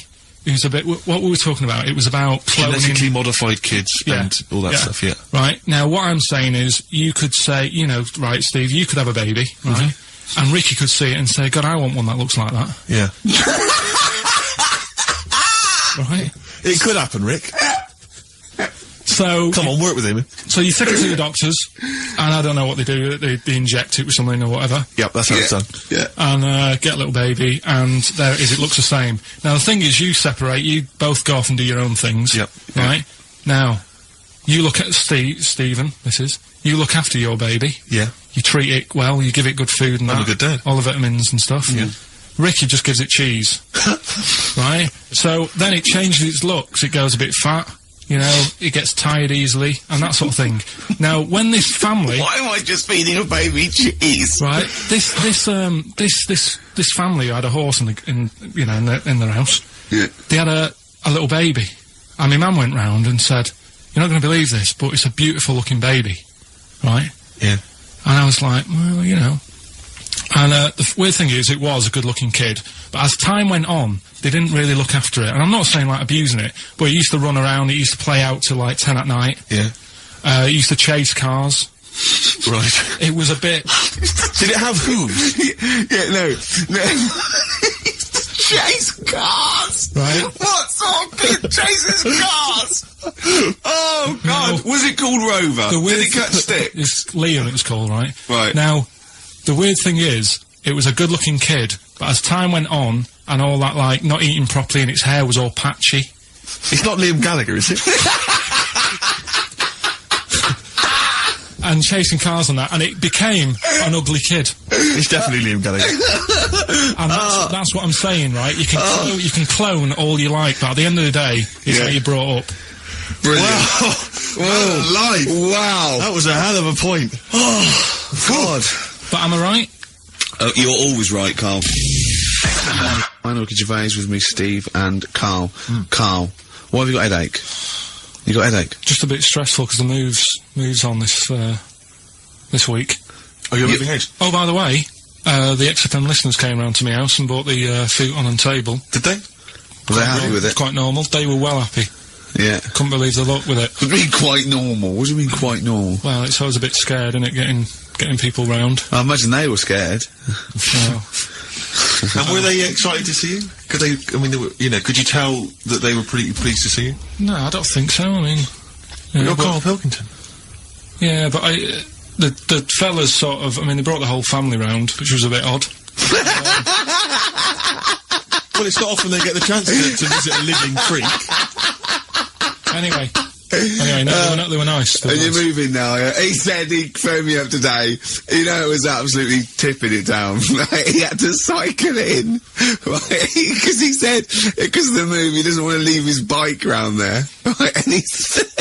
S3: It was a bit, what we were talking about, it was about cloning...
S2: Genetically modified kids and all that stuff,
S3: Right, now what I'm saying is, you could say, you know, right, Steve, you could have a baby, right? And Ricky could see it and say, God, I want one that looks like that.
S2: Yeah.
S3: Right?
S2: It could happen, Rick.
S3: So...
S2: Come on, work with him.
S3: So you take it to the doctors, and I don't know what they do, they inject it with something or whatever.
S2: Yep, that's how it's done.
S6: Yeah.
S3: And, get a little baby, and there it is, it looks the same. Now, the thing is, you separate, you both go off and do your own things.
S2: Yep.
S3: Right? Now, you look at Stephen, you look after your baby.
S2: Yeah.
S3: You treat it well, you give it good food and
S2: I'm a good dad.
S3: all the vitamins and stuff.
S2: Yeah.
S3: Ricky just gives it cheese. Right? So, then it changes its looks, it goes a bit fat. You know, it gets tired easily, and that sort of thing. Now, when this family...
S6: Why am I just feeding a baby cheese?
S3: Right, this family had a horse in their house.
S6: Yeah.
S3: They had a little baby. And my mum went round and said, you're not going to believe this, but it's a beautiful looking baby. Right?
S2: Yeah.
S3: And I was like, well, you know. And the weird thing is, it was a good-looking kid, but as time went on, they didn't really look after it. And I'm not saying, like, abusing it, but it used to run around, it used to play out till, like, 10 at night.
S2: Yeah.
S3: It used to chase cars.
S2: Right.
S3: It was a bit...
S2: Did it have hooves?
S6: Yeah, no. Chase cars!
S3: Right.
S6: What sort of kid chases cars? Oh, God.
S3: No.
S6: Was it called Rover? Did it catch stick?
S3: It's Liam, it was called, right?
S6: Right.
S3: Now, the weird thing is, it was a good-looking kid, but as time went on, and all that, like, not eating properly and its hair was all patchy.
S2: It's not Liam Gallagher, is it?
S3: And chasing cars and that, and it became an ugly kid.
S2: It's definitely Liam Gallagher.
S3: And that's what I'm saying, right? You can clone all you like, but at the end of the day, it's what you brought up.
S6: Brilliant.
S2: Wow. Life.
S6: Wow.
S2: That was a hell of a point. Oh, God.
S3: But am I right?
S6: You're always right, Carl. I'm Ricky Gervais with me, Steve and Carl. Carl, why have you got a headache? You got a headache?
S3: Just a bit stressful because the moves on this week.
S2: Oh, you're moving house?
S3: Oh, by the way, the XFM listeners came round to my house and bought the futon and table.
S2: Did they?
S6: Were they happy with it?
S3: Quite normal. They were well happy.
S6: Yeah.
S3: Couldn't believe the luck with it.
S6: What do you mean quite normal? What do you mean quite normal?
S3: Well, it's always a bit scared, isn't it, getting people round.
S6: I imagine they were scared.
S2: And were they excited to see you? Could they, I mean, they were, you know, could you tell that they were pretty pleased to see you?
S3: No, I don't think so, I mean...
S2: You're Karl Pilkington.
S3: Yeah, but the fellas sort of, I mean, they brought the whole family round, which was a bit odd.
S2: Well, it's not often they get the chance to visit a living freak.
S3: Anyway, no, they were nice.
S6: And you're moving now, yeah? He said he phoned me up today. You know, it was absolutely tipping it down. He had to cycle in. Because he said, because of the move, he doesn't want to leave his bike round there. Right? And he said,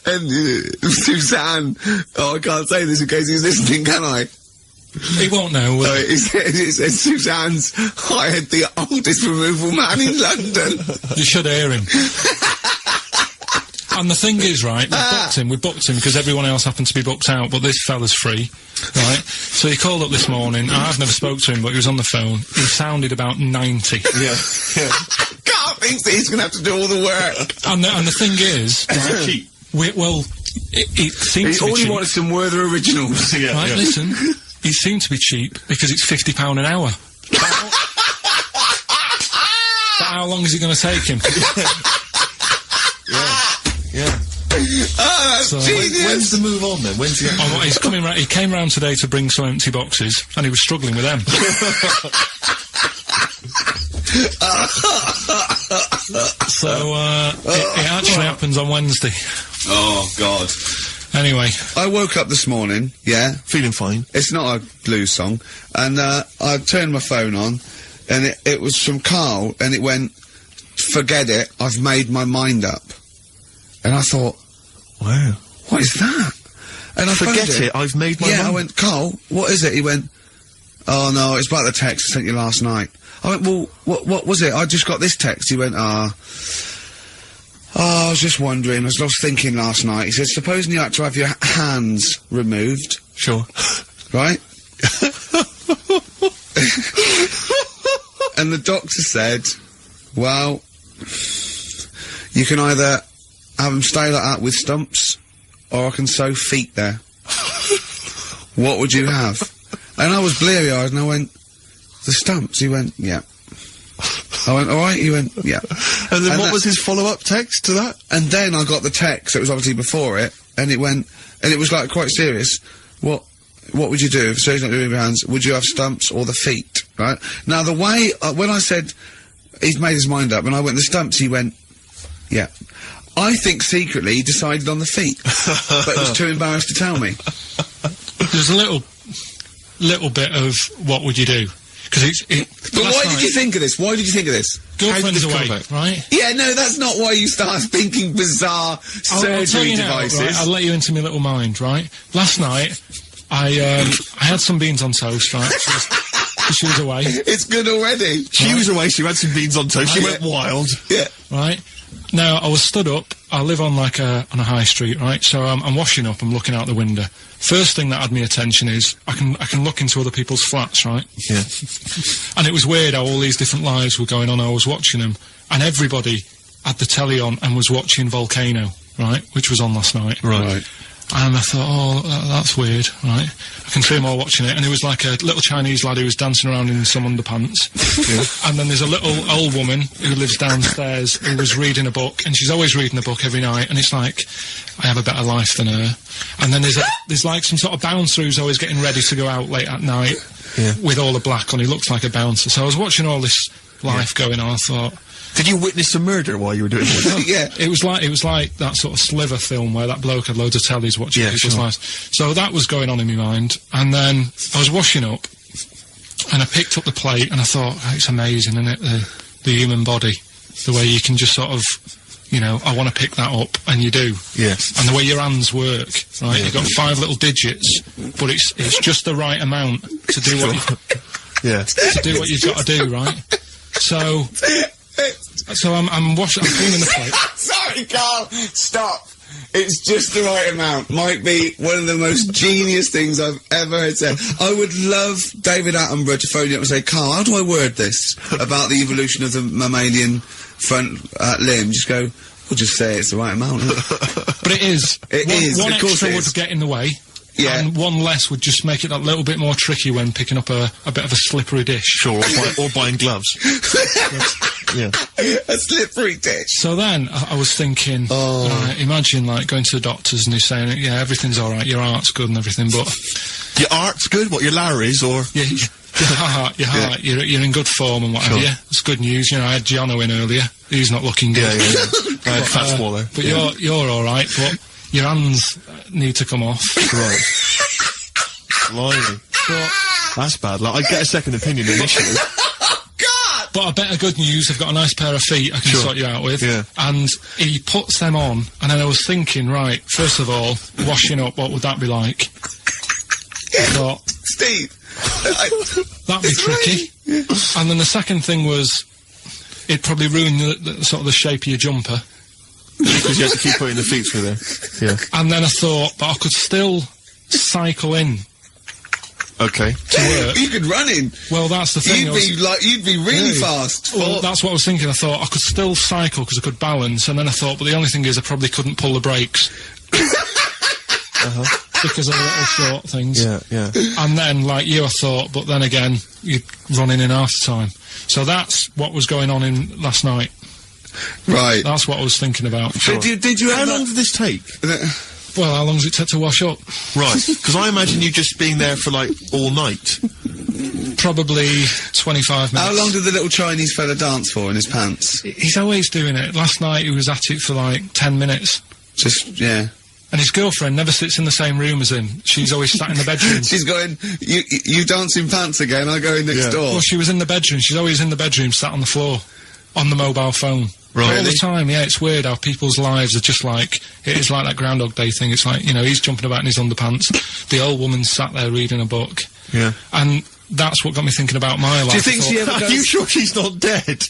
S6: and Suzanne, oh, I can't say this in case he's listening, can I?
S3: He won't know.
S6: It says Suzanne's hired the oldest removal man in London.
S3: You should hear him. And the thing is, right, we booked him because everyone else happened to be booked out, but this fella's free, right? So he called up this morning. I've never spoke to him, but he was on the phone. He sounded about 90.
S2: Yeah.
S6: Carl thinks that he's gonna have to do all the work.
S3: And the thing is, right, it seems to be
S6: All he
S3: cheap.
S6: wanted some Werther originals.
S3: Right, listen, it seemed to be cheap because it's £50 an hour. But how long is it going to take him?
S2: Yeah.
S6: Oh, that's genius!
S2: When's the move on then? When's the...
S3: He's coming round. He came round today to bring some empty boxes, and he was struggling with them. So, it actually happens on Wednesday.
S6: Oh, God.
S3: Anyway.
S6: I woke up this morning,
S2: feeling fine.
S6: It's not a blues song, and I turned my phone on, and it was from Karl, and it went, "Forget it, I've made my mind up." And I thought,
S2: wow,
S6: what is that? And I
S2: forget it, I've made my mind.
S6: I went, "Karl, what is it?" He went, "Oh no, it's about the text I sent you last night." I went, "Well, what was it? I just got this text." He went, I was just wondering, I was thinking last night. He said, "Supposing you had to have your hands removed."
S2: Sure.
S6: Right? And the doctor said, "Well, you can either have them stay like that with stumps, or I can sew feet there. What would you have?" And I was bleary-eyed, and I went, "The stumps?" He went, "Yeah." I went, "All right?" He went, "Yeah."
S2: And then what was his follow-up text to that?
S6: And then I got the text, it was obviously before it, and it went, and it was like quite serious. What would you do if Sarah's not doing your hands? Would you have stumps or the feet? Right? Now the way, when I said, he's made his mind up, and I went, the stumps, he went, "Yeah." I think secretly he decided on the feet, but was too embarrassed to tell me.
S3: There's a little bit of what would you do? Because
S6: But why did you think of this? Why did you think of this?
S3: Girlfriend's away, right?
S6: Yeah, no, that's not why you start thinking bizarre surgery devices.
S3: Right, I'll let you into my little mind, right? Last night, I had some beans on toast, right? She was away.
S6: It's good already.
S2: She was away, she had some beans on toast, she went wild.
S6: Yeah.
S3: Right? Now, I was stood up, I live on like on a high street, right? So I'm washing up, I'm looking out the window. First thing that had my attention is, I can look into other people's flats, right?
S2: Yeah.
S3: And it was weird how all these different lives were going on, I was watching them, and everybody had the telly on and was watching Volcano, right? Which was on last night.
S6: Right.
S3: And I thought, oh, that's weird, right? I can see them all watching it, and it was like a little Chinese lad who was dancing around in some underpants. Yeah. And then there's a little old woman who lives downstairs who was reading a book, and she's always reading a book every night, and it's like, I have a better life than her. And then there's like some sort of bouncer who's always getting ready to go out late at night with all the black on. He looks like a bouncer. So I was watching all this life going on, I thought...
S2: Did you witness some murder while you were doing it?
S6: Yeah.
S3: It was like that sort of Sliver film where that bloke had loads of tellies watching people's lives. So that was going on in my mind. And then I was washing up, and I picked up the plate, and I thought, oh, it's amazing, isn't it? The human body. The way you can just sort of, you know, I want to pick that up, and you do.
S2: Yeah.
S3: And the way your hands work, right? You've got 5 little digits, but it's just the right amount to do what to do what you've got to do, right? So I'm cleaning the plate.
S6: Sorry, Karl, stop. It's just the right amount. Might be one of the most genius things I've ever heard said. I would love David Attenborough to phone you up and say, "Karl, how do I word this about the evolution of the mammalian front limb?" Just go, we'll just say it's the right amount.
S3: But it is. One
S6: of course
S3: extra would get in the way.
S6: Yeah.
S3: And one less would just make it that little bit more tricky when picking up a bit of a slippery dish.
S2: Sure, or buying gloves. Yeah.
S6: A slippery dish.
S3: So then, I was thinking, imagine, like, going to the doctors and he's saying, yeah, everything's alright, your heart's good and everything, but...
S2: Your art's good? What, your Larry's, or...?
S3: Yeah, your heart, you're in good form and whatever, It's good news, you know, I had Gianno in earlier, he's not looking good.
S2: Yeah. I had Fat Swallow.
S3: But you're alright, but your hands need to come off.
S2: Right. Blimey. That's bad. Like, I'd get a second opinion initially.
S3: But I better good news, I've got a nice pair of feet I can sort you out with.
S2: Yeah.
S3: And he puts them on, and then I was thinking, right, first of all, washing up, what would that be like?
S6: Steve,
S3: That'd be tricky. And then the second thing was, it'd probably ruin the sort of the shape of your jumper.
S2: Because you have to keep putting the feet through there. Yeah.
S3: And then I thought, but I could still cycle in.
S2: Okay.
S3: To work.
S6: You could run in.
S3: Well, that's the thing.
S6: You'd be really fast.
S3: Well, that's what I was thinking. I thought I could still cycle because I could balance, and then I thought, but the only thing is I probably couldn't pull the brakes. Because of the little short things.
S2: Yeah, yeah.
S3: And then, like you, I thought, but then again, you're running in half the time. So that's what was going on in last night.
S6: Right.
S3: That's what I was thinking about.
S6: Sure. Did you
S2: How long did this take?
S3: Well, how long does it take to wash up?
S2: Right, because I imagine you just being there for, like, all night.
S3: Probably 25 minutes.
S6: How long did the little Chinese fella dance for in his pants?
S3: He's always doing it. Last night he was at it for, like, 10 minutes.
S6: Just, yeah.
S3: And his girlfriend never sits in the same room as him. She's always sat in the bedroom.
S6: She's going, you dance in pants again, I'll go in next door.
S3: Well, she was in the bedroom. She's always in the bedroom, sat on the floor, on the mobile phone.
S2: Right.
S3: All the time, yeah, it's weird how people's lives are just like, it is like that Groundhog Day thing. It's like, you know, he's jumping about in his underpants. The old woman's sat there reading a book.
S2: Yeah.
S3: And that's what got me thinking about my life.
S6: Do you think she ever
S2: Are
S6: goes...
S2: you sure she's not dead?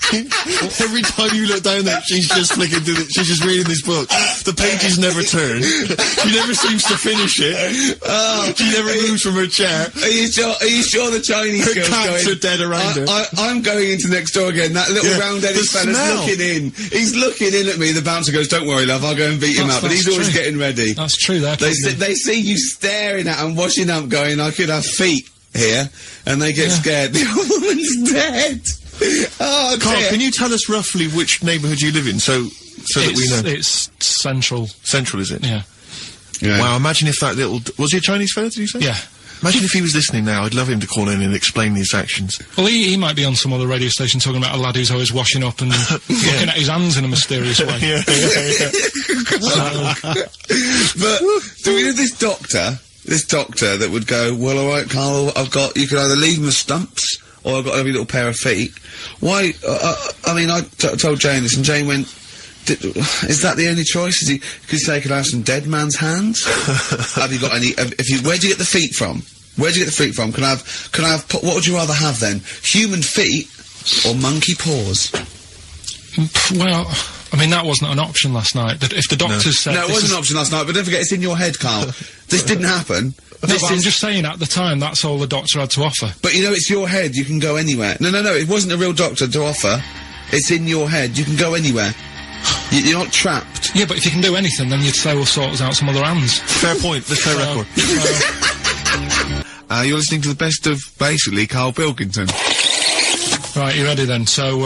S2: Every time you look down there, she's just flicking through it. She's just reading this book. The pages never turn. She never seems to finish it. She never moves from her chair.
S6: Are you sure the Chinese girl's
S2: cats
S6: going...
S2: are dead around her.
S6: I'm going into next door again. That little round-headed fella's looking in. He's looking in at me. The bouncer goes, "Don't worry, love, I'll go and beat him up." But he's always getting ready.
S3: That's true,
S6: They see you staring at him, washing up, going, "I could have feet here," and they get scared. The old woman's dead. Oh,
S2: Karl,
S6: dear.
S2: can you tell us roughly which neighbourhood you live in, so that we know?
S3: It's central.
S2: Central, is it?
S3: Yeah.
S2: Wow, imagine if that little... Was he a Chinese fella, did you say?
S3: Yeah.
S2: Imagine if he was listening now. I'd love him to call in and explain his actions.
S3: Well, he might be on some other radio station talking about a lad who's always washing up and looking at his hands in a mysterious way.
S2: Yeah.
S6: But do we have this doctor that would go, "Well, all right, Karl, you can either leave them as stumps, or I've got every little pair of feet." Why? I mean, I told Jane this, and Jane went, "Is that the only choice? Could you say I could have some dead man's hands? Have you got any? Where'd you get the feet from? Where'd you get the feet from? Can I have? What would you rather have then? Human feet or monkey paws?"
S3: Well, I mean, that wasn't an option last night. That if the doctors said...
S6: No, it wasn't an option last night, but don't forget, it's in your head, Karl. This didn't happen.
S3: No, but I'm just saying, at the time, that's all the doctor had to offer.
S6: But you know, it's your head, you can go anywhere. No, it wasn't a real doctor to offer. It's in your head, you can go anywhere. You're not trapped.
S3: Yeah, but if you can do anything, then you'd say we'll sort us out some other hands.
S2: Fair point, let's play a record.
S6: You're listening to the best of, basically, Karl Pilkington.
S3: Right, you ready then? So,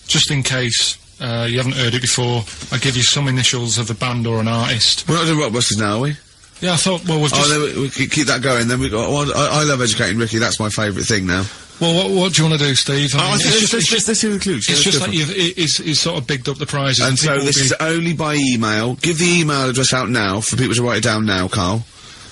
S3: just in case you haven't heard it before, I'll give you some initials of a band or an artist.
S6: We're not doing Rockbusters now, are we?
S3: Yeah, I thought, well, we've just...
S6: Oh, then we keep that going, then we got... Well, I love educating Ricky, that's my favourite thing now.
S3: Well, what do you want to do, Steve? I mean,
S2: let's hear the clues.
S3: It's just like he's sort of bigged up the prizes.
S6: And so this is only by email. Give the email address out now for people to write it down now, Karl.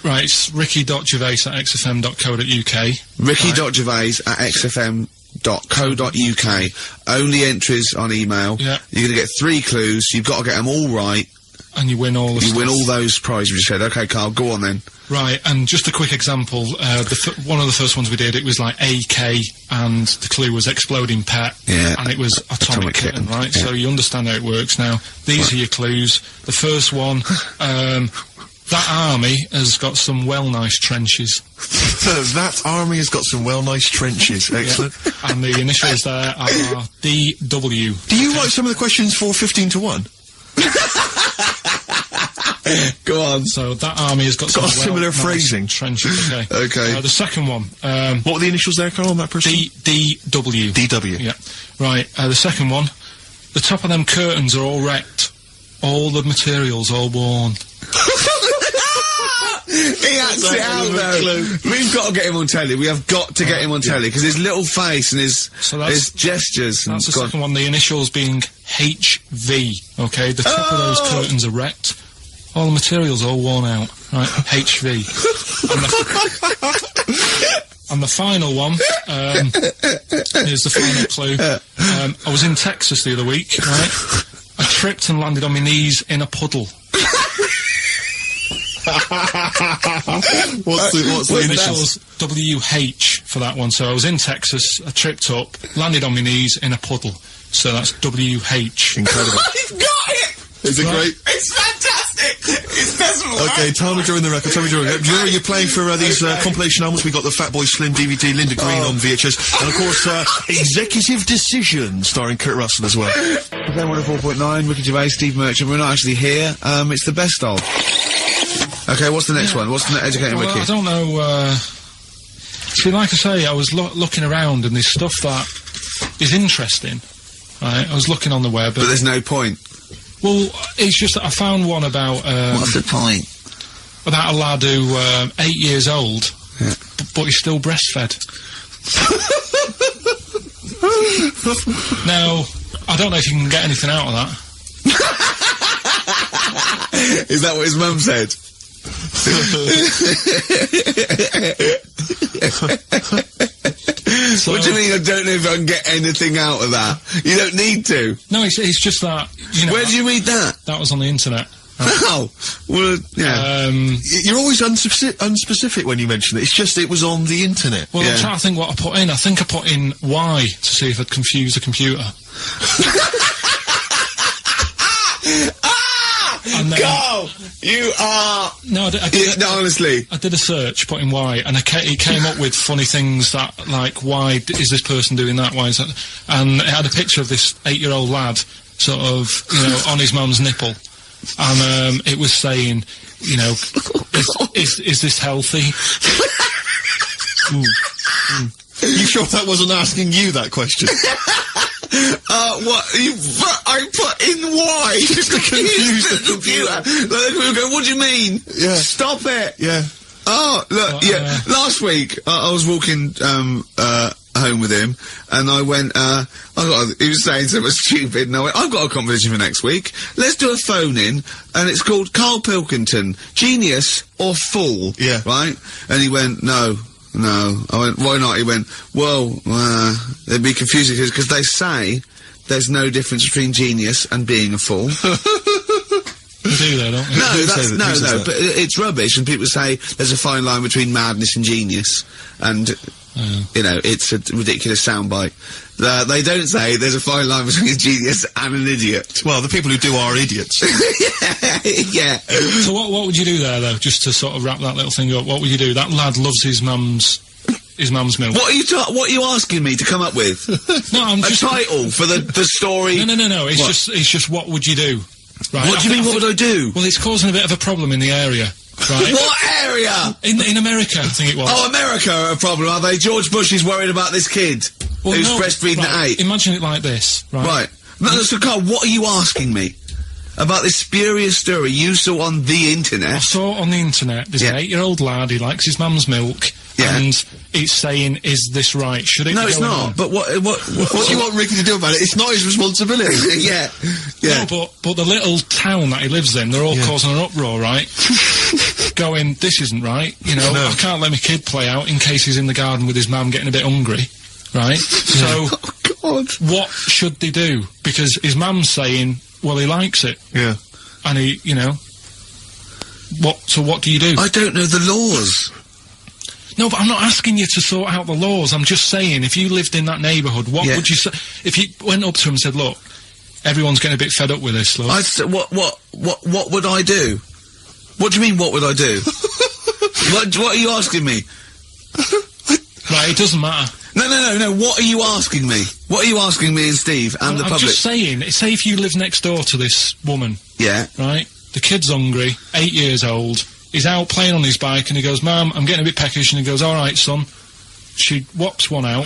S3: Right, it's ricky.gervais@xfm.co.uk.
S6: ricky.gervais@xfm.co.uk. Only entries on email.
S3: Yeah.
S6: You're gonna get 3 clues. You've got to get them all right.
S3: And you win all the
S6: You win all those prizes you said. Okay, Karl, go on then.
S3: Right, and just a quick example, one of the first ones we did, it was like AK, and the clue was exploding pet, and it was atomic kitten, right? Yeah. So you understand how it works now. These are your clues. The first one, that army has got some well-nice trenches.
S2: That army has got some well-nice trenches, excellent.
S3: Yeah. And the initials there are DW.
S2: Do you write some of the questions for 15 to 1?
S6: Go on.
S3: So that army has got some
S2: similar phrasing.
S3: Trenches, okay.
S6: Okay.
S3: The second one.
S2: What were the initials there, Karl, on that person?
S3: DW.
S2: DW.
S3: Yeah. Right, the second one. The top of them curtains are all wrecked. All the materials all worn.
S6: He acts it out, though. We've got to get him on telly. We have got to get him on telly, because his little face and his gestures...
S3: That's the second one, the initials being HV, okay? The top of those curtains are wrecked. All the materials all worn out. Right, HV. And the final one, here's the final clue. I was in Texas the other week, right? I tripped and landed on my knees in a puddle. What's the initials? WH for that one. So I was in Texas, I tripped up, landed on my knees in a puddle. So that's WH.
S2: Incredible.
S6: I've got it!
S2: Is it great?
S6: It's fantastic! It's desperate.
S2: Okay, tell me during the record, Do you remember you're playing for these compilation albums? We got the Fatboy Slim DVD, Linda Green on VHS, and of course, Executive Decision, starring Kurt Russell as well.
S6: FM 104.9, Ricky Gervais, Steve Merchant. We're not actually here. It's the best of. Okay, what's the next one? What's the educating Ricky?
S3: I don't know, see, like I say, I was looking around and there's stuff that is interesting. Right, I was looking on the web.
S6: But there's no point.
S3: Well, it's just that I found one about,
S6: what's the point?
S3: About a lad who, 8 years old, but he's still breastfed. Now, I don't know if you can get anything out of that.
S6: Is that what his mum said?
S3: So,
S6: what do you mean I don't know if I can get anything out of that? You don't need to.
S3: No, it's just that, you know...
S6: Where did you read that?
S3: That was on the internet.
S6: Oh, well, yeah.
S2: You're always unspecific when you mention it. It's just it was on the internet.
S3: Well, I'm trying to think what I put in. I think I put in Y to see if I'd confuse the computer.
S6: Go! You are...
S3: No, I did
S6: no, honestly.
S3: I did a search, put in Y, and it came up with funny things that, like, why is this person doing that? Why is that? And it had a picture of this 8-year-old lad, sort of, you know, on his mum's nipple. And, it was saying, you know, is this healthy?
S2: You sure that wasn't asking you that question?
S6: What? I put in Y just to confuse the computer. Like, we go, what do you mean?
S2: Yeah.
S6: Stop it.
S2: Yeah.
S6: Oh, look, last week, I was walking, home with him, and I went, he was saying something stupid, and I went, I've got a competition for next week. Let's do a phone-in, and it's called Karl Pilkington, Genius or Fool.
S2: Yeah.
S6: Right? And he went, No. I went, why not? He went, well, it'd be confusing because they say there's no difference between genius and being a fool.
S3: You do that, don't you?
S6: No, but it's rubbish, and people say there's a fine line between madness and genius, and, you know, it's a ridiculous soundbite. They don't say there's a fine line between a genius and an idiot.
S2: Well, the people who do are idiots.
S6: Yeah.
S3: So what would you do there, though, just to sort of wrap that little thing up? What would you do? That lad loves his mum's milk.
S6: What are you asking me to come up with?
S3: No, I'm just...
S6: A title for the story?
S3: No, it's just what would you do? Right.
S6: What do you mean, what would I do?
S3: Well, it's causing a bit of a problem in the area, right?
S6: What area?
S3: In America, I think it was.
S6: Oh, America are a problem, are they? George Bush is worried about this kid who's breastfeeding at 8.
S3: Imagine it like this, right?
S6: Right. No, so, Carl, what are you asking me? About this spurious story you saw on the internet?
S3: I saw it on the internet. There's an 8-year-old lad, he likes his mum's milk, and it's saying, is this right? Should it
S6: No,
S3: be
S6: it's not.
S3: on?
S6: But what do
S2: you want Ricky to do about it? It's not his responsibility.
S6: Yeah.
S3: No, but the little town that he lives in, they're all causing an uproar, right? Going, this isn't right, you know, I can't let my kid play out in case he's in the garden with his mum getting a bit hungry, right? So, what should they do? Because his mum's saying, well, he likes it.
S2: Yeah.
S3: And he, you know, so what do you do?
S6: I don't know the laws.
S3: No, but I'm not asking you to sort out the laws. I'm just saying, if you lived in that neighbourhood, what would you say? If you went up to him and said, look, everyone's getting a bit fed up with this, look.
S6: I'd say, what would I do? What do you mean, what would I do? What are you asking me?
S3: Right, it doesn't matter.
S6: No, what are you asking me? What are you asking me and Steve and the public?
S3: I'm just saying, say if you live next door to this woman.
S6: Yeah.
S3: Right? The kid's hungry, 8 years old, he's out playing on his bike and he goes, Mum, I'm getting a bit peckish, and he goes, alright, son. She whops one out.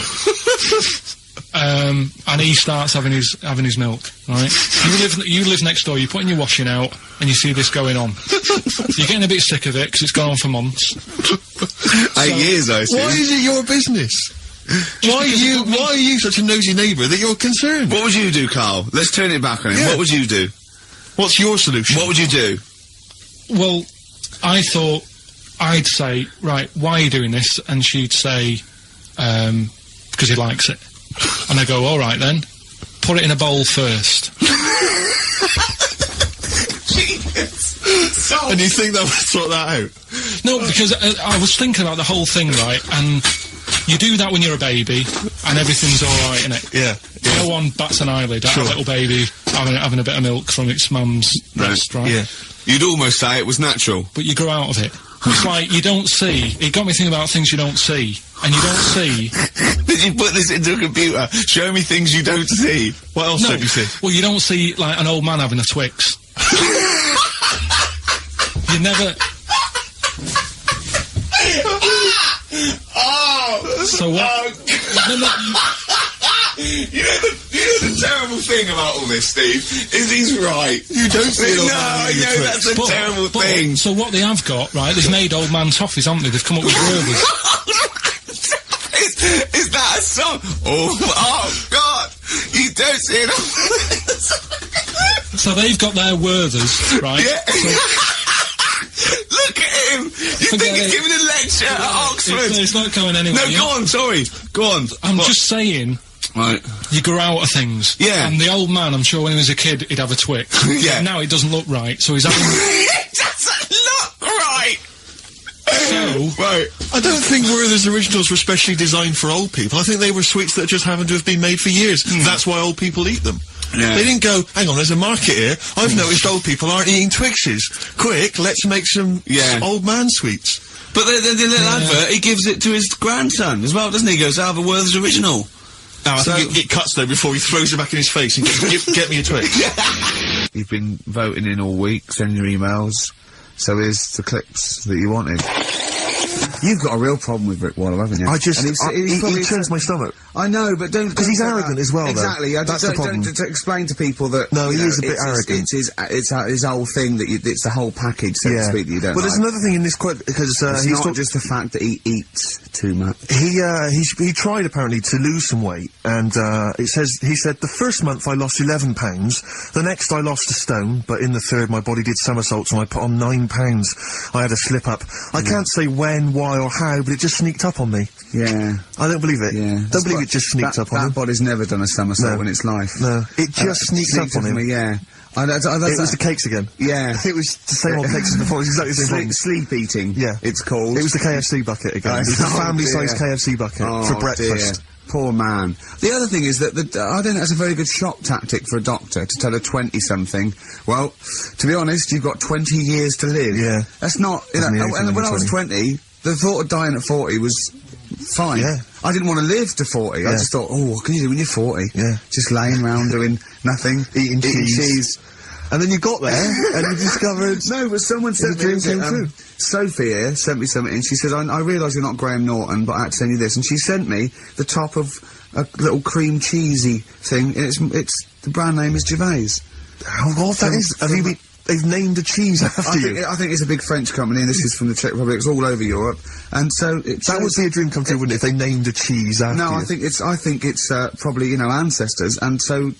S3: And he starts having his milk, right? You live next door, you're putting your washing out, and you see this going on. You're getting a bit sick of it, because it's gone on for months.
S6: 8 years, I see.
S2: Why is it your business? Why are you such a nosy neighbour that you're concerned?
S6: What would you do, Carl? Let's turn it back on him. What would you do?
S2: What's your solution?
S6: What would you do?
S3: Well, I thought I'd say, right, why are you doing this? And she'd say, because he likes it. And I go, all right then, put it in a bowl first.
S6: Genius.
S2: And you think that would sort that out?
S3: No, because I was thinking about the whole thing, right, and you do that when you're a baby, and everything's alright, innit?
S2: Yeah.
S3: No one bats an eyelid at a little baby having a bit of milk from its mum's breast, right?
S2: Yeah.
S6: You'd almost say it was natural.
S3: But you grow out of it. It's like, you don't see. It got me thinking about things you don't see. And you don't see...
S6: Did you put this into a computer? Show me things you don't see.
S2: What else don't you see?
S3: Well, you don't see, like, an old man having a Twix. You never... So what?
S6: You know the terrible thing about all this, Steve, is he's right.
S2: You don't see it.
S6: No, I know that's a terrible thing.
S3: So what they have got, right, they've made old man toffees, haven't they? They've come up with Gervais.
S6: Is that a song? Oh God! You don't see it.
S3: So they've got their Werthers, right?
S6: Yeah. Look at him! You think he's giving a lecture at Oxford?
S3: It's not going anywhere.
S6: No, go on, sorry. Go on.
S3: I'm just saying...
S6: Right.
S3: You grow out of things.
S6: Yeah.
S3: And the old man, I'm sure when he was a kid, he'd have a Twix.
S6: Yeah.
S3: Now it doesn't look right, so he's having...
S6: It doesn't look right!
S3: So...
S6: Right.
S2: I don't think Werther's originals were specially designed for old people. I think they were sweets that just happened to have been made for years. That's why old people eat them.
S6: Yeah.
S2: They didn't go, hang on, there's a market here. I've noticed old people aren't eating Twixes. Quick, let's make some old man sweets.
S6: But the little advert, he gives it to his grandson as well, doesn't he? He goes, I have a Werther's original.
S2: No, I think it cuts though before he throws it back in his face and goes, get me a Twix.
S6: You've been voting in all week, sending your emails, so here's the clips that you wanted. You've got a real problem with Rick Waller, haven't you?
S2: I just, he turns my stomach.
S6: I know, but don't...
S2: Because he's arrogant as well,
S6: exactly,
S2: though. That's the problem.
S6: Don't explain to people that...
S2: No, he is a bit arrogant.
S6: It's his whole thing, that it's the whole package, so to speak, that you don't
S2: Well, there's another thing in this quote, because
S6: it's not just the fact that he eats too much.
S2: He tried, apparently, to lose some weight, and he said, the first month I lost 11 pounds, the next I lost a stone, but in the third my body did somersaults and I put on 9 pounds. I had a slip-up. I can't say when, why, or how, but it just sneaked up on me.
S6: Yeah.
S2: I don't believe it.
S6: Yeah.
S2: Don't believe it just sneaked up on him.
S6: That body's never done a somersault in its life.
S2: No. It just sneaked up on him.
S6: Yeah.
S2: It was the cakes again.
S6: Yeah.
S2: It was the same old cakes as before. It was exactly the same thing.
S6: Sleep eating.
S2: Yeah.
S6: It's called.
S2: It was the KFC bucket again. It was the family-sized KFC bucket for breakfast.
S6: Dear. Poor man. The other thing is that I don't think that's a very good shock tactic for a doctor to tell a 20-something, well, to be honest, you've got 20 years to live.
S2: Yeah.
S6: That's not, and when I was 20, the thought of dying at 40 was fine.
S2: Yeah.
S6: I didn't want to live to 40.
S2: Yeah.
S6: I just thought, oh, what can you do when you're 40?
S2: Yeah.
S6: Just laying around doing nothing.
S2: Eating cheese. And then you got there, and you discovered...
S6: No, but someone sent me... Sophie here sent me something, and she says, I realise you're not Graham Norton, but I had to send you this. And she sent me the top of a little cream cheesy thing, and it's the brand name is Gervais.
S2: How odd that is. They've named a cheese after you.
S6: I think it's a big French company, and this is from the Czech Republic. It's all over Europe, and so
S2: that would be a dream come true, wouldn't it? If they named a cheese after you.
S6: No, I think it's probably, you know, ancestors, and so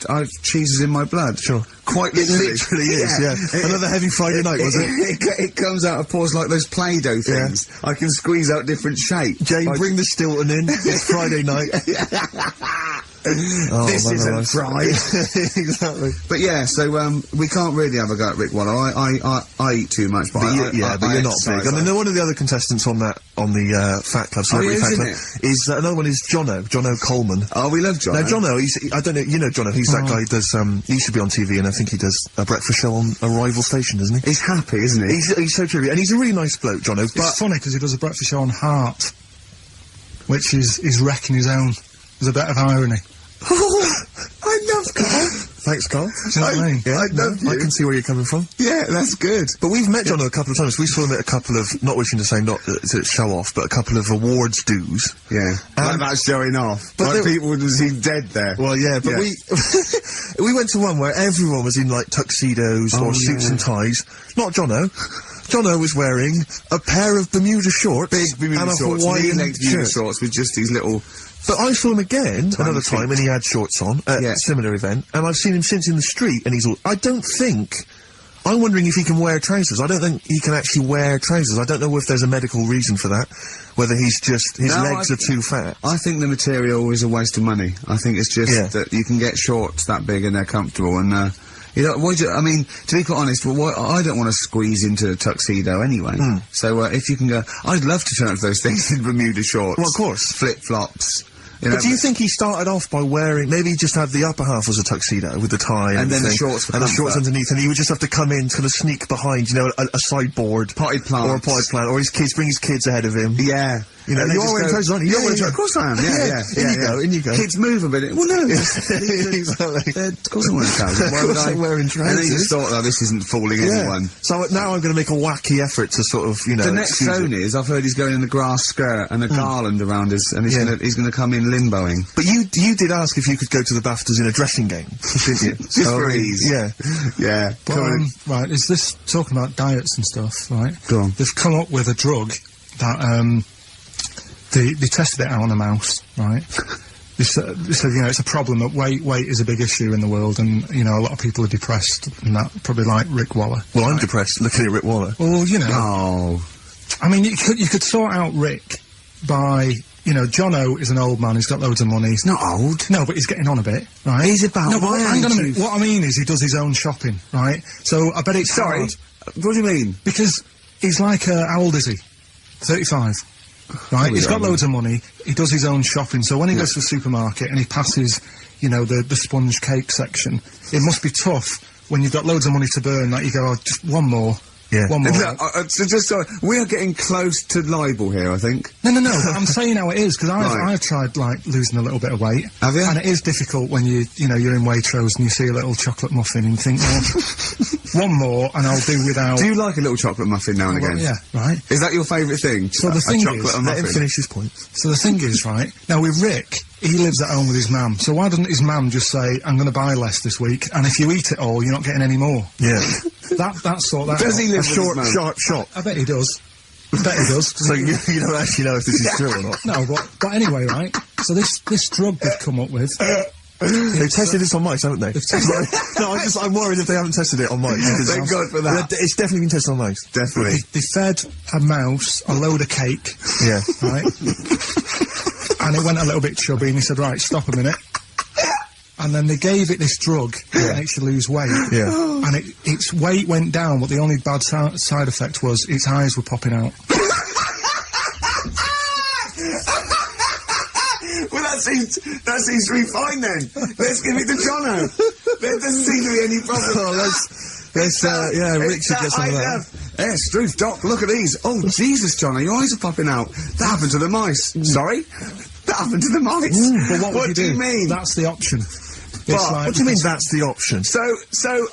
S6: cheese is in my blood.
S2: Sure, quite literally is. Yeah, another heavy Friday night, was it?
S6: It comes out of pores like those Play-Doh things. Yeah. I can squeeze out different shapes.
S2: Jay, bring the Stilton in. It's Friday night.
S6: Oh, this isn't fried.
S2: Exactly.
S6: But yeah, so we can't really have a go at Rick Waller. I eat too much, but
S2: you're not big. I mean, one of the other contestants on the Fat Club, Celebrity Fat Club, is another one is Jono Coleman.
S6: Oh, we love Jono.
S2: Now Jono, I don't know, you know Jono, he's that guy who does he used to be on TV, and I think he does a breakfast show on a rival station, doesn't he?
S6: He's happy, isn't he?
S2: He's so trivia, and he's a really nice bloke, Jono. But
S3: it's funny because he does a breakfast show on Heart, which is wrecking his own. There's a bit of irony.
S6: I love Carl.
S2: Thanks, Carl.
S3: Do you know what I mean?
S2: Yeah,
S6: I love you.
S2: I can see where you're coming from.
S6: Yeah, that's good.
S2: But we've met Jono a couple of times. We saw him at a couple of, not wishing to say not to show off, but a couple of awards dues.
S6: Yeah. Like that's showing off. But like people would have seen dead there.
S2: Well, yeah, but we went to one where everyone was in, like, tuxedos or suits and ties. Not Jono. Jono was wearing a pair of Bermuda shorts.
S6: Big Bermuda shorts.
S2: Hawaiian
S6: Bermuda shorts with just these little...
S2: But I saw him again another time, and he had shorts on at a similar event, and I've seen him since in the street, and he's all... I'm wondering if he can wear trousers. I don't think he can actually wear trousers. I don't know if there's a medical reason for that, whether he's just... his legs are too fat.
S6: I think the material is a waste of money. I think it's just that you can get shorts that big and they're comfortable, and, You know, I mean, to be quite honest, I don't want to squeeze into a tuxedo anyway. So, if you can go, I'd love to turn up those things in Bermuda shorts.
S2: Well, of course.
S6: Flip-flops. You know,
S2: but do you think he started off by wearing, maybe he just had the upper half was a tuxedo with the tie
S6: and then the shorts
S2: and the shorts underneath, and he would just have to come in, kind of sneak behind, you know, a sideboard.
S6: Potted plant.
S2: Or a potted plant, or bring his kids ahead of him.
S6: Yeah.
S2: You know, you are wearing trousers, aren't you?
S6: Yeah, of course I am,
S2: In you go.
S6: Kids move a bit. Well, no.
S2: Exactly.
S6: Of course I'm wearing trousers. Why would I?
S2: Wearing trousers.
S6: And then you just thought, oh, this isn't fooling anyone.
S2: So now I'm going to make a wacky effort to sort of, you know...
S6: The next zone is, I've heard he's going in a grass skirt and a garland around us, and he's gonna come in limboing.
S2: But you did ask if you could go to the BAFTAs in a dressing gown, didn't you?
S6: Just for ease.
S2: Yeah.
S6: Yeah.
S3: But, right, is this talking about diets and stuff, right?
S6: Go on.
S3: They've come up with a drug that, they tested it out on a mouse, right? They said, you know, it's a problem that weight is a big issue in the world, and, you know, a lot of people are depressed, and that, probably like Rick Waller.
S2: Well, I'm depressed looking at Rick Waller.
S3: Well, you know.
S6: Oh.
S3: I mean, you could sort out Rick by, you know, Jono is an old man, he's got loads of money.
S6: He's not old.
S3: No, but he's getting on a bit, right?
S6: He's about
S3: No, but hang on a minute. What I mean is he does his own shopping, right? So I bet it's
S6: Sorry?
S3: hard.
S6: What do you mean?
S3: Because he's like, how old is he? 35. Right, he's got loads of money, he does his own shopping, so when he goes to the supermarket and he passes, you know, the sponge cake section, it must be tough when you've got loads of money to burn that you go, oh, just one more.
S2: Yeah.
S3: One more.
S6: So just sorry, we are getting close to libel here, I think.
S3: No, but I'm saying how it is, because I've tried, like, losing a little bit of weight.
S6: Have you?
S3: And it is difficult when you're in Waitrose and you see a little chocolate muffin and you think, well, one more and I'll do without...
S6: Do you like a little chocolate muffin now and again?
S3: Yeah, right.
S6: Is that your favourite thing?
S3: So the thing is...
S2: Let him finish his point.
S3: So the thing is, right, now with Rick, he lives at home with his mum, so why doesn't his mum just say, I'm going to buy less this week, and if you eat it all, you're not getting any more?
S2: Yeah.
S6: Does he live with his mum?
S2: Sharp shot.
S3: I bet he does. I bet he does.
S2: So you don't actually know if this is true or not?
S3: No, but anyway, right, so this drug they've come up with...
S2: They've tested this on mice, haven't they? No, I'm worried if they haven't tested it on mice.
S6: Thank God for that.
S2: It's definitely been tested on mice.
S6: Definitely.
S3: They fed a mouse a load of cake.
S2: Yeah.
S3: Right? And it went a little bit chubby, and he said, right, stop a minute. And then they gave it this drug that makes you lose weight.
S2: Yeah.
S3: And its weight went down, but the only bad side effect was its eyes were popping out.
S6: Well, that seems to be fine then. Let's give it to Jono. There doesn't seem to be any problem.
S2: Rick should get some of that.
S6: Yeah, Struth, Doc, look at these. Oh, Jesus, Jono, your eyes are popping out. That happened to the mice. Sorry? That happened to the mice.
S3: But what
S6: do you mean?
S3: That's the option.
S2: What do you mean that's the option?
S6: So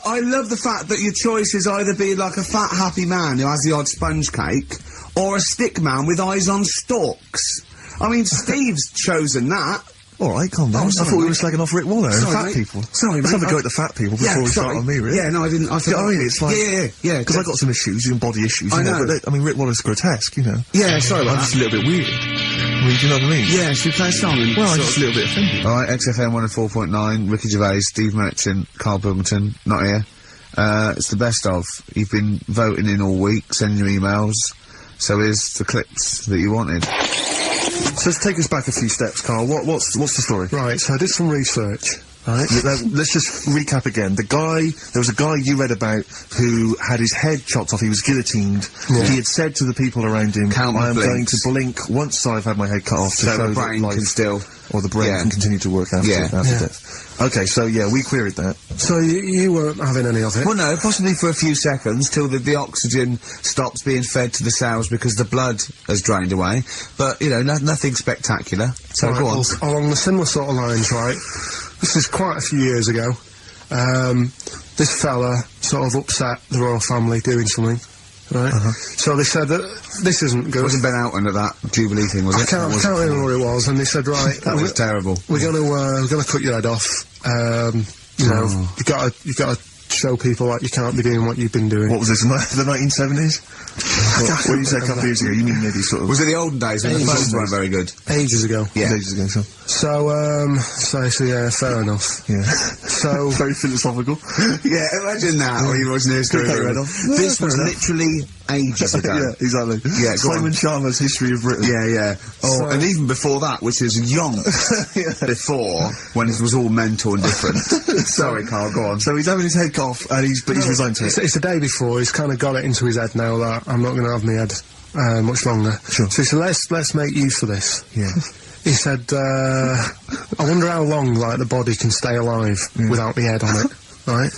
S6: I love the fact that your choice is either be like a fat, happy man who has the odd sponge cake, or a stick man with eyes on stalks. I mean, Steve's chosen that.
S2: All right, calm down. I thought we were slagging off Rick Waller and fat people.
S6: Sorry,
S2: let's have a go at the fat people before we start on me, really.
S6: Yeah, no, I didn't. I
S2: mean, it's like...
S6: Yeah.
S2: Because I've got some issues, and body issues, you know. But I mean, Rick Waller's grotesque, you know.
S6: Yeah, sorry about
S2: I'm just a little bit weird. I mean, do you know what I mean?
S6: Yeah, should we play a song?
S2: Well, I'm just a little bit offended.
S6: Alright, XFM 104.9, Ricky Gervais, Steve Merchant, Karl Pilkington, not here. It's the best of. You've been voting in all week, sending your emails. So here's the clips that you wanted.
S2: So let's take us back a few steps, Karl. What's the story?
S3: Right, so I did some research.
S2: Right. Let's just recap again. There was a guy you read about who had his head chopped off. He was guillotined. Yeah. He had said to the people around him, I am going to blink once I've had my head cut off to show
S6: the brain
S2: life
S6: can still...
S2: Or the brain can continue to work after death. Okay, so we queried that.
S3: So you weren't having any of it?
S6: Well, no, possibly for a few seconds till the oxygen stops being fed to the cells because the blood has drained away. But, you know, nothing spectacular. So
S3: right,
S6: go on.
S3: Well, along the similar sort of lines, right, this is quite a few years ago. This fella sort of upset the royal family doing something. Right. So they said that this isn't good.
S6: It wasn't Ben Elton at that Jubilee thing, was it?
S3: I can't remember what it was. And they said, right,
S6: that was terrible.
S3: We're gonna cut your head off. You know, you gotta show people that you can't be doing what you've been doing.
S2: What was this? The 1970s? What you said a couple of years ago? You mean maybe sort of?
S6: Was it the olden days when the phones weren't very good?
S3: Ages ago.
S6: Yeah.
S2: Ages ago.
S3: So yeah, fair enough.
S2: Yeah.
S3: So
S2: very philosophical.
S6: Yeah, imagine that when you watch news.
S2: This
S6: was literally
S1: ages ago.
S2: Yeah, exactly.
S1: Yeah, go
S2: Simon
S1: on.
S2: Sharma's History of Britain.
S1: Yeah, yeah. Oh, and even before that, which is yonks before, when it was all mental and different. Sorry, Carl, go on.
S2: So he's having his head cough, and he's resigned to it.
S7: It's the day before. He's kind of got it into his head now that I'm not going to have my head much longer.
S2: Sure.
S7: So he said, let's make use of this.
S2: Yeah.
S7: He said, I wonder how long, like, the body can stay alive without the head on it, right?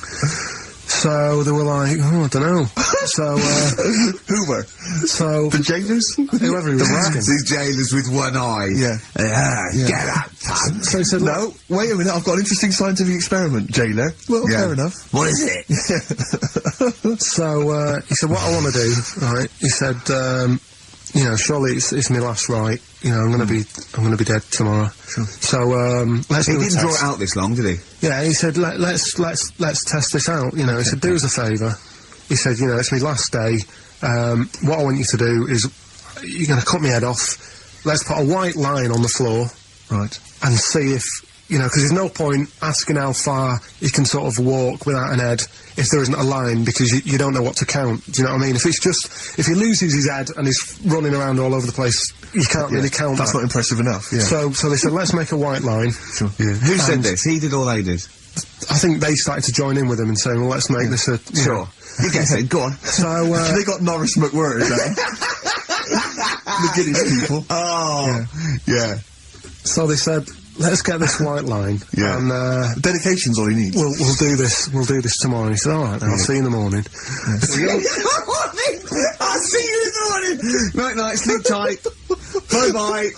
S7: So they were like, oh, I don't know. So,
S2: Hoover.
S7: So
S2: the jailers?
S7: Whoever he was asking.
S1: These jailers with one eye.
S2: Yeah.
S1: Get up, cunt.
S7: So he said,
S2: no, wait a minute, I've got an interesting scientific experiment, jailer. Well, fair enough.
S1: What is it?
S7: So, he said, what I want to do, right, he said, you know, surely it's my last right. You know, I'm gonna be dead tomorrow.
S2: Sure.
S7: So, let's do a
S1: He didn't
S7: test.
S1: draw it out this long, did he?
S7: Yeah, he said, let's test this out. You know, he said, do us a favour. He said, you know, it's my last day. What I want you to do is, you're gonna cut my head off. Let's put a white line on the floor.
S2: Right.
S7: And see if, you know, because there's no point asking how far you can sort of walk without an head if there isn't a line, because you don't know what to count. Do you know what I mean? If he loses his head and he's running around all over the place, you can't really count
S2: That's
S7: that.
S2: not impressive enough, yeah.
S7: So they said, let's make a white line.
S2: Sure.
S1: Yeah. Who said this? He did or they did?
S7: I think they started to join in with him and saying, well, let's make this a...
S1: Sure. You guess it, go on.
S7: So,
S2: they got Norris McWhirter down. The Guinness people.
S1: Oh, yeah.
S7: So they said, let's get this white line.
S1: Yeah.
S7: And,
S2: dedication's all he needs.
S7: We'll do this tomorrow. And he said, alright, then I'll see you in the morning.
S1: I'll see you in the morning. Night, night, sleep tight. Bye-bye.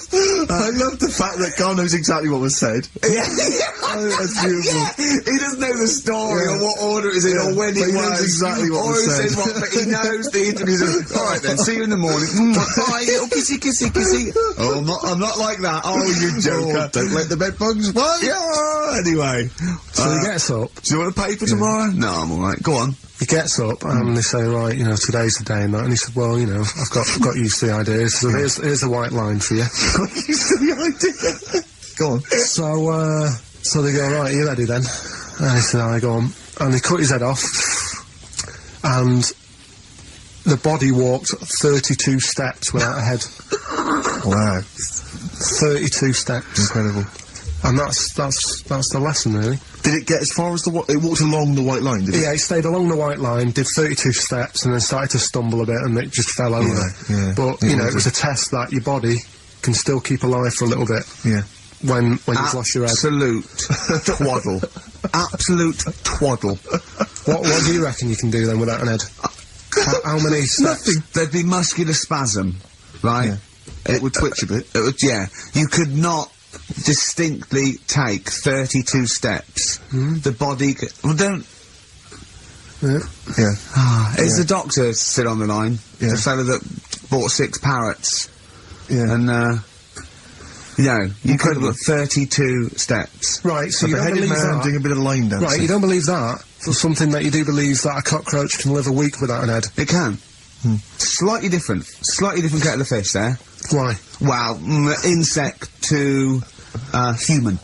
S2: I love the fact that Carl knows exactly what was said.
S1: Yeah.
S2: That's beautiful.
S1: Yeah. He doesn't know the story or what order it is in or when
S2: But
S1: it
S2: he
S1: was.
S2: knows exactly what
S1: or
S2: was
S1: who
S2: said.
S1: said what, but he knows the interviews. Alright then, see you in the morning. Bye, little kissy, kissy, kissy. Oh, I'm not like that. Oh, you joker.
S2: Don't let the bed bugs fly.
S1: Yeah, anyway.
S7: So he gets up.
S1: Do you want a paper tomorrow? No, I'm alright. Go on.
S7: He gets up and they say, right, you know, today's the day and that. And he said, well, you know, I've got used to the idea. So here's a white line for you.
S2: Got used to the idea. Go on.
S7: So they go, right, are you ready then? And he said, I go on. And they cut his head off. And the body walked 32 steps without a head.
S2: Wow.
S7: 32 steps.
S2: Incredible.
S7: And that's the lesson, really.
S2: Did it get as far as it walked along the white line, did it?
S7: Yeah, he stayed along the white line, did 32 steps, and then started to stumble a bit, and it just fell over.
S2: Yeah.
S7: But, you know, it was a test that your body can still keep alive for a little bit.
S2: Yeah.
S7: When you've lost your head.
S1: Absolute twaddle. Absolute twaddle.
S7: What do you reckon you can do then without an head? How many steps?
S1: Nothing. There'd be muscular spasm, right?
S2: Yeah. It would twitch a bit.
S1: It would, yeah. You could not distinctly take 32 steps. The body could... Well, don't...
S2: Yeah.
S1: Is the doctor still on the line?
S2: Yeah.
S1: The fellow that bought 6 parrots.
S2: Yeah.
S1: And, you could have got 32 steps.
S7: Right, so
S2: A
S7: you don't
S2: beheaded
S7: believe
S2: man
S7: that?
S2: doing a bit of line dancing.
S7: Right, you don't believe that? For something that you do believe that a cockroach can live a week without an head?
S1: It can. Slightly different. Slightly different kettle of fish there.
S7: Why?
S1: Well, insect to human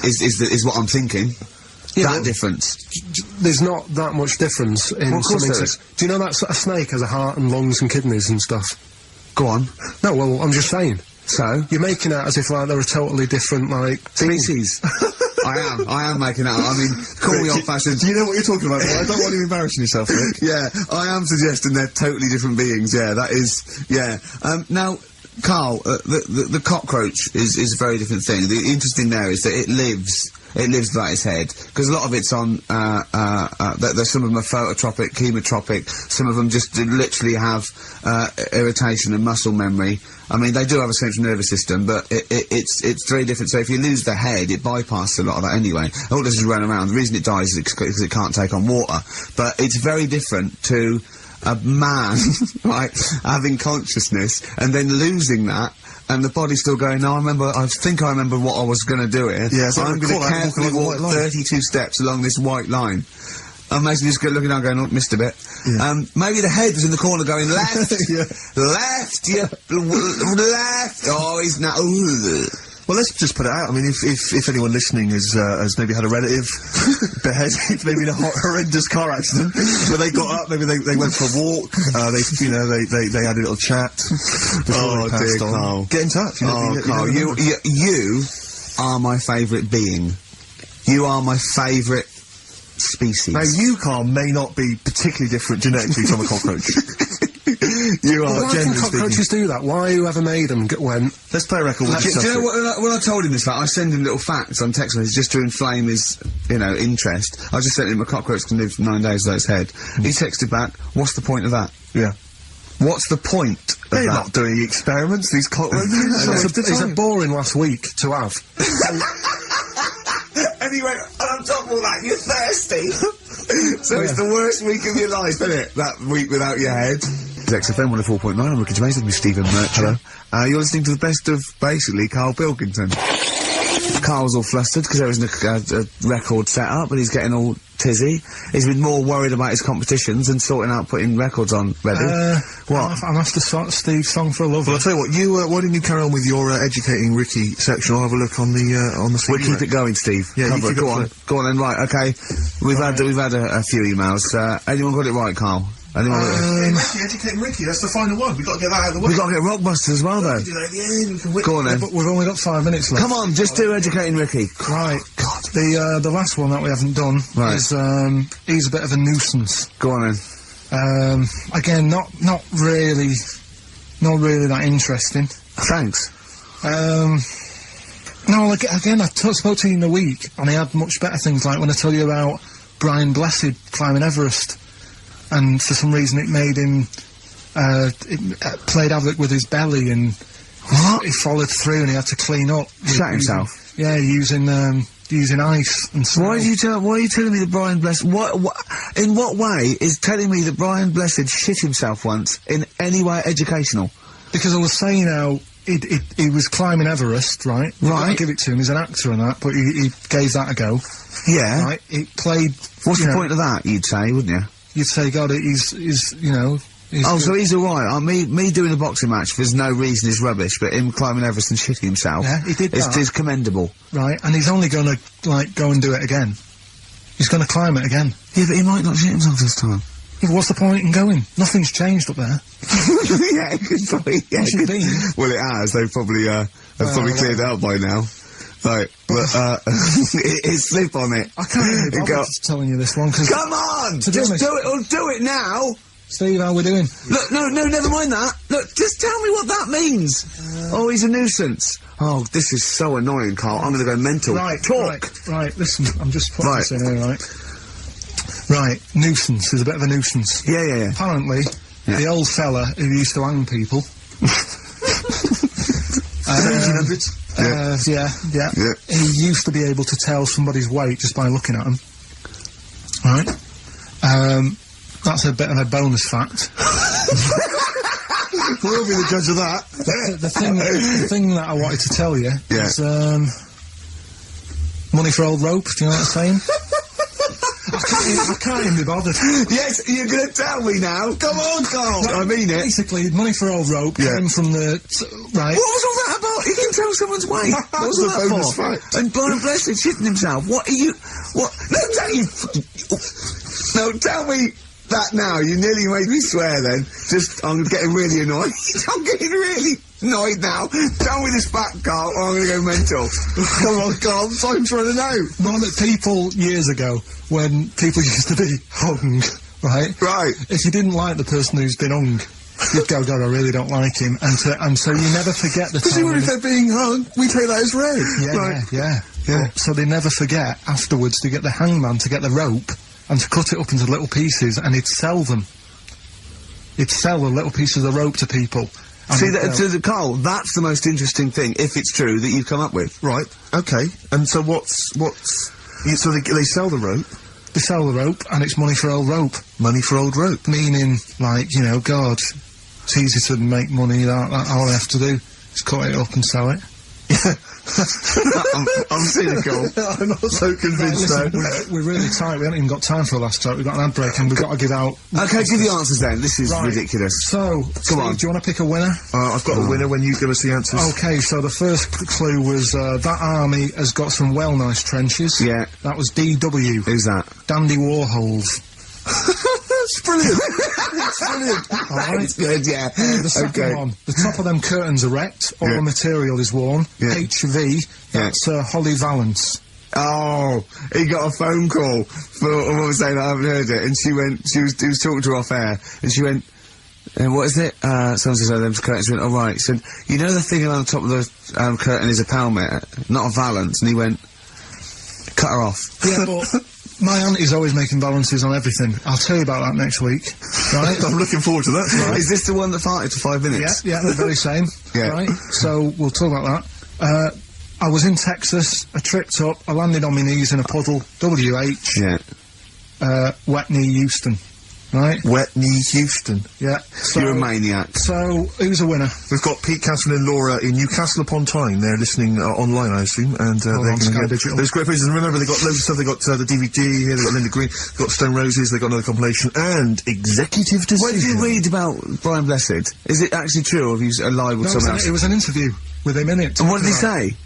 S1: is what I'm thinking.
S7: Yeah,
S1: that
S7: but
S1: difference.
S7: There's not that much difference in
S1: Well, of course
S7: some
S1: there
S7: insects. Do you know that a snake has a heart and lungs and kidneys and stuff?
S1: Go on.
S7: No, well, I'm just saying.
S1: So?
S7: You're making out as if, like, they're a totally different, like... thing.
S1: Species. I am making out. I mean, call me old-fashioned.
S2: Do you know what you're talking about? I don't want you embarrassing yourself, Rick.
S1: Yeah, I am suggesting they're totally different beings. Yeah, that is. Yeah. Now, Carl, the cockroach is a very different thing. The interesting there is that it lives without its head, because a lot of it's on. There's some of them are phototropic, chemotropic. Some of them just literally have irritation and muscle memory. I mean, they do have a central nervous system, but it's very different. So if you lose the head, it bypasses a lot of that anyway. All it does is run around. The reason it dies is because it can't take on water. But it's very different to a man, right, having consciousness and then losing that. And the body's still going, no, I think I remember what I was going to do here.
S2: Yeah, so
S1: I'm going to carefully walk 32 steps along this white line. And basically just looking down going, oh, missed a bit.
S2: Yeah.
S1: Maybe the head was in the corner going, left,
S2: Yeah.
S1: left, left. Oh, he's now,
S2: Well, let's just put it out. I mean, if anyone listening has maybe had a relative beheaded, maybe in a horrendous car accident, where they got up, maybe they went for a walk, they had a little chat before they passed on.
S6: Carl.
S2: Get in touch.
S6: Carl, you are my favourite being. You are my favourite species.
S2: Now, you, Carl, may not be particularly different genetically from a cockroach. You are,
S7: why can cockroaches do that? Why whoever made them went...
S2: Let's play a record with
S6: Do you know what, when I told him this fact, I send him little facts on text messages just to inflame his, interest. I just sent him a cockroach can live 9 days without its head. He texted back, what's the point of that?
S2: Yeah.
S6: What's the point of
S2: They're
S6: that?
S2: not doing experiments, these cockroaches.
S7: It's a boring last week to have.
S6: And he went, and on top of all that, you're thirsty. So it's the worst week of your life, isn't it? That week without your head. It's XFM 104.9, I'm Ricky Gervais, with me, Stephen Merchant. Hello. You're listening to the best of, basically, Karl Pilkington. Carl's all flustered because there isn't a record set up, and he's getting all tizzy. He's been more worried about his competitions and sorting out putting records on ready. What?
S7: I'm after Steve's Song for a Lover.
S2: Well, I'll tell you what, why didn't you carry on with your educating Ricky section? I'll have a look on the
S6: We'll keep it going, Steve.
S2: Yeah, you keep
S6: go on. Go on then, right, okay. We've had a few emails. Anyone got it right, Carl? Anyone got it?
S2: Educating Ricky, that's the final one. We've got to get that out of the way.
S6: We've got to get Rockbusters as well, though.
S2: We can do that at the end, we can whip.
S6: Go on then.
S7: But we've only got 5 minutes left.
S6: Come on, just do Educating Ricky.
S7: Right. God. The last one that we haven't done is, he's a bit of a nuisance.
S6: Go on then.
S7: Again, not really that interesting.
S6: Thanks.
S7: No, again, I spoke to you in the week, and he had much better things, like when I tell you about Brian Blessed climbing Everest, and for some reason it made him, it played havoc with his belly, and he followed through, and he had to clean up.
S6: Shut himself?
S7: Yeah, using ice and snow.
S6: Why are you telling me that Brian Blessed, in what way is telling me that Brian Blessed shit himself once in any way educational?
S7: Because I was saying how he was climbing Everest, right?
S6: Right.
S7: I give it to him, he's an actor and that, but he gave that a go.
S6: Yeah.
S7: Right? It played...
S6: What's the point of that, you'd say, wouldn't you?
S7: You'd say, God, he's
S6: so he's alright. Me doing a boxing match, there's no reason is rubbish, but him climbing Everest and shitting himself...
S7: Yeah, he did that.
S6: Is commendable.
S7: Right, and he's only gonna, go and do it again. He's gonna climb it again.
S6: Yeah, but he might not shit himself this time.
S7: Yeah, what's the point in going? Nothing's changed up there.
S6: Yeah, probably, yeah.
S7: What's it been?
S6: Well, it has. They've probably cleared it out by now. Right, but, it's slip on it.
S7: I can't even bother telling you this one, because...
S6: Come on! Just do it, or do it now!
S7: Steve, how we doing?
S6: Look, no, never mind that. Look, just tell me what that means. Oh, he's a nuisance. Oh, this is so annoying, Carl. I'm gonna go mental.
S7: Right,
S6: talk!
S7: Right, listen, I'm just putting this in here, right? Right, nuisance is a bit of a nuisance.
S6: Yeah.
S7: Apparently, the old fella who used to hang people... Yeah. He used to be able to tell somebody's weight just by looking at them. Right? That's a bit of a bonus fact.
S2: We'll be the judge of that.
S7: The thing that I wanted to tell you is, money for old rope, do you know what I'm saying? I can't even be bothered.
S6: Yes, you're gonna tell me now. Come on, Carl.
S7: Right,
S6: I mean it.
S7: Basically, money for old rope came from the... right.
S6: What was all that about? He can tell someone's weight. What was that
S2: bonus
S6: for?
S2: fact.
S6: And Brian Blessed shitting himself. What are you... What? No, tell me that now. You nearly made me swear then. I'm getting really annoyed. I'm getting really annoyed now. Tell me this fact, Carl, or I'm gonna go mental. Come on, Carl, I'm trying to know.
S7: Not that people, years ago, when people used to be hung, right?
S6: Right.
S7: If you didn't like the person who's been hung, you'd go, God, I really don't like him. And so you never forget the time.
S2: If they're being hung, we take that as read.
S7: Yeah. So they never forget afterwards to get the hangman to get the rope and to cut it up into little pieces, and he'd sell them. He'd sell the little pieces of the rope to people.
S6: See, Carl, that's the most interesting thing, if it's true, that you've come up with.
S2: Right, okay. And so so they sell the rope?
S7: They sell the rope, and it's money for old rope.
S2: Money for old rope?
S7: Meaning, God, it's easy to make money, that all I have to do is cut it up and sell it.
S6: I'm cynical.
S2: I'm not so convinced
S7: Listen,
S2: though.
S7: we're really tight. We haven't even got time for a last joke. We've got an ad break and we've got to give out...
S6: Okay, give the answers then. This is
S7: Right.
S6: ridiculous.
S7: So, Steve,
S6: on.
S7: do you want to pick a winner?
S2: I've got a winner when you give us the answers.
S7: Okay, so the first clue was, that army has got some well nice trenches.
S6: Yeah.
S7: That was DW.
S6: Who's that?
S7: Dandy Warhols.
S2: It's brilliant. It's brilliant.
S7: Alright.
S6: It's good, yeah.
S7: The second one, the top of them curtains are wrecked, all the material is worn.
S6: Yeah.
S7: HV, that's Holly Valance.
S6: Oh, he got a phone call for a woman saying I haven't heard it, and she was talking to her off air, and she went, what is it? Someone says, oh, them's curtains. She went, oh, right. She said, you know the thing around the top of the curtain is a palmet, not a valance, and he went, cut her off.
S7: Yeah, but my auntie's always making balances on everything. I'll tell you about that next week, right?
S2: I'm looking forward to that.
S6: Is this the one that farted for 5 minutes?
S7: Yeah, the very same.
S6: Yeah.
S7: Right? So, we'll talk about that. I was in Texas, I tripped up, I landed on my knees in a puddle, WH,
S6: Yeah.
S7: wet knee Houston, right?
S2: Wet knee Houston.
S7: Yeah. So,
S6: You're a maniac.
S7: So, who's a winner?
S2: We've got Pete, Catherine and Laura in Newcastle upon Tyne. They're listening online, I assume, and they're
S7: on
S2: going
S7: Sky
S2: to
S7: Digital.
S2: There's great prizes, and remember, they've got loads of stuff. They've got the DVD here, they've got Linda Green, they've got Stone Roses, they've got another compilation, and Executive Decision.
S6: What did you read about Brian Blessed? Is it actually true, or have you lied with
S7: No,
S6: someone else?
S7: it was an interview with him in it.
S6: And what did he say?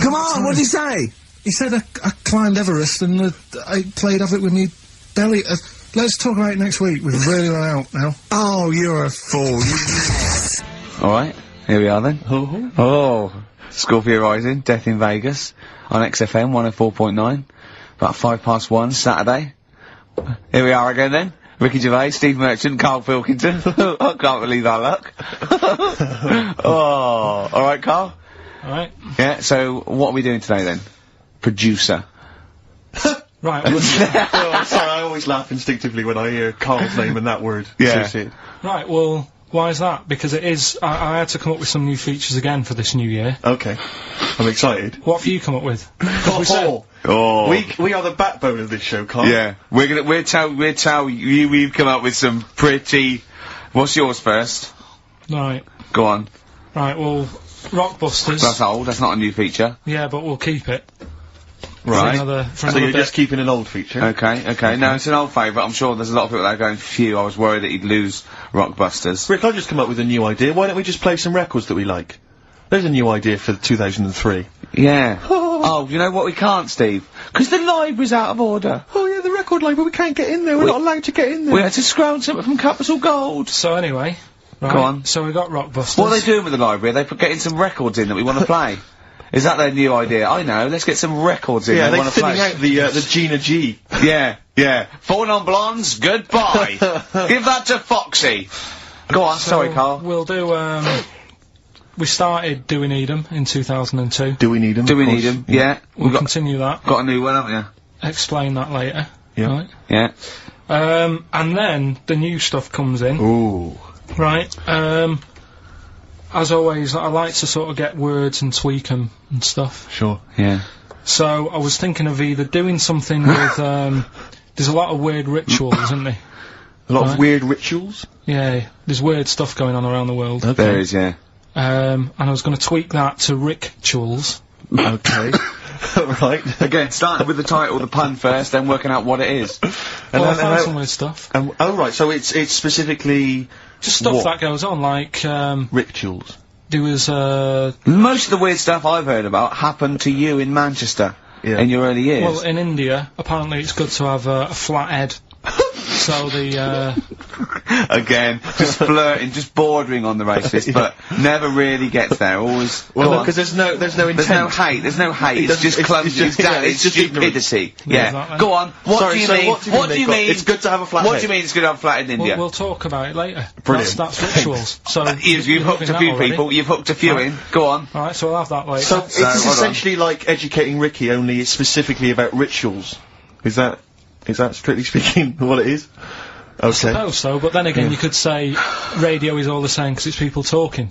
S6: Come on, what did he say?
S7: He said I climbed Everest and I played Have It With Me belly. Let's talk about it next week. We've really run out now.
S6: Oh, you're a fool. Alright, here we are then. Oh, Scorpio Rising, Death in Vegas, on XFM 104.9, about 1:05 Saturday. Here we are again then. Ricky Gervais, Steve Merchant, Karl Pilkington. I can't believe our luck. Oh, alright, Karl?
S3: Alright.
S6: Yeah, so what are we doing today then? Producer.
S3: Right,
S2: Oh, I'm sorry, I always laugh instinctively when I hear Carl's name and that word.
S6: Yeah.
S2: associated.
S3: right, well, why is that? Because it is, I had to come up with some new features again for this new year.
S2: Okay. I'm excited.
S3: What have you come up with? 'Cause we said-
S6: Oh.
S2: We are the backbone of this show, Carl.
S6: Yeah, we'll tell you, we've come up with some pretty, what's yours first?
S3: Right.
S6: Go on.
S3: Right, well, Rockbusters.
S6: That's old, that's not a new feature.
S3: Yeah, but we'll keep it.
S6: Right.
S3: For
S2: So
S3: another
S2: you're
S3: bit.
S2: just keeping an old feature?
S6: Okay. No, it's an old favourite. I'm sure there's a lot of people that are going, phew, I was worried that he'd lose Rockbusters.
S2: Rick, I've just come up with a new idea. Why don't we just play some records that we like? There's a new idea for 2003.
S6: Yeah. Oh, you know what we can't, Steve? 'Cause the library's out of order.
S2: Oh yeah, the record label, we can't get in there. We're not allowed to get in there.
S6: We had to scrounge something from Capital Gold.
S3: So anyway, right,
S6: Go on.
S3: so we got Rockbusters.
S6: What are they doing with the library? Are they getting some records in that we want to play? Is that their new idea? I know, let's get some records in
S2: Yeah,
S6: that we
S2: they're
S6: want to
S2: thinning
S6: play.
S2: out the Gina G.
S6: Yeah. 4 non-blondes, goodbye. Give that to Foxy. Go on,
S3: So
S6: sorry, Karl.
S3: We'll do, we started Do We Need 'Em in 2002.
S2: Do we need them?
S6: Do we need them? Yeah.
S3: We'll
S6: We've
S3: continue that.
S6: got a new one, haven't
S3: Explain that later.
S2: Yeah.
S3: Right.
S6: you? Yeah.
S3: And then the new stuff comes in.
S2: Ooh.
S3: Right. As always, I like to sort of get words and tweak 'em and stuff.
S2: Sure.
S6: Yeah.
S3: So I was thinking of either doing something with, there's a lot of weird rituals, isn't there?
S2: A lot of
S3: Right.
S2: weird rituals.
S3: Yeah, there's weird stuff going on around the world.
S6: There is, yeah.
S3: And I was going to tweak that to rituals.
S2: Okay. Right.
S6: Again, starting with the title, the pun first, then working out what it is.
S2: And
S3: Well, I
S2: then-
S3: found some weird stuff.
S2: oh right, so it's specifically
S3: Just stuff
S2: what?
S3: that goes on, like,
S2: rituals.
S3: there was,
S6: Most of the weird stuff I've heard about happened to you in Manchester
S2: Yeah.
S6: in your early years.
S3: well, in India, apparently it's good to have a flat head. So the,
S6: Again, just flirting, just bordering on the racist, but never really gets there. Always.
S2: Well,
S6: Go on.
S2: because there's no intent.
S6: There's no hate. There's no hate. It's
S2: doesn't-
S6: just
S2: it's-
S6: clumsy.
S2: it's just- yeah,
S6: It's
S2: it's just
S6: stupidity. Yeah.
S3: exactly.
S6: Go on. What
S2: Sorry,
S6: do you
S2: so
S6: mean?
S2: what do you mean
S6: What do you
S2: they've got-
S6: mean?
S2: it's good to have a flat
S6: What
S2: head?
S6: do you mean it's good to have a flat in India?
S3: we'll talk about it later.
S2: Brilliant.
S3: That's rituals. So
S6: You've
S3: you're
S6: hooked
S3: having
S6: a
S3: that
S6: few
S3: already.
S6: people. You've hooked a few
S3: Right.
S6: in. Go on.
S3: Alright, so I'll have that later.
S2: So it's
S6: hold on.
S2: essentially like educating Ricky, only it's specifically about rituals. Is that strictly speaking what it is? Okay.
S3: suppose so, but then again, you could say radio is all the same because it's people talking.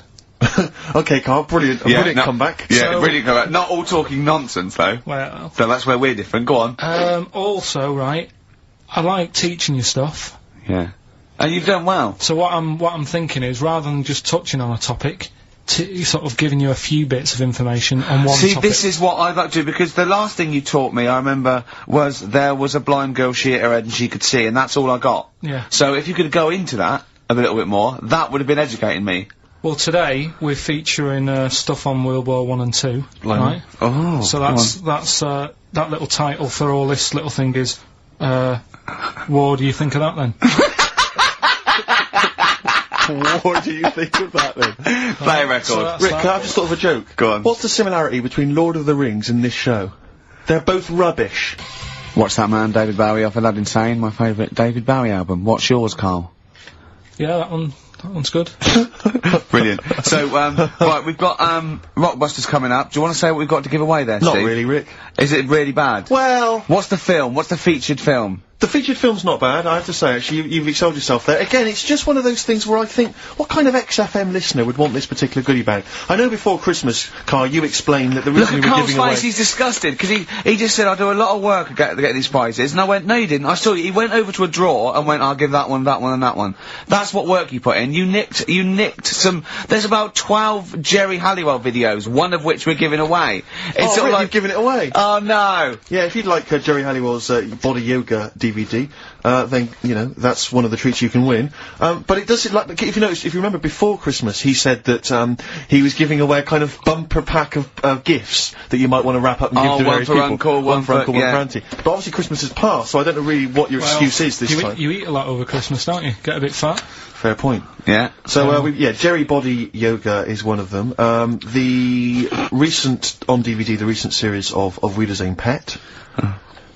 S2: Okay, Carl, brilliant. A brilliant
S6: no-
S2: comeback.
S6: Yeah,
S3: So-
S6: brilliant comeback. Not all talking nonsense though.
S3: Well,
S6: So that's where we're different. Go on.
S3: also, right, I like teaching you stuff.
S6: Yeah. And you've done well.
S3: So what I'm thinking is, rather than just touching on a topic, sort of giving you a few bits of information on one
S1: See,
S3: topic.
S1: this is what I'd like to do, because the last thing you taught me, I remember, was there was a blind girl, she hit her head and she could see, and that's all I got.
S3: Yeah.
S1: So if you could go into that a little bit more, that would have been educating me.
S3: Well, today we're featuring stuff on World War 1 and 2, right?
S1: Oh.
S3: So that's that little title for all this little thing is, what do you think of that then?
S2: What do you think of that then?
S1: Play a record.
S3: So
S2: Rick, can I have just thought of a joke?
S1: Go on.
S2: What's the similarity between Lord of the Rings and this show? They're both rubbish.
S1: Watch that man, David Bowie, off Aladdin Sane, my favourite David Bowie album. What's yours, Carl?
S3: Yeah, that one's good.
S1: Brilliant. So, right, we've got, Rockbusters coming up. Do you want to say what we've got to give away there,
S2: Not
S1: Steve?
S2: really, Rick.
S1: Is it really bad?
S2: Well,
S1: What's the film? What's the featured film?
S2: the featured film's not bad, I have to say, actually. You've excelled yourself there. Again, it's just one of those things where I think, what kind of XFM listener would want this particular goodie bag? I know before Christmas, Carl, you explained that the
S1: Look
S2: reason
S1: at
S2: we were
S1: Carl's
S2: giving away...
S1: face, he's disgusted, because he just said, I do a lot of work to get these prizes, and I went, no you didn't, I saw you, he went over to a drawer and went, I'll give that one, and that one. That's what work you put in. You nicked some, there's about 12 Jerry Halliwell videos, one of which we're giving away. It's sort of like,
S2: you've given it away?
S1: oh no!
S2: Yeah, if you'd like Jerry Halliwell's Body Yoga DVD, then, you know, that's one of the treats you can win. But it does, like, if you notice, if you remember before Christmas, he said that, he was giving away a kind of bumper pack of gifts that you might want to wrap up and give to various people.
S1: Uncle,
S2: one for Uncle,
S1: yeah.
S2: one for Auntie. But obviously Christmas has passed, so I don't know really what your excuse is this time.
S3: You eat a lot over Christmas, don't you? Get a bit fat.
S2: Fair point.
S1: Yeah.
S2: So, Jerry Body Yoga is one of them. The recent, on DVD, the recent series of Wiedersehen Pet.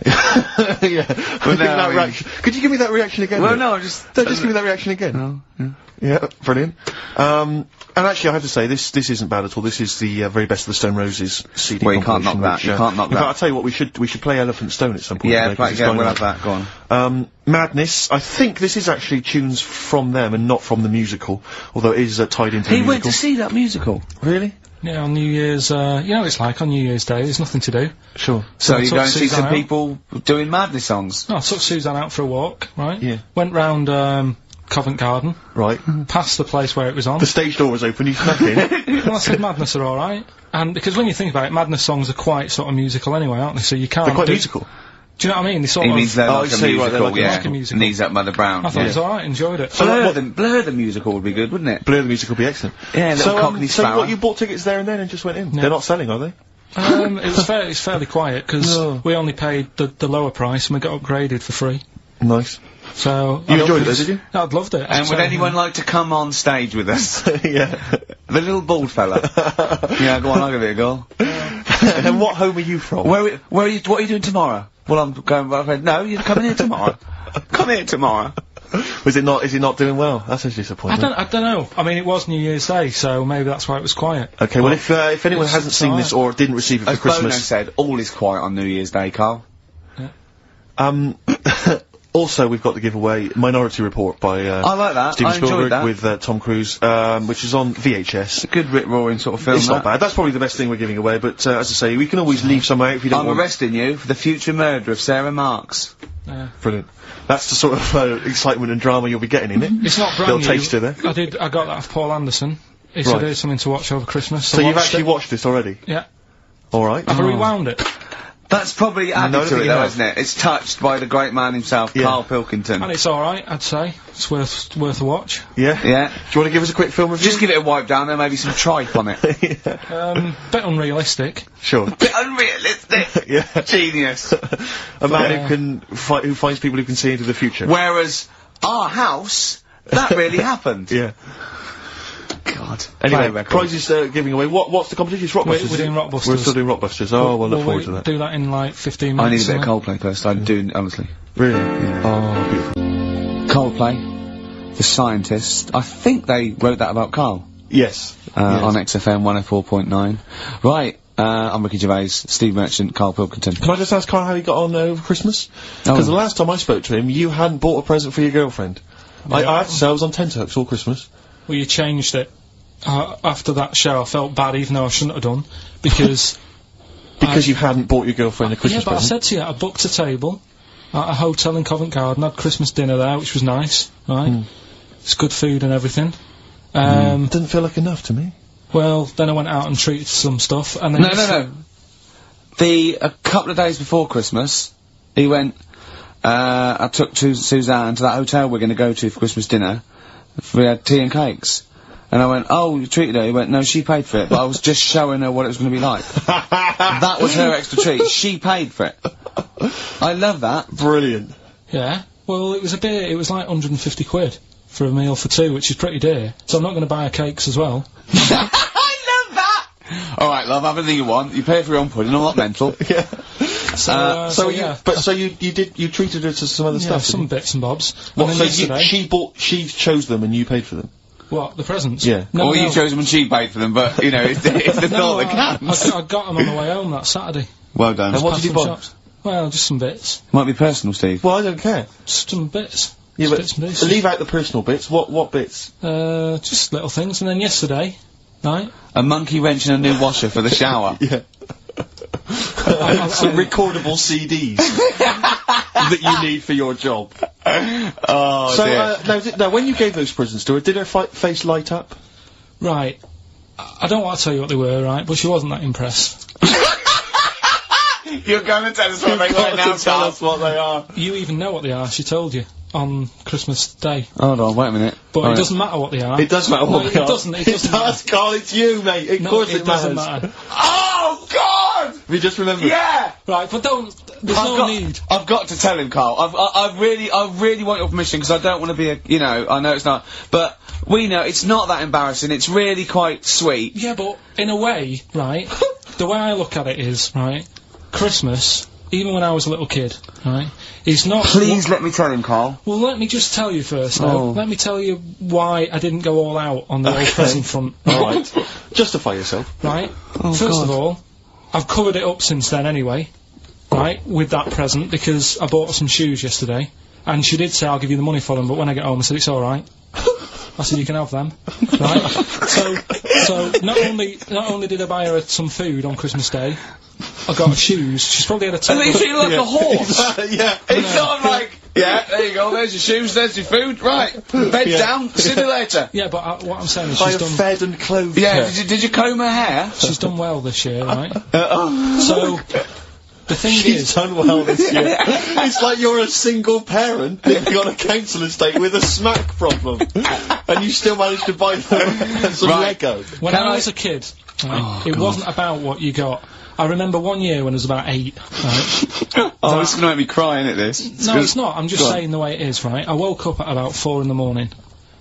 S2: Yeah.
S1: Well, no,
S2: reaction. Could you give me that reaction again?
S1: Well,
S2: Rick?
S1: no, just...
S2: No, just give me that reaction again.
S1: Oh, yeah.
S2: Yeah, brilliant. And actually, I have to say, this isn't bad at all. This is the very best of the Stone Roses CD.
S1: Well, you can't knock
S2: compilation,
S1: that. You can't knock
S2: in fact,
S1: that.
S2: I'll tell you what, we should play Elephant Stone at some point.
S1: Yeah,
S2: today, 'cause it's
S1: we'll
S2: going
S1: have that. Go on.
S2: on. Madness. I think this is actually tunes from them and not from the musical, although it is tied into the musical.
S1: He went to see that musical.
S2: Really?
S3: Yeah, on New Year's, you know what it's like on New Year's Day, there's nothing to do.
S2: Sure.
S1: So
S3: I
S1: you
S3: took
S1: go and see
S3: Suzanne
S1: some
S3: out.
S1: people doing Madness songs.
S3: No, I took Suzanne out for a walk, right?
S2: Yeah.
S3: Went round, Covent Garden,
S2: Right.
S3: past the place where it was on.
S2: The stage door was open, you snuck in.
S3: Well, I said Madness are alright. And because when you think about it, Madness songs are quite sort of musical anyway, aren't they? So you can't
S2: They're quite
S3: do-
S2: musical.
S3: Do you know what I mean? They sort
S1: He
S3: of...
S1: means they're
S2: Oh,
S1: like
S2: I
S1: a
S2: see, right, they're
S1: musical,
S2: like a-
S1: yeah.
S3: like a musical.
S1: Knees Up Mother Brown.
S3: I thought it was alright, enjoyed it.
S1: Blur the musical would be good, wouldn't it?
S2: Blur the musical would be excellent.
S1: Yeah, little
S2: so,
S1: Cockney
S2: so
S1: Sparrow.
S2: what, you bought tickets there and then and just went in?
S3: No.
S2: They're not selling, are they?
S3: It's fairly quiet, because
S2: No.
S3: we only paid the lower price and we got upgraded for free.
S2: Nice.
S3: So...
S2: You enjoyed it though, did you?
S3: I'd loved it.
S1: And would anyone like to come on stage with us?
S2: Yeah.
S1: The little bald fella. Yeah, go on, I'll give it a go.
S2: And what home are you from?
S1: Where are you, what are you doing tomorrow? Well, I'm going with my friend. No, you're coming here tomorrow. Come here tomorrow.
S2: Is it not doing well? That's actually disappointing.
S3: I don't know. I mean, it was New Year's Day, so maybe that's why it was quiet.
S2: Okay, well, if anyone
S3: it's
S2: hasn't seen this or didn't receive it for
S1: As Bono
S2: Christmas,
S1: said, all is quiet on New Year's Day, Carl.
S2: also we've got to give away Minority Report by
S1: I like that.
S2: Steven
S1: I enjoyed
S2: Spielberg
S1: that.
S2: with Tom Cruise, which is on VHS.
S1: A good rip-roaring sort of film,
S2: It's not bad. That's probably the best thing we're giving away. But as I say, we can always leave some out if you don't
S1: I'm
S2: want.
S1: arresting you for the future murder of Sarah Marks.
S2: Brilliant. That's the sort of excitement and drama you'll be getting in it.
S3: It's not brand
S2: Little
S3: new.
S2: taster there.
S3: I got that off Paul Anderson. He said
S2: Right.
S3: here's something to watch over Christmas.
S2: So you've
S3: watched
S2: actually
S3: it.
S2: watched this already?
S3: Yeah.
S2: All right.
S3: I've rewound it.
S1: That's probably added
S2: I don't
S1: to
S2: think
S1: it,
S2: you
S1: though,
S2: have.
S1: isn't it? It's touched by the great man himself,
S2: Yeah.
S1: Karl Pilkington.
S3: And it's alright, I'd say. It's worth a watch.
S2: Yeah.
S1: Yeah.
S2: Do you want to give us a quick film review?
S1: Just give it a wipe down, there may be some tripe on it.
S3: Bit unrealistic.
S2: Sure.
S1: Bit unrealistic.
S2: Yeah.
S1: Genius.
S2: A man who finds people who can see into the future.
S1: Whereas our house, that really happened.
S2: Yeah.
S1: God.
S2: Anyway,
S1: Play a record.
S2: prizes giving away. What's the competition? It's Rockbusters.
S3: We're doing Rockbusters.
S2: We're still doing Rockbusters. Oh, well, look
S3: Will
S2: forward
S3: we
S2: to that.
S3: do that in like 15
S1: I
S3: minutes.
S1: need a bit of
S3: something?
S1: Coldplay first, I do, honestly.
S2: Really? Oh, beautiful.
S1: Coldplay, The Scientist. I think they wrote that about Carl.
S2: Yes.
S1: On XFM 104.9. Right, I'm Ricky Gervais, Steve Merchant, Karl Pilkington.
S2: Can I just ask Carl how he got on over Christmas?
S1: Oh.
S2: Because the last time I spoke to him, you hadn't bought a present for your girlfriend. I have to say, I was on tenterhooks all Christmas.
S3: Well, you changed it. After that show, I felt bad, even though I shouldn't have done, because...
S2: Because you hadn't bought your girlfriend a Christmas
S3: Yeah, but I
S2: present.
S3: said to you, I booked a table at a hotel in Covent Garden, had Christmas dinner there, which was nice, right? It's good food and everything.
S2: Didn't feel like enough to me.
S3: Well, then I went out and treated some stuff, and then...
S1: No. A couple of days before Christmas, he went, I took Suzanne to that hotel we're gonna go to for Christmas dinner. We had tea and cakes. And I went, oh, you treated her? He went, no, she paid for it, but I was just showing her what it was gonna be like. That was her extra treat. She paid for it. I love that.
S2: Brilliant.
S3: Yeah. Well, it was like 150 quid for a meal for two, which is pretty dear. So I'm not gonna buy her cakes as well.
S1: I love that! Alright, love, have anything you want. You pay for your own pudding, I'm not mental.
S2: Yeah.
S3: So yeah.
S2: You treated her to some other stuff?
S3: Some bits and bobs.
S2: What, and so she chose them and you paid for them?
S3: What, the presents?
S2: Yeah.
S1: No, you chose them and she paid for them, but, you know, it's the thought that counts.
S3: I got them on the way home that Saturday.
S1: Well done.
S2: And what did you buy?
S3: Well, just some bits.
S1: Might be personal, Steve.
S2: Well, I don't care.
S3: Just some bits.
S2: Yeah,
S3: just bits and pieces.
S2: Leave out the personal bits. What bits?
S3: Just little things. And then yesterday, right?
S1: A monkey wrench and a new washer for the shower.
S2: Yeah. Some recordable CDs that you need for your job.
S1: Oh, dear.
S2: Now, when you gave those presents to her, did her face light up?
S3: Right. I don't want to tell you what they were, right? But she wasn't that impressed.
S1: You're going to tell us what they are now,
S2: tell us what they are.
S3: You even know what they are. She told you on Christmas Day.
S1: Hold on, wait a minute.
S3: But it doesn't matter what they are.
S2: It does matter what they are.
S3: It doesn't matter.
S2: Carl, it's you, mate. Of course it
S3: doesn't
S2: matters.
S3: matter.
S1: Oh, God!
S2: Have you just remembered?
S1: Yeah!
S3: Right, but there's no need.
S1: I've got to tell him, Carl. I really want your permission, because I don't want to be I know it's not, but we know it's not that embarrassing. It's really quite sweet.
S3: Yeah, but in a way, right, the way I look at it is, right, Christmas, even when I was a little kid, right, is not...
S1: Please let me tell him, Carl.
S3: Well, let me just tell you first, now. Let me tell you why I didn't go all out on the old present front.
S2: Alright. Justify yourself.
S3: Right. First of all, I've covered it up since then anyway, right, with that present, because I bought her some shoes yesterday, and she did say, I'll give you the money for them, but when I get home I said, it's alright. I said, you can have them. Right? So, not only did I buy her some food on Christmas Day, I got her shoes. She's probably had a
S1: And they feel like a horse.
S2: Yeah.
S1: It's not like, yeah, there you go, there's your shoes, there's your food, right. Bed down, see you later.
S3: Yeah, but what I'm saying is
S2: she's
S3: she's done...
S2: fed and clothed
S1: Yeah,
S2: her.
S1: did you comb her hair?
S3: She's done well this year, right? So, the thing
S2: She's done well this year. It's like you're a single parent living on a council estate with a smack problem. And you still managed to buy them some Lego.
S3: When I was a kid, right, it wasn't about what you got. I remember one year when I was about 8, right?
S1: Oh, it's gonna make me cry, innit, this?
S3: No, it's not. I'm just saying the way it is, right? I woke up at about 4 in the morning.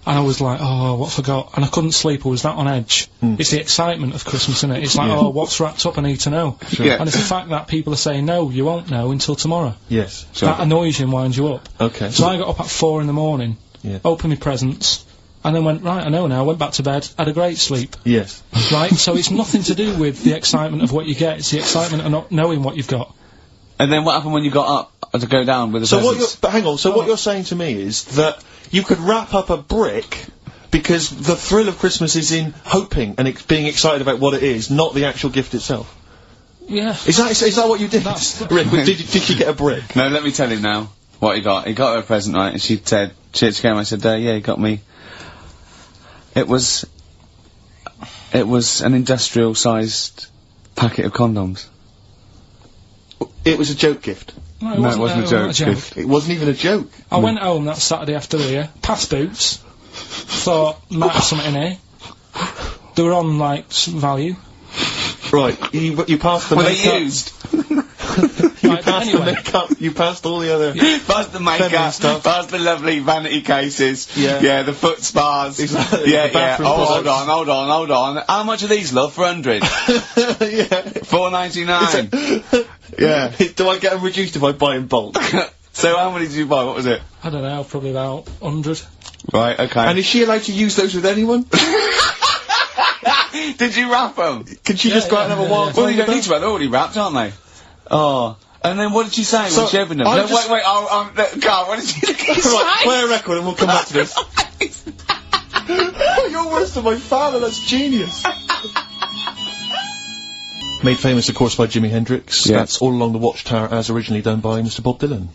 S3: And I was like, oh, what I forgot? And I couldn't sleep, I was that on edge. It's the excitement of Christmas, isn't it? It's like, oh, what's wrapped up, I need to know.
S2: Sure. Yeah.
S3: And it's the fact that people are saying, no, you won't know until tomorrow.
S2: Yes.
S3: That annoys you and winds you up.
S2: Okay.
S3: So I got up at 4 in the morning, opened my presents, and then went, right, I know now, went back to bed, had a great sleep.
S2: Yes.
S3: Right? So it's nothing to do with the excitement of what you get, it's the excitement of not knowing what you've got.
S1: And then what happened when you got up to go down with the presents?
S2: But hang on, so what you're saying to me is that you could wrap up a brick because the thrill of Christmas is in hoping and being excited about what it is, not the actual gift itself.
S3: Yeah.
S2: Is that what you did? Rick, did she get a brick?
S1: No, let me tell him now what he got. He got her a present, right, and she said, she came, I said, yeah, he got me. It was an industrial-sized packet of condoms.
S2: It was a joke gift.
S3: No, it wasn't a joke gift.
S2: It wasn't even a joke.
S3: I went home that Saturday after here, past Boots, thought, might have something in here. They were on, like, some value.
S2: Right, you passed the
S1: Were
S2: makeup.
S1: they used?
S2: The makeup, you passed all the other...
S1: Passed the makeup,
S2: stuff.
S1: passed the lovely vanity cases. Yeah, the foot spas.
S2: Exactly.
S1: Yeah. Oh, hold on. How much are these, love, for 100?
S2: Yeah.
S1: $4.99. Yeah.
S2: Do I get them reduced if I buy in bulk?
S1: So how many did you buy? What was it?
S3: I don't know, probably about 100.
S1: Right, okay.
S2: And is she allowed to use those with anyone?
S1: Did you wrap them?
S2: Can she just go out and have a wild time?
S1: Well, you don't need to wrap, they're already wrapped, aren't they? Oh. And then what did she say when she opened them? No, wait, Carl, what did she say?
S2: Right, play a record and we'll come back to this. You're worse than my father, that's genius. Made famous, of course, by Jimi Hendrix.
S1: Yeah.
S2: That's All Along the Watchtower, as originally done by Mr. Bob Dylan.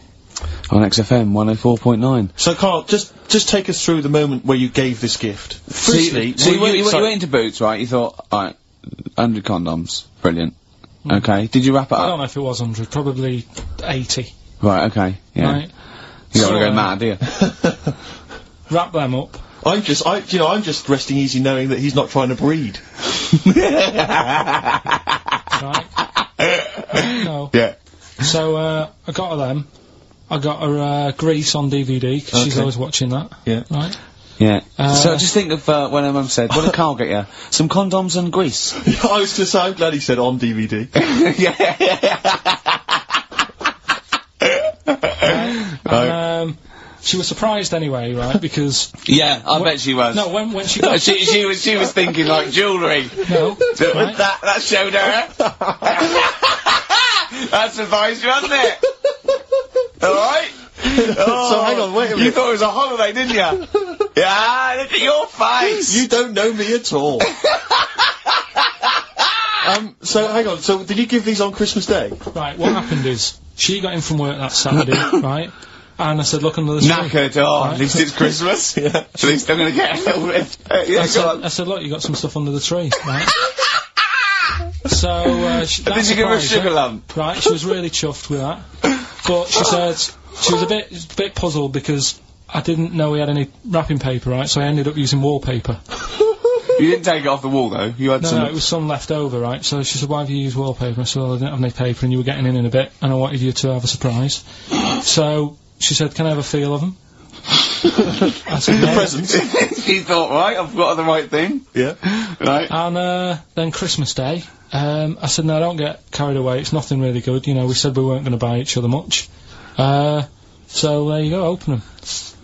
S1: On XFM 104.9.
S2: So, Karl, just take us through the moment where you gave this gift. Firstly,
S1: so you went into Boots, right? You thought, alright, 100 condoms. Brilliant. Okay. Did you wrap it up?
S3: I don't know if it was 100, probably 80.
S1: Right, okay. Yeah.
S3: Right.
S1: You don't want to go mad, do you?
S3: Wrap them up.
S2: I'm just resting easy knowing that he's not trying to breed.
S3: Right? No.
S1: Yeah.
S3: So, I got her them. I got her, Grease on DVD, because she's always watching that.
S2: Yeah.
S3: Right?
S1: Yeah. So just think of, when her mum said, what did Karl get you? Some condoms and grease.
S2: I was gonna say, I'm glad he said on DVD.
S3: And, she was surprised anyway, right, because...
S1: Yeah, I bet she was.
S3: No, when she got...
S1: she was thinking like jewellery.
S3: No.
S1: Right? That showed her. That surprised you, hasn't it? Alright? Oh,
S2: So hang on, wait a minute.
S1: You thought it was a holiday, didn't you? Yeah, look at your face!
S2: You don't know me at all. So hang on, so did you give these on Christmas Day?
S3: Right, what happened is, she got in from work that Saturday, right? And I said, look under the tree.
S1: Knackered,
S3: Right?
S1: at least it's Christmas.
S2: Yeah.
S1: At least I'm gonna get a little bit. Yeah,
S3: I said, look, you got some stuff under the tree, right? So,
S1: Did you give her a sugar lump?
S3: Right, she was really chuffed with that. But she said, she was a bit puzzled because I didn't know we had any wrapping paper, right? So I ended up using wallpaper.
S1: You didn't take it off the wall though, you had some...
S3: No, it was some left over, right? So she said, why have you used wallpaper? I said, well, I didn't have any paper and you were getting in a bit and I wanted you to have a surprise. So, she said, can I have a feel of them? I said, no.
S2: Presents.
S1: She thought, right, I've got the right thing.
S2: Yeah.
S1: Right.
S3: And, then Christmas Day, I said, no, don't get carried away, it's nothing really good, you know, we said we weren't going to buy each other much. So there you go, open them.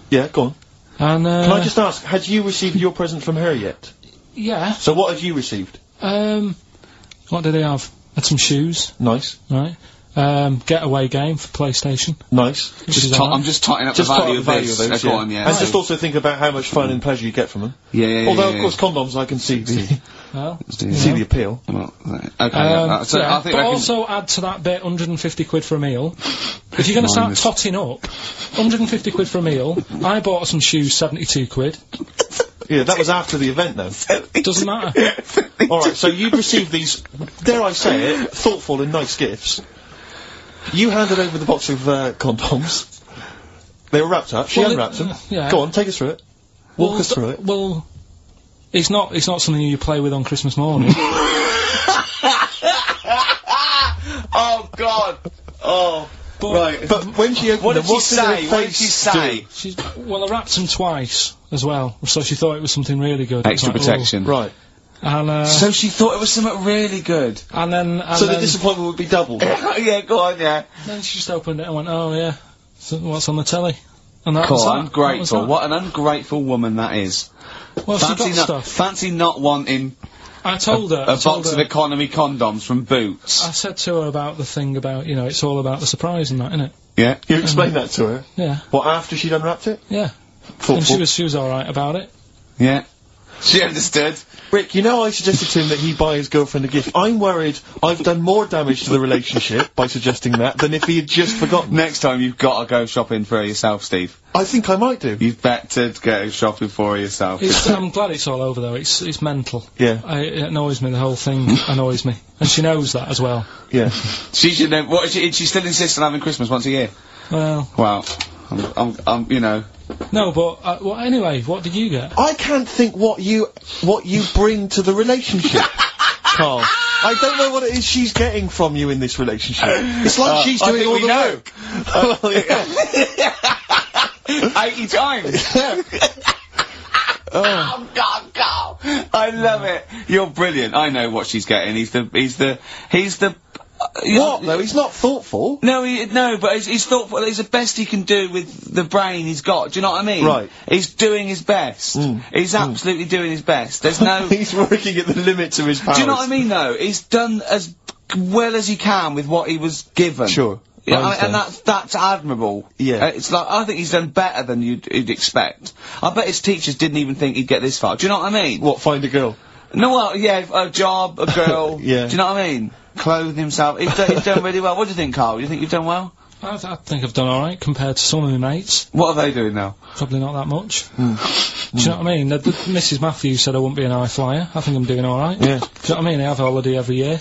S2: Yeah, go on.
S3: And,
S2: Can I just ask, had you received your present from her yet?
S3: Yeah.
S2: So what have you received?
S3: What did they have? Had some shoes,
S2: Nice.
S3: right? Getaway game for PlayStation.
S2: Nice.
S1: I'm just totting up
S2: Just
S1: the value
S2: the
S1: of
S2: value
S1: this.
S2: of those,
S1: Go
S2: yeah.
S1: on, yeah.
S2: And just also think about how much fun and pleasure you get from them.
S1: Yeah,
S2: Although,
S1: yeah,
S2: of course, condoms, I can see
S3: Well,
S2: see the appeal.
S1: Well, okay, so
S3: yeah,
S1: I think
S3: but
S1: I can...
S3: also add to that bit 150 quid for a meal. If you're going to start totting up, 150 quid for a meal. I bought some shoes, 72 quid.
S2: Yeah, that was after the event, though.
S3: Doesn't matter.
S2: Alright, so you've received these, dare I say it, thoughtful and nice gifts. You handed over the box of condoms. They were wrapped up. She unwrapped them.
S3: Yeah.
S2: Go on, take us through it. Walk us through it.
S3: Well, it's not something you play with on Christmas morning.
S1: Oh, God! Oh...
S3: But,
S2: But when she opened them,
S1: What did she say?
S3: Well, I wrapped them twice as well, so she thought it was something really good.
S1: Extra
S3: Like,
S1: protection.
S2: Right.
S3: And,
S1: So she thought it was something really good.
S3: and then
S2: So the disappointment would be doubled.
S1: Yeah, go on, yeah.
S3: then she just opened it and went, oh yeah, so what's on the telly? And that
S1: Cool,
S3: was that.
S1: ungrateful.
S3: That was
S1: What an ungrateful woman that is.
S3: that. Well, she got stuff.
S1: Fancy not wanting
S3: I told her.
S1: a box of economy condoms from Boots.
S3: I said to her about the thing about, you know, it's all about the surprise and that, innit?
S1: Yeah.
S2: You explained that to her?
S3: Yeah.
S2: What, after she'd unwrapped it?
S3: Yeah.
S2: Thoughtful.
S3: And she was alright about it.
S1: Yeah. She understood.
S2: Rick, you know I suggested to him that he buy his girlfriend a gift. I'm worried I've done more damage to the relationship by suggesting that than if he had just forgotten.
S1: Next time you've got to go shopping for her yourself, Steve.
S2: I think I might do.
S1: You've better go shopping for her yourself.
S3: I'm glad it's all over though, it's mental.
S2: Yeah.
S3: It annoys me, the whole thing annoys me. And she knows that as well.
S2: Yeah.
S1: She should know. What, she still insists on having Christmas once a year?
S3: Well.
S1: Well, you know.
S3: No, but, well, anyway, what did you get?
S2: I can't think what you bring to the relationship, Karl. I don't know what it is she's getting from you in this relationship. It's like she's doing all the work.
S1: Well, yeah. 80 times. Oh God, Karl! I love it. You're brilliant. I know what she's getting. He's the.
S2: What though? He's not thoughtful.
S1: No, but he's thoughtful. He's the best he can do with the brain he's got. Do you know what I mean?
S2: Right.
S1: He's doing his best. He's absolutely doing his best. There's no.
S2: He's working at the limits of his powers.
S1: Do you know what I mean? Though he's done as well as he can with what he was given.
S2: Sure.
S1: Yeah, and that's admirable.
S2: Yeah.
S1: It's like, I think he's done better than you'd expect. I bet his teachers didn't even think he'd get this far. Do you know what I mean?
S2: What, find a girl?
S1: No, well, yeah, a job, a girl.
S2: Yeah.
S1: Do you know what I mean? Clothe himself. He's done really well. What do you think, Karl? You think you've done well?
S3: I think I've done alright compared to some of my mates.
S1: What are they doing now?
S3: Probably not that much. Do you know what I mean? Mrs. Matthews said I wouldn't be an high flyer. I think I'm doing alright.
S2: Yeah.
S3: Do you know what I mean? I have a holiday every year.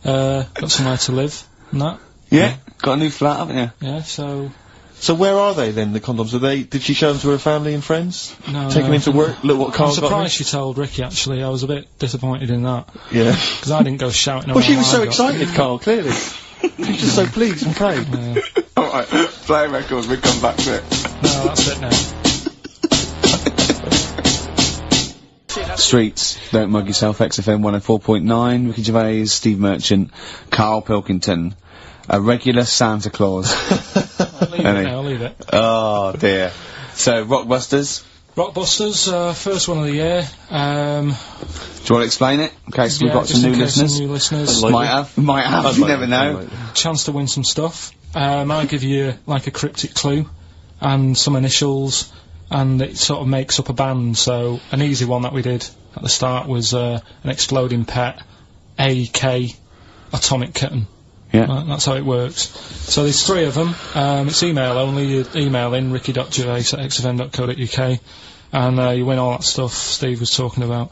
S3: Got somewhere to live and that.
S1: Yeah. Got a new flat, haven't you?
S3: Yeah, so
S2: where are they then, the condoms? Did she show them to her family and friends?
S3: No.
S2: Take them into work? Look what Carl
S3: I'm
S2: got me?
S3: surprised she told Ricky, actually. I was a bit disappointed in that.
S2: Yeah.
S3: Because I didn't go shouting
S2: Well, she
S3: around
S2: was
S3: what
S2: so
S3: I got.
S2: excited, Carl, clearly. She was just so pleased and proud.
S3: Yeah.
S1: Alright, play records, we come back to it.
S3: No, that's it now.
S1: Streets, don't mug yourself, XFM 104.9, Ricky Gervais, Steve Merchant, Karl Pilkington, a regular Santa Claus.
S3: I'll leave it.
S1: Oh dear. So, Rockbusters?
S3: Rockbusters, first one of the year.
S1: Do you want to explain it? In case we've got
S3: just
S1: some
S3: in
S1: new
S3: case
S1: listeners?
S3: Some new listeners.
S1: Might have, you never know.
S3: Chance to win some stuff. I give you, like, a cryptic clue, and some initials, and it sort of makes up a band, so an easy one that we did at the start was, an exploding pet, AK, atomic kitten.
S1: Yeah.
S3: Right, that's how it works. So there's 3 of them. It's email only. You email in ricky.gervais@xfm.co.uk, and you win all that stuff Steve was talking about.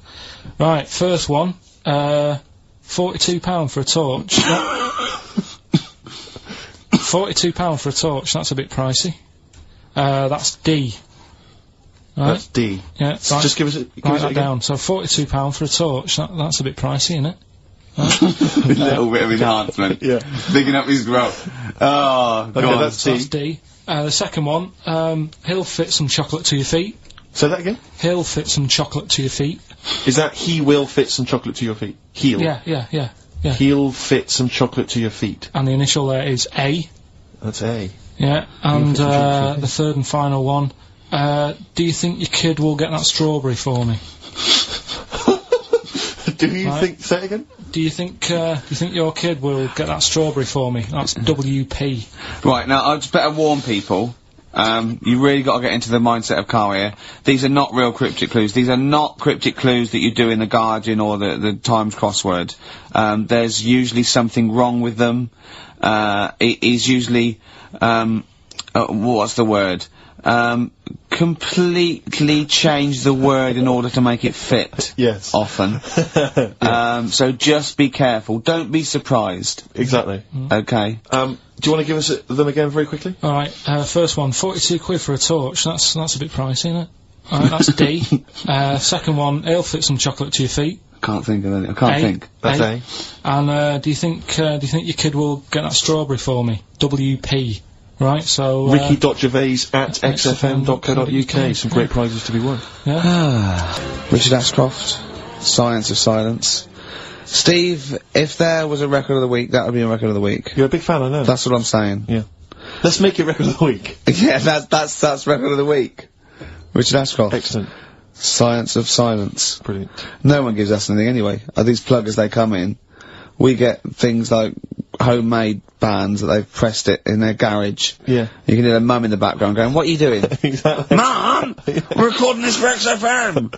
S3: Right, first one. £42 for a torch. £42 for a torch. That's a bit pricey. That's D. Right?
S2: That's D.
S3: Yeah. Right.
S2: Just give us it.
S3: Write that down. So £42 for a torch. That's a bit pricey, isn't it?
S1: A little bit of enhancement.
S2: Yeah.
S1: Picking up his growth. Oh,
S2: Okay,
S1: God.
S2: that's
S3: That's
S2: D.
S3: D. The second one, he'll fit some chocolate to your feet.
S2: Say that again?
S3: He'll fit some chocolate to your feet.
S2: Is that he will fit some chocolate to your feet? He'll.
S3: Yeah.
S2: He'll fit some chocolate to your feet.
S3: And the initial there is A.
S2: That's A.
S3: Yeah. And
S2: fit some chocolate to your feet.
S3: the third and final one, do you think your kid will get that strawberry for me?
S2: Do you
S3: Right.
S2: think? Say it again?
S3: Do you think your kid will get that strawberry for me? That's WP.
S1: Right, now, I just better warn people. You really got to get into the mindset of Carl here. These are not real cryptic clues. These are not cryptic clues that you do in the Guardian or the Times crossword. There's usually something wrong with them. It is usually, what's the word? Completely change the word in order to make it fit.
S2: Yes.
S1: Often. So just be careful. Don't be surprised.
S2: Exactly.
S1: Okay.
S2: Do you want to give us them again very quickly?
S3: Alright, first one, 42 quid for a torch. That's a bit pricey, isn't it? Alright, that's D. Second one, he'll fit some chocolate to your feet.
S1: Can't think of any. I can't think.
S2: That's A.
S3: And do you think your kid will get that strawberry for me? WP. Right, so
S2: Ricky.gervais@xfm.co.uk. Some great prizes to be won.
S1: Richard Ashcroft, Science of Silence. Steve, if there was a record of the week, that would be a record of the week.
S2: You're a big fan, I know.
S1: That's what I'm saying.
S2: Yeah. Let's make it record of the week.
S1: Yeah, that's record of the week. Richard Ashcroft.
S2: Excellent.
S1: Science of Silence.
S2: Brilliant.
S1: No one gives us anything anyway. These pluggers, they come in. We get things like homemade bands that they've pressed it in their garage.
S2: Yeah.
S1: You can hear their mum in the background going, what are you doing?
S2: Exactly.
S1: Mum! We're recording this for XFM!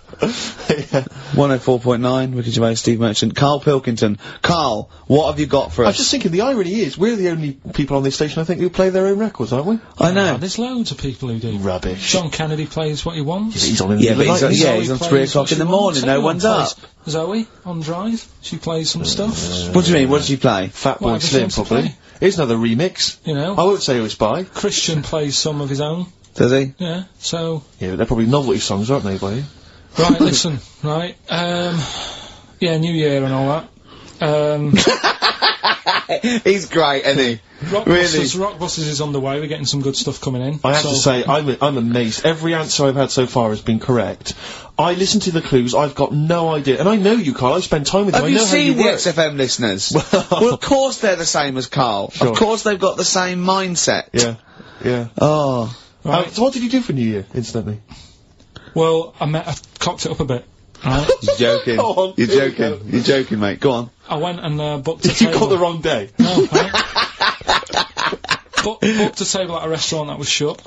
S1: 104.9, Ricky Gervais, Steve Merchant, Karl Pilkington. Karl, what have you got for
S2: I
S1: us?
S2: was just thinking, the irony is, we're the only people on this station, I think, who play their own records, aren't we?
S1: I know.
S3: There's loads of people who do.
S2: Rubbish.
S3: John Kennedy plays what he wants.
S2: He's on in
S1: Yeah,
S2: the
S1: but
S2: night.
S1: he's
S3: Zoe
S1: on
S3: plays
S1: 3
S3: what
S1: o'clock
S3: she
S1: in the
S3: wants.
S1: morning, no
S3: Everyone
S1: one's
S3: plays.
S1: up.
S3: Zoe, on Drive, she plays some stuff.
S1: What do you mean, what does she play?
S2: Fatboy
S3: Whatever she
S2: Slim,
S3: wants to
S2: probably.
S3: play.
S2: Here's another remix.
S3: You know.
S2: I won't say who it's by.
S3: Christian plays some of his own.
S1: Does he?
S3: Yeah, so...
S2: Yeah, they're probably novelty songs, aren't they, buddy?
S3: Right, listen, right, yeah, New Year and all that.
S1: He's great, isn't he?
S3: Rockbusters is on the way, we're getting some good stuff coming in.
S2: I have to say, I'm amazed. Every answer I've had so far has been correct. I listen to the clues, I've got no idea. And I know you, Carl, I spend time with you.
S1: Have
S2: I
S1: you
S2: know
S1: seen
S2: how
S1: the
S2: you work.
S1: XFM listeners? Well, of course they're the same as Karl.
S2: Sure.
S1: Of course they've got the same mindset.
S2: Yeah, yeah.
S1: Oh.
S3: Right.
S2: So what did you do for New Year, instantly?
S3: Well, I cocked it up a bit. Right?
S1: You're joking.
S2: Go on,
S1: You're
S2: here we
S1: joking.
S2: go.
S1: You're joking, mate. Go on.
S3: I went and booked a
S2: Did you
S3: table.
S2: got the wrong day?
S3: No, right? Booked a table at a restaurant that was shut.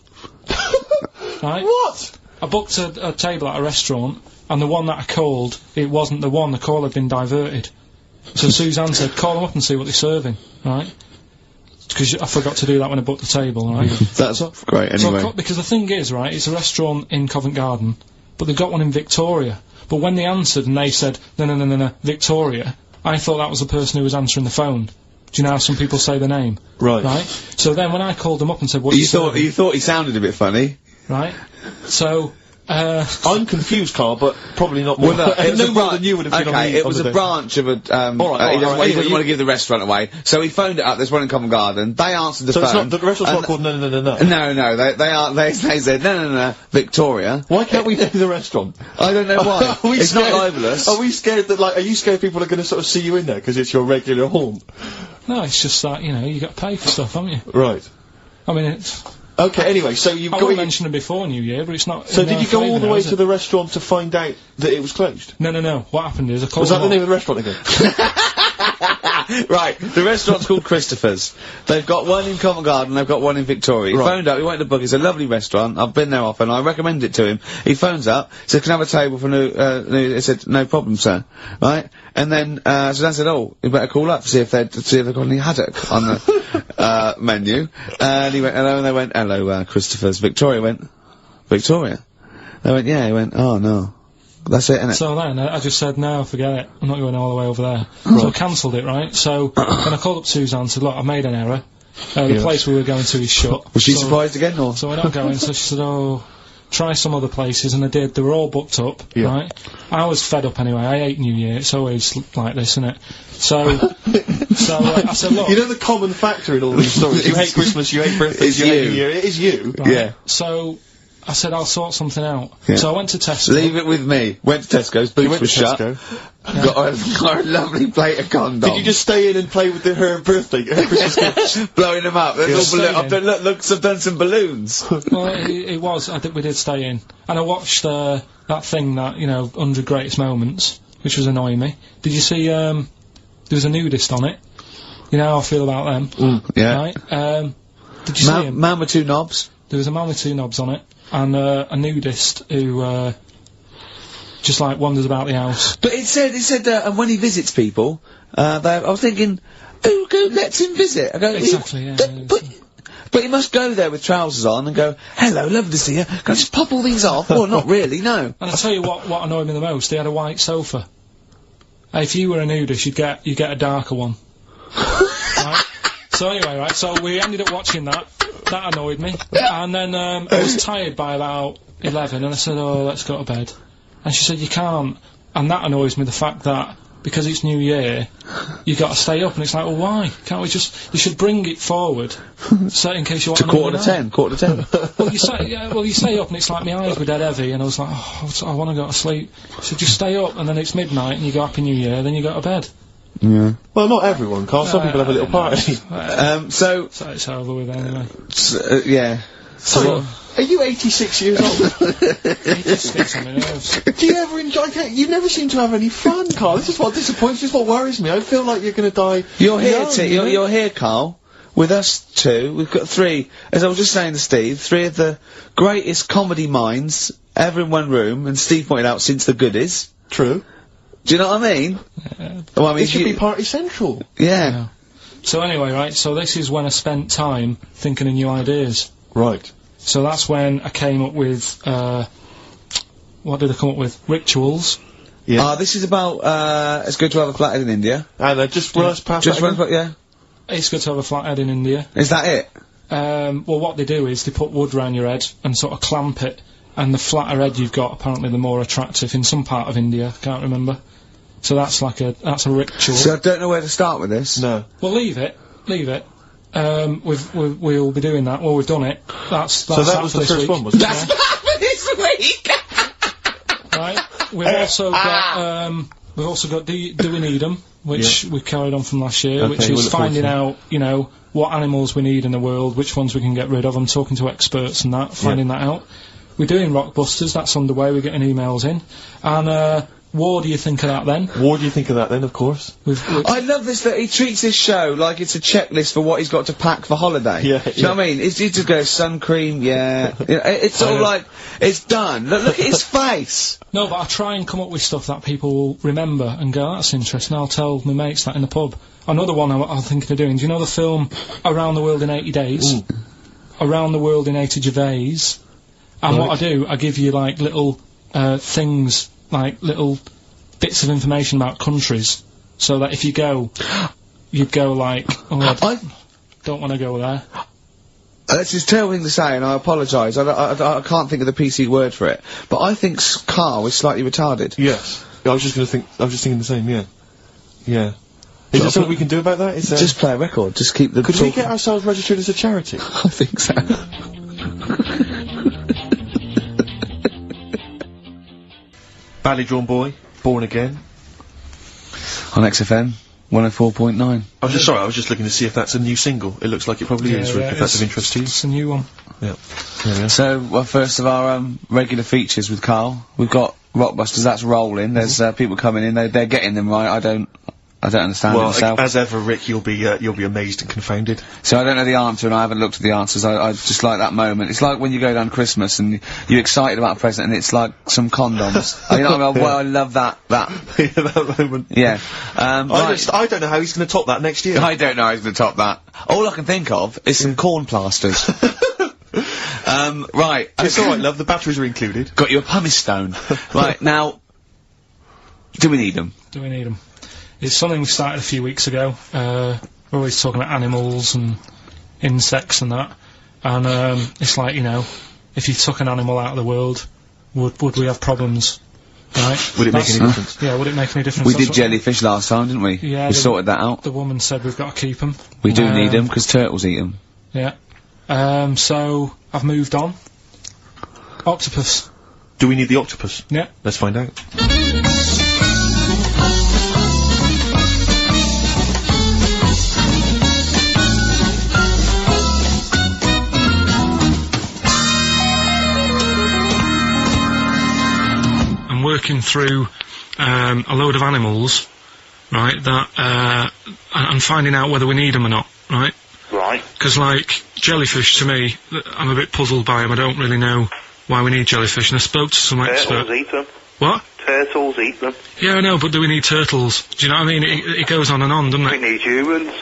S3: Right?
S2: What?
S3: I booked a table at a restaurant, and the one that I called, it wasn't the one. The call had been diverted. So Suzanne said, call them up and see what they're serving. Right? because I forgot to do that when I booked the table, right?
S6: That's great, anyway.
S3: Because the thing is, right, it's a restaurant in Covent Garden, but they've got one in Victoria. But when they answered and they said, no, Victoria, I thought that was the person who was answering the phone. Do you know how some people say the name?
S2: Right.
S3: Right? So then when I called them up and said, what
S6: You thought he sounded a bit funny?
S3: Right? So,
S2: I'm confused, Carl, but probably not more.
S6: Well, no, it was
S2: more than you would have been on the
S6: it was a branch of a,
S2: Alright,
S6: he doesn't want to give the restaurant away, so he phoned it up, there's one in Covent Garden, they answered the phone.
S2: So it's not, the restaurant's not called No.
S6: No, they said, no, Victoria.
S2: Why can't we name the restaurant?
S6: I don't know why. It's not libelous.
S2: Are we scared that, like, are you scared people are going to sort of see you in there because it's your regular haunt?
S3: no, it's just that, you know, you got to pay for stuff, haven't you?
S2: Right.
S3: I mean, it's...
S2: Okay, anyway, so you've
S3: I
S2: got...
S3: won't mention it before New Year, but it's not...
S2: So did you go all the way to the restaurant to find out that it was closed?
S3: No. What happened is I called
S2: Was that the name of the restaurant again?
S6: Right, the restaurant's called Christopher's. They've got one in Covent Garden, they've got one in Victoria. He phoned up, he went to book, it's a lovely restaurant, I've been there often, I recommend it to him. He phones up, said, can I have a table for he said, no problem, sir. Right? And then, so Dan said, oh, you better call up, see if they've got any haddock on the, menu. And he went, hello, and they went, hello, Christopher's. Victoria went, Victoria? They went, yeah, he went, oh no. That's it, innit?
S3: So then, I just said, no, forget it. I'm not going all the way over there. So I cancelled it, right? So, then I called up Suzanne and said, look, I've made an error. The place we were going to is shut.
S6: Was she surprised again, or?
S3: So we're not going. So she said, oh, try some other places, and I did. They were all booked up, right? I was fed up anyway. I hate New Year. It's always like this, isn't it? So, I said, look.
S2: You know the common factor in all these stories? You hate Christmas, you hate birthdays, you hate New Year. It is you.
S3: Right?
S6: Yeah.
S3: So, I said, I'll sort something out.
S6: Yeah.
S3: So I went to Tesco.
S6: Leave it with me. Went to Tesco's, boots were shut. Got a lovely plate of condoms.
S2: Did you just stay in and play with her birthday, her Christmas gift?
S6: Blowing them up. I've done some balloons.
S3: Well, it was. I think we did stay in. And I watched, that thing that, 100 Greatest Moments, which was annoying me. Did you see, there was a nudist on it? You know how I feel about them.
S6: Yeah.
S3: Right? Did you see him?
S6: Man with two knobs.
S3: There was a man with two knobs on it. And, a nudist who, just like wanders about the house.
S6: But it said, and when he visits people, I was thinking, who lets him visit? I go,
S3: Exactly, yeah.
S6: But he must go there with trousers on and go, hello, lovely to see you. Can I just pop all these off? Well, not really, no.
S3: And I'll tell you what annoyed me the most, they had a white sofa. If you were a nudist, you'd get a darker one. Right? So anyway, right, so we ended up watching that. That annoyed me. And then, I was tired by about 11, and I said, oh, let's go to bed. And she said, you can't. And that annoys me, the fact that, because it's New Year, you got to stay up, and it's like, well, why? Can't we you should bring it forward, so in case you want
S6: to quarter to 10.
S3: Well, you stay up, and it's like my eyes were dead heavy, and I was like, oh, I want to go to sleep. So just stay up, and then it's midnight, and you go Happy New Year, then you go to bed.
S6: Yeah.
S2: Well, not everyone, Carl. Some people have a little party.
S3: So it's over with anyway.
S6: Yeah.
S2: So, are you 86 years old?
S3: 86 on my nerves.
S2: Do you ever enjoy... You never seem to have any fun, Carl. This is what disappoints me, this is what worries me. I feel like you're going to die...
S6: You're here, Carl, with us two. We've got three, as I was just saying to Steve, three of the greatest comedy minds ever in one room, and Steve pointed out, since the goodies.
S2: True.
S6: Do you know what I mean?
S3: Yeah.
S6: Well, I mean,
S2: it should be party central.
S6: Yeah.
S3: So anyway, right, so this is when I spent time thinking of new ideas.
S2: Right.
S3: So that's when I came up with, what did I come up with? Rituals.
S6: Yeah. This is about, it's good to have a flathead in India.
S2: And just run us past
S6: yeah.
S3: It's good to have a flathead in India.
S6: Is that it?
S3: Well, what they do is they put wood round your head and sort of clamp it, and the flatter head you've got, apparently the more attractive in some part of India, can't remember. So that's a ritual.
S6: So I don't know where to start with this.
S2: No.
S3: Well, leave it. We'll be doing that. Well, we've done it. That's
S2: so that was the first one, was it?
S6: That's for this week!
S3: Right. We've also got Do We Need 'Em, which we carried on from last year, which is finding out, what animals we need in the world, which ones we can get rid of. I'm talking to experts and that, finding that out. We're doing Rockbusters, that's underway, we're getting emails in. And, War, do you think of that then?
S2: War, do you think of that then, of course?
S1: I love this, that he treats this show like it's a checklist for what he's got to pack for holiday.
S2: Yeah,
S1: Do you know what I mean? He just goes, sun cream, yeah. You know, it's all like, it's done. Look at his face!
S3: No, but I try and come up with stuff that people will remember and go, that's interesting, I'll tell my mates that in the pub. Another one I'm thinking of doing, do you know the film Around the World in 80 Days?
S2: Ooh.
S3: Around the World in 80 Gervais. And what I do, I give you, like, little, things, like, little bits of information about countries, so that if you go, you'd go like, oh, I don't want to go there.
S1: That's just a terrible thing to say, and I apologise. I can't think of the PC word for it. But I think Karl is slightly retarded.
S2: Yes. I was just thinking the same, yeah. Yeah. Is there something we can do about that? Is there...
S1: Just play a record, just keep the...
S2: Could we get ourselves registered as a charity?
S1: I think so.
S2: Badly Drawn Boy, Born Again.
S1: On XFM, 104.9.
S2: I was just looking to see if that's a new single. It looks like it probably is, Rick, if that's of interest to you.
S3: It's a new one.
S2: Yeah. Yeah.
S1: So, well, first of our, regular features with Karl, we've got Rockbusters, that's rolling, there's, people coming in, they're getting them right, I don't understand it myself.
S2: As ever, Rick, you'll be amazed and confounded.
S1: So I don't know the answer, and I haven't looked at the answers. I just like that moment. It's like when you go down Christmas and you're excited about a present, and it's like some condoms. You know what I mean? Well, I love that.
S2: Yeah, that moment.
S1: Yeah.
S2: I don't know how he's going to top that next year.
S1: I don't know how he's going to top that. All I can think of is some corn plasters. Right.
S2: It's alright, love. The batteries are included.
S1: Got you a pumice stone. Right, now, do we need them?
S3: Do we need them? It's something we started a few weeks ago. We're always talking about animals and insects and that. And, it's like, you know, if you took an animal out of the world, would we have problems? Right?
S2: Would it make any difference?
S3: Yeah, would it make any difference?
S1: We did jellyfish last time, didn't we?
S3: Yeah.
S1: We sorted that out.
S3: The woman said we've got to keep them.
S1: We do need them, because turtles eat them.
S3: Yeah. So, I've moved on. Octopus.
S2: Do we need the octopus?
S3: Yeah.
S2: Let's find out.
S3: I'm working through a load of animals, right, that, and finding out whether we need them or not, right?
S8: Right.
S3: Because, like, jellyfish, to me, I'm a bit puzzled by them. I don't really know why we need jellyfish, and I spoke to some expert.
S8: Turtles eat them.
S3: What?
S8: Turtles eat them.
S3: Yeah, I know, but do we need turtles? Do you know what I mean? It goes on and on, doesn't
S8: We
S3: it?
S8: need humans.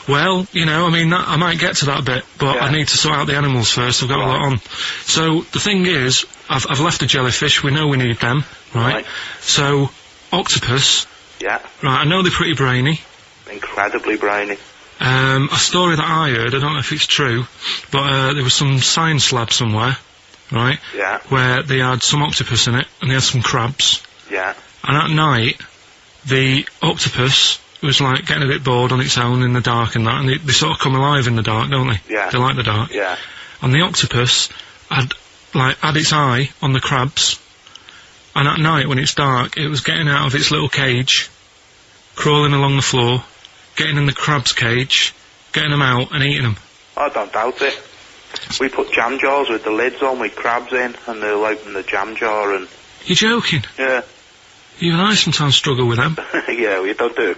S3: Well, you know, I mean, I might get to that bit, but
S8: Yeah.
S3: I need to sort out the animals first. I've got a lot on. So, the thing is, I've left the jellyfish. We know we need them, right? So, octopus.
S8: Yeah.
S3: Right, I know they're pretty brainy.
S8: Incredibly brainy.
S3: A story that I heard, I don't know if it's true, but there was some science lab somewhere, right?
S8: Yeah.
S3: Where they had some octopus in it, and they had some crabs.
S8: Yeah.
S3: And at night, the octopus was like getting a bit bored on its own in the dark and that, and they sort of come alive in the dark, don't they?
S8: Yeah.
S3: They like the dark.
S8: Yeah.
S3: And the octopus had its eye on the crabs, and at night when it's dark, it was getting out of its little cage, crawling along the floor, getting in the crab's cage, getting them out and eating them.
S8: I don't doubt it. We put jam jars with the lids on with crabs in, and they'll open the jam jar and...
S3: You're joking?
S8: Yeah.
S3: Even I sometimes struggle with them.
S8: Yeah, you don't do it...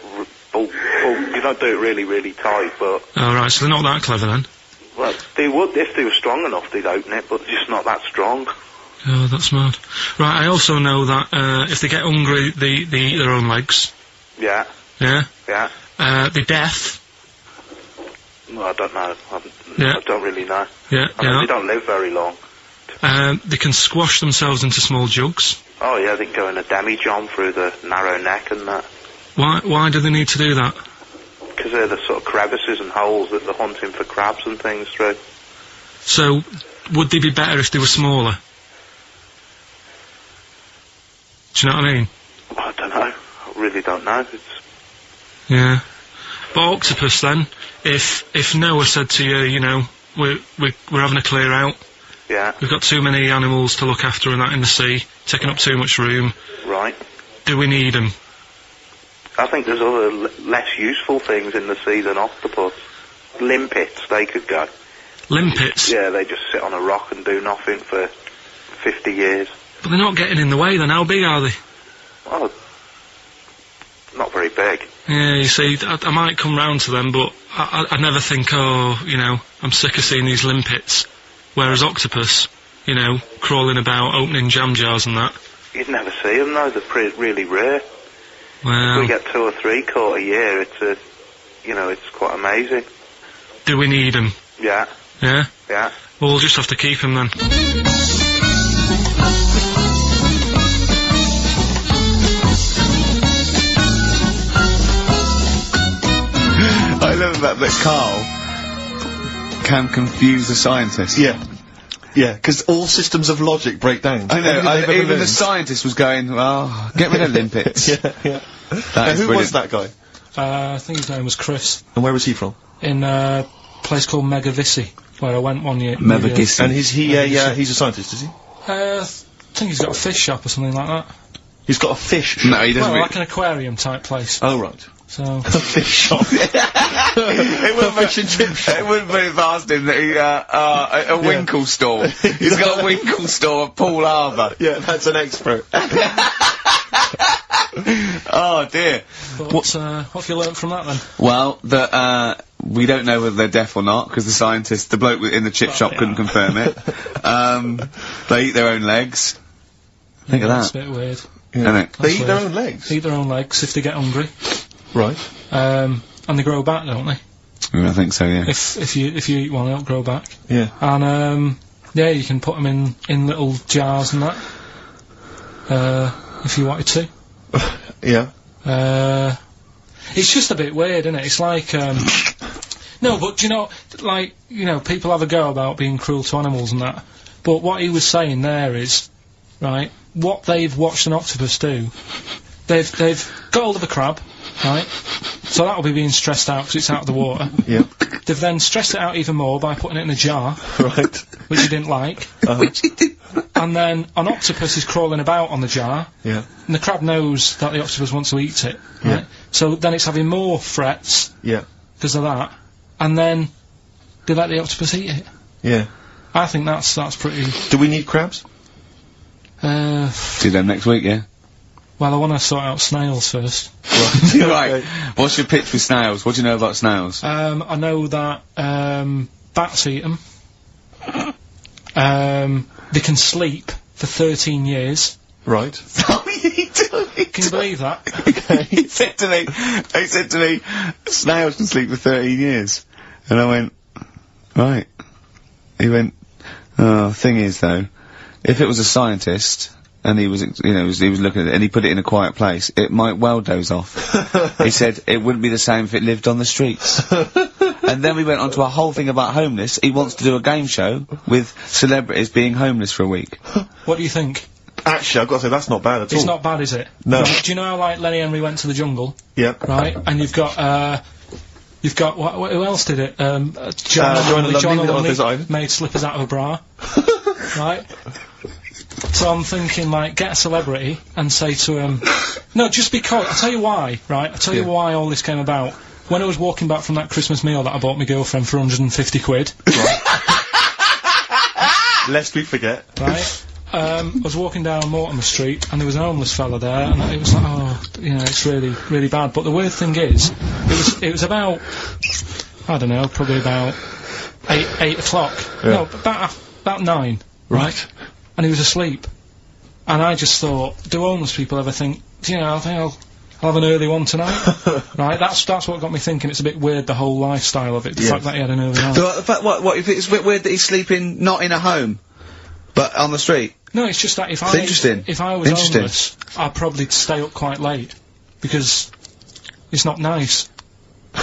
S8: you don't do it really, really tight, but...
S3: Oh, right, so they're not that clever then?
S8: Well, they would, if they were strong enough, they'd open it, but they're just not that strong.
S3: Oh, that's mad. Right, I also know that, if they get hungry, they eat their own legs.
S8: Yeah.
S3: Yeah?
S8: Yeah.
S3: They're deaf.
S8: Well, I don't know.
S3: Yeah.
S8: I don't really know.
S3: Yeah,
S8: I mean, they don't live very long.
S3: They can squash themselves into small jugs.
S8: Oh, yeah, they can go in a demi-john through the narrow neck and that.
S3: Why do they need to do that?
S8: Because they're the sort of crevices and holes that they're hunting for crabs and things through.
S3: So, would they be better if they were smaller? Do you know what I mean?
S8: I don't know. I really don't know.
S3: Yeah. But octopus then, if Noah said to you, you know, we're having a clear out.
S8: Yeah.
S3: We've got too many animals to look after and that in the sea, taking up too much room.
S8: Right.
S3: Do we need them?
S8: I think there's other less useful things in the sea than octopus. Limpets, they could go.
S3: Limpets?
S8: Yeah, they just sit on a rock and do nothing for 50 years.
S3: But they're not getting in the way then, how big are they?
S8: Well, not very big.
S3: Yeah, you see, I might come round to them, but I never think, oh, you know, I'm sick of seeing these limpets. Whereas octopus, you know, crawling about, opening jam jars and that.
S8: You'd never see them, though. They're really rare.
S3: Well,
S8: We get 2 or 3 caught a year. It's you know, it's quite amazing.
S3: do we need them?
S8: Yeah,
S3: Yeah?
S8: yeah.
S3: Well, we'll just have to keep them then.
S1: I love that Carl can confuse the scientist.
S2: Yeah. Yeah, because all systems of logic break down.
S1: I know,
S2: Everything they've ever
S1: even the
S2: learned.
S1: scientist was going, well, get rid of limpets.
S2: Yeah, yeah.
S1: That is
S2: Who was
S1: brilliant.
S2: that guy?
S3: I think his name was Chris,
S2: And where was he from?
S3: in a place called Megavissi, where I went one year.
S1: Megavissi.
S2: And is he he's a scientist, is he?
S3: I think he's got a fish shop or something like that.
S2: He's got a fish
S1: No,
S2: shop.
S1: he doesn't.
S3: Well, like an aquarium type place.
S2: Oh, right.
S3: So,
S2: A fish shop.
S1: It wouldn't
S2: Fish and chip shop.
S1: It wouldn't be past him that he, a Winkle store. He's got a Winkle store at Poole Harbour.
S2: Yeah, that's an expert.
S1: Oh dear.
S3: but, what have you learnt from that then?
S1: Well, that, we don't know whether they're deaf or not, because the scientist, the bloke in the chip shop couldn't confirm it. They eat their own legs. Think of
S3: That's
S1: that.
S3: a bit weird.
S1: Isn't it?
S2: They eat their
S3: weird.
S2: own legs.
S3: They eat their own legs if they get hungry.
S2: Right.
S3: And they grow back, don't they?
S1: I think so, yeah.
S3: If you eat one, they'll grow back.
S2: Yeah.
S3: And yeah, you can put them in little jars and that. If you wanted to.
S2: Yeah.
S3: It's just a bit weird, isn't it? It's like no, but do you know, like, you know, people have a go about being cruel to animals and that. But what he was saying there is, right, what they've watched an octopus do, they've got hold of a crab, right? So that'll be being stressed out because it's out of the water.
S2: Yeah.
S3: They've then stressed it out even more by putting it in a jar,
S2: Right.
S3: which he didn't like. And then an octopus is crawling about on the jar,
S2: Yeah.
S3: and the crab knows that the octopus wants to eat it,
S2: Yeah.
S3: right? So then it's having more frets
S2: Yeah.
S3: because of that, and then they let the octopus eat it.
S2: Yeah.
S3: I think that's pretty.
S2: Do we need crabs?
S1: See them next week, yeah?
S3: Well, I want to sort out snails first.
S1: Right. What's your pitch with snails? What do you know about snails?
S3: I know that bats eat them. They can sleep for 13 years.
S2: Right.
S3: Can you believe that?
S1: He said to me, snails can sleep for 13 years. And I went, right. He went, oh, thing is though, if it was a scientist, and he was, you know, he was looking at it, and he put it in a quiet place, it might well doze off. He said it wouldn't be the same if it lived on the streets. And then we went on to a whole thing about homeless. He wants to do a game show with celebrities being homeless for a week.
S3: What do you think?
S2: Actually, I've got to say, that's not bad at all.
S3: It's not bad, is it?
S2: No.
S3: Right, do you know how, like, Lenny Henry went to the jungle?
S2: Yeah.
S3: Right? And you've got, who else did it? John
S2: Joanna Lumley on his own.
S3: made slippers out of a bra. Right? So I'm thinking, like, get a celebrity and say to him, no, just because, I'll tell you why, right? I'll tell you why all this came about. When I was walking back from that Christmas meal that I bought my girlfriend for 150 quid,
S2: Lest we forget.
S3: right? I was walking down Mortimer Street and there was an homeless fella there, and it was like, oh, you know, it's really, really bad. But the weird thing is, it was about, I don't know, probably about 8 o'clock.
S2: Yeah.
S3: No, about 9.
S2: Right.
S3: And he was asleep. And I just thought, do homeless people ever think, you know, I think I'll have an early one tonight? Right, that's what got me thinking. It's a bit weird, the whole lifestyle of it, the fact that he had an early night.
S1: But what, if it's a bit weird that he's sleeping not in a home, but on the street?
S3: No, it's just that if I was homeless, I'd probably stay up quite late, because it's not nice. Do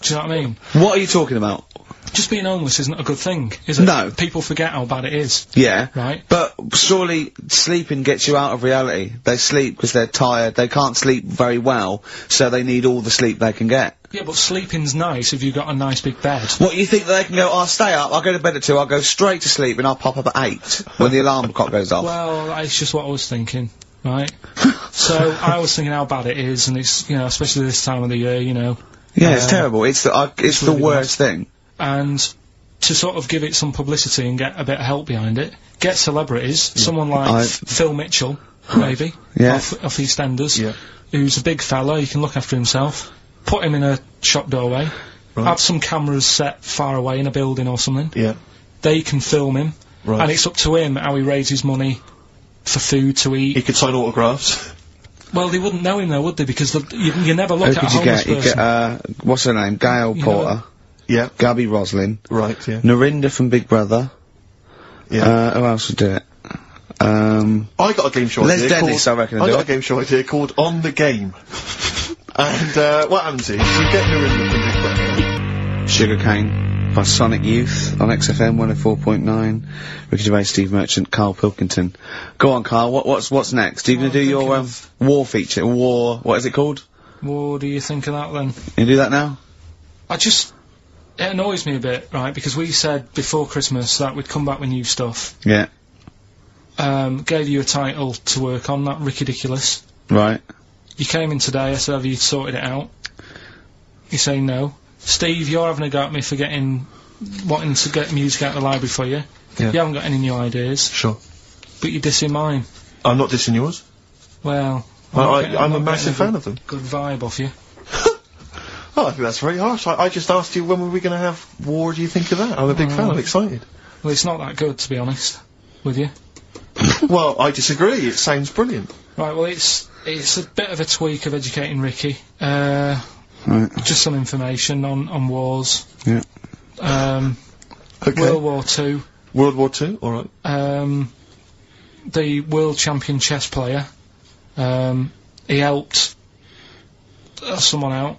S3: you know what I mean?
S1: What are you talking about?
S3: Just being homeless isn't a good thing, is it?
S1: No.
S3: People forget how bad it is.
S1: Yeah.
S3: Right.
S1: But surely sleeping gets you out of reality. They sleep because they're tired, they can't sleep very well, so they need all the sleep they can get.
S3: Yeah, but sleeping's nice if you've got a nice big bed.
S1: What, you think that they can go, I'll stay up, I'll go to bed at 2, I'll go straight to sleep and I'll pop up at 8 when the alarm clock goes off?
S3: Well, it's just what I was thinking, right? So, I was thinking how bad it is, and it's, you know, especially this time of the year, you know.
S1: Yeah, it's terrible. It's the
S3: really
S1: worst thing.
S3: And to sort of give it some publicity and get a bit of help behind it, get celebrities, someone like Phil Mitchell, maybe.
S1: Yeah.
S3: Off EastEnders.
S2: Yeah.
S3: Who's a big fella, he can look after himself. Put him in a shop doorway.
S2: Right.
S3: Have some cameras set far away in a building or something.
S2: Yeah.
S3: They can film him.
S2: Right.
S3: And it's up to him how he raises money for food to eat.
S2: He could sign autographs.
S3: Well, they wouldn't know him though, would they? Because you never look
S1: Who
S3: at a
S1: could you
S3: homeless
S1: get? You
S3: person.
S1: get, what's her name? Gail Porter.
S2: Yeah.
S1: Gabby Roslin.
S2: Right, yeah.
S1: Narinda from Big Brother.
S2: Yeah.
S1: Who else would do it?
S2: I got a game show
S1: Les
S2: idea
S1: Dennis, I reckon.
S2: I got a game show idea called On the Game. And, what happens is, you get Narinda from Big Brother.
S1: Sugarcane by Sonic Youth on XFM 104.9. Ricky Gervais, Steve Merchant, Karl Pilkington. Go on, Karl. What's next? Are you going to do your war feature? What is it called?
S3: What do you think of that then?
S1: You do that now?
S3: It annoys me a bit, right? Because we said before Christmas that we'd come back with new stuff.
S1: Yeah.
S3: Gave you a title to work on, that Ridiculous.
S1: Right.
S3: You came in today, I said, have you sorted it out? You say no. Steve, you're having a go at me for wanting to get music out of the library for you.
S2: Yeah.
S3: You haven't got any new ideas.
S2: Sure.
S3: But you're dissing mine.
S2: I'm not dissing yours.
S3: Well,
S2: I'm a massive fan of them.
S3: Good vibe off you.
S2: Oh, I think that's very harsh. I just asked you when were we going to have war, do you think of that? I'm a big fan, I'm excited.
S3: Well, it's not that good, to be honest with you.
S2: Well, I disagree, it sounds brilliant.
S3: Right, well, it's a bit of a tweak of Educating Ricky.
S1: Right.
S3: Just some information on wars.
S1: Yeah.
S2: Okay.
S3: World War II.
S2: World War II, alright.
S3: The world champion chess player, he helped someone out,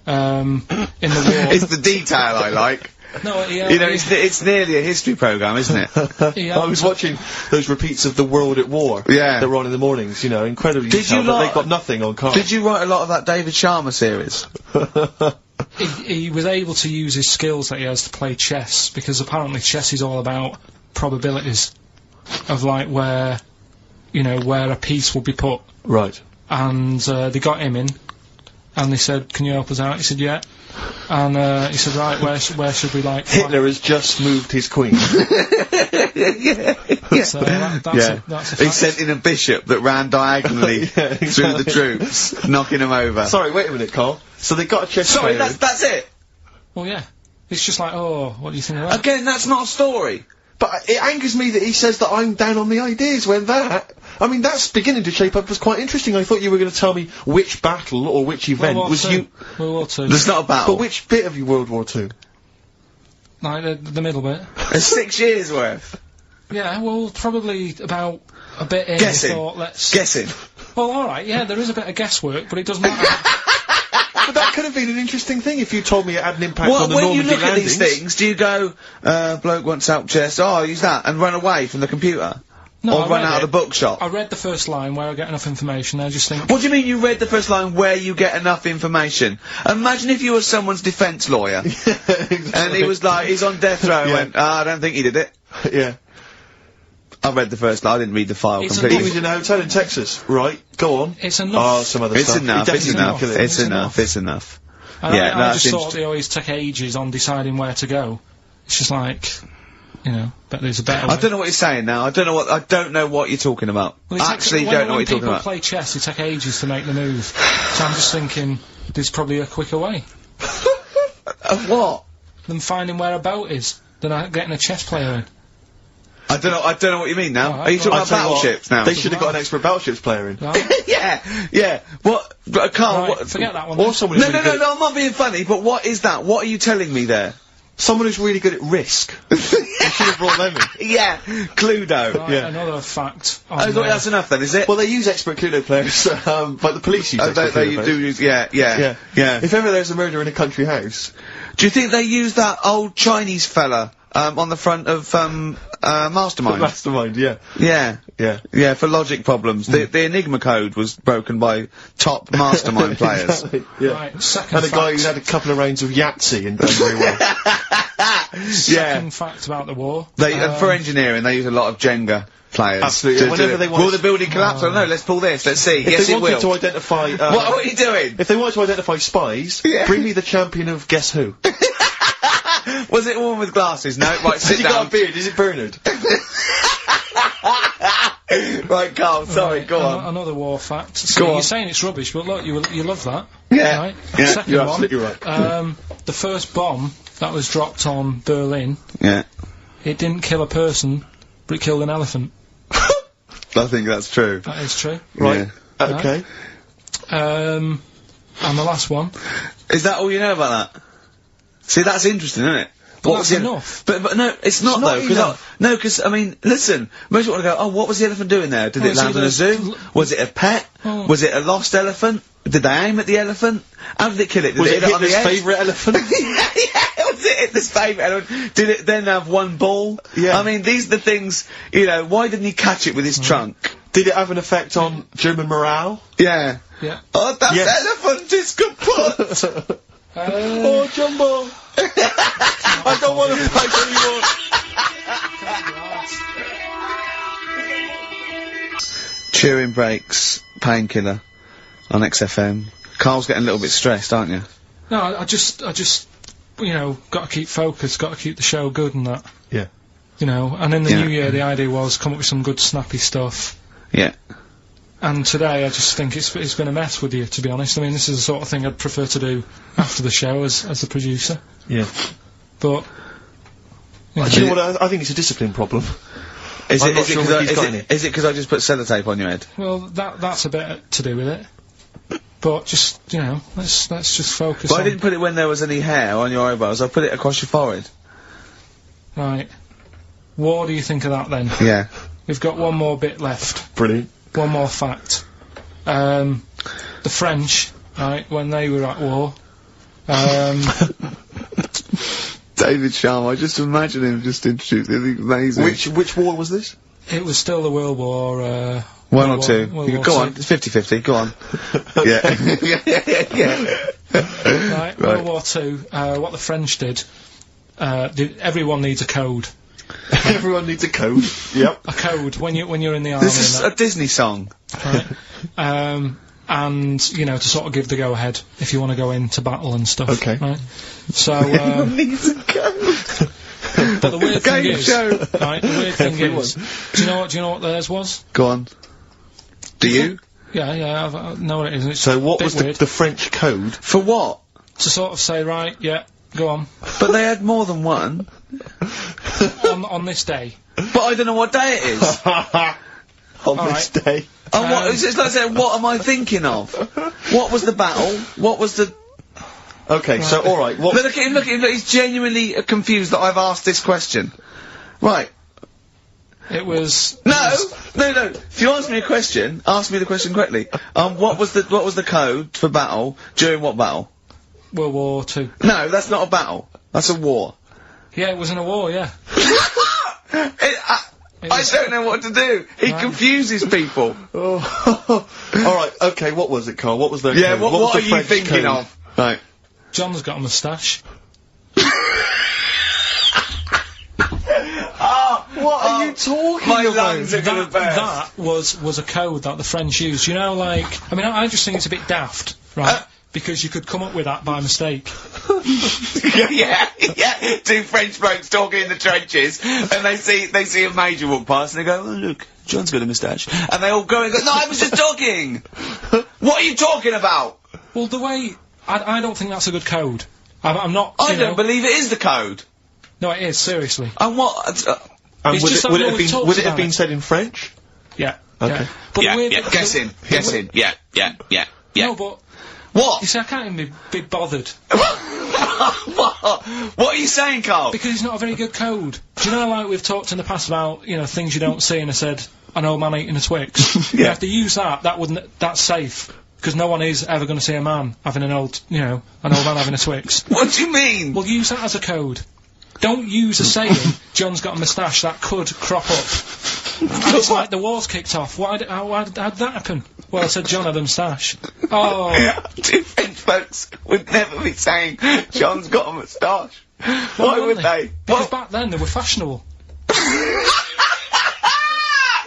S3: in the war.
S1: It's the detail I like.
S3: No,
S1: You know, it's nearly a history programme, isn't it?
S2: I was watching those repeats of The World at War.
S1: Yeah.
S2: That were on in the mornings, you know, incredibly detailed, but they've got nothing on Karl.
S1: Did you write a lot of that David Sharma series?
S3: He was able to use his skills that he has to play chess, because apparently chess is all about probabilities of, like, where a piece will be put.
S2: Right.
S1: Mm.
S3: And they got him in, and they said, can you help us out? He said, yeah. And he said, right, where should we, like...
S2: Hitler has just moved his queen.
S3: So that's a
S1: He
S3: fact.
S1: sent in a bishop that ran diagonally through the troops, knocking them over.
S2: Sorry, wait a minute, Karl. So they got a chess player.
S1: That's it!
S3: Well, yeah. It's just like, oh, what do you think of that?
S1: Again, that's not a story.
S2: But it angers me that he says that I'm down on the ideas when that's beginning to shape up as quite interesting. I thought you were going to tell me which battle or which event was you...
S3: World War II.
S1: There's not a battle.
S2: But which bit of your World War II?
S3: Like, the middle bit.
S1: There's 6 years worth.
S3: Yeah, well, probably about a bit in.
S1: Guessing.
S3: Thought,
S1: Guessing.
S3: Well, alright, yeah, there is a bit of guesswork, but it doesn't matter.
S2: But that could have been an interesting thing if you told me it had an impact on the
S1: when
S2: Normandy
S1: you look
S2: landings.
S1: at these things, do you go, bloke wants help chest, oh, use that, and run away from the computer?
S3: No,
S1: or
S3: I
S1: run
S3: read
S1: out of
S3: it.
S1: the bookshop?
S3: I read the first line where I get enough information, I just think...
S1: What do you mean you read the first line where you get enough information? Imagine if you were someone's defence lawyer, and he was like, he's on death row, and went, I don't think he did it.
S2: Yeah.
S1: I read the first line, I didn't read the file
S3: It's
S2: He
S1: completely.
S2: was in a hotel in Texas. Right, go on.
S3: It's enough.
S2: Oh, some other
S1: It's
S2: stuff.
S1: enough,
S2: He
S1: it's
S2: definitely
S1: enough,
S2: didn't kill it.
S1: it's enough, it's enough.
S3: And
S1: Yeah,
S3: I
S1: that's
S3: just thought
S1: interesting.
S3: they always take ages on deciding where to go. It's just like, but there's a better way.
S1: I don't know what you're saying now, I don't know what you're talking about.
S3: Well, it
S1: I
S3: takes-
S1: actually
S3: when-
S1: don't know what
S3: when
S1: you're talking
S3: people
S1: about.
S3: play chess, they take ages to make the move. So I'm just thinking, there's probably a quicker way.
S1: Of what?
S3: Than finding where a boat is, than getting a chess player in.
S1: I don't know what you mean now.
S3: Oh,
S1: Are you talking
S2: I'll
S1: about
S2: tell you what,
S1: battleships now?
S2: They should have got an expert battleships player in.
S3: Right?
S1: yeah. What? Carl,
S3: Right,
S1: what?
S3: forget that one.
S2: Or
S3: then.
S2: someone who's
S1: No,
S2: really good
S1: I'm not being funny, but what is that? What are you telling me there?
S2: Someone who's really good at risk. You should have brought them in.
S1: Yeah, Cluedo.
S3: Right,
S2: yeah.
S3: another fact.
S1: Oh, that's enough then, is it?
S2: Well, they use expert Cluedo players, but the police use expert
S1: they
S2: Cluedo players.
S1: do use, yeah.
S2: If ever there's a murder in a country house...
S1: Do you think they use that old Chinese fella, on the front of, Mastermind?
S2: Mastermind, yeah.
S1: Yeah.
S2: Yeah.
S1: For logic problems. The Enigma code was broken by top Mastermind players.
S2: Yeah.
S3: Right, second
S2: And a guy
S3: fact.
S2: who had a couple of rounds of Yahtzee and done very well.
S3: Second fact about the war.
S1: And for engineering, they use a lot of Jenga players.
S2: Absolutely. Whenever they want
S1: Will the building collapse? I don't know, let's pull this, let's see.
S2: If
S1: Yes,
S2: they
S1: it
S2: wanted
S1: will.
S2: to identify...
S1: What are you doing?
S2: If they wanted to identify spies, bring me the champion of Guess Who.
S1: Was it a woman with glasses? No, right,
S2: Has
S1: sit
S2: he
S1: down.
S2: got a beard? Is it Bernard?
S6: Right, Carl, sorry, go on.
S3: Another war fact. So
S6: Go on.
S3: you're saying it's rubbish, but look, you love that.
S6: Yeah.
S3: Right?
S6: Yeah,
S3: Second
S2: you're
S3: one,
S2: absolutely right.
S3: the first bomb that was dropped on Berlin,
S6: Yeah.
S3: it didn't kill a person, but it killed an elephant.
S6: I think that's true.
S3: That is true.
S2: Right.
S6: Yeah.
S2: Okay.
S3: And the last one.
S6: Is that all you know about that? See, that's interesting, isn't it?
S3: But
S6: What
S3: that's
S6: was the-
S3: enough.
S6: But no, it's not
S2: not
S6: though. Because I mean, listen. Most people want to go. Oh, what was the elephant doing there? Did
S3: Well,
S6: it land
S3: see,
S6: in a
S3: the-
S6: zoo? Was it a pet?
S3: Oh.
S6: Was it a lost elephant? Did they aim at the elephant? How did it kill it? Did
S2: Was it
S6: hit on the
S2: Hitler's
S6: edge?
S2: favourite elephant?
S6: yeah, was it Hitler's favourite elephant? Did it then have one ball?
S2: Yeah.
S6: I mean, these are the things. You know, why didn't he catch it with his trunk?
S2: Did it have an effect on German morale?
S6: Yeah.
S3: Yeah.
S6: Oh, that
S2: Yes.
S6: elephant is kaput.
S2: Oh, Jumbo! I don't want to fight anymore.
S6: Chewing breaks, painkiller on XFM. Carl's getting a little bit stressed, aren't you?
S3: No, I just, you know, got to keep focused, got to keep the show good and that.
S2: Yeah.
S3: You know, and in the
S6: Yeah.
S3: new year, the idea was come up with some good snappy stuff.
S6: Yeah.
S3: And today, I just think it's been a mess with you, to be honest. I mean, this is the sort of thing I'd prefer to do after the show as the producer.
S2: Yeah.
S3: But you know,
S2: Do you know what? I think it's a discipline problem.
S6: Is
S2: I'm
S6: it
S2: not sure if he's got any.
S6: because I just put sellotape on your head?
S3: well, that's a bit to do with it. But just you know, let's just focus.
S6: But I
S3: on
S6: didn't put it when there was any hair on your eyebrows. I put it across your forehead.
S3: right. What do you think of that then?
S6: Yeah.
S3: We've got one more bit left.
S2: Brilliant.
S3: One more fact. The French, right, when they were at war,
S6: David Sharma, I just imagine him just introduced it. Amazing.
S2: Which war was this?
S3: it was still the World War,
S6: One or
S3: World
S6: two.
S3: War- World War
S6: Go
S3: Two.
S6: on. It's 50-50. Go on. yeah. yeah.
S3: Right, World War Two, what the French did, everyone needs a code.
S2: Everyone needs a code. Yep.
S3: A code when you're in the army.
S6: This is
S3: and
S6: a
S3: that,
S6: Disney song.
S3: right? And you know, to sort of give the go ahead if you want to go into battle and stuff.
S2: Okay.
S3: Right. So,
S6: Needs a code.
S3: but the weird thing
S6: Game
S3: is,
S6: show.
S3: right? The weird thing
S2: Everyone.
S3: is, do you know what theirs was?
S6: Go on. Do you?
S3: Yeah, I know what it is. And it's
S2: So what
S3: a bit
S2: was
S3: weird
S2: the French code?
S6: For what?
S3: to sort of say, right, yeah, go on
S6: But they had more than one.
S3: on this day.
S6: But I don't know what day it is.
S2: On this day.
S6: And what, it's like saying, what am I thinking of? What was the battle? What was the...
S2: Okay, so alright, what...
S6: Look at him, look, he's genuinely confused that I've asked this question. Right.
S3: It was
S6: No! If you ask me a question, ask me the question correctly. What was the code for battle during what battle?
S3: World War Two.
S6: No, that's not a battle. That's a war.
S3: Yeah, it was in a war. Yeah.
S6: I don't know what to do. He
S3: Right.
S6: confuses people.
S2: Alright, okay, what was it, Carl? What was the
S6: Yeah,
S2: code?
S6: what
S2: was
S6: are
S2: the
S6: you
S2: French
S6: thinking
S2: code?
S6: of? Right.
S3: John's got a moustache.
S2: What are you talking
S6: My
S2: about?
S6: lungs are gonna burst.
S3: That was a code that the French used. You know, like, I mean, I just think it's a bit daft, right? Because you could come up with that by mistake.
S6: yeah. Two French blokes talking in the trenches, and they see a major walk past, and they go, "Oh, look, John's got a moustache," and they all go and go, "No, I was just talking. What are you talking about?"
S3: Well, the way I don't think that's a good code. I'm not.
S6: I
S3: you
S6: don't
S3: know,
S6: believe it is the code.
S3: No, it is seriously.
S6: And what?
S2: And
S3: It's
S2: would
S3: just
S2: it,
S3: that
S2: would
S3: no
S2: it
S3: one
S2: have been,
S3: talks
S2: would it have
S3: about
S2: been
S3: it.
S2: said in French?
S3: Yeah.
S2: Okay.
S3: Yeah. But the weird-
S6: guessing. Yeah.
S3: No, but
S6: What?
S3: you see, I can't even be bothered
S6: What are you saying, Carl?
S3: because it's not a very good code. Do you know, like we've talked in the past about things you don't see, and I said an old man eating a Twix. You have to use that. That's safe. Because no one is ever going to see a man having an old man having a Twix.
S6: What do you mean?
S3: Well, use that as a code. Don't use a saying, John's got a moustache, that could crop up. And it's like the war's kicked off. How did that happen? Well, I said John had a moustache. Oh.
S6: Two French folks would never be saying, John's got a moustache. Why
S3: wouldn't
S6: would they?
S3: Because back then they were fashionable.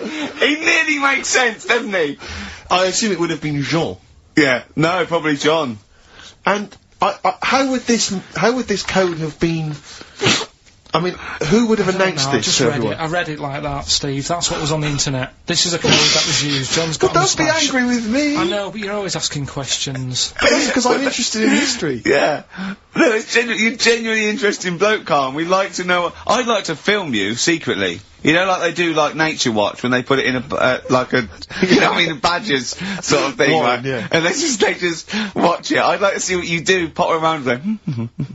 S6: He nearly makes sense, doesn't he?
S2: I assume it would have been Jean.
S6: Yeah. No, probably John.
S2: And how would this code have been I mean, who would have announced this to everyone?
S3: I read it like that, Steve. That's what was on the internet. This is a code that was used. John's got
S2: But don't be angry with me!
S3: I know, but you're always asking questions.
S2: Because I'm interested in history.
S1: Yeah. No, it's you're genuinely interested in Bloke, Karl, and we'd like to know. I'd like to film you secretly. You know, like they do, like Nature Watch, when they put it in a, like a, you know what I mean, a Badgers sort of thing, right?
S2: Yeah.
S1: And they just watch it. I'd like to see what you do, pop around and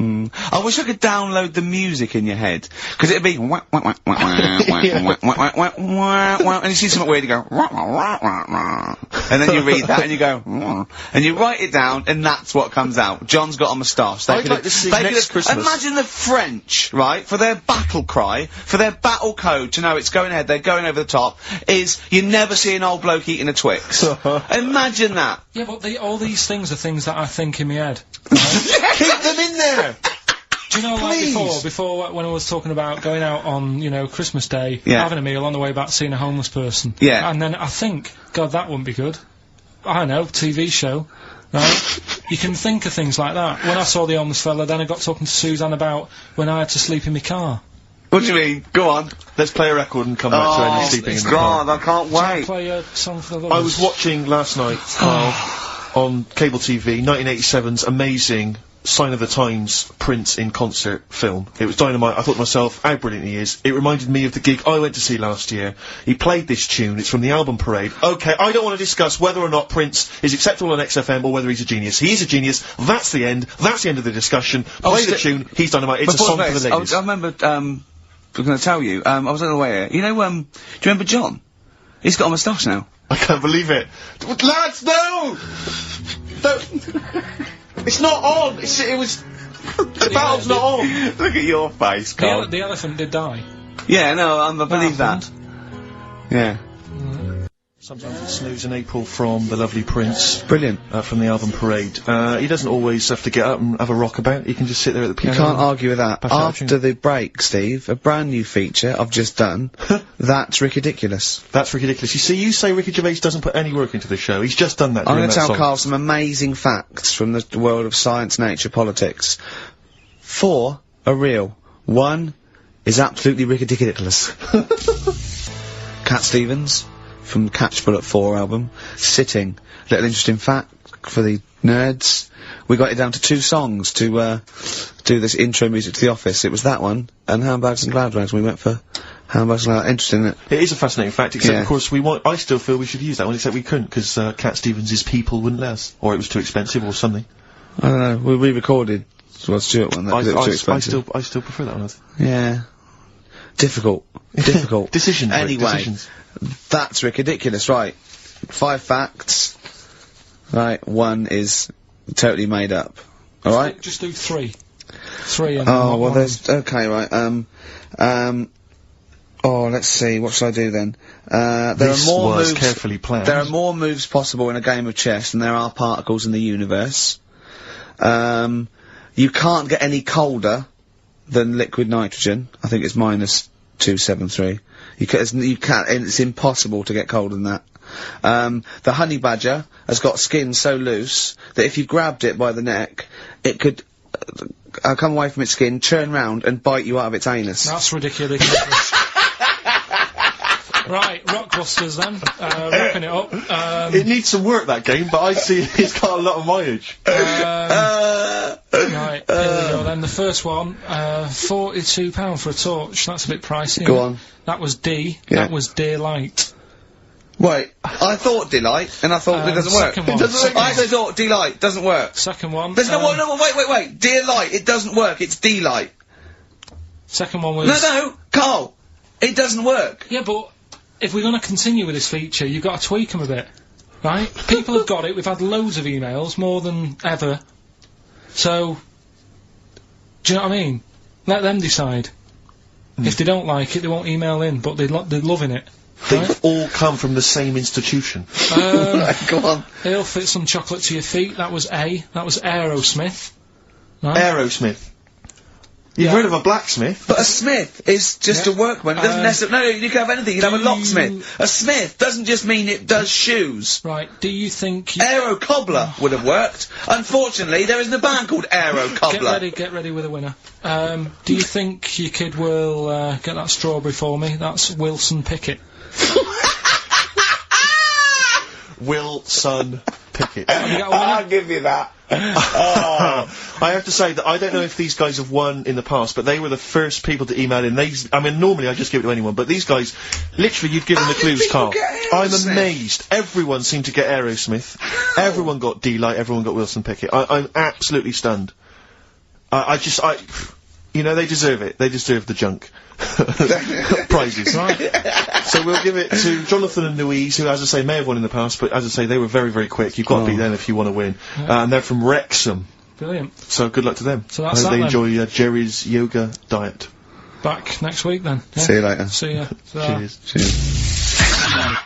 S1: go, I wish I could download the music in your head. Because it'd be, wah, wah, wah, wah, wah, wah, wah, wah, wah, wah, wah, and you see something weird, you go, wah, wah, wah, wah, wah. And then you read that and you go, wah, and you write it down, and that's what comes out. John's got a moustache.
S2: I'd like to see next Christmas.
S1: Imagine the French, right, for their battle cry, for their battle code, to know it's going ahead, they're going over the top, is you never see an old bloke eating a Twix. Imagine that.
S3: Yeah, but all these things are things that I think in my head.
S2: Keep them in there!
S3: Do you know, like before when I was talking about going out on, you know, Christmas Day, having a meal on the way back, seeing a homeless person.
S1: Yeah.
S3: And then I think, God, that wouldn't be good. I know, TV show. Right? You can think of things like that. When I saw the homeless fella, then I got talking to Suzanne about when I had to sleep in my car.
S1: What do you mean? Go on.
S2: Let's play a record and come back to any sleeping in the car.
S1: God, I can't wait.
S3: Play a song for the lovers.
S2: I was watching last night, on cable TV, 1987's amazing Sign of the Times Prince in concert film. It was dynamite. I thought to myself, how brilliant he is. It reminded me of the gig I went to see last year. He played this tune. It's from the album Parade. Okay, I don't want to discuss whether or not Prince is acceptable on XFM or whether he's a genius. He is a genius. That's the end. That's the end of the discussion. Play the tune. He's dynamite. It's a song for the ladies.
S1: I remember, I'm going to tell you, I was on the way here. You know, do you remember John? He's got a moustache now.
S2: I can't believe it. Lads, no! It's not on! It was... The battle's not on!
S1: Look at your face, Karl.
S3: The elephant did die.
S1: Yeah, no, I believe that. Yeah.
S2: Sometimes it snows in April from the lovely Prince.
S1: Brilliant.
S2: From the album Parade. He doesn't always have to get up and have a rock about. He can just sit there at the piano.
S1: You can't argue with that. After the break, Steve, a brand new feature I've just done. That's ridiculous.
S2: That's ridiculous. You see, you say Ricky Gervais doesn't put any work into the show. He's just done that.
S1: I'm going to tell Karl some amazing facts from the world of science, nature, politics. 4 are real. 1 is absolutely ridiculous. Cat Stevens from Catch Bullet 4 album, Sitting. Little interesting fact for the nerds. We got it down to 2 songs to do this intro music to The Office. It was that one, and Handbags and Cloud Rags. We went for Handbags and Cloud. Interesting, isn't it?
S2: It is a fascinating fact, except of course I still feel we should use that one, except we couldn't, because Cat Stevens' People wouldn't let us. Or it was too expensive or something. I don't know, we re-recorded Stuart one, that was too expensive.
S1: I
S2: still prefer that one.
S1: Yeah. Difficult. Difficult.
S2: Decisions.
S1: Anyway.
S2: Decisions.
S1: That's ridiculous, right. 5 facts. Right, 1 is totally made up. Alright?
S3: Just do 3. 3 and
S1: oh, well there's, okay, right, oh, let's see, what should I do then? There are more moves,
S2: carefully planned.
S1: There are more moves possible in a game of chess than there are particles in the universe. You can't get any colder than liquid nitrogen. I think it's -273. You can't, and it's impossible to get colder than that. The honey badger has got skin so loose that if you grabbed it by the neck, it could come away from its skin, turn round and bite you out of its anus.
S3: That's ridiculous. Right, Rockbusters then, wrapping it up.
S2: It needs some work, that game, but I see it's got a lot of mileage.
S3: Right, here we go then. The first one, £42 for a torch. That's a bit pricey.
S1: Go on.
S3: That was D.
S1: Yeah.
S3: That was Daylight.
S1: Wait, I thought Delight, and I thought it doesn't work.
S3: Second one.
S1: I thought Delight doesn't work.
S3: Second one.
S1: There's no, wait. Dear Light, it doesn't work, it's Delight.
S3: Second one was...
S1: No, Karl, it doesn't work.
S3: Yeah, but if we're going to continue with this feature, you've got to tweak them a bit. Right? People have got it, we've had loads of emails, more than ever. So, do you know what I mean? Let them decide. If they don't like it, they won't email in, but they're loving it.
S2: They've all come from the same institution.
S1: Go on.
S3: He'll fit some chocolate to your feet. That was A. That was Aerosmith. Right?
S2: Aerosmith. You've heard of a blacksmith?
S1: But a smith is just a workman. It doesn't necessarily. No, you can have anything. You can have a locksmith. A smith doesn't just mean it does shoes.
S3: Right. Do you think...
S1: Aero cobbler would have worked. Unfortunately, there isn't a band called Aero Cobbler.
S3: Get ready with a winner. Do you think your kid will get that strawberry for me? That's Wilson Pickett.
S2: Wilson Pickett.
S1: I'll give you that.
S2: I have to say that I don't know if these guys have won in the past, but they were the first people to email in. I mean, normally I just give it to anyone, but these guys, literally, you've given the clues, Carl. I'm amazed. Everyone seemed to get Aerosmith. Everyone got D-Light. Everyone got Wilson Pickett. I'm absolutely stunned. You know, they deserve it. They deserve the junk. Prizes. Right. So we'll give it to Jonathan and Louise, who, as I say, may have won in the past, but as I say, they were very, very quick. You've got to beat them if you want to win. And they're from Wrexham.
S3: Brilliant.
S2: So good luck to them.
S3: So that's
S2: I hope they enjoy Jerry's yoga diet.
S3: Back next week then.
S1: See you later.
S3: See ya.
S2: Cheers.
S1: Cheers.